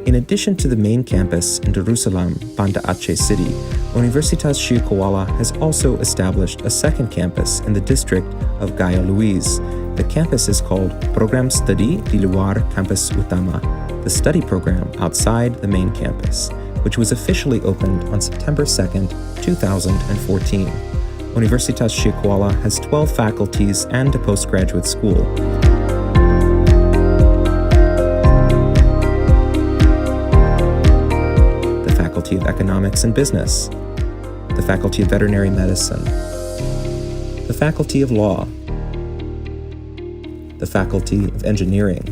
In addition to the main campus in Darussalam, Banda Aceh City, Universitas Syaifullah has also established a second campus in the district of Gaya Luiz. The campus is called Program Studi di Luar Kampus Utama, the study program outside the main campus, which was officially opened on September 2nd, 2014. Universitas Syaifullah has 12 faculties and a postgraduate school. The Faculty of Economics and Business, the Faculty of Veterinary Medicine, the Faculty of Law, the Faculty of Engineering,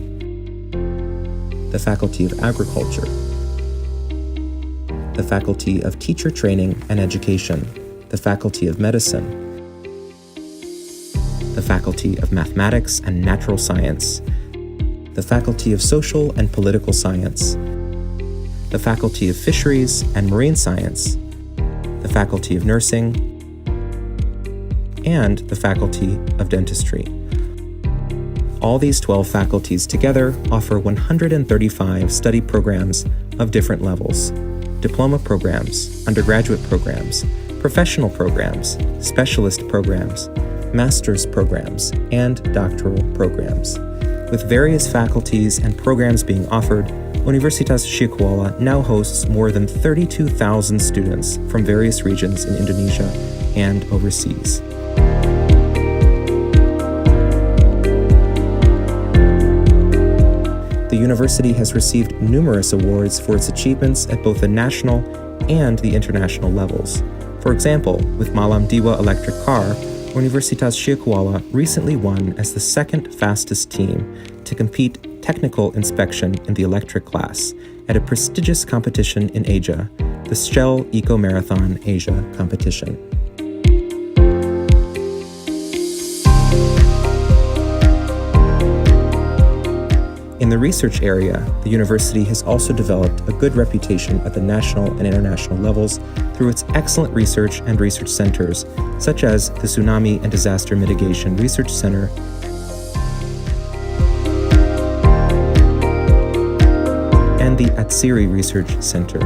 the Faculty of Agriculture, the Faculty of Teacher Training and Education, the Faculty of Medicine, the Faculty of Mathematics and Natural Science, the Faculty of Social and Political Science, the Faculty of Fisheries and Marine Science, the Faculty of Nursing, and the Faculty of Dentistry. All these 12 faculties together offer 135 study programs of different levels: diploma programs, undergraduate programs, professional programs, specialist programs, master's programs, and doctoral programs. With various faculties and programs being offered, Universitas Syaifullah now hosts more than 32,000 students from various regions in Indonesia and overseas. The university has received numerous awards for its achievements at both the national and the international levels. For example, with Malam Diwa electric car, Universitas Syaifullah recently won as the second fastest team to compete technical inspection in the electric class at a prestigious competition in Asia, the Shell Eco Marathon Asia competition. In the research area, the university has also developed a good reputation at the national and international levels through its excellent research and research centers, such as the Tsunami and Disaster Mitigation Research Center and the Atsiri Research Center.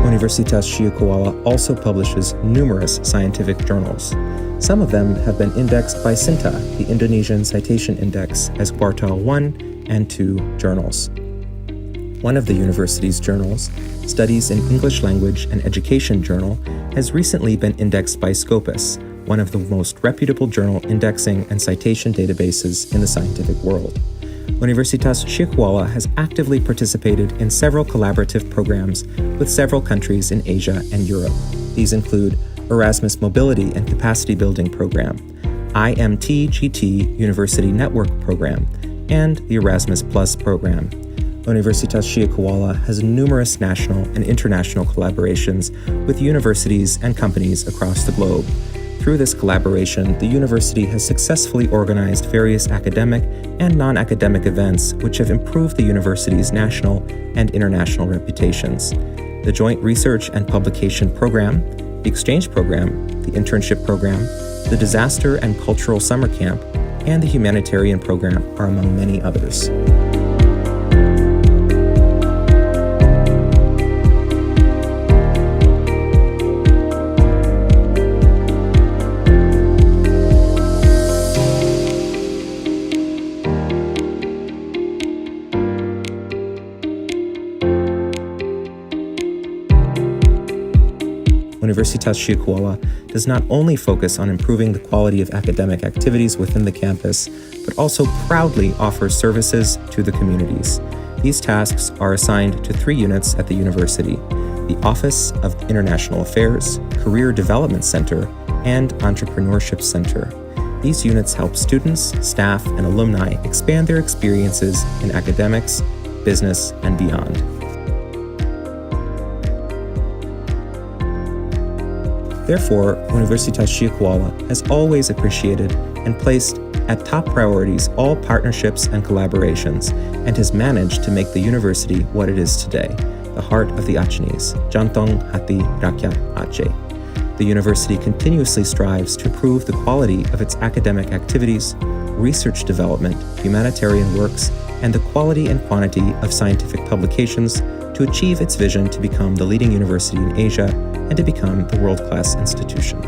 Universitas Syaifullah also publishes numerous scientific journals. Some of them have been indexed by SINTA, the Indonesian Citation Index, as Quartile 1 and 2 journals. One of the university's journals, Studies in English Language and Education Journal, has recently been indexed by Scopus, one of the most reputable journal indexing and citation databases in the scientific world. Universitas Syaifullah has actively participated in several collaborative programs with several countries in Asia and Europe. These include Erasmus Mobility and Capacity Building Program, IMT-GT University Network Program, and the Erasmus Plus Program. Universitas Syaifullah has numerous national and international collaborations with universities and companies across the globe. Through this collaboration, the university has successfully organized various academic and non-academic events which have improved the university's national and international reputations. The Joint Research and Publication Program, the Exchange Program, the Internship Program, the Disaster and Cultural Summer Camp, and the humanitarian program are among many others. Universitas Syaifullah does not only focus on improving the quality of academic activities within the campus, but also proudly offers services to the communities. These tasks are assigned to 3 units at the university: the Office of International Affairs, Career Development Center, and Entrepreneurship Center. These units help students, staff, and alumni expand their experiences in academics, business, and beyond. Therefore, Universitas Syaifullah has always appreciated and placed at top priorities all partnerships and collaborations, and has managed to make the university what it is today, the heart of the Acehnese, Jantung Hati Rakyat Aceh. The university continuously strives to improve the quality of its academic activities, research development, humanitarian works, and the quality and quantity of scientific publications to achieve its vision to become the leading university in Asia and to become the world-class institution.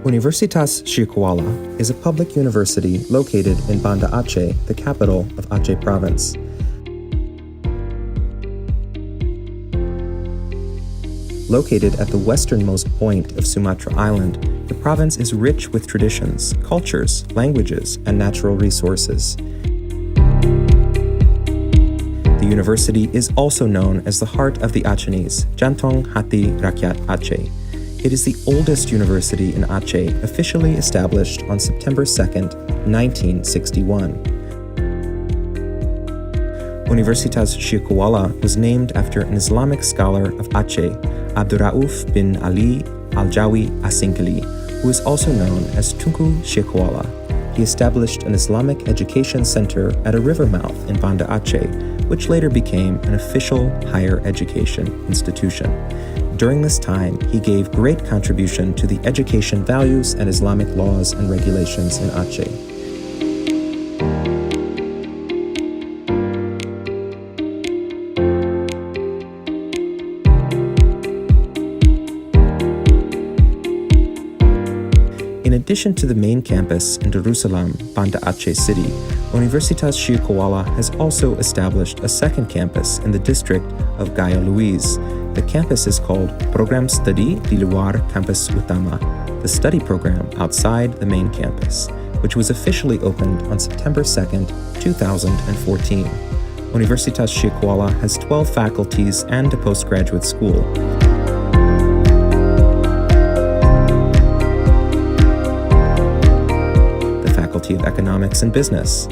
Universitas Syaifullah is a public university located in Banda Aceh, the capital of Aceh Province. Located at the westernmost point of Sumatra Island, The province is rich with traditions, cultures, languages, and natural resources. The university is also known as the heart of the Acehnese, Jantong Hati Rakyat Aceh. It is the oldest university in Aceh, officially established on September 2nd, 1961. Universitas Syaifullah was named after an Islamic scholar of Aceh, Abdurrauf bin Ali Al-Jawi Asingkali, who is also known as Tunku Syaifullah. He established an Islamic education center at a river mouth in Banda Aceh, which later became an official higher education institution. During this time, he gave great contribution to the education values and Islamic laws and regulations in Aceh. In addition to the main campus in Darussalam, Banda Aceh City, Universitas Syaifullah has also established a second campus in the district of Gaya Luiz. The campus is called Program Studi di Luar Kampus Utama, the study program outside the main campus, which was officially opened on September 2nd, 2014. Universitas Syaifullah has 12 faculties and a postgraduate school. The Faculty of Economics and Business,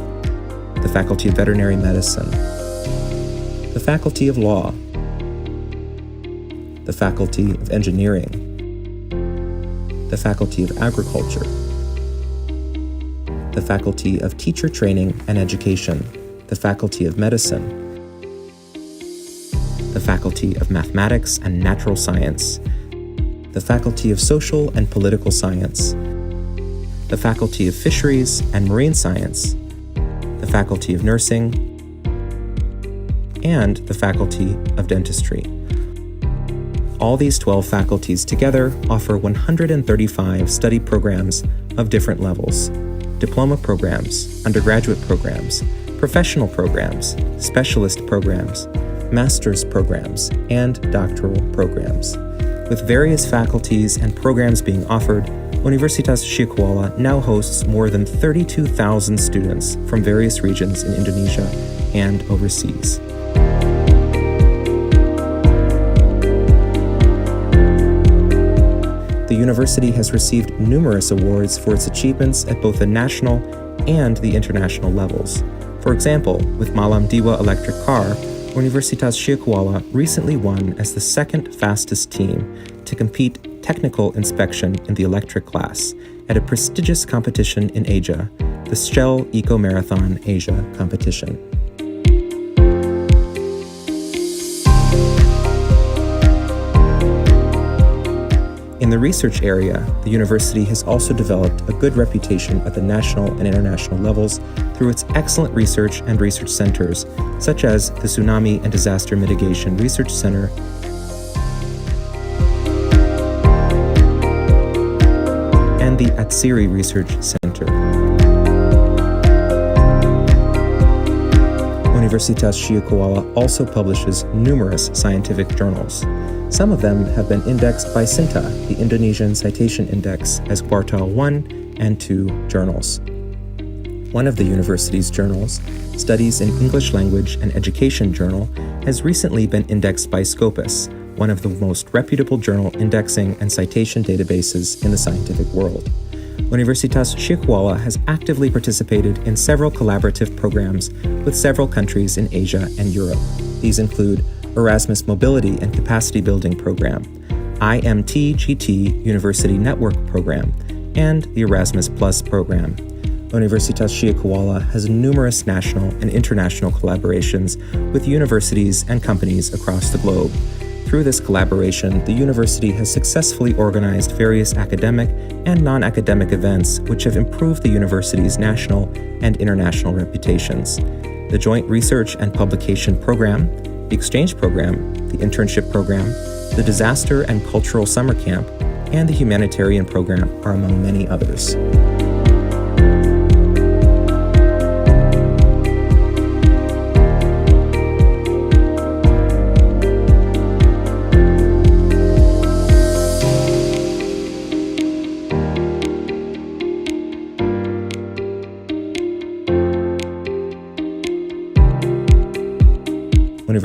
the Faculty of Veterinary Medicine, the Faculty of Law, the Faculty of Engineering, the Faculty of Agriculture, the Faculty of Teacher Training and Education, the Faculty of Medicine, the Faculty of Mathematics and Natural Science, the Faculty of Social and Political Science, the Faculty of Fisheries and Marine Science, the Faculty of Nursing, and the Faculty of Dentistry. All these 12 faculties together offer 135 study programs of different levels: diploma programs, undergraduate programs, professional programs, specialist programs, master's programs, and doctoral programs. With various faculties and programs being offered, Universitas Syaifullah now hosts more than 32,000 students from various regions in Indonesia and overseas. The university has received numerous awards for its achievements at both the national and the international levels. For example, with Malam Diwa electric car, Universitas Syaifullah recently won as the second fastest team to compete technical inspection in the electric class at a prestigious competition in Asia, the Shell Eco Marathon Asia competition. In the research area, the university has also developed a good reputation at the national and international levels through its excellent research and research centers, such as the Tsunami and Disaster Mitigation Research Center and the S.Si Research Center. Universitas Syaifullah also publishes numerous scientific journals. Some of them have been indexed by SINTA, the Indonesian Citation Index, as Quartile 1 and 2 journals. One of the university's journals, Studies in English Language and Education Journal, has recently been indexed by Scopus, one of the most reputable journal indexing and citation databases in the scientific world. Universitas Syaifullah has actively participated in several collaborative programs with several countries in Asia and Europe. These include Erasmus Mobility and Capacity Building Program, IMT-GT University Network Program, and the Erasmus Plus Program. Universitas Syaifullah has numerous national and international collaborations with universities and companies across the globe. Through this collaboration, the university has successfully organized various academic and non-academic events which have improved the university's national and international reputations. The Joint Research and Publication Program, the Exchange Program, the Internship Program, the Disaster and Cultural Summer Camp, and the Humanitarian Program are among many others.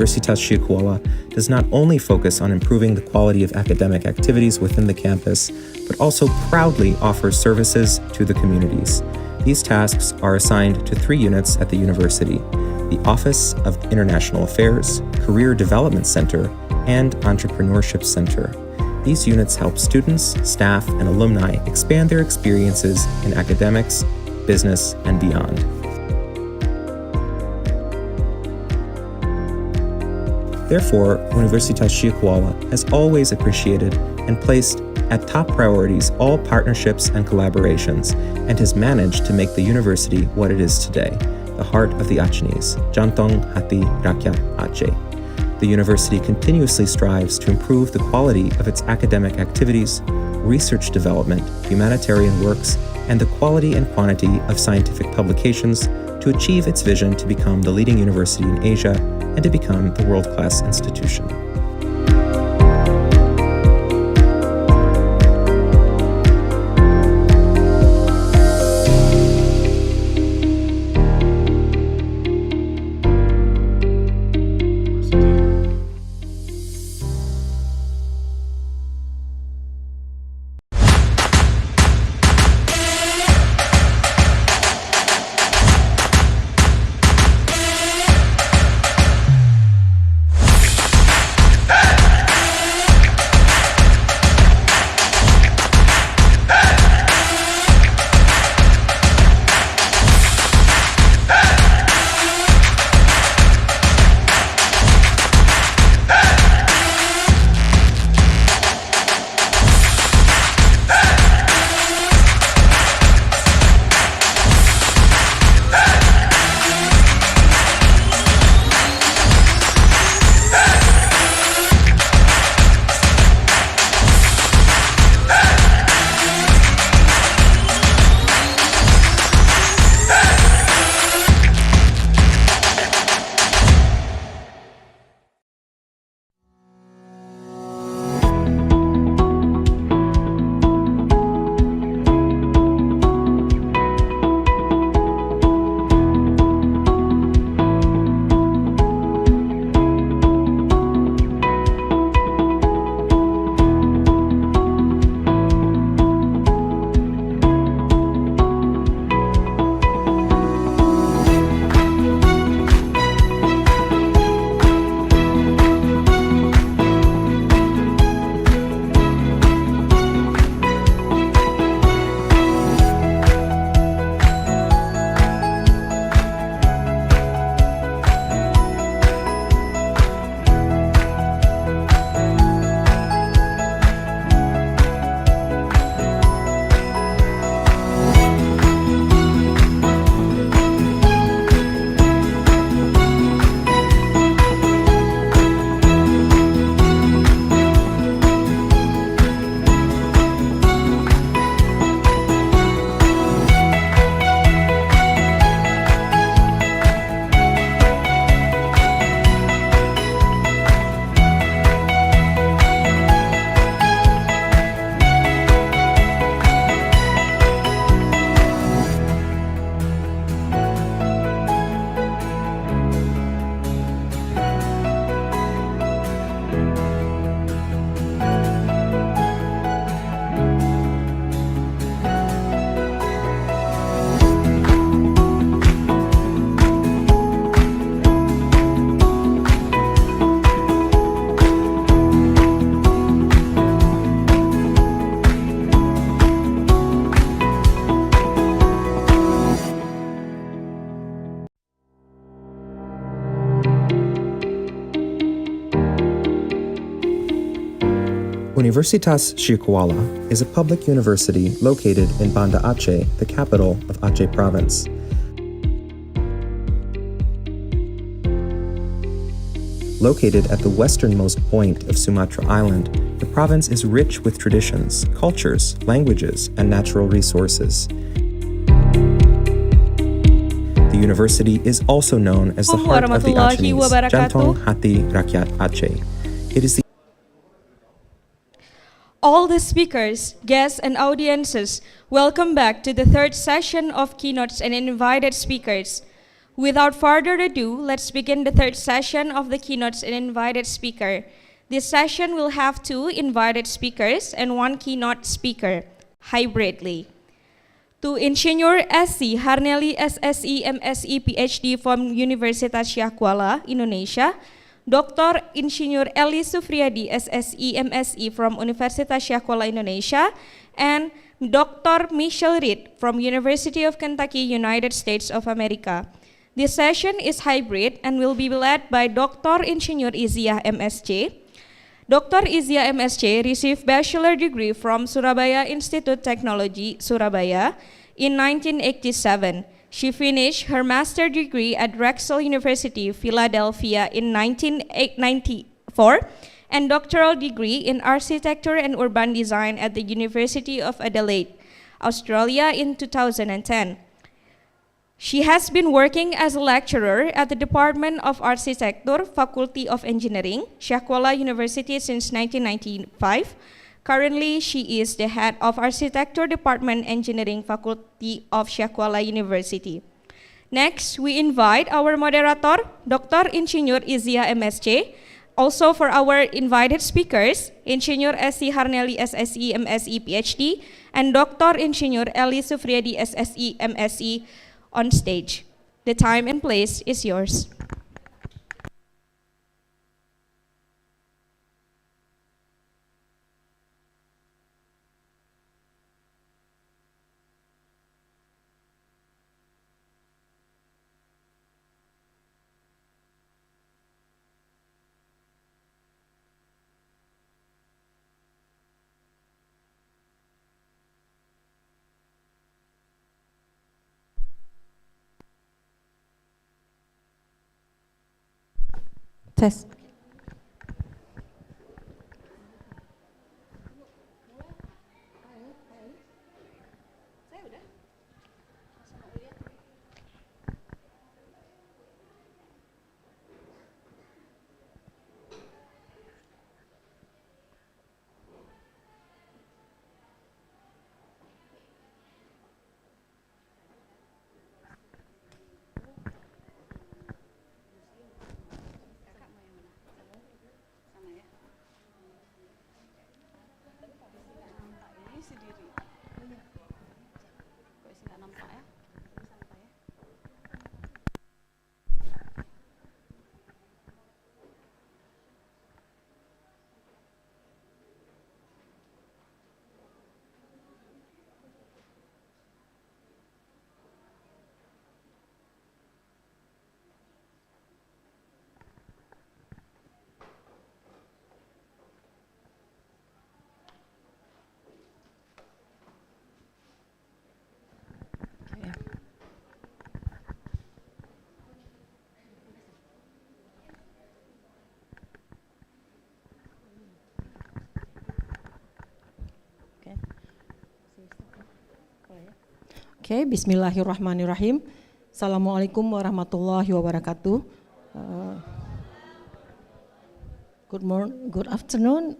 Universitas Syaifullah does not only focus on improving the quality of academic activities within the campus, but also proudly offers services to the communities. These tasks are assigned to 3 units at the university: the Office of International Affairs, Career Development Center, and Entrepreneurship Center. These units help students, staff, and alumni expand their experiences in academics, business, and beyond. Therefore, Universitas Syaifullah has always appreciated and placed at top priorities all partnerships and collaborations, and has managed to make the university what it is today, the heart of the Acehnese, Jantong Hati Rakyat Aceh. The university continuously strives to improve the quality of its academic activities, research development, humanitarian works, and the quality and quantity of scientific publications to achieve its vision to become the leading university in Asia and to become the world-class institution. Universitas Syaifullah is a public university located in Banda Aceh, the capital of Aceh Province. Located at the westernmost point of Sumatra Island, the province is rich with traditions, cultures, languages, and natural resources. The university is also known as the heart of the Acehnese, Jantong Hati Rakyat Aceh. It is the All the speakers, guests, and audiences, welcome back to the third session of Keynotes and Invited Speakers. Without further ado, let's begin the third session of the keynotes and invited speaker. This session will have 2 invited speakers and 1 keynote speaker, hybridly. To Insinyur S.Si Harnelly S.Si M.Si Ph.D. from Universitas Syaifullah, Indonesia, Dr. Insinyur Elly Sufriadi S.Si M.Si from Universitas Syaifullah, Indonesia, and Dr. Michelle Reed from University of Kentucky, United States of America. This session is hybrid and will be led by Dr. Insinyur Iziah M.Sc. Dr. Iziah M.Sc. received bachelor degree from Surabaya Institute Technology, Surabaya in 1987. She finished her master degree at Drexel University, Philadelphia in 1994 and doctoral degree in architecture and urban design at the University of Adelaide, Australia in 2010. She has been working as a lecturer at the Department of Architecture, Faculty of Engineering, Syaifullah University since 1995. Currently, she is the head of Architecture Department Engineering Faculty of Syaifullah University. Next, we invite our moderator, Dr. Insinyur Iziah M.Sc. Also for our invited speakers, Insinyur S.Si Harnelly S.Si M.Si Ph.D. and Dr. Insinyur Elly Sufriadi S.Si M.Si on stage. The time and place is yours. Tes. Okay, Bismillahirrahmanirrahim. Assalamualaikum warahmatullahi wabarakatuh. Good afternoon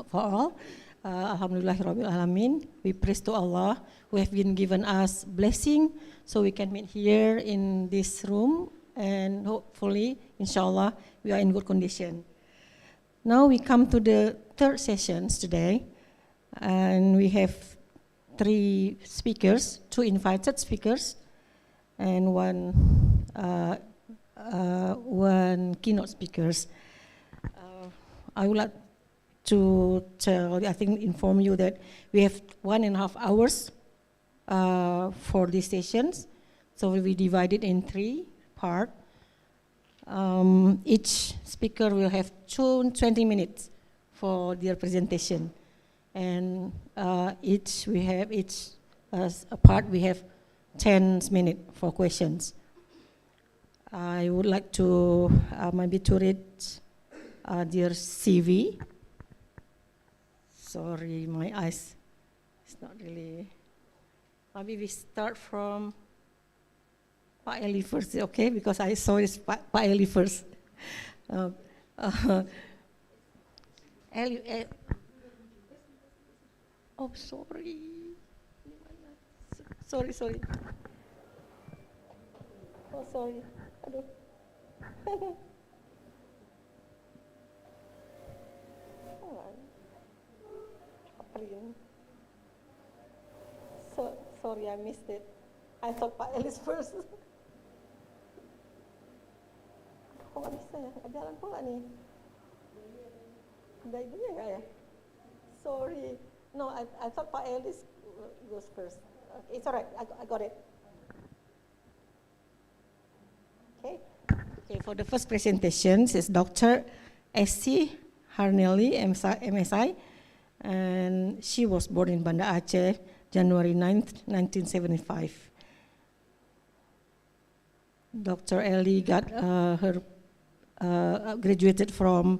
for all. Alhamdulillahirabbil alamin. We praise to Allah who have been given us blessing so we can meet here in this room and hopefully, inshallah, we are in good condition. Now we come to the third sessions today, and we have 3 speakers, 2 invited speakers, and one keynote speakers. I would like to inform you that we have 1.5 hours for these sessions, so we divided in 3 parts. Each speaker will have 20 minutes for their presentation. And each part we have 10 minutes for questions. I would like to maybe to read their CV. Sorry, my eyes, it's not really. Maybe we start from Pak Elly first, okay? Because I saw this Pak Elly first. Elly. Oh, sorry. Sorry. Oh, sorry. Aduh. Sorry, I missed it. I thought Pak Elly first. Kok nggak bisa ya? Nggak jalan pula nih. Ada itunya nggak ya? Sorry. No, I thought Pak Elly goes first. Okay, it's alright. I got it. Okay. Okay. For the first presentation is Dr. S.Si Harnelly, M.Si, and she was born in Banda Aceh, January 9th, 1975. Dr. Elly got her graduated from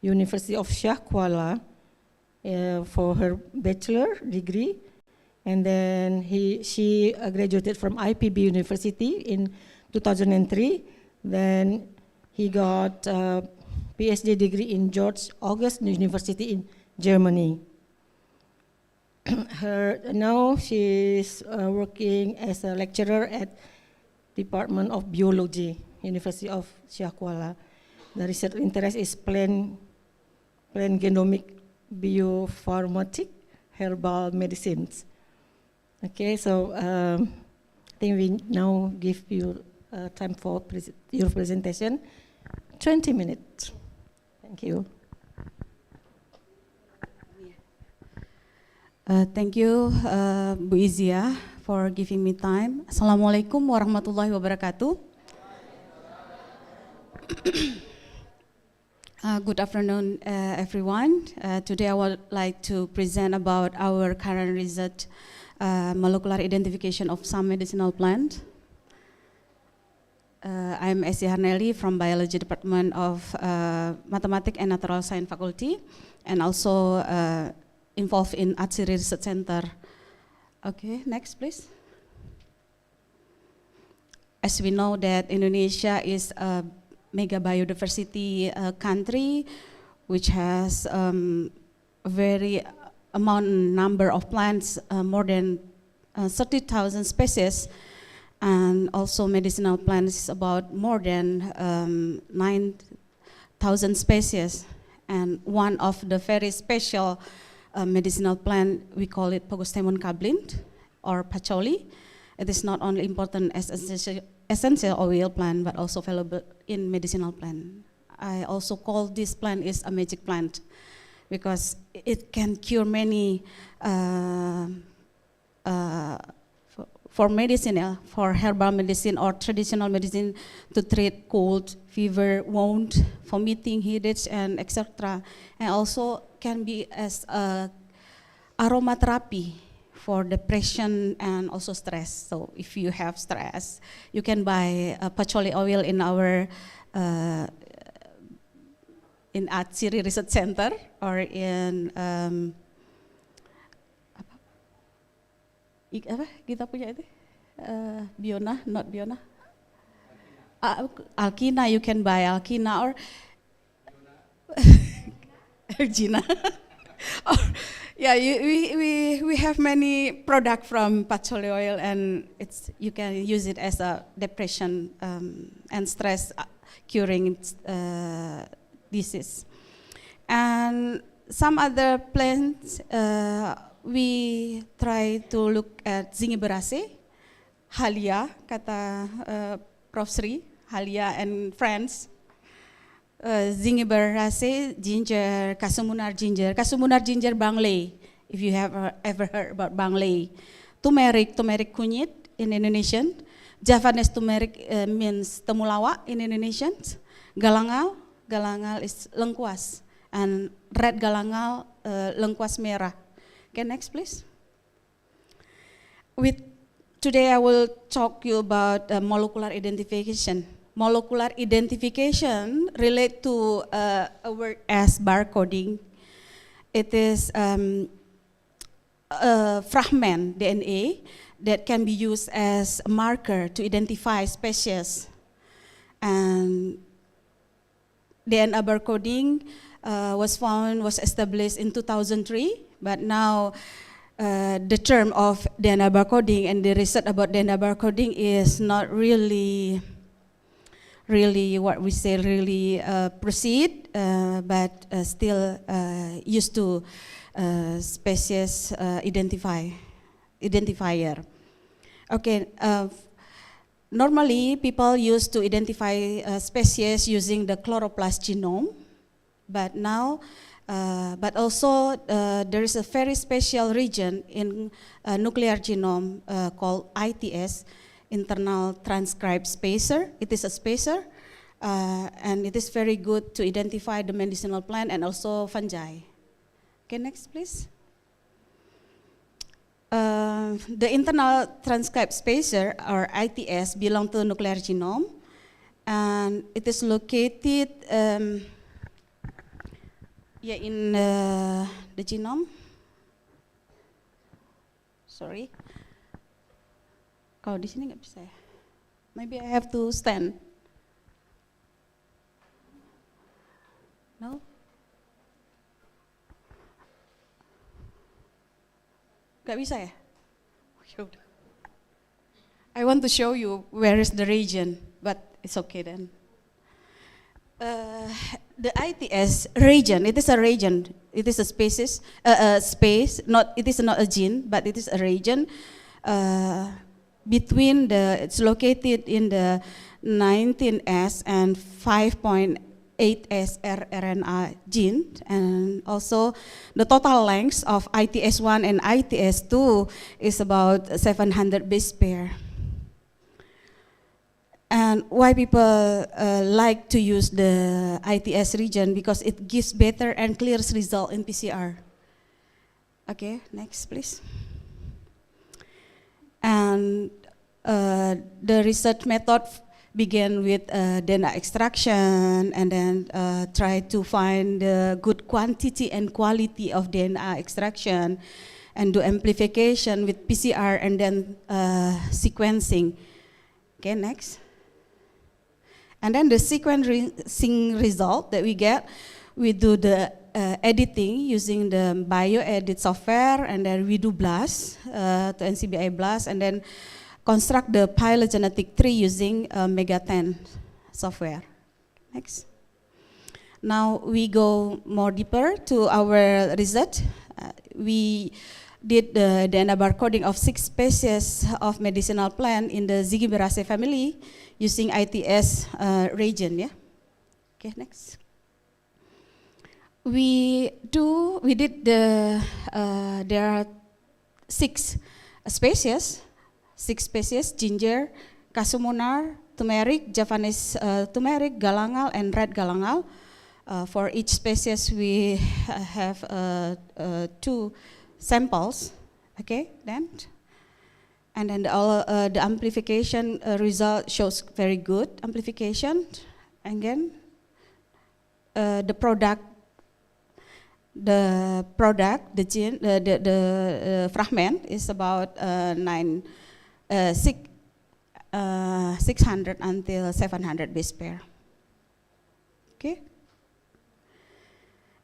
University of Syaifullah for her bachelor degree, and then she graduated from IPB University in 2003. Then he got a Ph.D. degree in George August University in Germany. Now she's working as a lecturer at Department of Biology, University of Syaifullah. The research interest is plant genomic biopharmatic herbal medicines. Okay, so I think we now give you time for your presentation, 20 minutes. Thank you. Thank you, Bu Izia, for giving me time. Assalamualaikum warahmatullahi wabarakatuh. Good afternoon, everyone. Today I would like to present about our current research, molecular identification of some medicinal plant. I'm S.Si Harnelly from Biology Department of Mathematics and Natural Science Faculty, and also involved in Aceh Research Center. Okay, next please. As we know that Indonesia is a mega biodiversity country, which has a very number of plants, more than 30,000 species, and also medicinal plants is about more than 9,000 species. And one of the very special medicinal plant, we call it Pogostemon kablin or patchouli. It is not only important as essential oil plant, but also valuable in medicinal plant. I also call this plant is a magic plant because it can cure many for medicinal, for herbal medicine or traditional medicine to treat cold, fever, wound, vomiting, headache, and etc. And also can be as aromatherapy for depression and also stress. So if you have stress, you can buy patchouli oil in our in Aceh Research Center or in apa kita punya itu Biona, not Biona, Alkina. You can buy Alkina or Ergina. Yeah, we have many product from patchouli oil, and you can use it as a depression and stress curing disease. And some other plants we try to look at zingiberacea, halia, kata Prof. Sri, halia and friends. Zingiberacea, ginger, Kasumunar ginger banglei, if you have ever heard about banglei. Turmeric kunyit in Indonesian. Javanese turmeric means temulawak in Indonesian. Galangal is lengkuas, and red galangal lengkuas merah. Okay, next please. Today I will talk you about molecular identification. Molecular identification relate to a word as barcoding. It is a fragment DNA that can be used as a marker to identify species. And DNA barcoding was established in 2003, but now the term of DNA barcoding and the research about DNA barcoding is not really really what we say really proceed, but still used to species identifier. Okay. Normally, people used to identify species using the chloroplast genome, but now, but also there is a very special region in nuclear genome called ITS, internal transcribe spacer. It is a spacer, and it is very good to identify the medicinal plant and also fungi. Okay, next please. The internal transcribe spacer, or ITS, belong to nuclear genome, and it is located in the genome. Sorry, kalau di sini nggak bisa ya. Maybe I have to stand. No. Gak bisa ya? I want to show you where is the region, but it's okay then. The ITS region, it is a region. It is a space. It is not a gene, but it is a region between the. It's located in the 19S and 5.8S rRNA gene, and also the total length of ITS1 and ITS2 is about 700 base pair. And why people like to use the ITS region? Because it gives better and clear result in PCR. Okay, next please. And the research method began with DNA extraction, and then try to find the good quantity and quality of DNA extraction, and do amplification with PCR, and then sequencing. Okay, next. And then the sequencing result that we get, we do the editing using the bioedit software, and then we do BLAST to NCBI BLAST, and then construct the phylogenetic tree using Mega10 software. Next. Now we go more deeper to our research. We did the DNA barcoding of 6 species of medicinal plant in the Zygiberaceae family using ITS region. Yeah. Okay, next. There are 6 species. 6 species: ginger, casumunar, turmeric, Javanese turmeric, galangal, and red galangal. For each species, we have 2 samples. Okay, then, and then the amplification result shows very good amplification. Again, the fragment is about 600 until 700 base pair. Okay.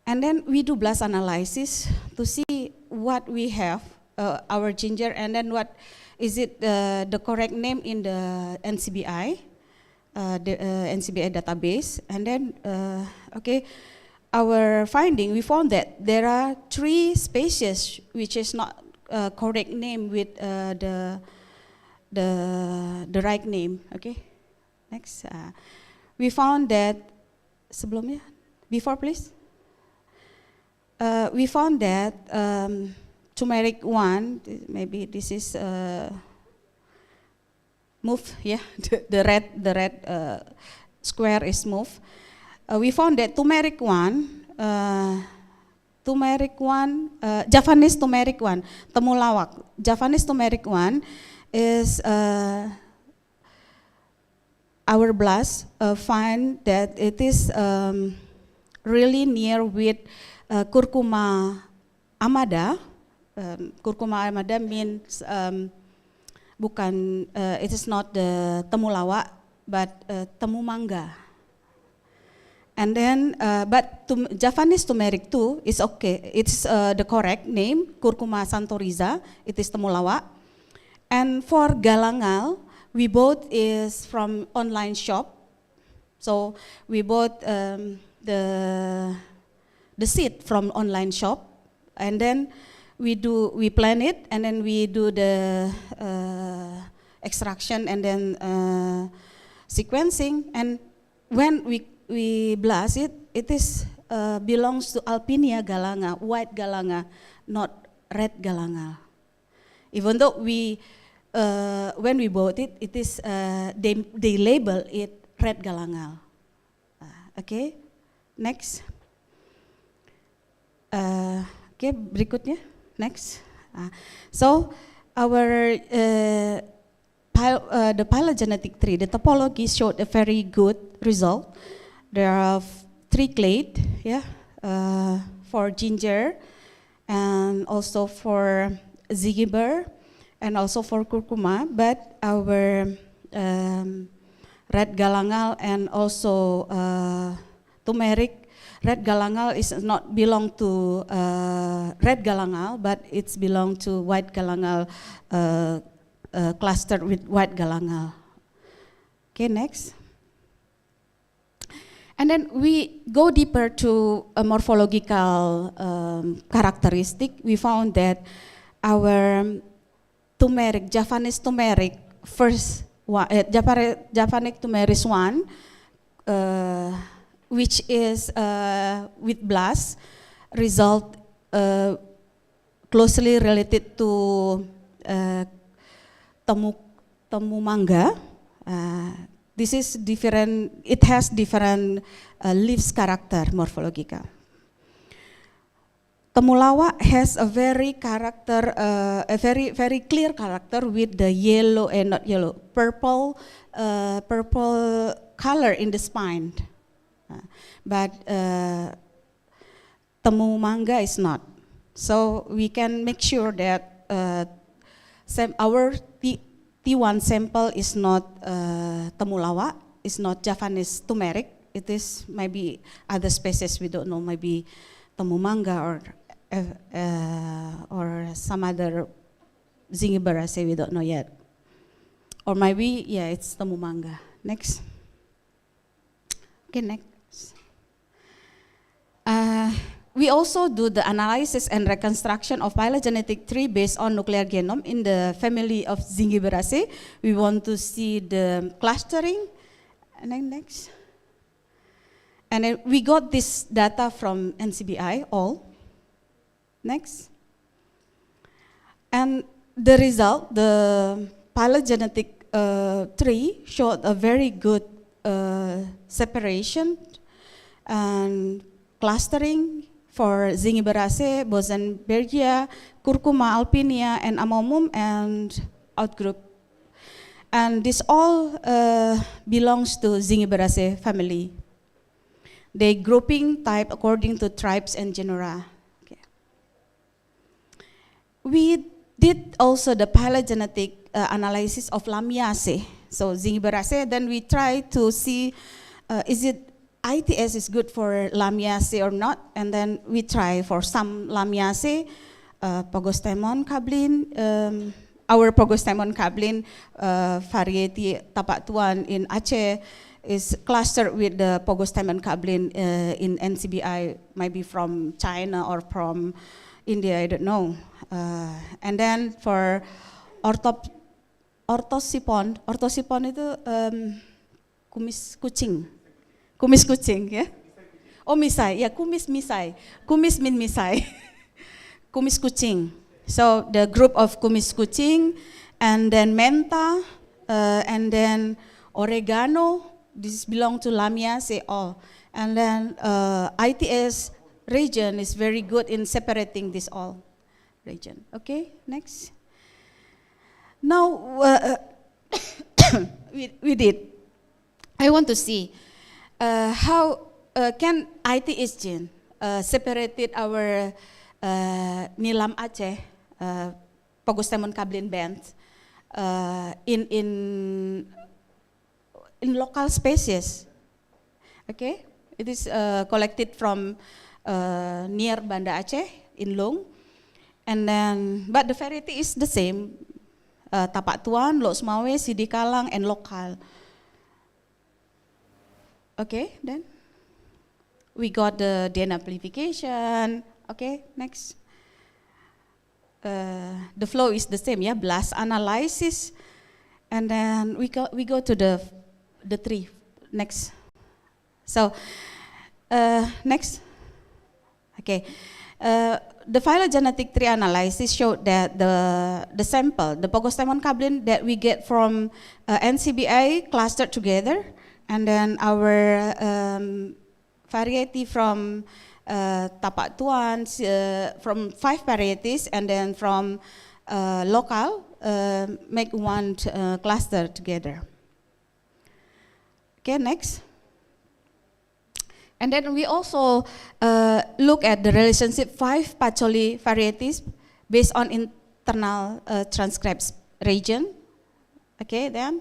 And then we do blast analysis to see what we have, our ginger, and then what is it the correct name in the NCBI, NCBI database. And then, okay, our finding, we found that there are 3 species which is not correct name with the right name. Okay, next. We found that sebelumnya, before please. We found that turmeric 1, maybe this is move. Yeah, the red square is move. We found that turmeric 1, Javanese turmeric 1, temulawak. Javanese turmeric 1 is our blast find that it is really near with curcuma amada. Curcuma amada means bukan, it is not the temulawak, but temu mangga. And then, but Javanese turmeric 2 is okay. It's the correct name, curcuma santoriza. It is temulawak. And for galangal, we bought is from online shop. So we bought the seed from online shop, and then we plant it, and then we do the extraction and then sequencing. And when we blast it, it is belongs to Alpinia galanga, white galanga, not red galanga. Even though when we bought it, it is they label it red galangal. Okay, next. Okay, berikutnya, next. So our the phylogenetic tree, the topology showed a very good result. There are 3 clade, yeah, for ginger, and also for zingiber, and also for curcuma. But our red galangal and also turmeric, red galangal is not belong to red galangal, but it's belong to white galangal, clustered with white galangal. Okay, next. And then we go deeper to a morphological characteristic. We found that our turmeric, Javanese turmeric, Javanese turmeric 1, which is with blast, result closely related to temu mangga. This is different, it has different leaves character, morphological. Temulawak has a very character, a very clear character with the yellow and not yellow, purple color in the spine. But temu mangga is not. So we can make sure that our T1 sample is not temulawak, is not Javanese turmeric. It is maybe other species, we don't know, maybe temu mangga or some other zingiberacea, we don't know yet. Or maybe, yeah, it's temu mangga. Next. Okay, next. We also do the analysis and reconstruction of phylogenetic tree based on nuclear genome in the family of Zingiberaceae. We want to see the clustering. And then next. And then we got this data from NCBI, all. Next. And the result, the phylogenetic tree showed a very good separation and clustering for Zingiberaceae, Bosenbergia, Curcuma alpinia, and Amomum, and outgroup. And this all belongs to Zingiberaceae family. They grouping type according to tribes and genera. Okay. We did also the phylogenetic analysis of Lamiaceae. So Zingiberaceae, then we try to see is it ITS is good for Lamiaceae or not, and then we try for some Lamiaceae, Pogostemon cablin, our Pogostemon cablin variety Tapak Tuan in Aceh is clustered with the Pogostemon cablin in NCBI, maybe from China or from India, I don't know. And then for ortosipon itu kumis kucing. Kumis kucing, ya? Oh, misai, ya, kumis misai. Kumis mean misai. Kumis kucing. So the group of kumis kucing, and then menta, and then oregano. This belong to Lamiaceae all. And then ITS region is very good in separating this all region. Okay, next. Now we did. I want to see. How can ITS gene separated our Nilam Aceh Pogostemon cablin band in local species? Okay, it is collected from near Banda Aceh in Long, and then but the variety is the same. Tapak Tuan, Lok Semawe, Sidi Kalang, and local. Okay, then we got the DNA amplification. Okay, next. The flow is the same, yeah, blast analysis, and then we go to the tree. Next. So next. Okay. The phylogenetic tree analysis showed that the sample, the Pogostemon cablin that we get from NCBI clustered together, and then our variety from Tapak Tuan, from 5 varieties, and then from local, make one cluster together. Okay, next. And then we also look at the relationship 5 Pacholi varieties based on internal transcripts region. Okay, then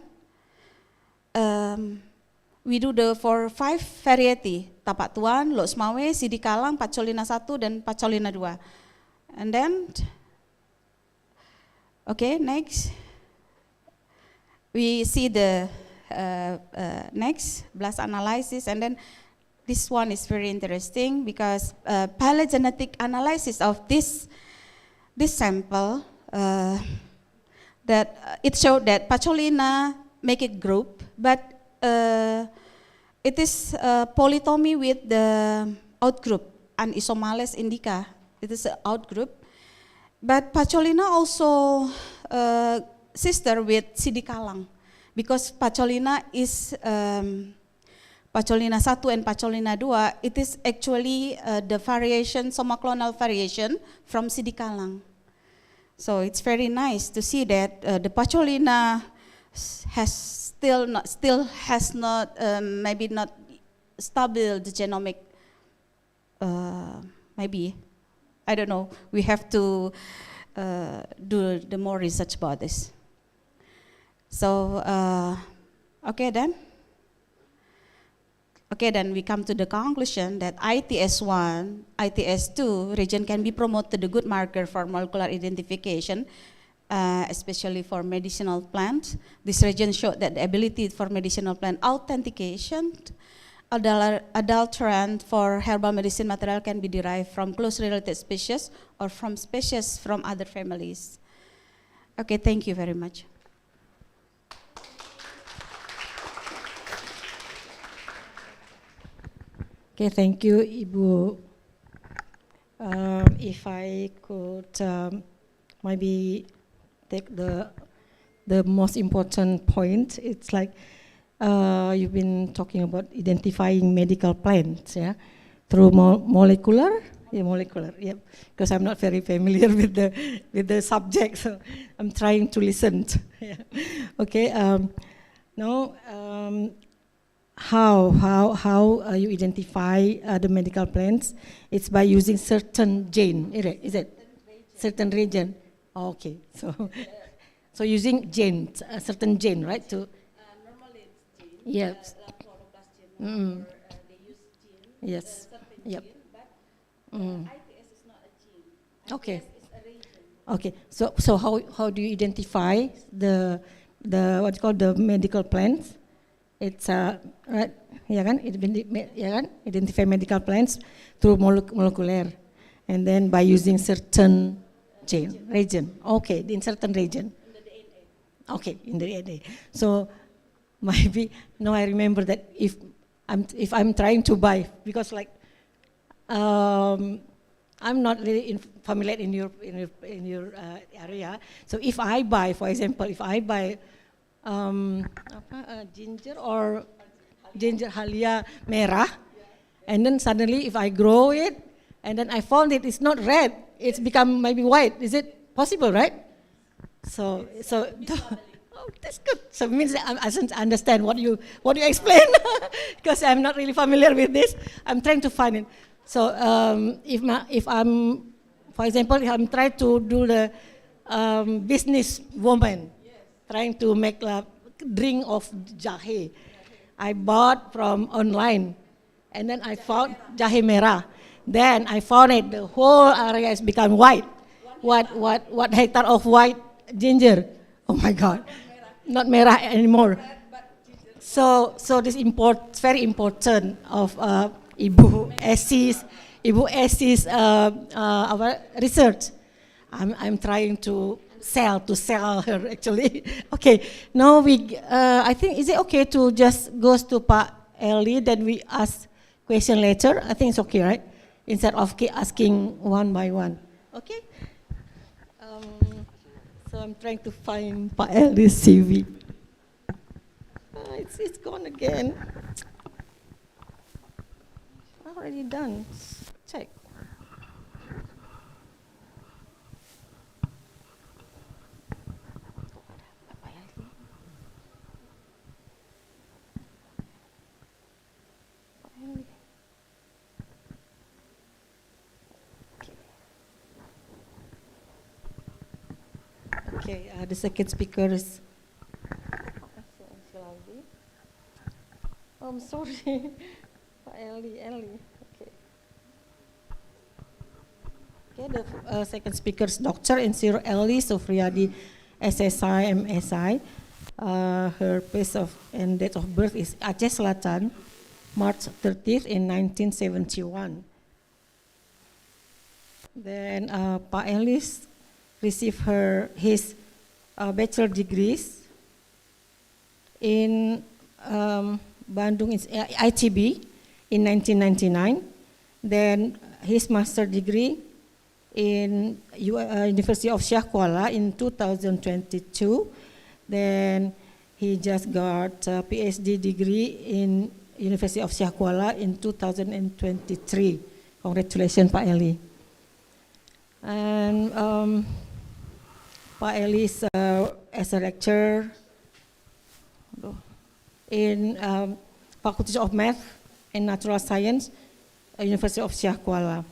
we do for 5 variety, Tapak Tuan, Lok Semawe, Sidi Kalang, Pacolina 1 dan Pacolina 2. And then, okay, next, we see the next blast analysis, and then this one is very interesting because phylogenetic analysis of this sample that it showed that Pacolina make a group, but it is polytomy with the outgroup Anisomales indica. It is an outgroup, but Pacolina also sister with Sidi Kalang because Pacolina is Pacolina 1 and Pacolina 2, it is actually the variation, somaclonal variation from Sidi Kalang. So it's very nice to see that the Pacolina has not maybe not stable the genomic, maybe, I don't know, we have to do the more research about this. So, okay then. Okay, then we come to the conclusion that ITS1, ITS2 region can be promoted a good marker for molecular identification, especially for medicinal plants. This region showed that the ability for medicinal plant authentication, adulterant for herbal medicine material can be derived from closely related species or from species from other families. Okay, thank you very much. Okay, thank you, Ibu. If I could maybe take the most important point, it's like you've been talking about identifying medical plants, yeah, through molecular, yeah, because I'm not very familiar with the subject, so I'm trying to listen. Yeah. Okay, now. How you identify the medical plants? It's by using certain gene, is it? Certain region. Oh, okay, so using genes, a certain gene, right? To normally it's gene. Yes. They use gene. Yes. Yep. But ITS is not a gene. Okay. ITS is a region. Okay. So how do you identify the what you call the medical plants? It's right, ya kan? Identify medical plants through molecular, and then by using certain region. Okay, in certain region. In the DNA. Okay, in the DNA. So maybe now I remember that if I'm trying to buy, because like I'm not really familiar in your area. So if I buy, for example, if I buy ginger or ginger halia merah, and then suddenly if I grow it, and then I found it's not red, it's become maybe white. Is it possible, right? So oh, that's good. So it means that I don't understand what you explain because I'm not really familiar with this. I'm trying to find it. So if I'm, for example, if I'm trying to do the business woman, trying to make a drink of jahe. I bought from online, and then I found jahe merah. Then I found it, the whole area has become white. What hectare of white ginger? Oh my God, not merah anymore. So this very important of Ibu S.Si's our research. I'm trying to sell her actually. Okay, now I think, is it okay to just goes to Pak Elly, then we ask question later? I think it's okay, right? Instead of asking one by one. Okay. So I'm trying to find Pak Elly's CV. It's gone again. Already done. Check. Okay, the second speaker is. I'm sorry, Elly. Okay. Okay, the second speaker is Dr. Mansur Elly Sufriadi, S.Si, M.Si. Her place of and date of birth is Aceh Selatan, March 30th in 1971. Then Pak Elly received his bachelor degrees in Bandung ITB in 1999. Then his master degree in University of Syaifullah in 2022. Then he just got a Ph.D. degree in University of Syaifullah in 2023. Congratulations, Pak Elly. And Pak Elly is as a lecturer in Faculty of Math and Natural Science, University of Syaifullah.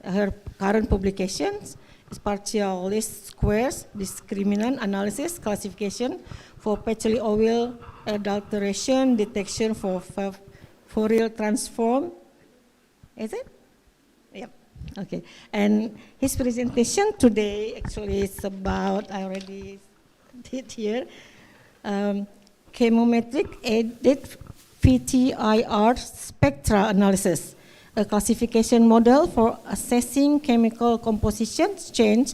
Her current publications is partial least squares, discriminant analysis, classification for petroleum oil, adulteration, detection for Fourier transform. Is it? Yep. Okay. And his presentation today actually is about, I already did here, chemometric aided VTIR spectra analysis, a classification model for assessing chemical composition change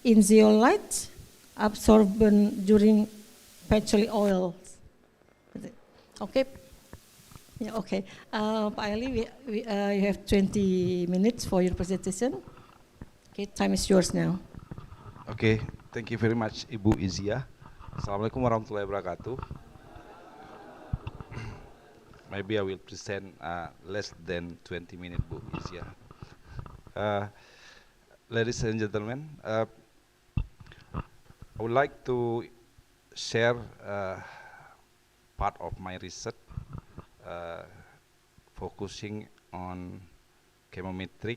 in zeolite absorbent during petroleum oils. Okay. Yeah, okay. Pak Elly, you have 20 minutes for your presentation. Okay, time is yours now. Okay, thank you very much, Ibu Izia. Assalamualaikum warahmatullahi wabarakatuh. Maybe I will present less than 20 minutes, Bu Izia. Ladies and gentlemen, I would like to share part of my research focusing on chemometric.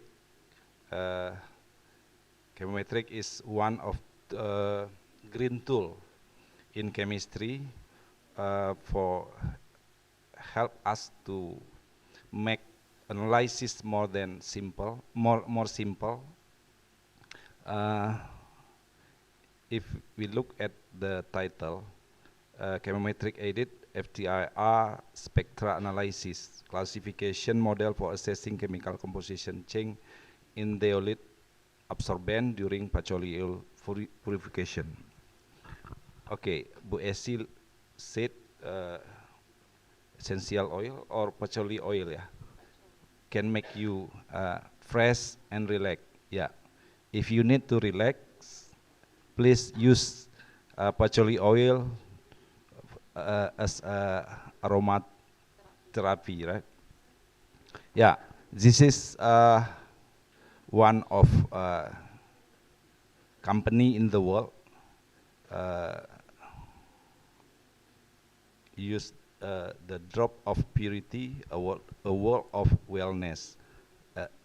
Chemometric is one of the green tool in chemistry for help us to make analysis more simple. If we look at the title, chemometric aided FTIR spectra analysis, classification model for assessing chemical composition change in zeolite absorbent during petroleum purification. Okay, Bu Essy said essential oil or petroleum oil, yeah, can make you fresh and relax. Yeah, if you need to relax, please use petroleum oil as aromatherapy, right? Yeah, this is one of company in the world use the drop of purity, a world of wellness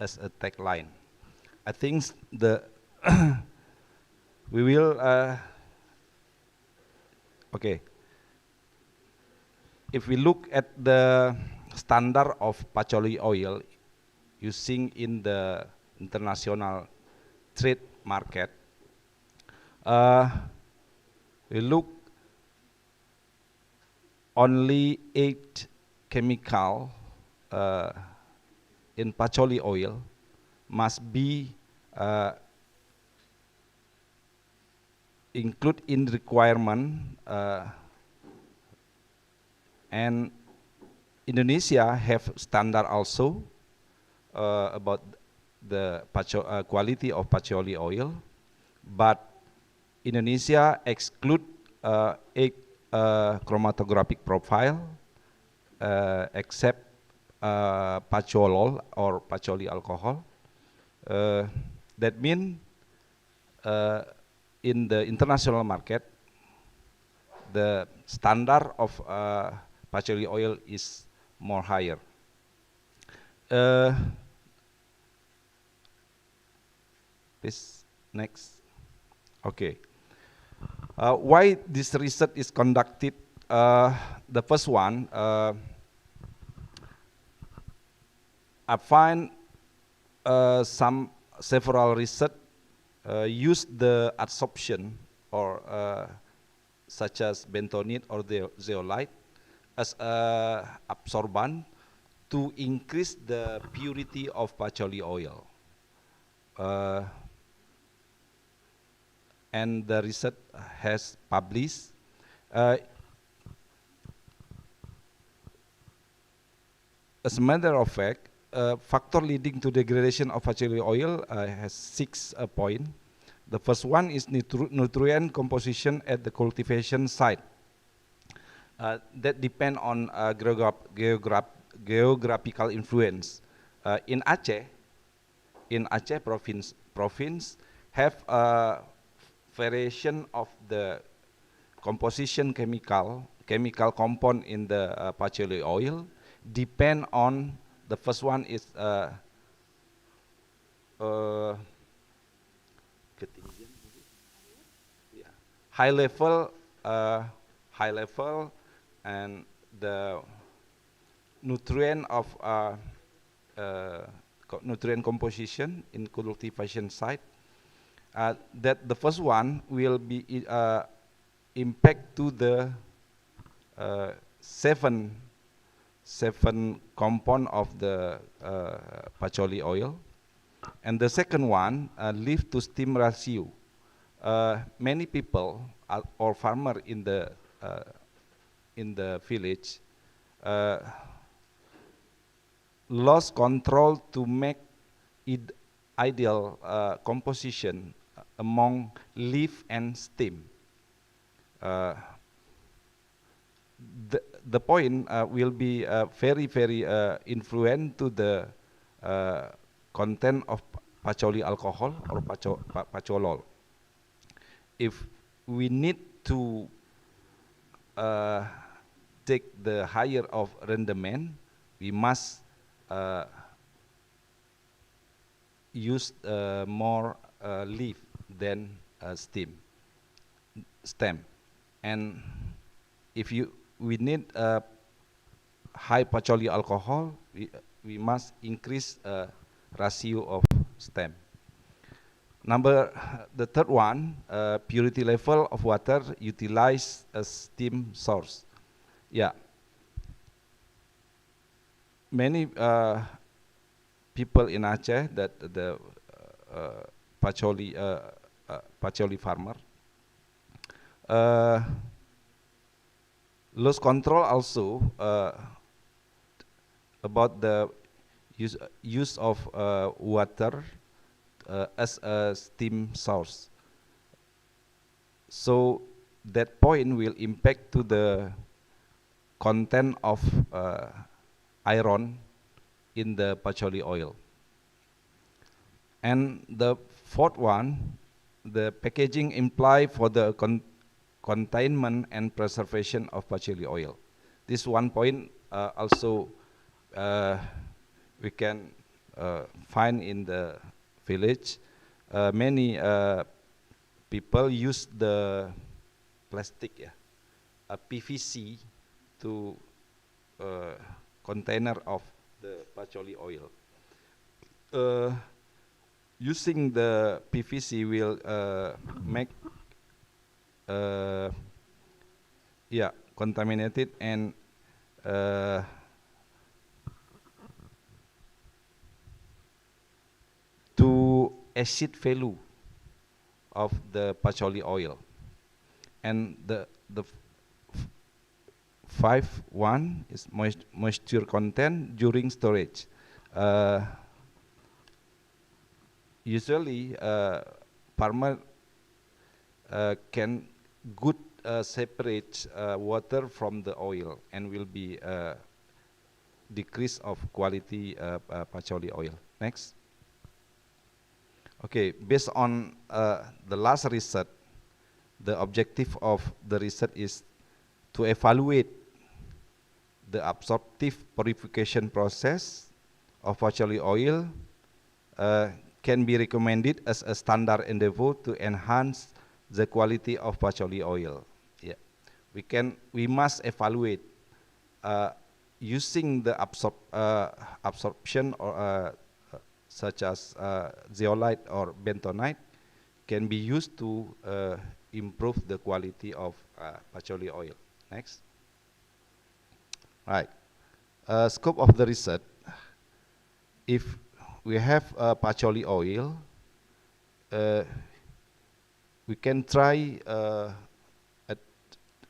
as a tagline. I think we will okay. If we look at the standard of petroleum oil using in the international trade market, we look only 8 chemical in patchouli oil must be include in requirement, and Indonesia have standard also about the quality of patchouli oil, but Indonesia exclude 8 chromatographic profile except patcholol or patchouli alcohol. That means in the international market, the standard of patchouli oil is more higher. This next. Okay. Why this research is conducted? The first one, I find several research use the adsorption or such as bentonite or the zeolite as absorbent to increase the purity of patchouli oil. And the research has published as a matter of fact, factor leading to degradation of patchouli oil has 6 points. The first one is nutrient composition at the cultivation site. That depend on geographical influence. In Aceh province have a variation of the composition chemical compound in the patchouli oil. Depend on the first one is high level, and the nutrient of nutrient composition in cultivation site. That the first one will be impact to the 7 compound of the patchouli oil, and the second one leaf to steam ratio. Many people or farmer in the village lost control to make it ideal composition among leaf and stem. The point will be very influent to the content of patchouli alcohol or patcholol. If we need to take the higher of rendement, we must use more leaf than stem. And if we need high patchouli alcohol, we must increase ratio of stem. The third one, purity level of water utilized as steam source. Yeah. Many people in Aceh that the patchouli farmer lost control also about the use of water as a steam source. So that point will impact to the content of iron in the patchouli oil. And the fourth one, the packaging imply for the containment and preservation of patchouli oil. This one point also we can find in the village. Many people use the plastic, PVC to container of the patchouli oil. Using the PVC will make contaminated and to acid value of the patchouli oil. And the five one is moisture content during storage. Usually, farmer can good separate water from the oil and will be decrease of quality patchouli oil. Next. Okay, based on the last research, the objective of the research is to evaluate the absorptive purification process of patchouli oil can be recommended as a standard endeavor to enhance the quality of patchouli oil. Yeah, we must evaluate using the absorption or such as zeolite or bentonite can be used to improve the quality of patchouli oil. Next. Right. Scope of the research. If we have patchouli oil, we can try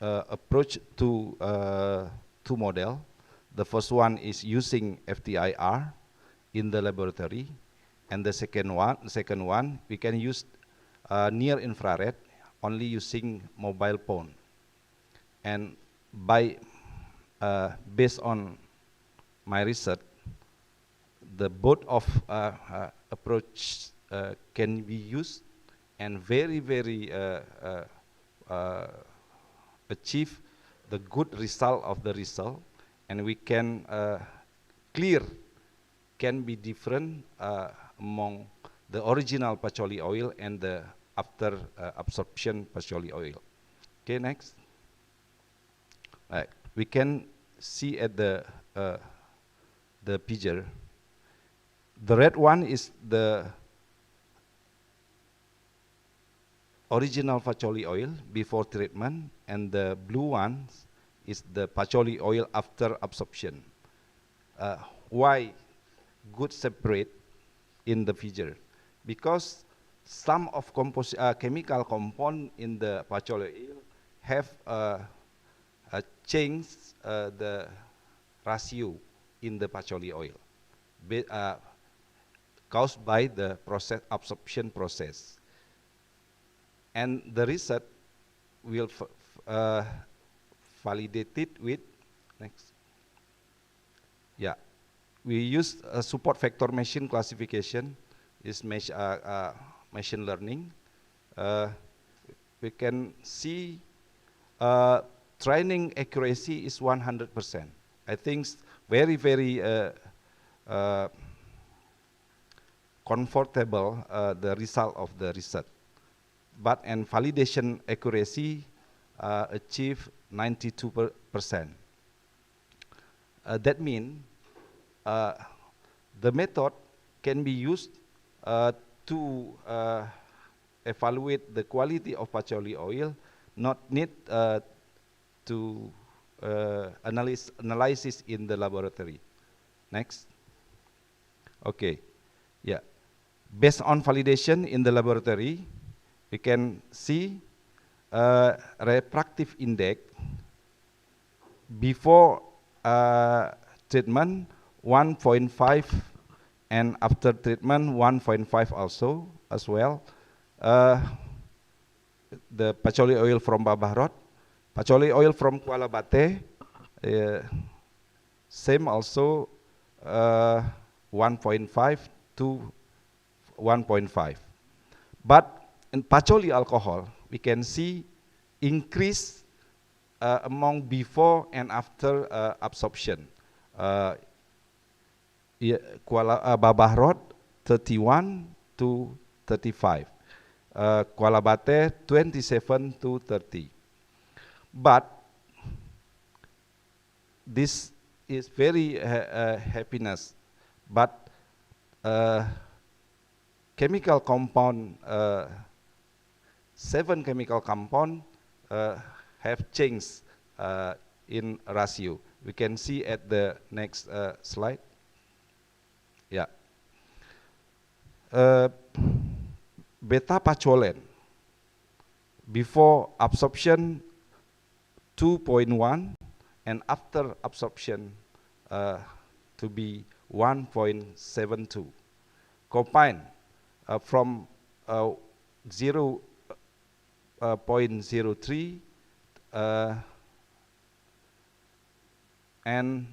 approach to two model. The first one is using FTIR in the laboratory, and the second one we can use near infrared only using mobile phone. And by based on my research, the both of approach can be used and very achieve the good result of the result, and we can clear can be different among the original patchouli oil and the after absorption patchouli oil. Okay, next. Right. We can see at the picture. The red one is the original patchouli oil before treatment, and the blue one is the patchouli oil after absorption. Why good separate in the figure? Because some of chemical compound in the patchouli oil have changed the ratio in the patchouli oil caused by the absorption process. And the research will validate it with next. Yeah, we use a support factor machine classification. Is machine learning. We can see training accuracy is 100%. I think very comfortable the result of the research. But and validation accuracy achieve 92%. That means the method can be used to evaluate the quality of patchouli oil, not need to analysis in the laboratory. Next. Okay. Yeah. Based on validation in the laboratory, we can see refractive index before treatment 1.5 and after treatment 1.5 also as well. The patchouli oil from Babahrot, patchouli oil from Kuala Bate, same also 1.5 to 1.5. But in patchouli alcohol, we can see increase among before and after absorption. Babahrot 31 to 35, Kuala Bate 27 to 30. But this is very happiness. But chemical compound, 7 chemical compound have changed in ratio. We can see at the next slide. Yeah. Beta pacholen before absorption 2.1 and after absorption to be 1.72. Combine from 0.03 and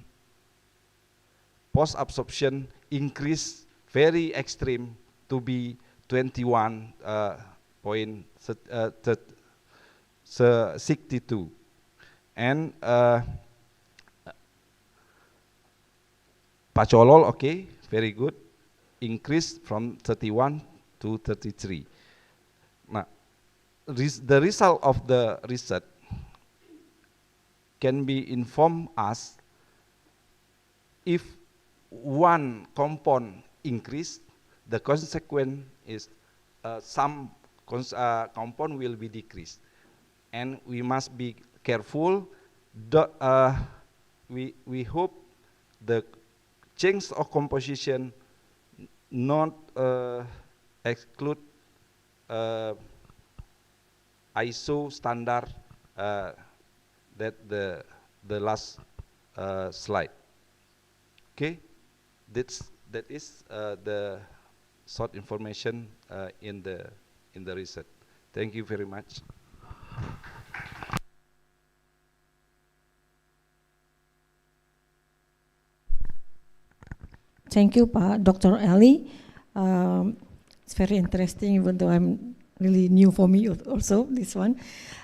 post-absorption increase very extreme to be 21.62. And Pacholol, okay, very good, increased from 31 to 33. Now, the result of the research can be informed as if one compound increase, the consequence is some compound will be decreased, and we must be careful. We hope the change of composition not exclude ISO standard that the last slide. Okay, that is the short information in the research. Thank you very much. Thank you, Dr. Elly. It's very interesting, even though I'm really new for me also, this one.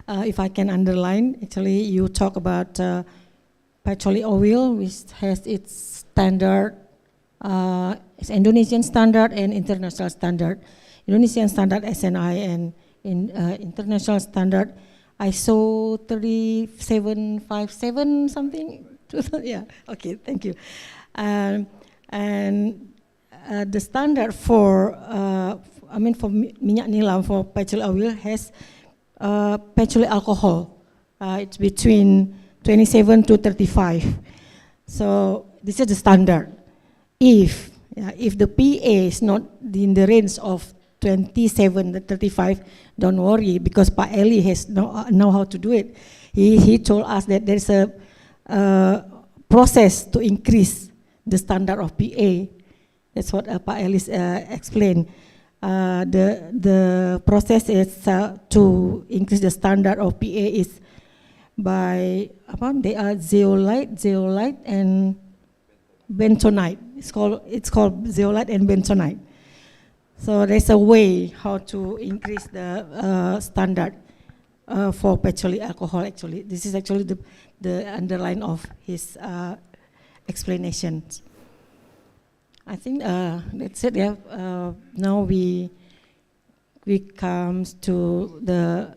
If I can underline, actually you talk about patchouli oil, which has its standard, it's Indonesian standard and international standard. Indonesian standard S.Si and in international standard ISO 3757 something. Yeah, okay, thank you. And the standard for for minyak nilam, for patchouli oil, has patchouli alcohol. It's between 27 to 35. So this is the standard. If the PA is not in the range of 27 to 35, don't worry, because Pak Elly has know how to do it. He told us that there's a process to increase the standard of PA. That's what Pak Elly explained. The process is to increase the standard of PA is by they are zeolite and bentonite. It's called zeolite and bentonite. So there's a way how to increase the standard for patchouli alcohol. Actually, this is actually the underline of his explanations. I think that's it. Yeah. Now we come to the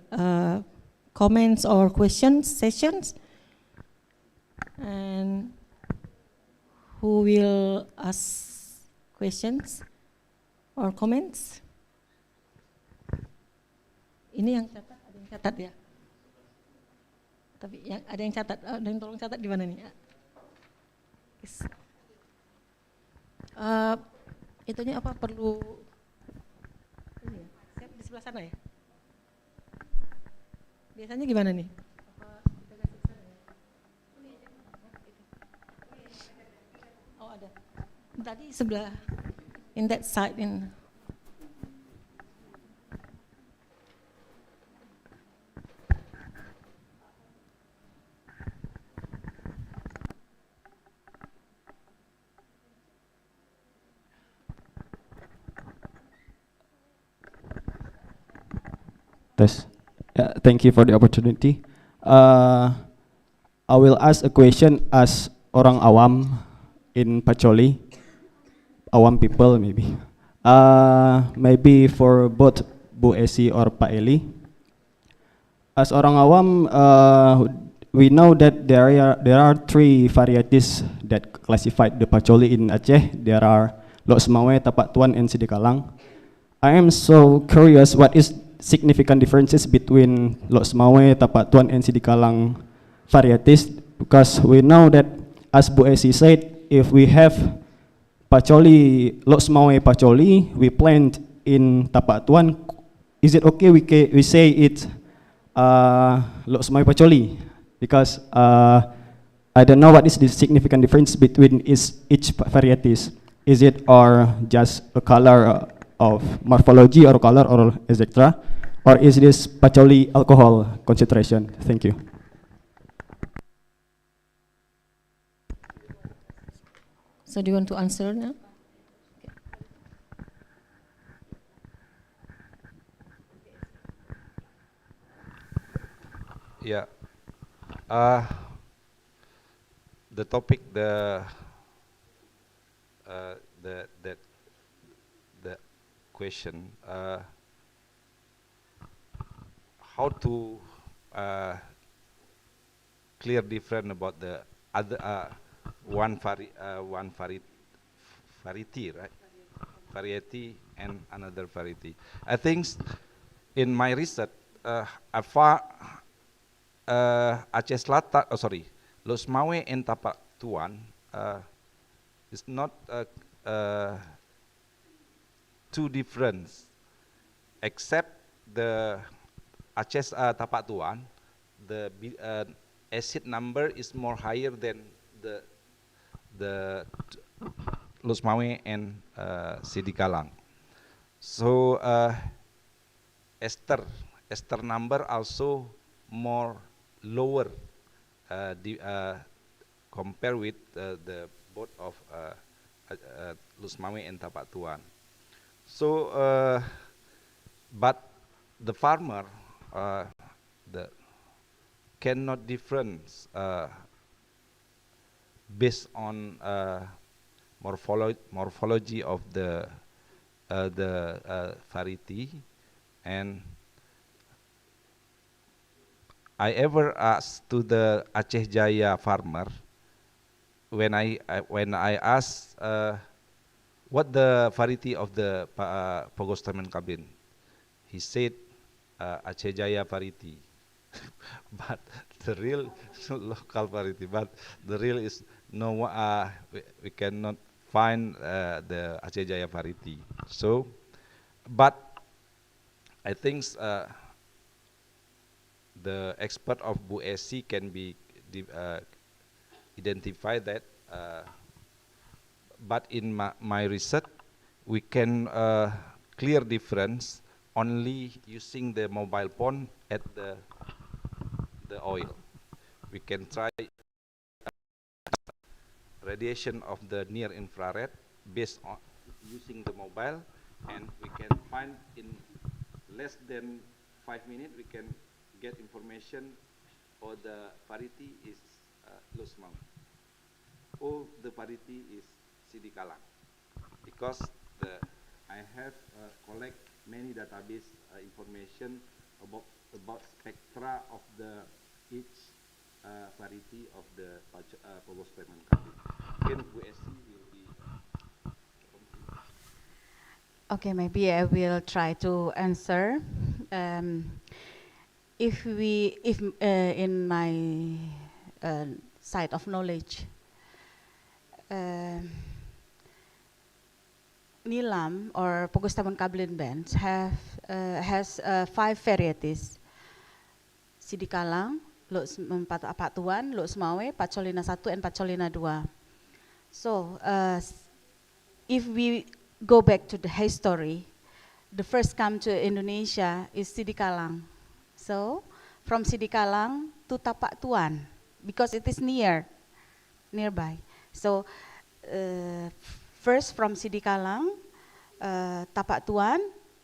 comments or questions sessions, and who will ask questions or comments? Ini yang catat, ada yang catat ya. Tapi yang ada yang catat, ada yang tolong catat di mana nih? Yes. Itunya apa perlu? Ini ya, saya di sebelah sana ya. Biasanya gimana nih? Oh ada. Tadi sebelah. In that side in. Thank you for the opportunity. I will ask a question as orang awam in Pacholli, awam people maybe. Maybe for both Bu Essy or Pak Elly. As orang awam, we know that there are three varieties that classified the Pacholli in Aceh. There are Lok Semawe, Tapak Tuan, and Sidikalang. I am so curious what is significant differences between Lok Semawe, Tapak Tuan, and Sidikalang varieties, because we know that, as Bu Essy said, if we have Pacholi, Loksmawe Pacholi, we plant in Tapak Tuan, is it okay we say it's Loksmawe Pacholi? Because I don't know what is the significant difference between each varieties. Is it or just a color of morphology or color or etc.? Or is this Pacholi alcohol concentration? Thank you. So do you want to answer now? Yeah. The topic, the question, how to clear different about the other one variety, right? Variety and another variety. I think in my research, Aceh Selatan, Loksmawe and Tapak Tuan is not too different, except the Aceh Tapak Tuan, the acid number is more higher than the Loksmawe and Sidikalang. So ester number also more lower compared with the both of Loksmawe and Tapak Tuan. So, but the farmer cannot difference based on morphology of the variety. And I ever asked to the Aceh Jaya farmer, when I asked what the variety of the Pogostamen Kabin, he said Aceh Jaya variety, but the real local variety, but the real is no, we cannot find the Aceh Jaya variety. So, but I think the expert of Bu Essy can be identify that, but in my research, we can clear difference only using the mobile phone at the oil. We can try radiation of the near infrared based on using the mobile, and we can find in less than 5 minutes we can get information, or the variety is Loksmawe, or the variety is Sidikalang, because I have collect many database information about spectra of each variety of the Pogostamen Kabin. Again, Bu Essy will be. Okay, maybe I will try to answer. If in my side of knowledge, Nilam or Pogostamen Kabin bands has 5 varieties: Sidikalang, Tapak Tuan, Loksmawe, Pacholina 1 and Pacholina 2. So if we go back to the history, the first come to Indonesia is Sidikalang. So from Sidikalang to Tapak Tuan, because it is nearby. So first from Sidikalang, Tapak Tuan,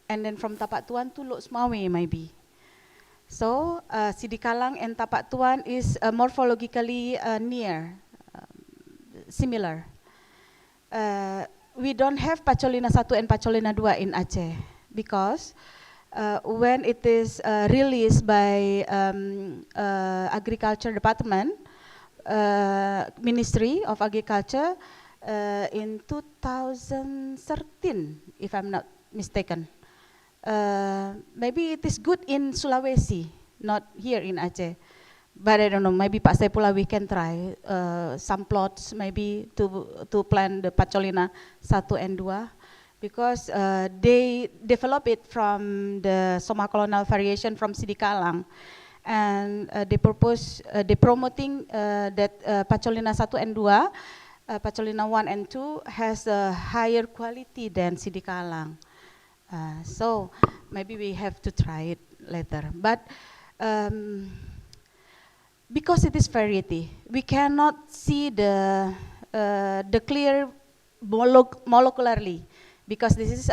and then from Tapak Tuan to Loksmawe maybe. So Sidikalang and Tapak Tuan is morphologically similar. We don't have Pacholina 1 and Pacholina 2 in Aceh, because when it is released by Agriculture Department, Ministry of Agriculture, in 2013, if I'm not mistaken. Maybe it is good in Sulawesi, not here in Aceh. but I don't know, maybe Pak Syaifullah we can try some plots maybe to plant the Pacholina 1 and 2, because they develop it from the Soma colonial variation from Sidikalang, and they promoting that Pacholina 1 and 2, Pacholina 1 and 2 has a higher quality than Sidikalang. So maybe we have to try it later. But because it is variety, we cannot see the clear molecularly, because this is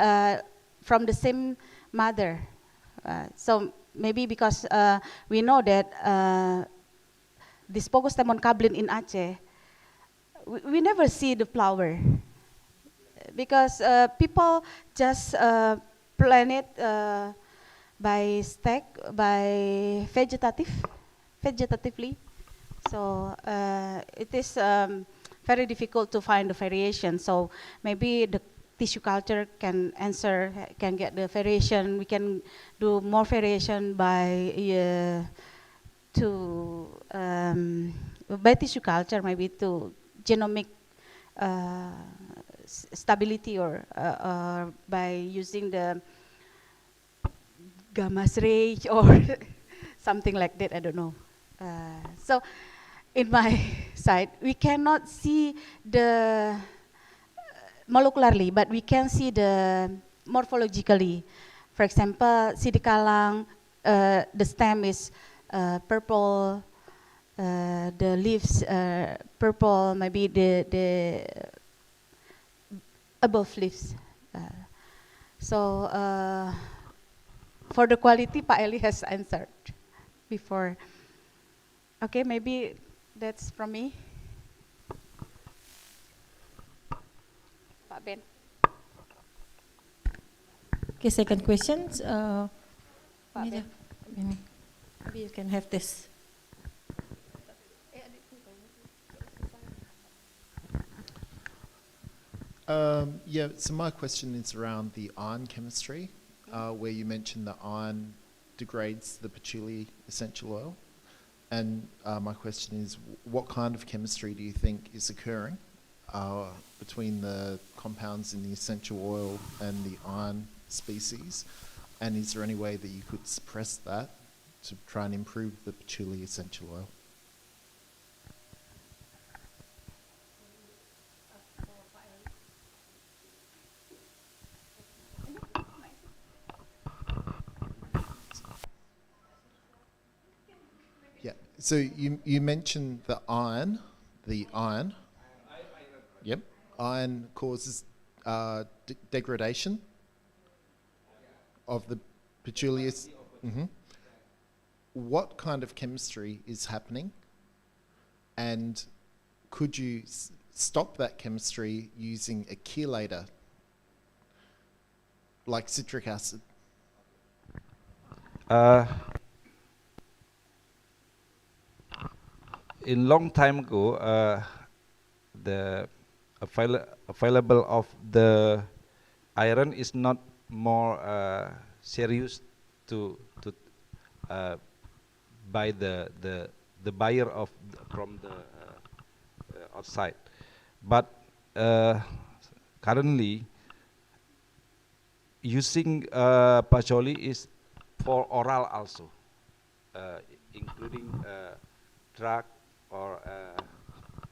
from the same mother. So maybe because we know that this Pogostemon cablin in Aceh, we never see the flower, because people just plant it by vegetatively. So it is very difficult to find the variation. So maybe the tissue culture can get the variation. We can do more variation by tissue culture, maybe to genomic stability, or by using the gamma ray or something like that, I don't know. So in my side, we cannot see the molecularly, but we can see the morphologically. For example, Sidikalang, the stem is purple, the leaves purple, maybe the above leaves. So for the quality, Pak Elly has answered before. Okay, maybe that's from me. Pak Ben. Okay, second question. Pak Ben. Maybe you can have this. Yeah, so my question is around the iron chemistry, where you mentioned that iron degrades the patchouli essential oil. And my question is, what kind of chemistry do you think is occurring between the compounds in the essential oil and the iron species? And is there any way that you could suppress that to try and improve the patchouli essential oil? Yeah, so you mentioned the iron. Yep, iron causes degradation of the patchouli. What kind of chemistry is happening, and could you stop that chemistry using a chelator like citric acid? In long time ago, the available of the iron is not more serious to by the buyer of from the outside, but currently using patchouli is for oral also, including drug or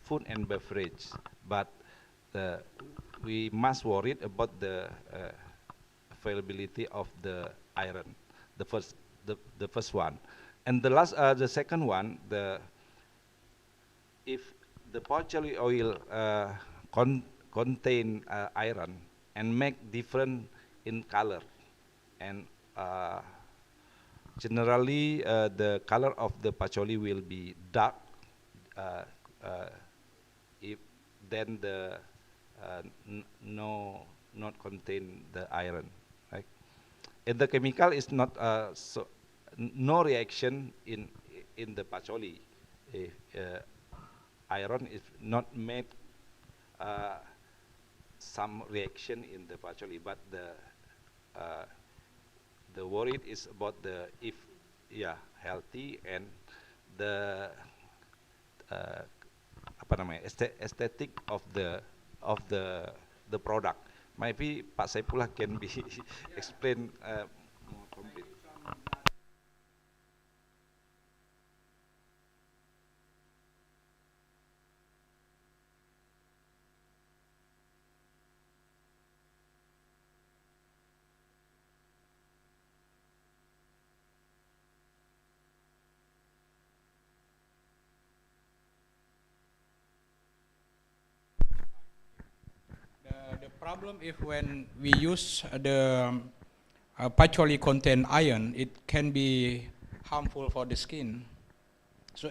food and beverage, but we must worry about the availability of the iron, the first one, and the second one, if the patchouli oil contain iron and make different in color, and generally the color of the patchouli will be dark, if then the not contain the iron, right? And the chemical is not so no reaction in the patchouli. If iron is not made some reaction in the patchouli, but the worry is about the healthy and the apa namanya aesthetic of the product. Maybe Pak Syaifullah can be explain more complete. The problem if when we use the patchouli contain iron, it can be harmful for the skin. So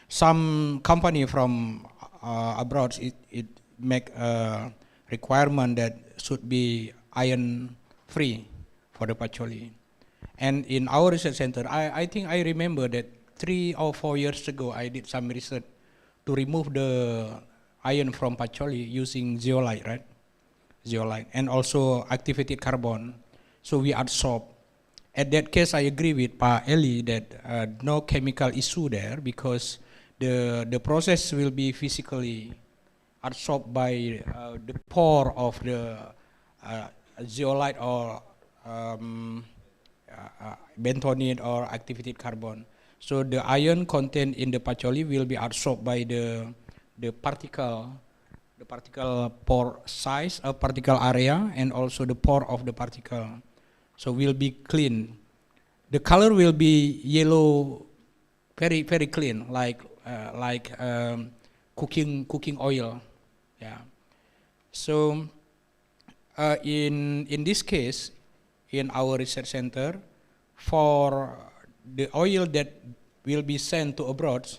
some company from abroad, it make a requirement that should be iron free for the patchouli. And in our research center, I think I remember that 3 or 4 years ago, I did some research to remove the iron from patchouli using zeolite, right? Zeolite, and also activated carbon. So we adsorb. At that case, I agree with Pa Elly that no chemical issue there because the process will be physically adsorbed by the pore of the zeolite or bentonite or activated carbon. So the iron content in the patchouli will be adsorbed by the particle pore size, particle area, and also the pore of the particle. So will be clean. The color will be yellow, very very clean, like cooking oil. Yeah. So in this case, in our research center, for the oil that will be sent to abroad,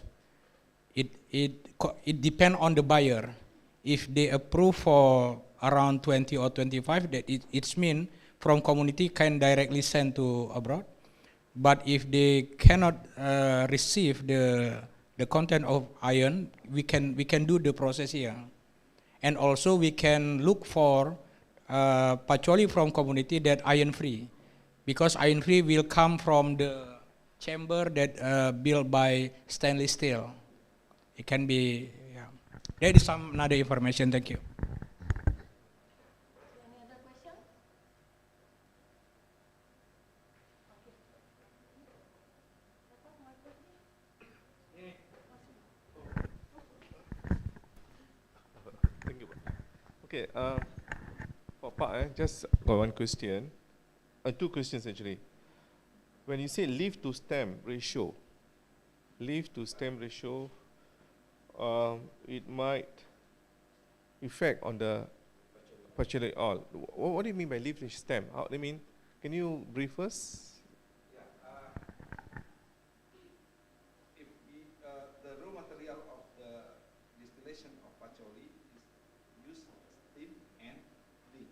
it depends on the buyer. If they approve for around 20 or 25, that it's mean from community can directly send to abroad. But if they cannot receive the content of iron, we can do the process here. And also we can look for patchouli from community that iron free, because iron free will come from the chamber that built by stainless steel. It can be. That is some another information. Thank you. Any other question? Thank you. Okay, for Pak, just got one question. Two questions actually. When you say leaf to stem ratio, it might affect on the patchouli oil. What do you mean by leaf to stem? How do you mean? Can you brief us? The raw material of the distillation of patchouli is use stem and leaf.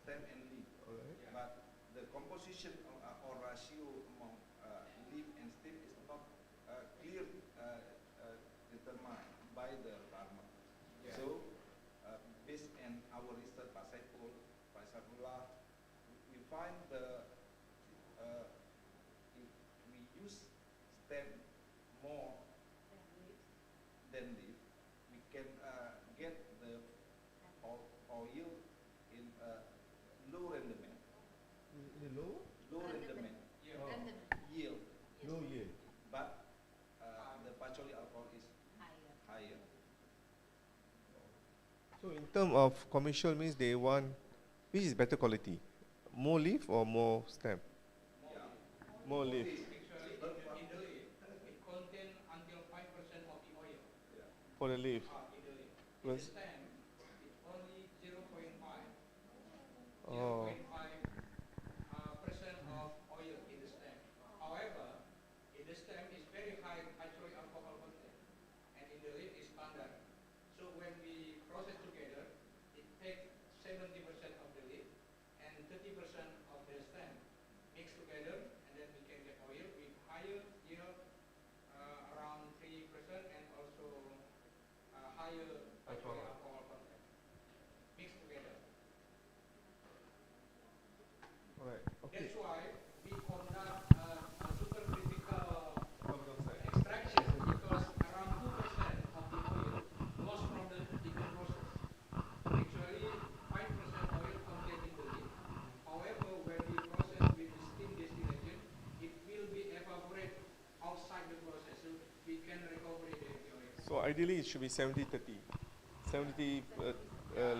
Stem and leaf. Right. But the composition or ratio among leaf and stem is not clear determined by the farmer. Yeah. So based on our research, Pak Syaifullah, we find if we use stem more than leaf, we can get the oil in low rendement. Low rendement. Yield. Low yield. But the patchouli alcohol is higher. So in terms of commercial means they want, which is better quality? More leaf or more stem? More leaf. Actually, in the leaf, it contains until 5% of the oil. For the leaf. In the leaf. In the Plus- stem, it's only 0.5. Oh. 0.5% of oil in the stem. However, in the stem is very high patchouli alcohol content, and in the leaf is standard. So when we process together, it takes 70% of the leaf and 30% of the stem mixed together, and then we can get oil with higher yield, around 3%, and also higher patchouli alcohol content mixed together. Alright. Okay. That's why we conduct a supercritical extraction So ideally it should be 70-30. 70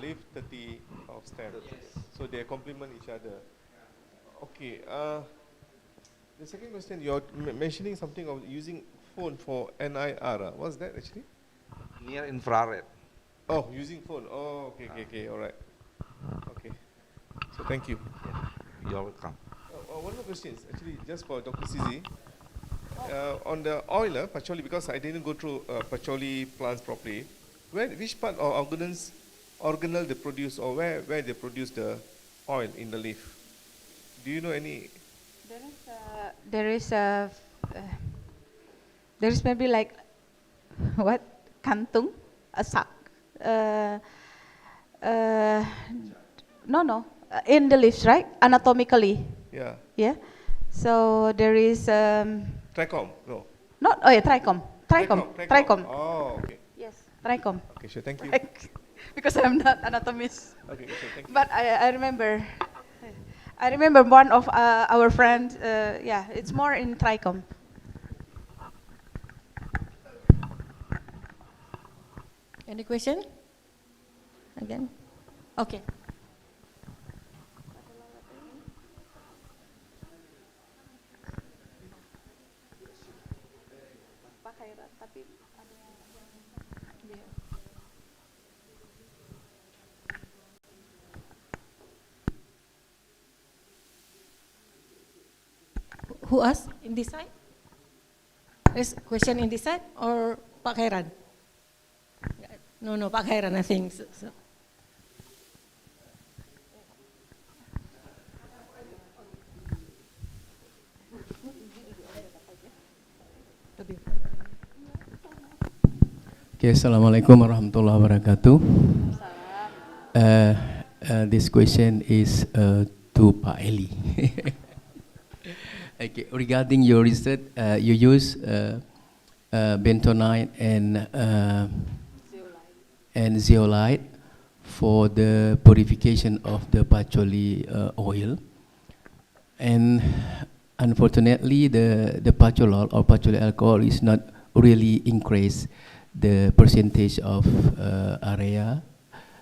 leaf, 30 of stem. Yes. So they complement each other. Okay. The second question, you're mentioning something of using phone for NIR. What's that actually? Near infrared. Oh, using phone. Oh, okay, all right. Okay. So thank you. Yeah. You're welcome. One more question, actually, just for Dr. Sizi. On the oil, patchouli, because I didn't go through patchouli plants properly, which part of organelle they produce, or where they produce the oil in the leaf? Do you know any? There is maybe like what, kantung, a sack. No, in the leaves, right? Anatomically. Yeah. Yeah. So there is. Trichome? No. Not. Oh yeah, trichome. Trichome. Oh, okay. Yes, trichome. Okay, sure. Thank you. Because I'm not anatomist. Okay, sure. Thank you. But I remember. I remember one of our friends. Yeah, it's more in trichome. Any question? Again? Okay. Who asked in this side? There's a question in this side or Pak Khairan? No, Pak Khairan, I think. So. Okay, Assalamualaikum warahmatullahi wabarakatuh. This question is to Pak Elly. Okay, regarding your research, you use bentonite and zeolite for the purification of the patchouli oil, and unfortunately, the patcholol or patchouli alcohol is not really increase the percentage of area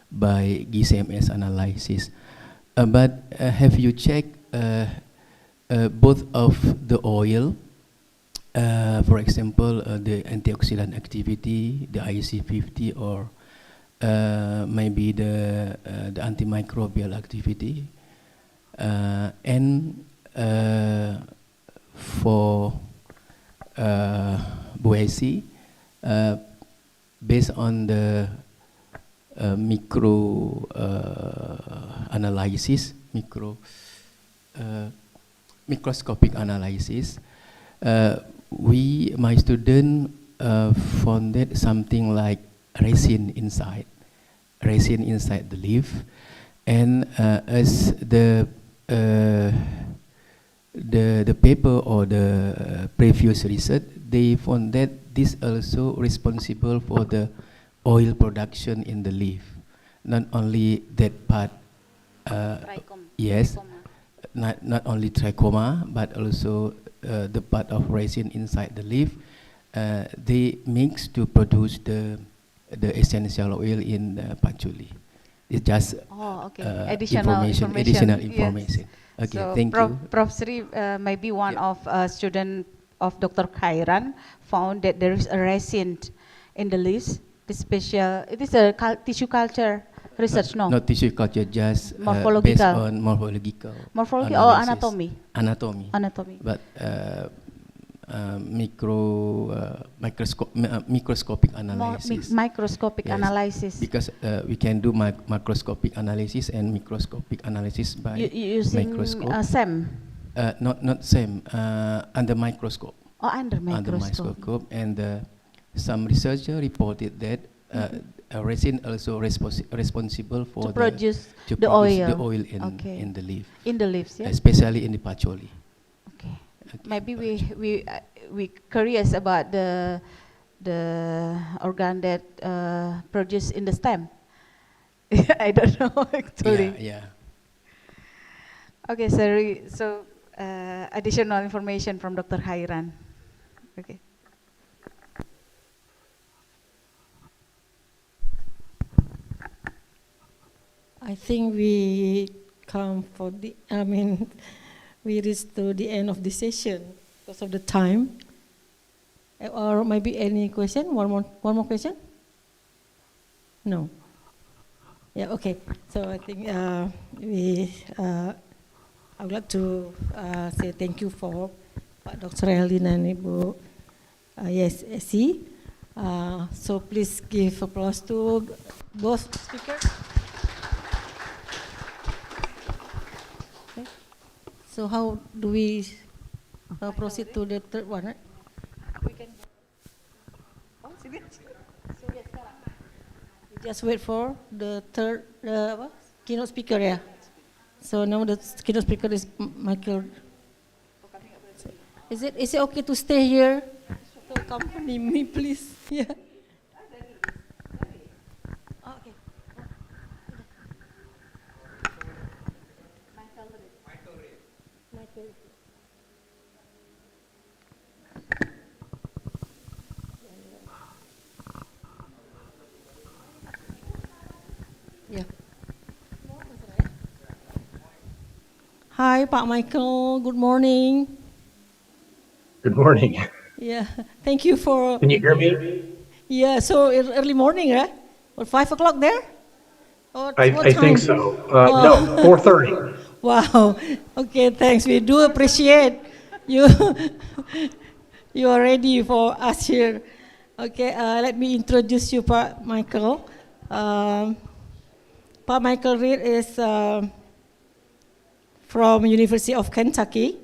by GCMS analysis. But have you checked both of the oil, for example, the antioxidant activity, the IC50, or maybe the antimicrobial activity, and for Essy, based on the analysis, microscopic analysis, my student found that something like resin inside the leaf, and as the paper or the previous research, they found that this also responsible for the oil production in the leaf, not only that part. Yes. Not only trichoma, but also the part of resin inside the leaf. They mix to produce the essential oil in patchouli. It's just additional information. Yes. Okay, so thank you. Prof. Sri, maybe one of student of Dr. Khairan found that there is a resin in the leaves. It is a tissue culture research, no? Not tissue culture, just morphological. Based on morphological. Morphology or anatomy? Anatomy. But microscopic analysis. Microscopic analysis. Because we can do macroscopic analysis and microscopic analysis by using microscope. SEM? Not SEM, under microscope. Oh, under microscope. Under microscope, and some researcher reported that resin also responsible for to produce the oil in the leaf. In the leaves, yeah. Especially in the patchouli. Okay. Maybe we curious about the organ that produce in the stem. I don't know actually. Yeah. Okay, sorry. So additional information from Dr. Khairan. Okay. I think we come for the, we reached to the end of the session because of the time. Or maybe any question? One more question? No. Yeah, okay. So I think I would like to say thank you for Pak Dr. Elly and Ibu S.Si. So please give applause to both speakers. Okay. So how do we proceed to the third one, right? We can. Oh, sini. So yes, sekarang. We just wait for the third keynote speaker, yeah. So now the keynote speaker is Michael. Is it okay to stay here? To accompany me, please. Yeah. Okay. Michael. Yeah. Hi, Pak Michael. Good morning. Good morning. Yeah. Thank you for. Can you hear me? Yeah. So early morning, right? Or 5 o'clock there? Or I think so. No, 4:30. Wow. Okay. Thanks. We do appreciate you. You are ready for us here. Okay. Let me introduce you, Pak Michael. Pak Michael Reed is from University of Kentucky,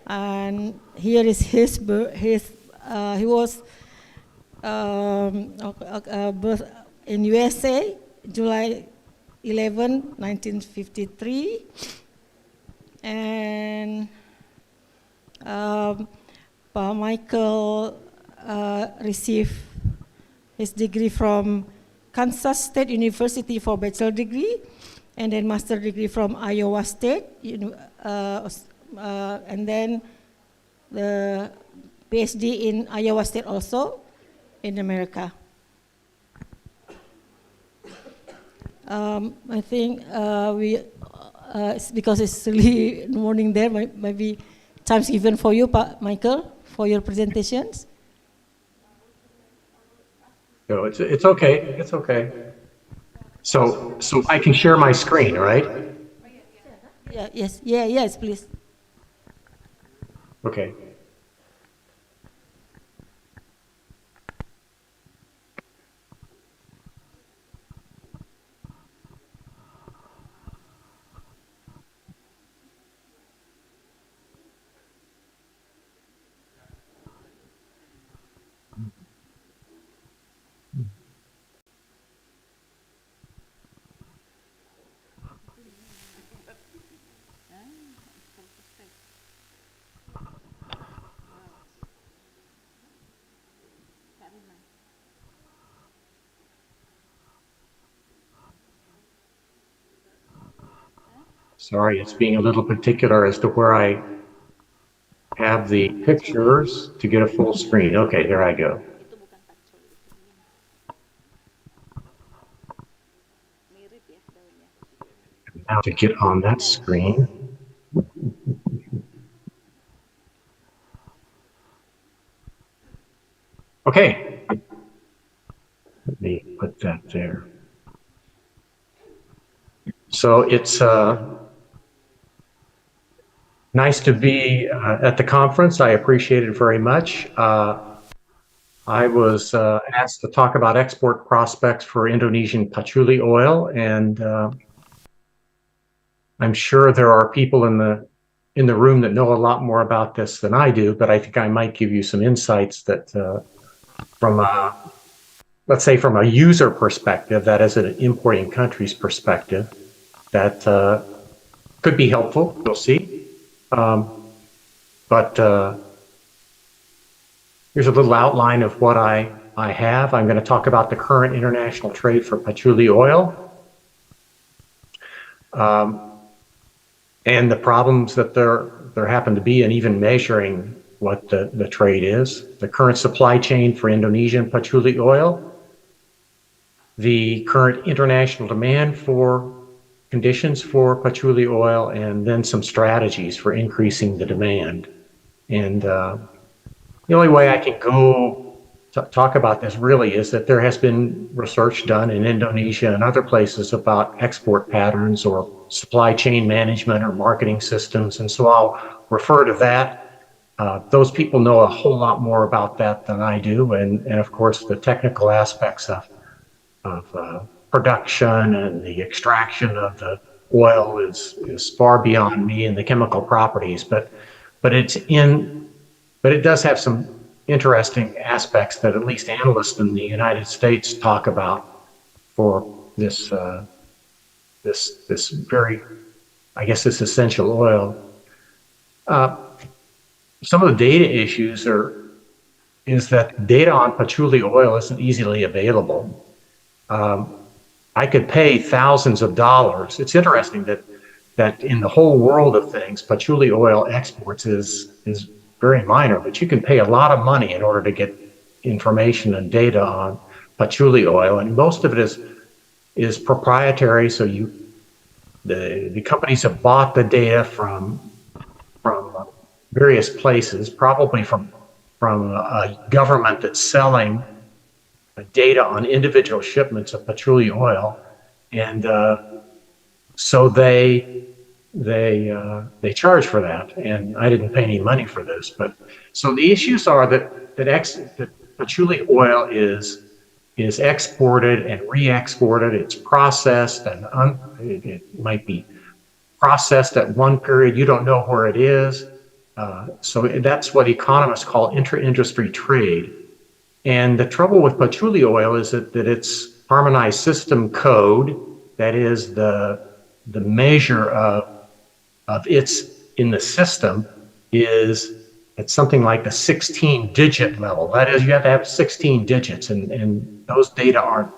and here is he was birth in USA, July 11, 1953, and Pak Michael received his degree from Kansas State University for bachelor degree, and then master degree from Iowa State, and then the Ph.D. in Iowa State also in America. I think because it's really morning there, maybe time's given for you, Pak Michael, for your presentations. No, it's okay. It's okay. So I can share my screen, right? Yeah. Yes. Yeah. Yes, please. Okay. Sorry, it's being a little particular as to where I have the pictures to get a full screen. Okay, here I go. Now to get on that screen. Okay. Let me put that there. So it's nice to be at the conference. I appreciate it very much. I was asked to talk about export prospects for Indonesian patchouli oil, and I'm sure there are people in the room that know a lot more about this than I do, but I think I might give you some insights that from let's say from a user perspective, that is an importing country's perspective, that could be helpful. We'll see. But here's a little outline of what I have. I'm going to talk about the current international trade for patchouli oil, and the problems that there happen to be in even measuring what the trade is, the current supply chain for Indonesian patchouli oil, the current international demand for conditions for patchouli oil and then some strategies for increasing the demand. And the only way I can go talk about this really is that there has been research done in Indonesia and other places about export patterns or supply chain management or marketing systems. And so I'll refer to that. Those people know a whole lot more about that than I do. And of course, the technical aspects of production and the extraction of the oil is far beyond me, and the chemical properties, but it does have some interesting aspects that at least analysts in the United States talk about for this this very, I guess, this essential oil. Some of the data issues is that data on patchouli oil isn't easily available. I could pay thousands of dollars. It's interesting that in the whole world of things, patchouli oil exports is very minor, but you can pay a lot of money in order to get information and data on patchouli oil, and most of it is proprietary. So the companies have bought the data from various places, probably from a government that's selling data on individual shipments of patchouli oil, and so they charge for that. And I didn't pay any money for this, but so the issues are that patchouli oil is exported and re-exported. It's processed, and it might be processed at one period. You don't know where it is. So that's what economists call intra-industry trade. And the trouble with patchouli oil is that its harmonized system code, that is the measure of its in the system, is at something like the 16-digit level. That is, you have to have 16 digits, and those data aren't.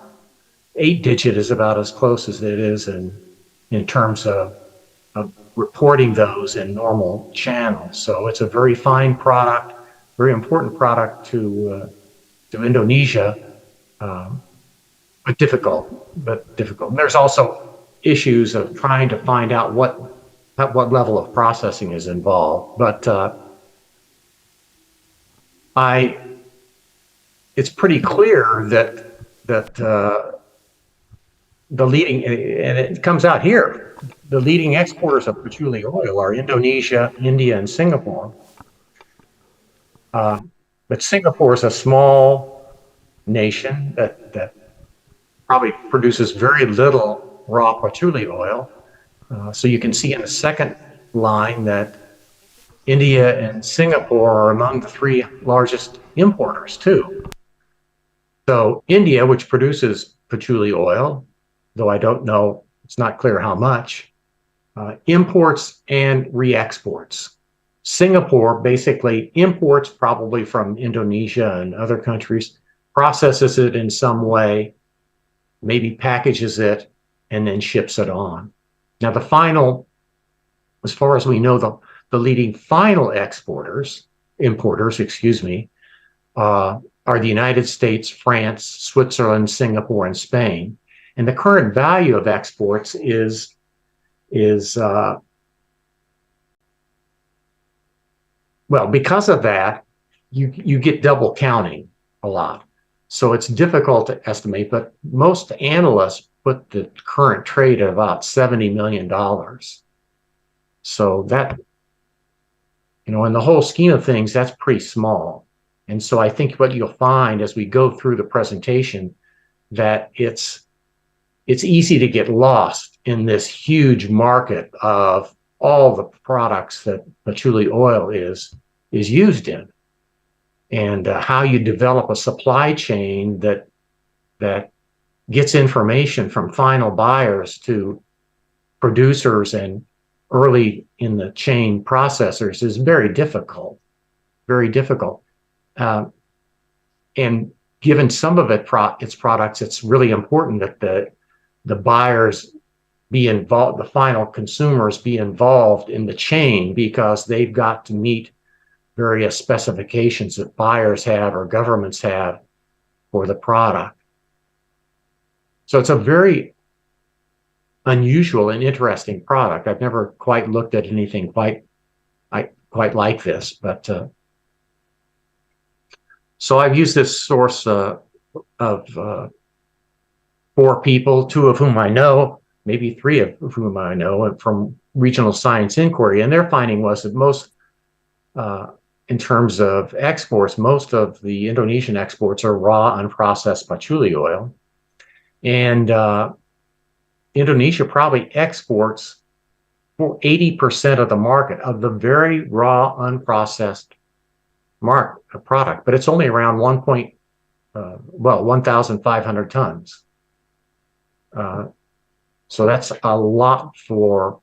8-digit is about as close as it is in terms of reporting those in normal channels. So it's a very fine product, very important product to Indonesia, but difficult. And there's also issues of trying to find out what level of processing is involved. But it's pretty clear that the leading, and it comes out here, the leading exporters of patchouli oil are Indonesia, India, and Singapore. But Singapore is a small nation that probably produces very little raw patchouli oil. So you can see in the second line that India and Singapore are among the 3 largest importers too. So India, which produces patchouli oil, though I don't know, it's not clear how much, imports and re-exports. Singapore basically imports probably from Indonesia and other countries, processes it in some way, maybe packages it, and then ships it on. Now the final, as far as we know, the leading final importers, are the United States, France, Switzerland, Singapore, and Spain. And the current value of exports is well, because of that, you get double counting a lot. So it's difficult to estimate, but most analysts put the current trade at about $70 million. So that, in the whole scheme of things, that's pretty small. And so I think what you'll find as we go through the presentation, that it's easy to get lost in this huge market of all the products that patchouli oil is used in, and how you develop a supply chain that gets information from final buyers to producers and early in the chain processors is very difficult, very difficult. And given some of its products, it's really important that the buyers be involved, the final consumers be involved in the chain, because they've got to meet various specifications that buyers have or governments have for the product. So it's a very unusual and interesting product. I've never quite looked at anything quite like this, but so I've used this source of 4 people, 2 of whom I know, maybe 3 of whom I know, from Regional Science Inquiry, and their finding was that most, in terms of exports, most of the Indonesian exports are raw, unprocessed patchouli oil, and Indonesia probably exports for 80% of the market of the very raw, unprocessed product, but it's only around 1,500 tons. So that's a lot for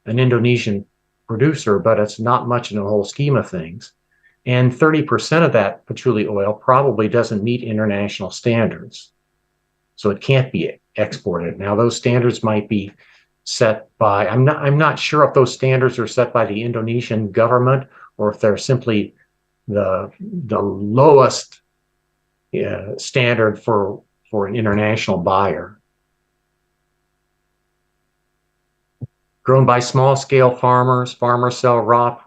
an Indonesian producer, but it's not much in the whole scheme of things. And 30% of that patchouli oil probably doesn't meet international standards, so it can't be exported. Now, those standards might be set by, I'm not sure if those standards are set by the Indonesian government or if they're simply the lowest standard for an international buyer. Grown by small-scale farmers. Farmers sell raw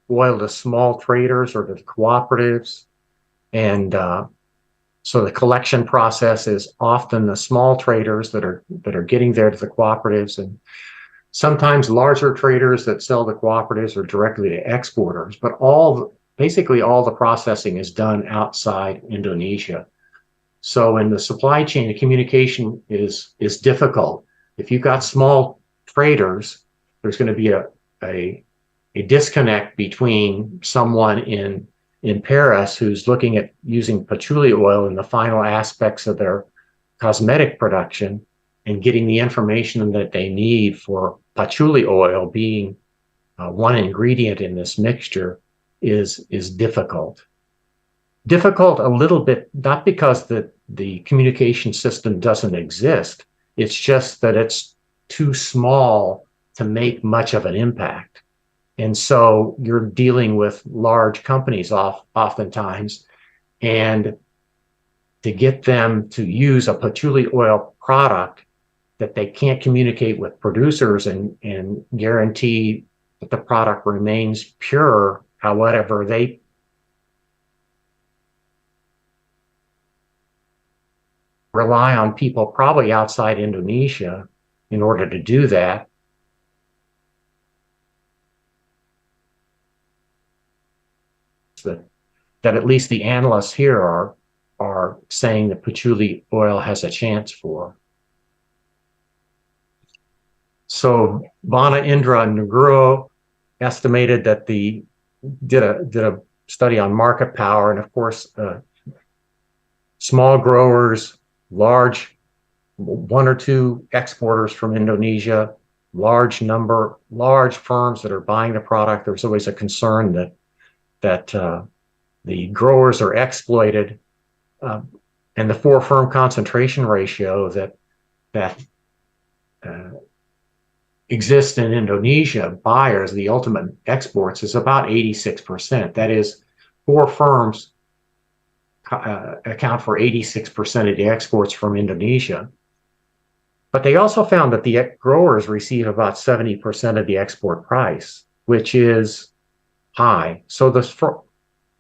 oil to small traders or to cooperatives, and so the collection process is often the small traders that are getting there to the cooperatives, and sometimes larger traders that sell to cooperatives or directly to exporters. But basically all the processing is done outside Indonesia. So in the supply chain, the communication is difficult. If you've got small traders, there's going to be a disconnect between someone in Paris who's looking at using patchouli oil in the final aspects of their cosmetic production and getting the information that they need for patchouli oil being one ingredient in this mixture is difficult. Difficult a little bit, not because the communication system doesn't exist, it's just that it's too small to make much of an impact. And so you're dealing with large companies oftentimes, and to get them to use a patchouli oil product that they can't communicate with producers and guarantee that the product remains pure, however they rely on people probably outside Indonesia in order to do that. That at least the analysts here are saying that patchouli oil has a chance for. So Bana Indra Nugroho estimated that did a study on market power, and of course small growers, large 1 or 2 exporters from Indonesia, large firms that are buying the product. There's always a concern that the growers are exploited, and the 4 firm concentration ratio that exists in Indonesia, buyers, the ultimate exports, is about 86%. That is, 4 firms account for 86% of the exports from Indonesia. But they also found that the growers receive about 70% of the export price, which is high. So the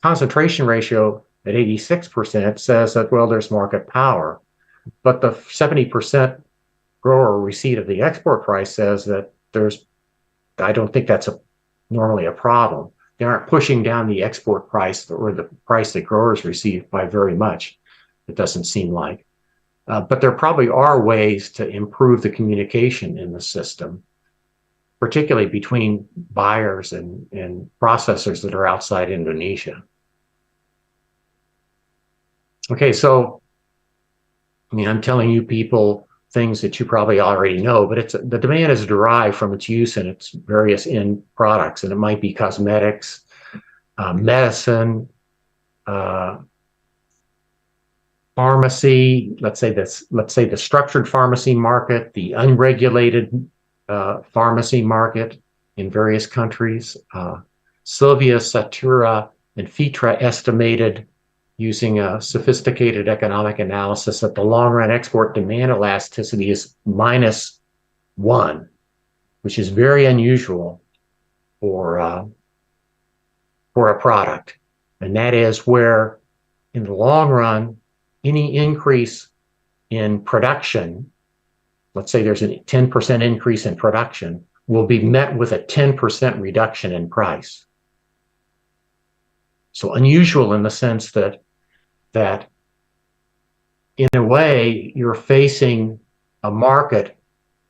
concentration ratio at 86% says that, well, there's market power. But the 70% grower receipt of the export price says that I don't think that's normally a problem. They aren't pushing down the export price or the price that growers receive by very much, it doesn't seem like. But there probably are ways to improve the communication in the system, particularly between buyers and processors that are outside Indonesia. Okay, so I'm telling you people things that you probably already know, but the demand is derived from its use in its various end products, and it might be cosmetics, medicine, pharmacy. Let's say the structured pharmacy market, the unregulated pharmacy market in various countries. Sylvia, Satura, and Fitra estimated, using a sophisticated economic analysis, that the long-run export demand elasticity is minus 1, which is very unusual for a product. And that is where, in the long run, any increase in production, let's say there's a 10% increase in production, will be met with a 10% reduction in price. So unusual in the sense that in a way you're facing a market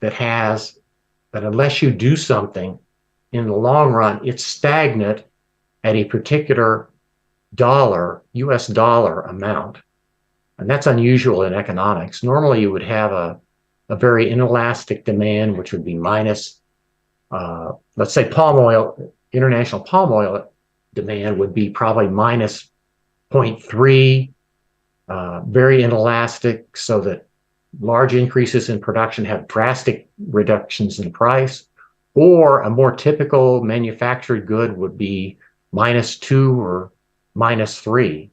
that unless you do something in the long run, it's stagnant at a particular US dollar amount. And that's unusual in economics. Normally you would have a very inelastic demand, which would be minus, let's say palm oil, international palm oil demand would be probably minus 0.3, very inelastic, so that large increases in production have drastic reductions in price. Or a more typical manufactured good would be -2 or -3,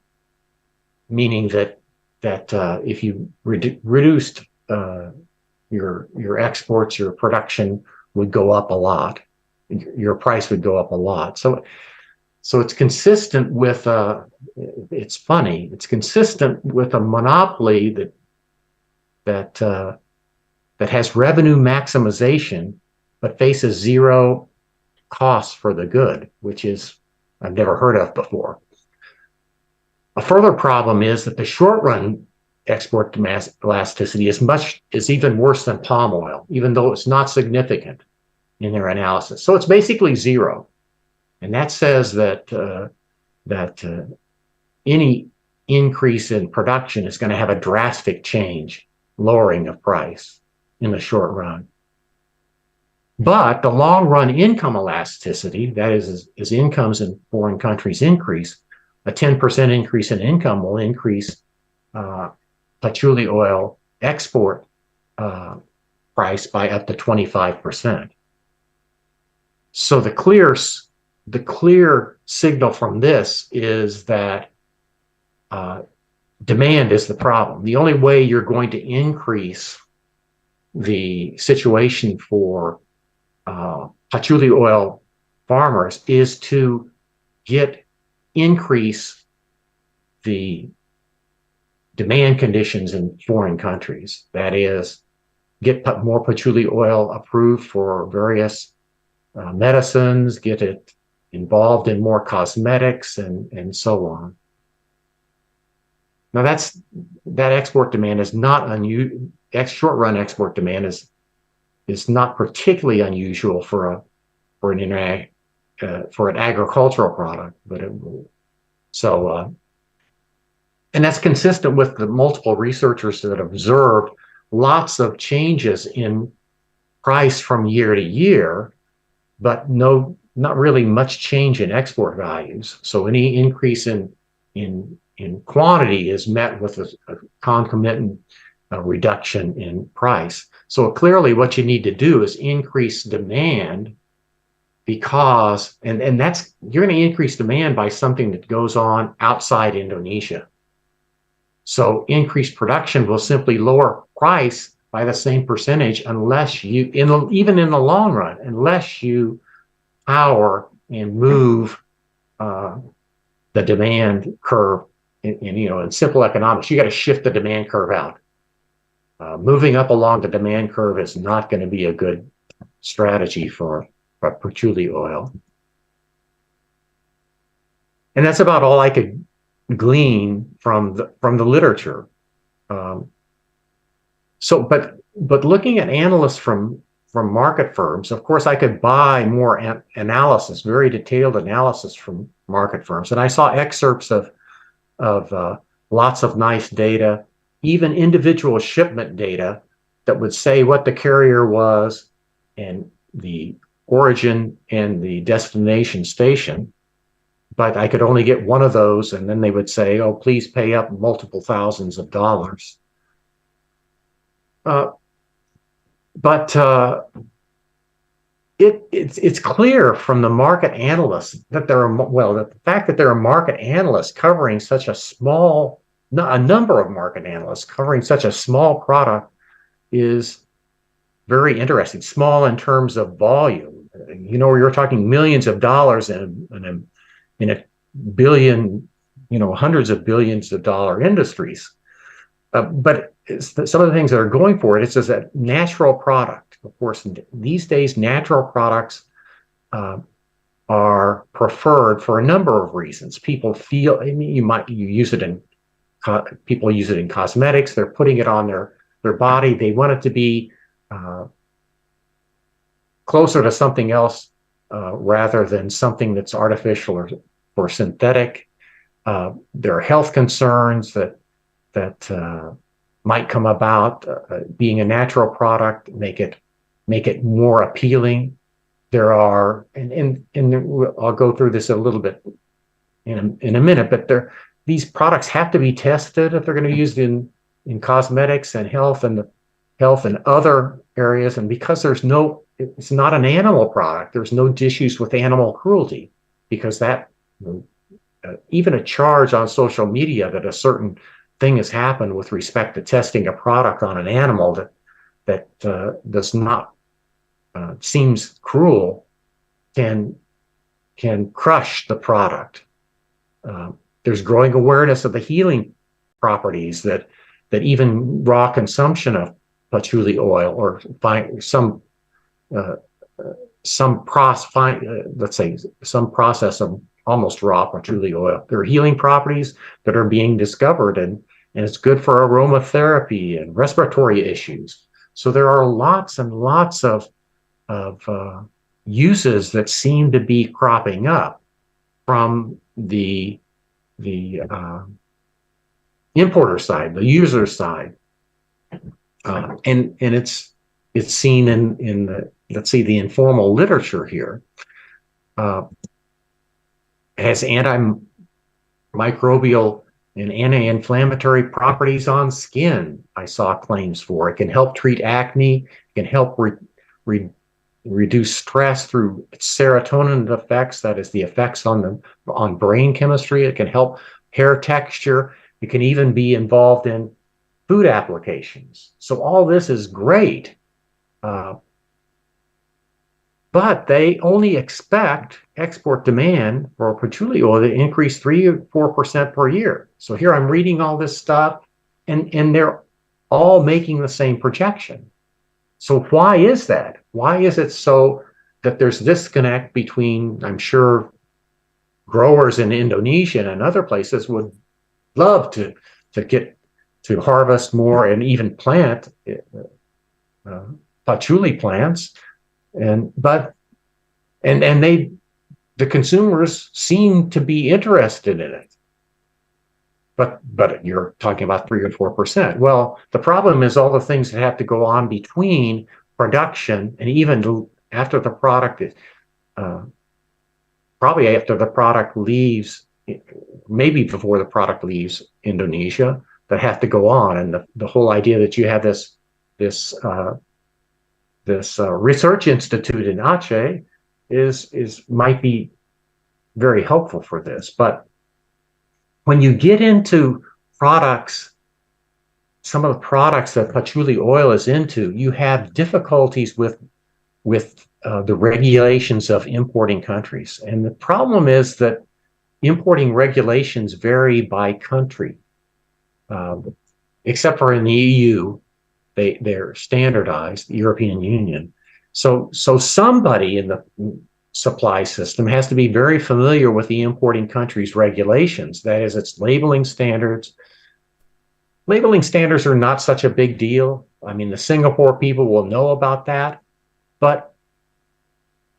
meaning that if you reduced your exports, your production would go up a lot, your price would go up a lot. So it's consistent with it's funny. It's consistent with a monopoly that has revenue maximization, but faces zero costs for the good, which is I've never heard of before. A further problem is that the short run export elasticity is even worse than palm oil, even though it's not significant in their analysis. So it's basically zero. And that says that any increase in production is going to have a drastic change, lowering of price in the short run. But the long run income elasticity, that is, as incomes in foreign countries increase, a 10% increase in income will increase patchouli oil export price by up to 25%. So the clear signal from this is that demand is the problem. The only way you're going to increase the situation for patchouli oil farmers is to increase the demand conditions in foreign countries. That is, get more patchouli oil approved for various medicines, get it involved in more cosmetics and so on. Now that export demand is not unusual. Short-run export demand is not particularly unusual for an agricultural product, but and that's consistent with the multiple researchers that observed lots of changes in price from year to year, but not really much change in export values. So any increase in quantity is met with a concomitant reduction in price. So clearly what you need to do is increase demand, because and that's, you're going to increase demand by something that goes on outside Indonesia. So increased production will simply lower price by the same percentage unless you, even in the long run, unless you power and move the demand curve. In simple economics, you got to shift the demand curve out. Moving up along the demand curve is not going to be a good strategy for patchouli oil. And that's about all I could glean from the literature. But looking at analysts from market firms, of course, I could buy more analysis, very detailed analysis from market firms, and I saw excerpts of lots of nice data, even individual shipment data that would say what the carrier was and the origin and the destination station. But I could only get one of those, and then they would say, oh, please pay up multiple thousands of dollars. It's clear from the market analysts that the fact that there are market analysts covering such a number of market analysts covering such a small product is very interesting. Small in terms of volume. You know, you're talking millions of dollars in a billion, you know, hundreds of billions of dollar industries. But some of the things that are going for it, it's just a natural product. Of course, these days, natural products are preferred for a number of reasons. People feel, I mean, you use it in, people use it in cosmetics. They're putting it on their body. They want it to be closer to something else rather than something that's artificial or synthetic. There are health concerns that might come about. Being a natural product, make it more appealing. There are, and I'll go through this a little bit in a minute, but these products have to be tested if they're going to be used in cosmetics and health and other areas. And because it's not an animal product, there's no issues with animal cruelty, because that even a charge on social media that a certain thing has happened with respect to testing a product on an animal that does not seems cruel can crush the product. There's growing awareness of the healing properties that even raw consumption of patchouli oil or some process of almost raw patchouli oil. There are healing properties that are being discovered, and it's good for aromatherapy and respiratory issues. So there are lots and lots of uses that seem to be cropping up from the importer side, the user side, and it's seen in the, let's see, the informal literature here. Has antimicrobial and anti-inflammatory properties on skin. I saw claims for it. Can help treat acne. Can help reduce stress through serotonin effects. That is the effects on brain chemistry. It can help hair texture. It can even be involved in food applications. So all this is great. But they only expect export demand for patchouli oil to increase 3 or 4% per year. So here I'm reading all this stuff, and they're all making the same projection. So why is that? Why is it so that there's disconnect between, I'm sure growers in Indonesia and other places would love to harvest more and even plant patchouli plants, the consumers seem to be interested in it. But you're talking about 3 or 4%. Well, the problem is all the things that have to go on between production and even after the product is, probably after the product leaves, maybe before the product leaves Indonesia, that have to go on. And the whole idea that you have this research institute in Aceh might be very helpful for this. But when you get into products, some of the products that patchouli oil is into, you have difficulties with the regulations of importing countries. And the problem is that importing regulations vary by country. Except for in the EU, they're standardized, the European Union. So somebody in the supply system has to be very familiar with the importing country's regulations. That is, its labeling standards. Labeling standards are not such a big deal. I mean, the Singapore people will know about that, but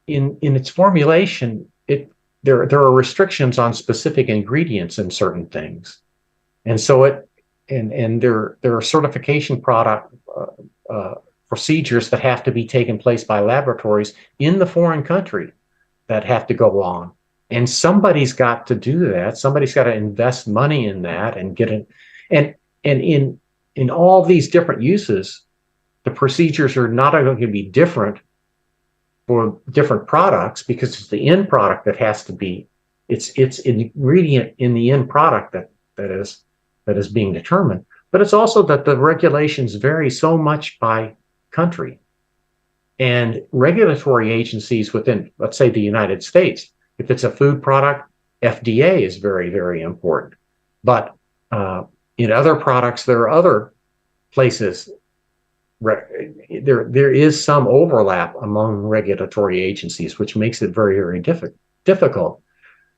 in its formulation, there are restrictions on specific ingredients in certain things, and so there are certification procedures that have to be taken place by laboratories in the foreign country that have to go on. And somebody's got to do that. Somebody's got to invest money in that and get it. And in all these different uses, the procedures are not going to be different for different products, because it's the end product that has to be, it's an ingredient in the end product that is being determined. But it's also that the regulations vary so much by country. And regulatory agencies within, let's say, the United States, if it's a food product, FDA is very, very important. But in other products, there are other places. There is some overlap among regulatory agencies, which makes it very, very difficult.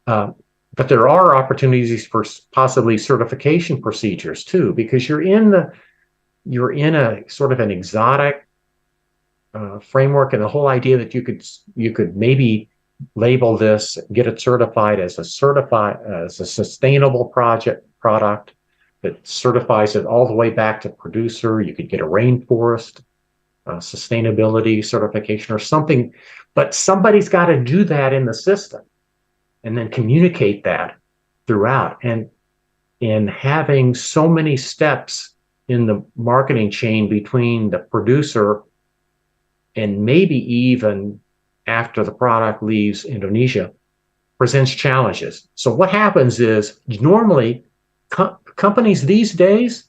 But there are opportunities for possibly certification procedures too, because you're in a sort of an exotic framework, and the whole idea that you could maybe label this, get it certified as a sustainable product that certifies it all the way back to producer. You could get a rainforest sustainability certification or something, but somebody's got to do that in the system and then communicate that throughout. And in having so many steps in the marketing chain between the producer and maybe even after the product leaves Indonesia presents challenges. So what happens is normally companies these days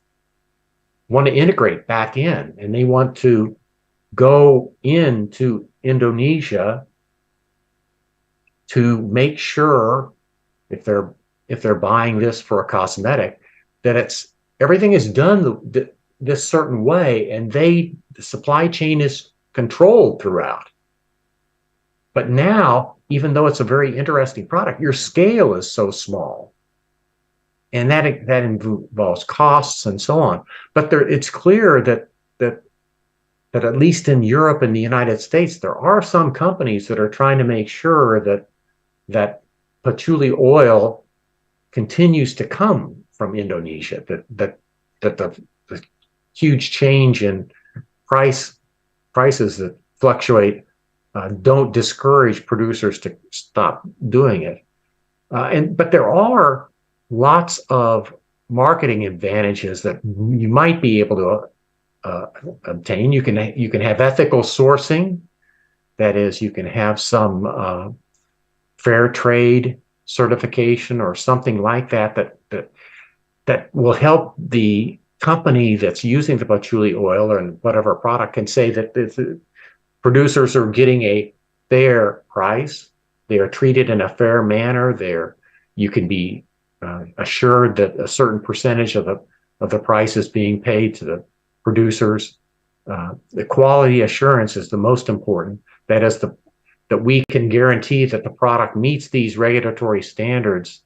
want to integrate back in, and they want to go into Indonesia to make sure if they're buying this for a cosmetic that everything is done this certain way, and the supply chain is controlled throughout. But now, even though it's a very interesting product, your scale is so small, and that involves costs and so on. But it's clear that at least in Europe and the United States, there are some companies that are trying to make sure that patchouli oil continues to come from Indonesia, that the huge change in prices that fluctuate don't discourage producers to stop doing it. But there are lots of marketing advantages that you might be able to obtain. You can have ethical sourcing. That is, you can have some fair trade certification or something like that will help the company that's using the patchouli oil or whatever product can say that the producers are getting a fair price. They are treated in a fair manner. You can be assured that a certain percentage of the price is being paid to the producers. The quality assurance is the most important. That is that we can guarantee that the product meets these regulatory standards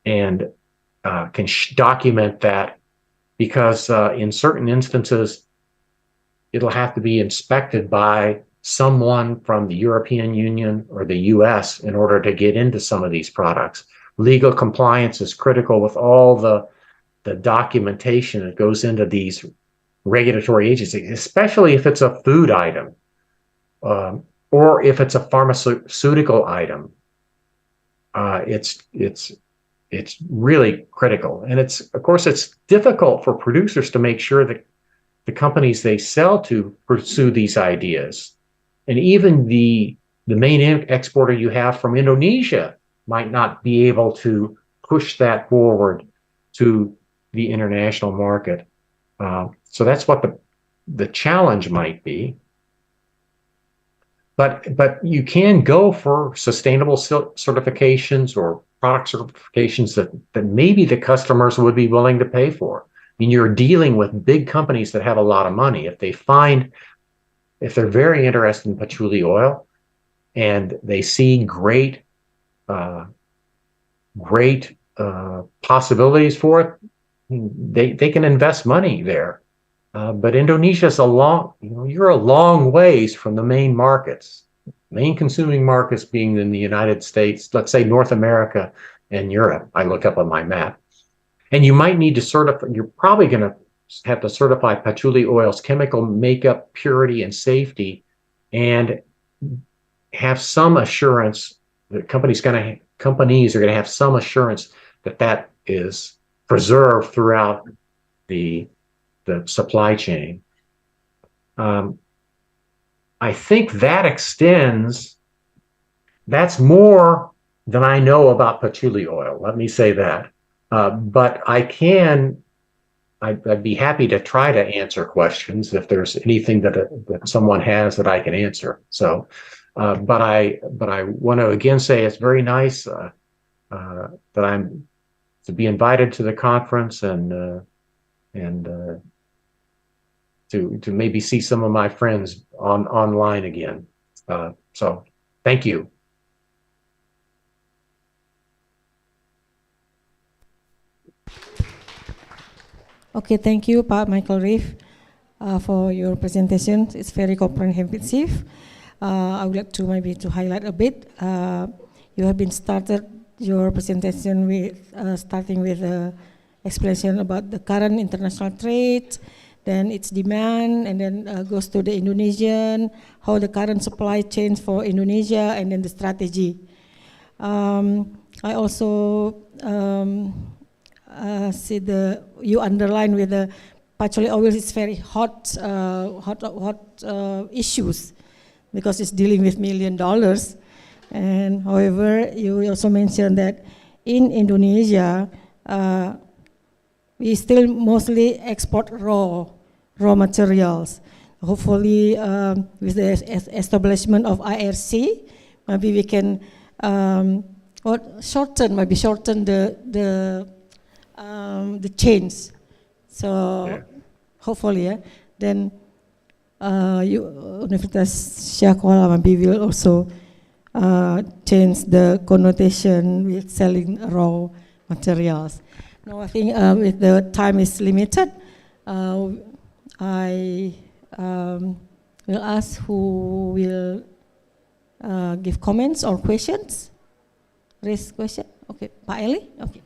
and can document that, because in certain instances, it'll have to be inspected by someone from the European Union or the US in order to get into some of these products. Legal compliance is critical with all the documentation that goes into these regulatory agencies, especially if it's a food item or if it's a pharmaceutical item. It's really critical. And of course, it's difficult for producers to make sure that the companies they sell to pursue these ideas. And even the main exporter you have from Indonesia might not be able to push that forward to the international market. So that's what the challenge might be. But you can go for sustainable certifications or product certifications that maybe the customers would be willing to pay for. I mean, you're dealing with big companies that have a lot of money. If they're very interested in patchouli oil and they see great possibilities for it, they can invest money there. But Indonesia's you're a long ways from the main markets. Main consuming markets being in the United States, let's say North America and Europe. I look up on my map. And you might need to certify, you're probably going to have to certify patchouli oil's chemical makeup, purity, and safety, and have some assurance that companies are going to have some assurance that is preserved throughout the supply chain. I think that's more than I know about patchouli oil. Let me say that. But I can I'd be happy to try to answer questions if there's anything that someone has that I can answer. So, but I want to again say it's very nice that I'm to be invited to the conference and to maybe see some of my friends online again. So, thank you. Okay, thank you, Pak Michael Reeve, for your presentation. It's very comprehensive. I would like to maybe to highlight a bit. You have been started your presentation with starting with explanation about the current international trade, then its demand, and then goes to the Indonesian, how the current supply chains for Indonesia, and then the strategy. I also see you underline with the patchouli oil is very hot issues because it's dealing with $1 million. And however, you also mentioned that in Indonesia, we still mostly export raw materials. Hopefully, with the establishment of IRC, maybe we can shorten the chains. So hopefully, yeah, then Universitas Syaifullah maybe will also change the connotation with selling raw materials. Now I think with the time is limited, I will ask who will give comments or questions. Raise question. Okay, Pak Elly. Okay.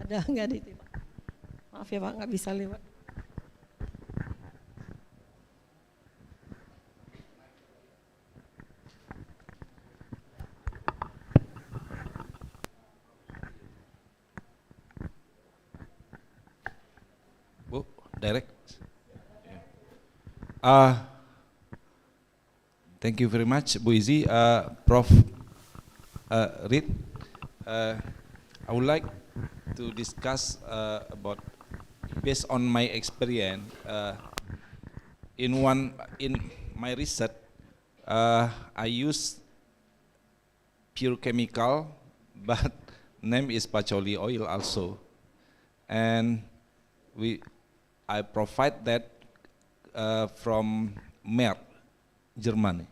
Ada nggak di itu, Pak? Maaf ya Pak, nggak bisa lewat. Bu, direct. Thank you very much, Bu Izzy. Prof. Reed, I would like to discuss about, based on my experience, in my research, I use pure chemical, but name is patchouli oil also, and I provide that from Merck, Germany.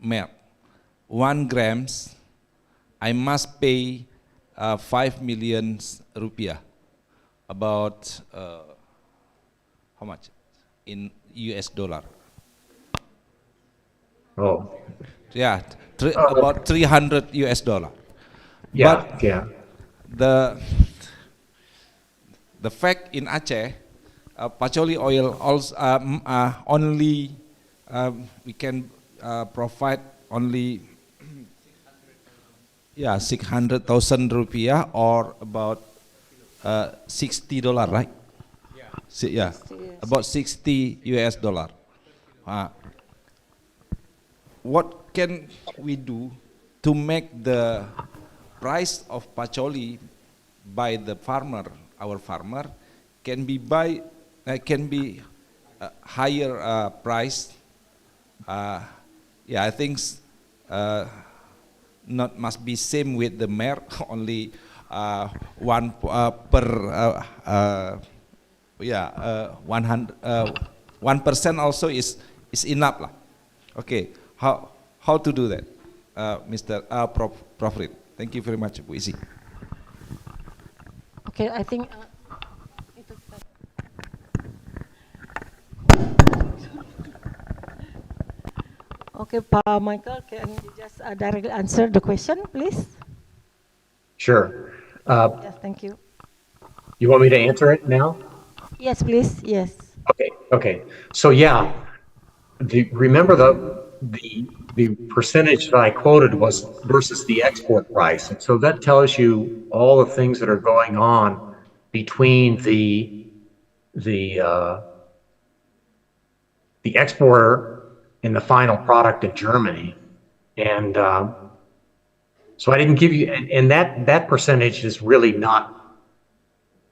Merck, 1 grams, I must pay 5 million rupiah, about how much in US dollar? Oh, yeah, about 300 US dollar. Yeah, but yeah. The fact in Aceh, patchouli oil also only we can provide only 600,000 rupiah, or about $60, right? Yeah, about 60 US dollar. What can we do to make the price of patchouli by the farmer, our farmer, can be higher price? I think not must be same with the Merck, only 1% also is enough lah. Okay, how to do that, Mr. Prof. Reed? Thank you very much, Bu Essy. Okay, I think. Okay, Pa Michael, can you just directly answer the question, please? Sure. Yes, thank you. You want me to answer it now? Yes, please. Yes. Okay. So yeah, remember the percentage that I quoted was versus the export price, and so that tells you all the things that are going on between the exporter and the final product in Germany, and So I didn't give you, and that percentage is really not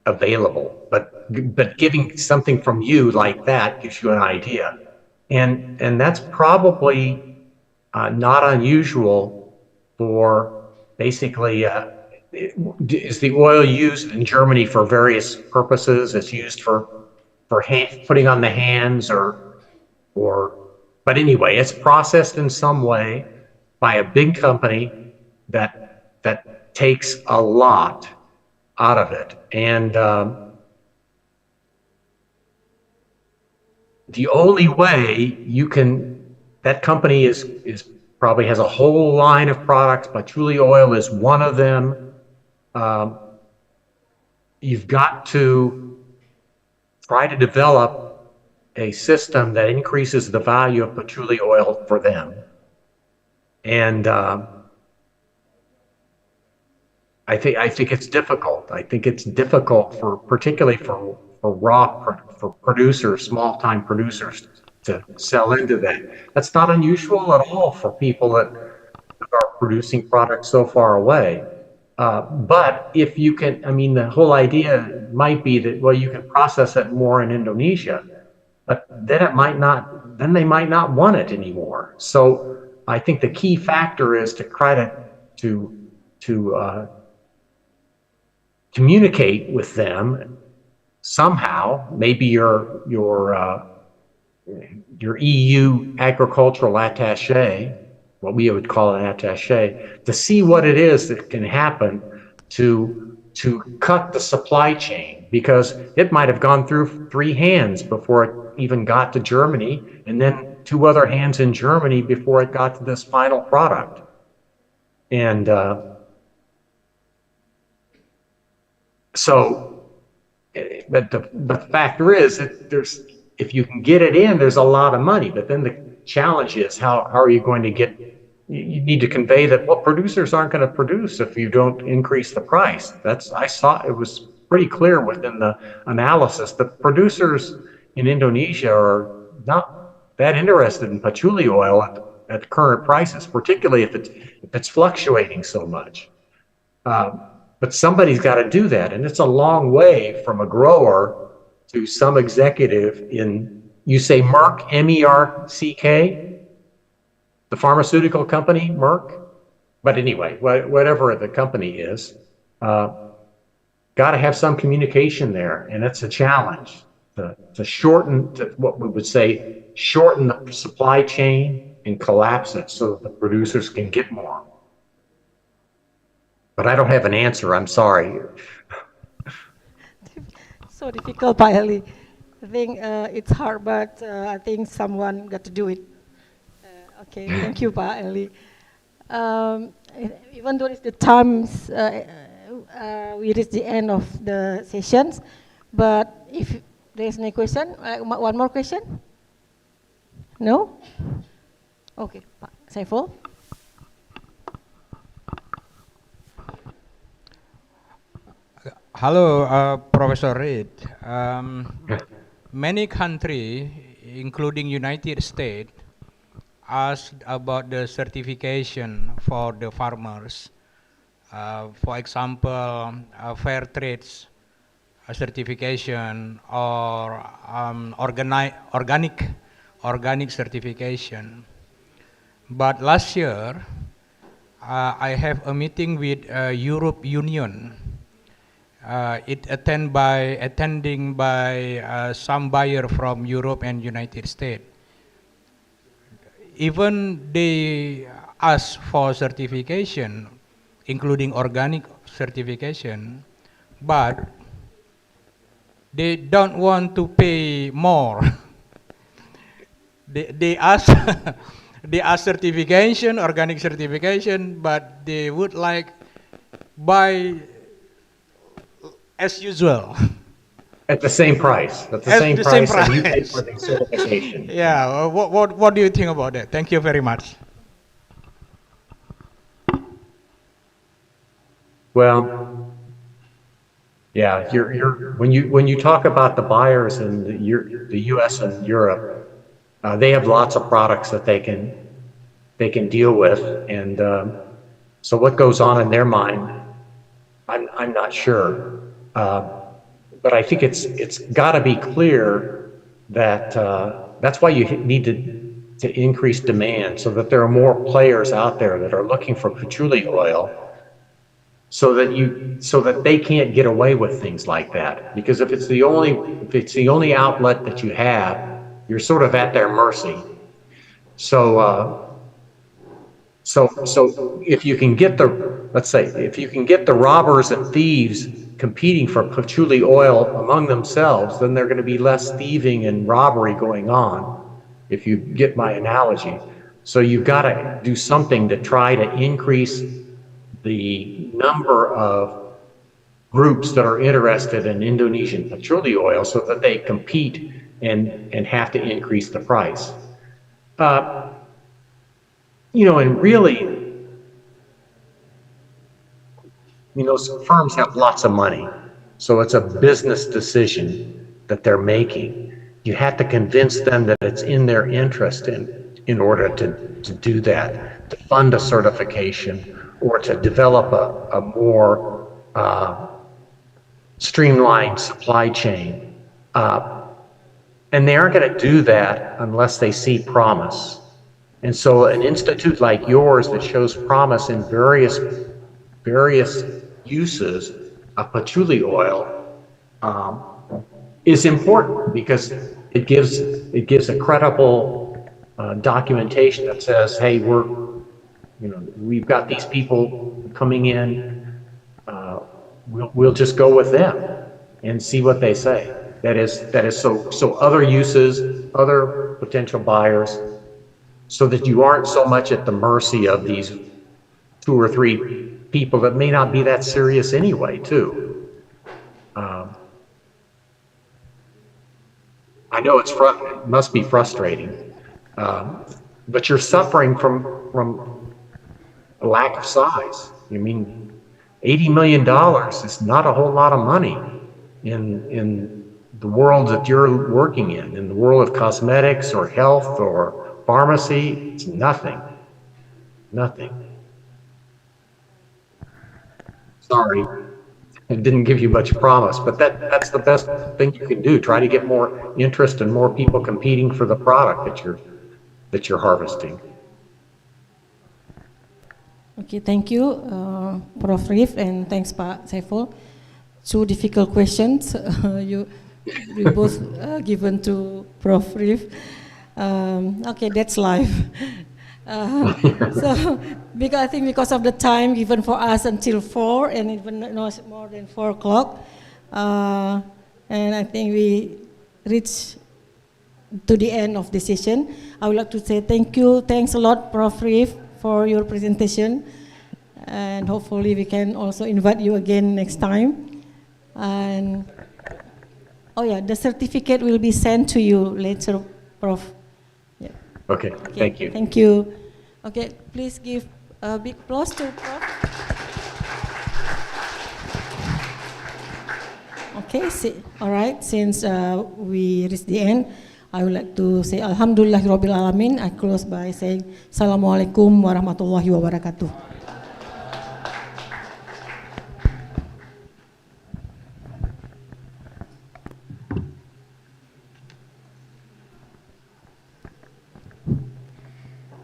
available, but giving something from you like that gives you an idea. And that's probably not unusual for basically, is the oil used in Germany for various purposes? It's used for putting on the hands but anyway, it's processed in some way by a big company that takes a lot out of it. And the only way you can, that company is probably has a whole line of products, patchouli oil is one of them. You've got to try to develop a system that increases the value of patchouli oil for them. And I think it's difficult. I think it's difficult particularly for producers, small-time producers, to sell into that. That's not unusual at all for people that are producing products so far away. But if you can, I mean, the whole idea might be that, well, you can process it more in Indonesia, but then they might not want it anymore. So I think the key factor is to try to communicate with them somehow. Maybe your EU agricultural attaché, what we would call an attaché, to see what it is that can happen to cut the supply chain, because it might have gone through 3 hands before it even got to Germany, and then 2 other hands in Germany before it got to this final product. And so, but the factor is that if you can get it in, there's a lot of money. But then the challenge is how are you going to get? You need to convey that, well, producers aren't going to produce if you don't increase the price. I saw it was pretty clear within the analysis that producers in Indonesia are not that interested in patchouli oil at current prices, particularly if it's fluctuating so much. But somebody's got to do that, and it's a long way from a grower to some executive in, you say Merck, M-E-R-C-K, the pharmaceutical company, Merck? But anyway, whatever the company is, got to have some communication there, and it's a challenge to shorten, what we would say, shorten the supply chain and collapse it so that the producers can get more. But I don't have an answer, I'm sorry. So difficult, Pak Elly. I think it's hard, but I think someone got to do it. Okay, thank you, Pak Elly. Even though it's the times, we reach the end of the sessions, but if there's no question, one more question? No? Okay, Pak Syaifullah. Hello, Professor Reid. Many countries, including United States, asked about the certification for the farmers. For example, fair trade certification or organic certification. But last year, I have a meeting with Europe Union. It attending by some buyer from Europe and United States. Even they ask for certification, including organic certification, but they don't want to pay more. they ask they ask certification, organic certification, but they would like buy as usual. At the same price. At the same price that you pay for the certification. Yeah. What do you think about that? Thank you very much. Well, yeah. When you talk about the buyers in the U.S. and Europe, they have lots of products that they can deal with, and So what goes on in their mind, I'm not sure. But I think it's got to be clear that that's why you need to increase demand, so that there are more players out there that are looking for patchouli oil, so that they can't get away with things like that. Because if it's the only outlet that you have, you're sort of at their mercy. So if you can get if you can get the robbers and thieves competing for patchouli oil among themselves, then there are going to be less thieving and robbery going on, if you get my analogy. So you've got to do something to try to increase the number of groups that are interested in Indonesian patchouli oil, so that they compete and have to increase the price. And really, firms have lots of money, so it's a business decision that they're making. You have to convince them that it's in their interest in order to do that, to fund a certification or to develop a more streamlined supply chain. And they aren't going to do that unless they see promise. And so an institute like yours that shows promise in various uses of patchouli oil is important, because it gives a credible documentation that says, hey, we've got these people coming in, we'll just go with them and see what they say. That is so other uses, other potential buyers, so that you aren't so much at the mercy of these 2 or 3 people that may not be that serious anyway, too. I know it must be frustrating, but you're suffering from a lack of size. I mean, $80 million is not a whole lot of money in the world that you're working in the world of cosmetics or health or pharmacy. It's nothing. Sorry, it didn't give you much promise, but that's the best thing you can do. Try to get more interest and more people competing for the product that you're harvesting. Okay, thank you, Prof. Rif, and thanks, Pak Saiful. 2 difficult questions you both given to Prof. Rif. Okay, that's life. So, I think because of the time given for us until 4 and even more than 4 o'clock, and I think we reached to the end of the session. I would like to say thanks a lot, Prof. Rif, for your presentation, and hopefully we can also invite you again next time. And the certificate will be sent to you later, Prof. Yeah. Okay, thank you. Thank you. Okay, please give a big applause to Prof. Okay, all right, since we reached the end, I would like to say Alhamdulillahirabbil alamin. I close by saying Assalamualaikum warahmatullahi wabarakatuh.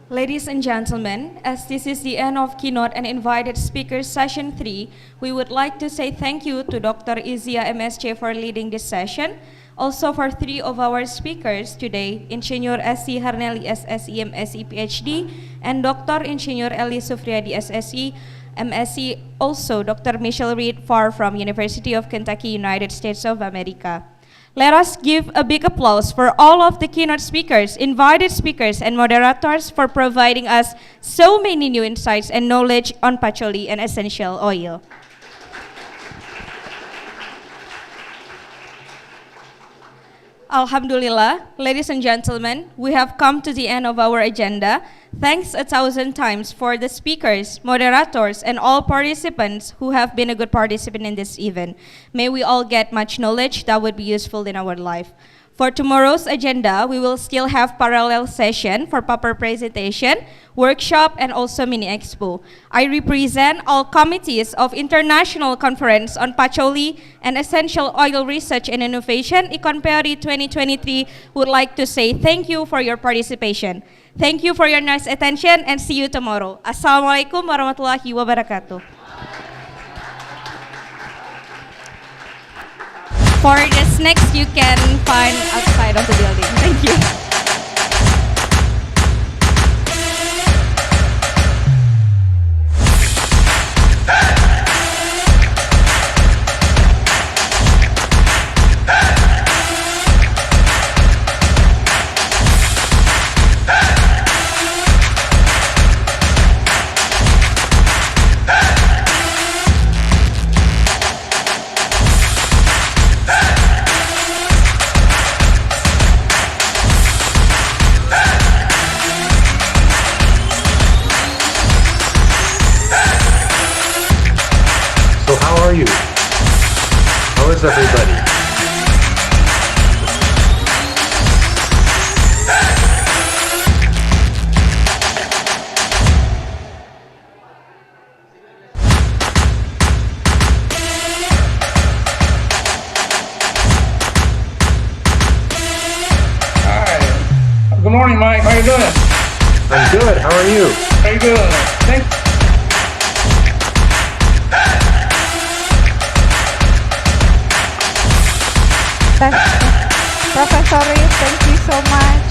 Ladies and gentlemen, as this is the end of Keynote and Invited Speakers Session 3, we would like to say thank you to Dr. Izia MSc for leading this session. Also for 3 of our speakers today, Ingenieur S.Si Harnelly S.Si M.Si Ph.D. and Dr. Ingenieur Elly Sufriadi S.Si M.Si, also Dr. Michelle Reed Farr from University of Kentucky, United States of America. Let us give a big applause for all of the keynote speakers, invited speakers, and moderators for providing us so many new insights and knowledge on patchouli and essential oil. Alhamdulillah, ladies and gentlemen, we have come to the end of our agenda. Thanks 1,000 times for the speakers, moderators, and all participants who have been a good participant in this event. May we all get much knowledge that would be useful in our life. For tomorrow's agenda, we will still have parallel session for paper presentation, workshop, and also mini expo. I represent all committees of International Conference on Patchouli and Essential Oil Research and Innovation, Iconpeori 2023, would like to say thank you for your participation. Thank you for your nice attention and see you tomorrow. Assalamualaikum warahmatullahi wabarakatuh. For the snacks, you can find outside of the building. Thank you. How are you? How is everybody? Hi. Good morning, Mike. How are you doing? I'm good. How are you? Very good. Thanks. Professor Reed, thank you so much.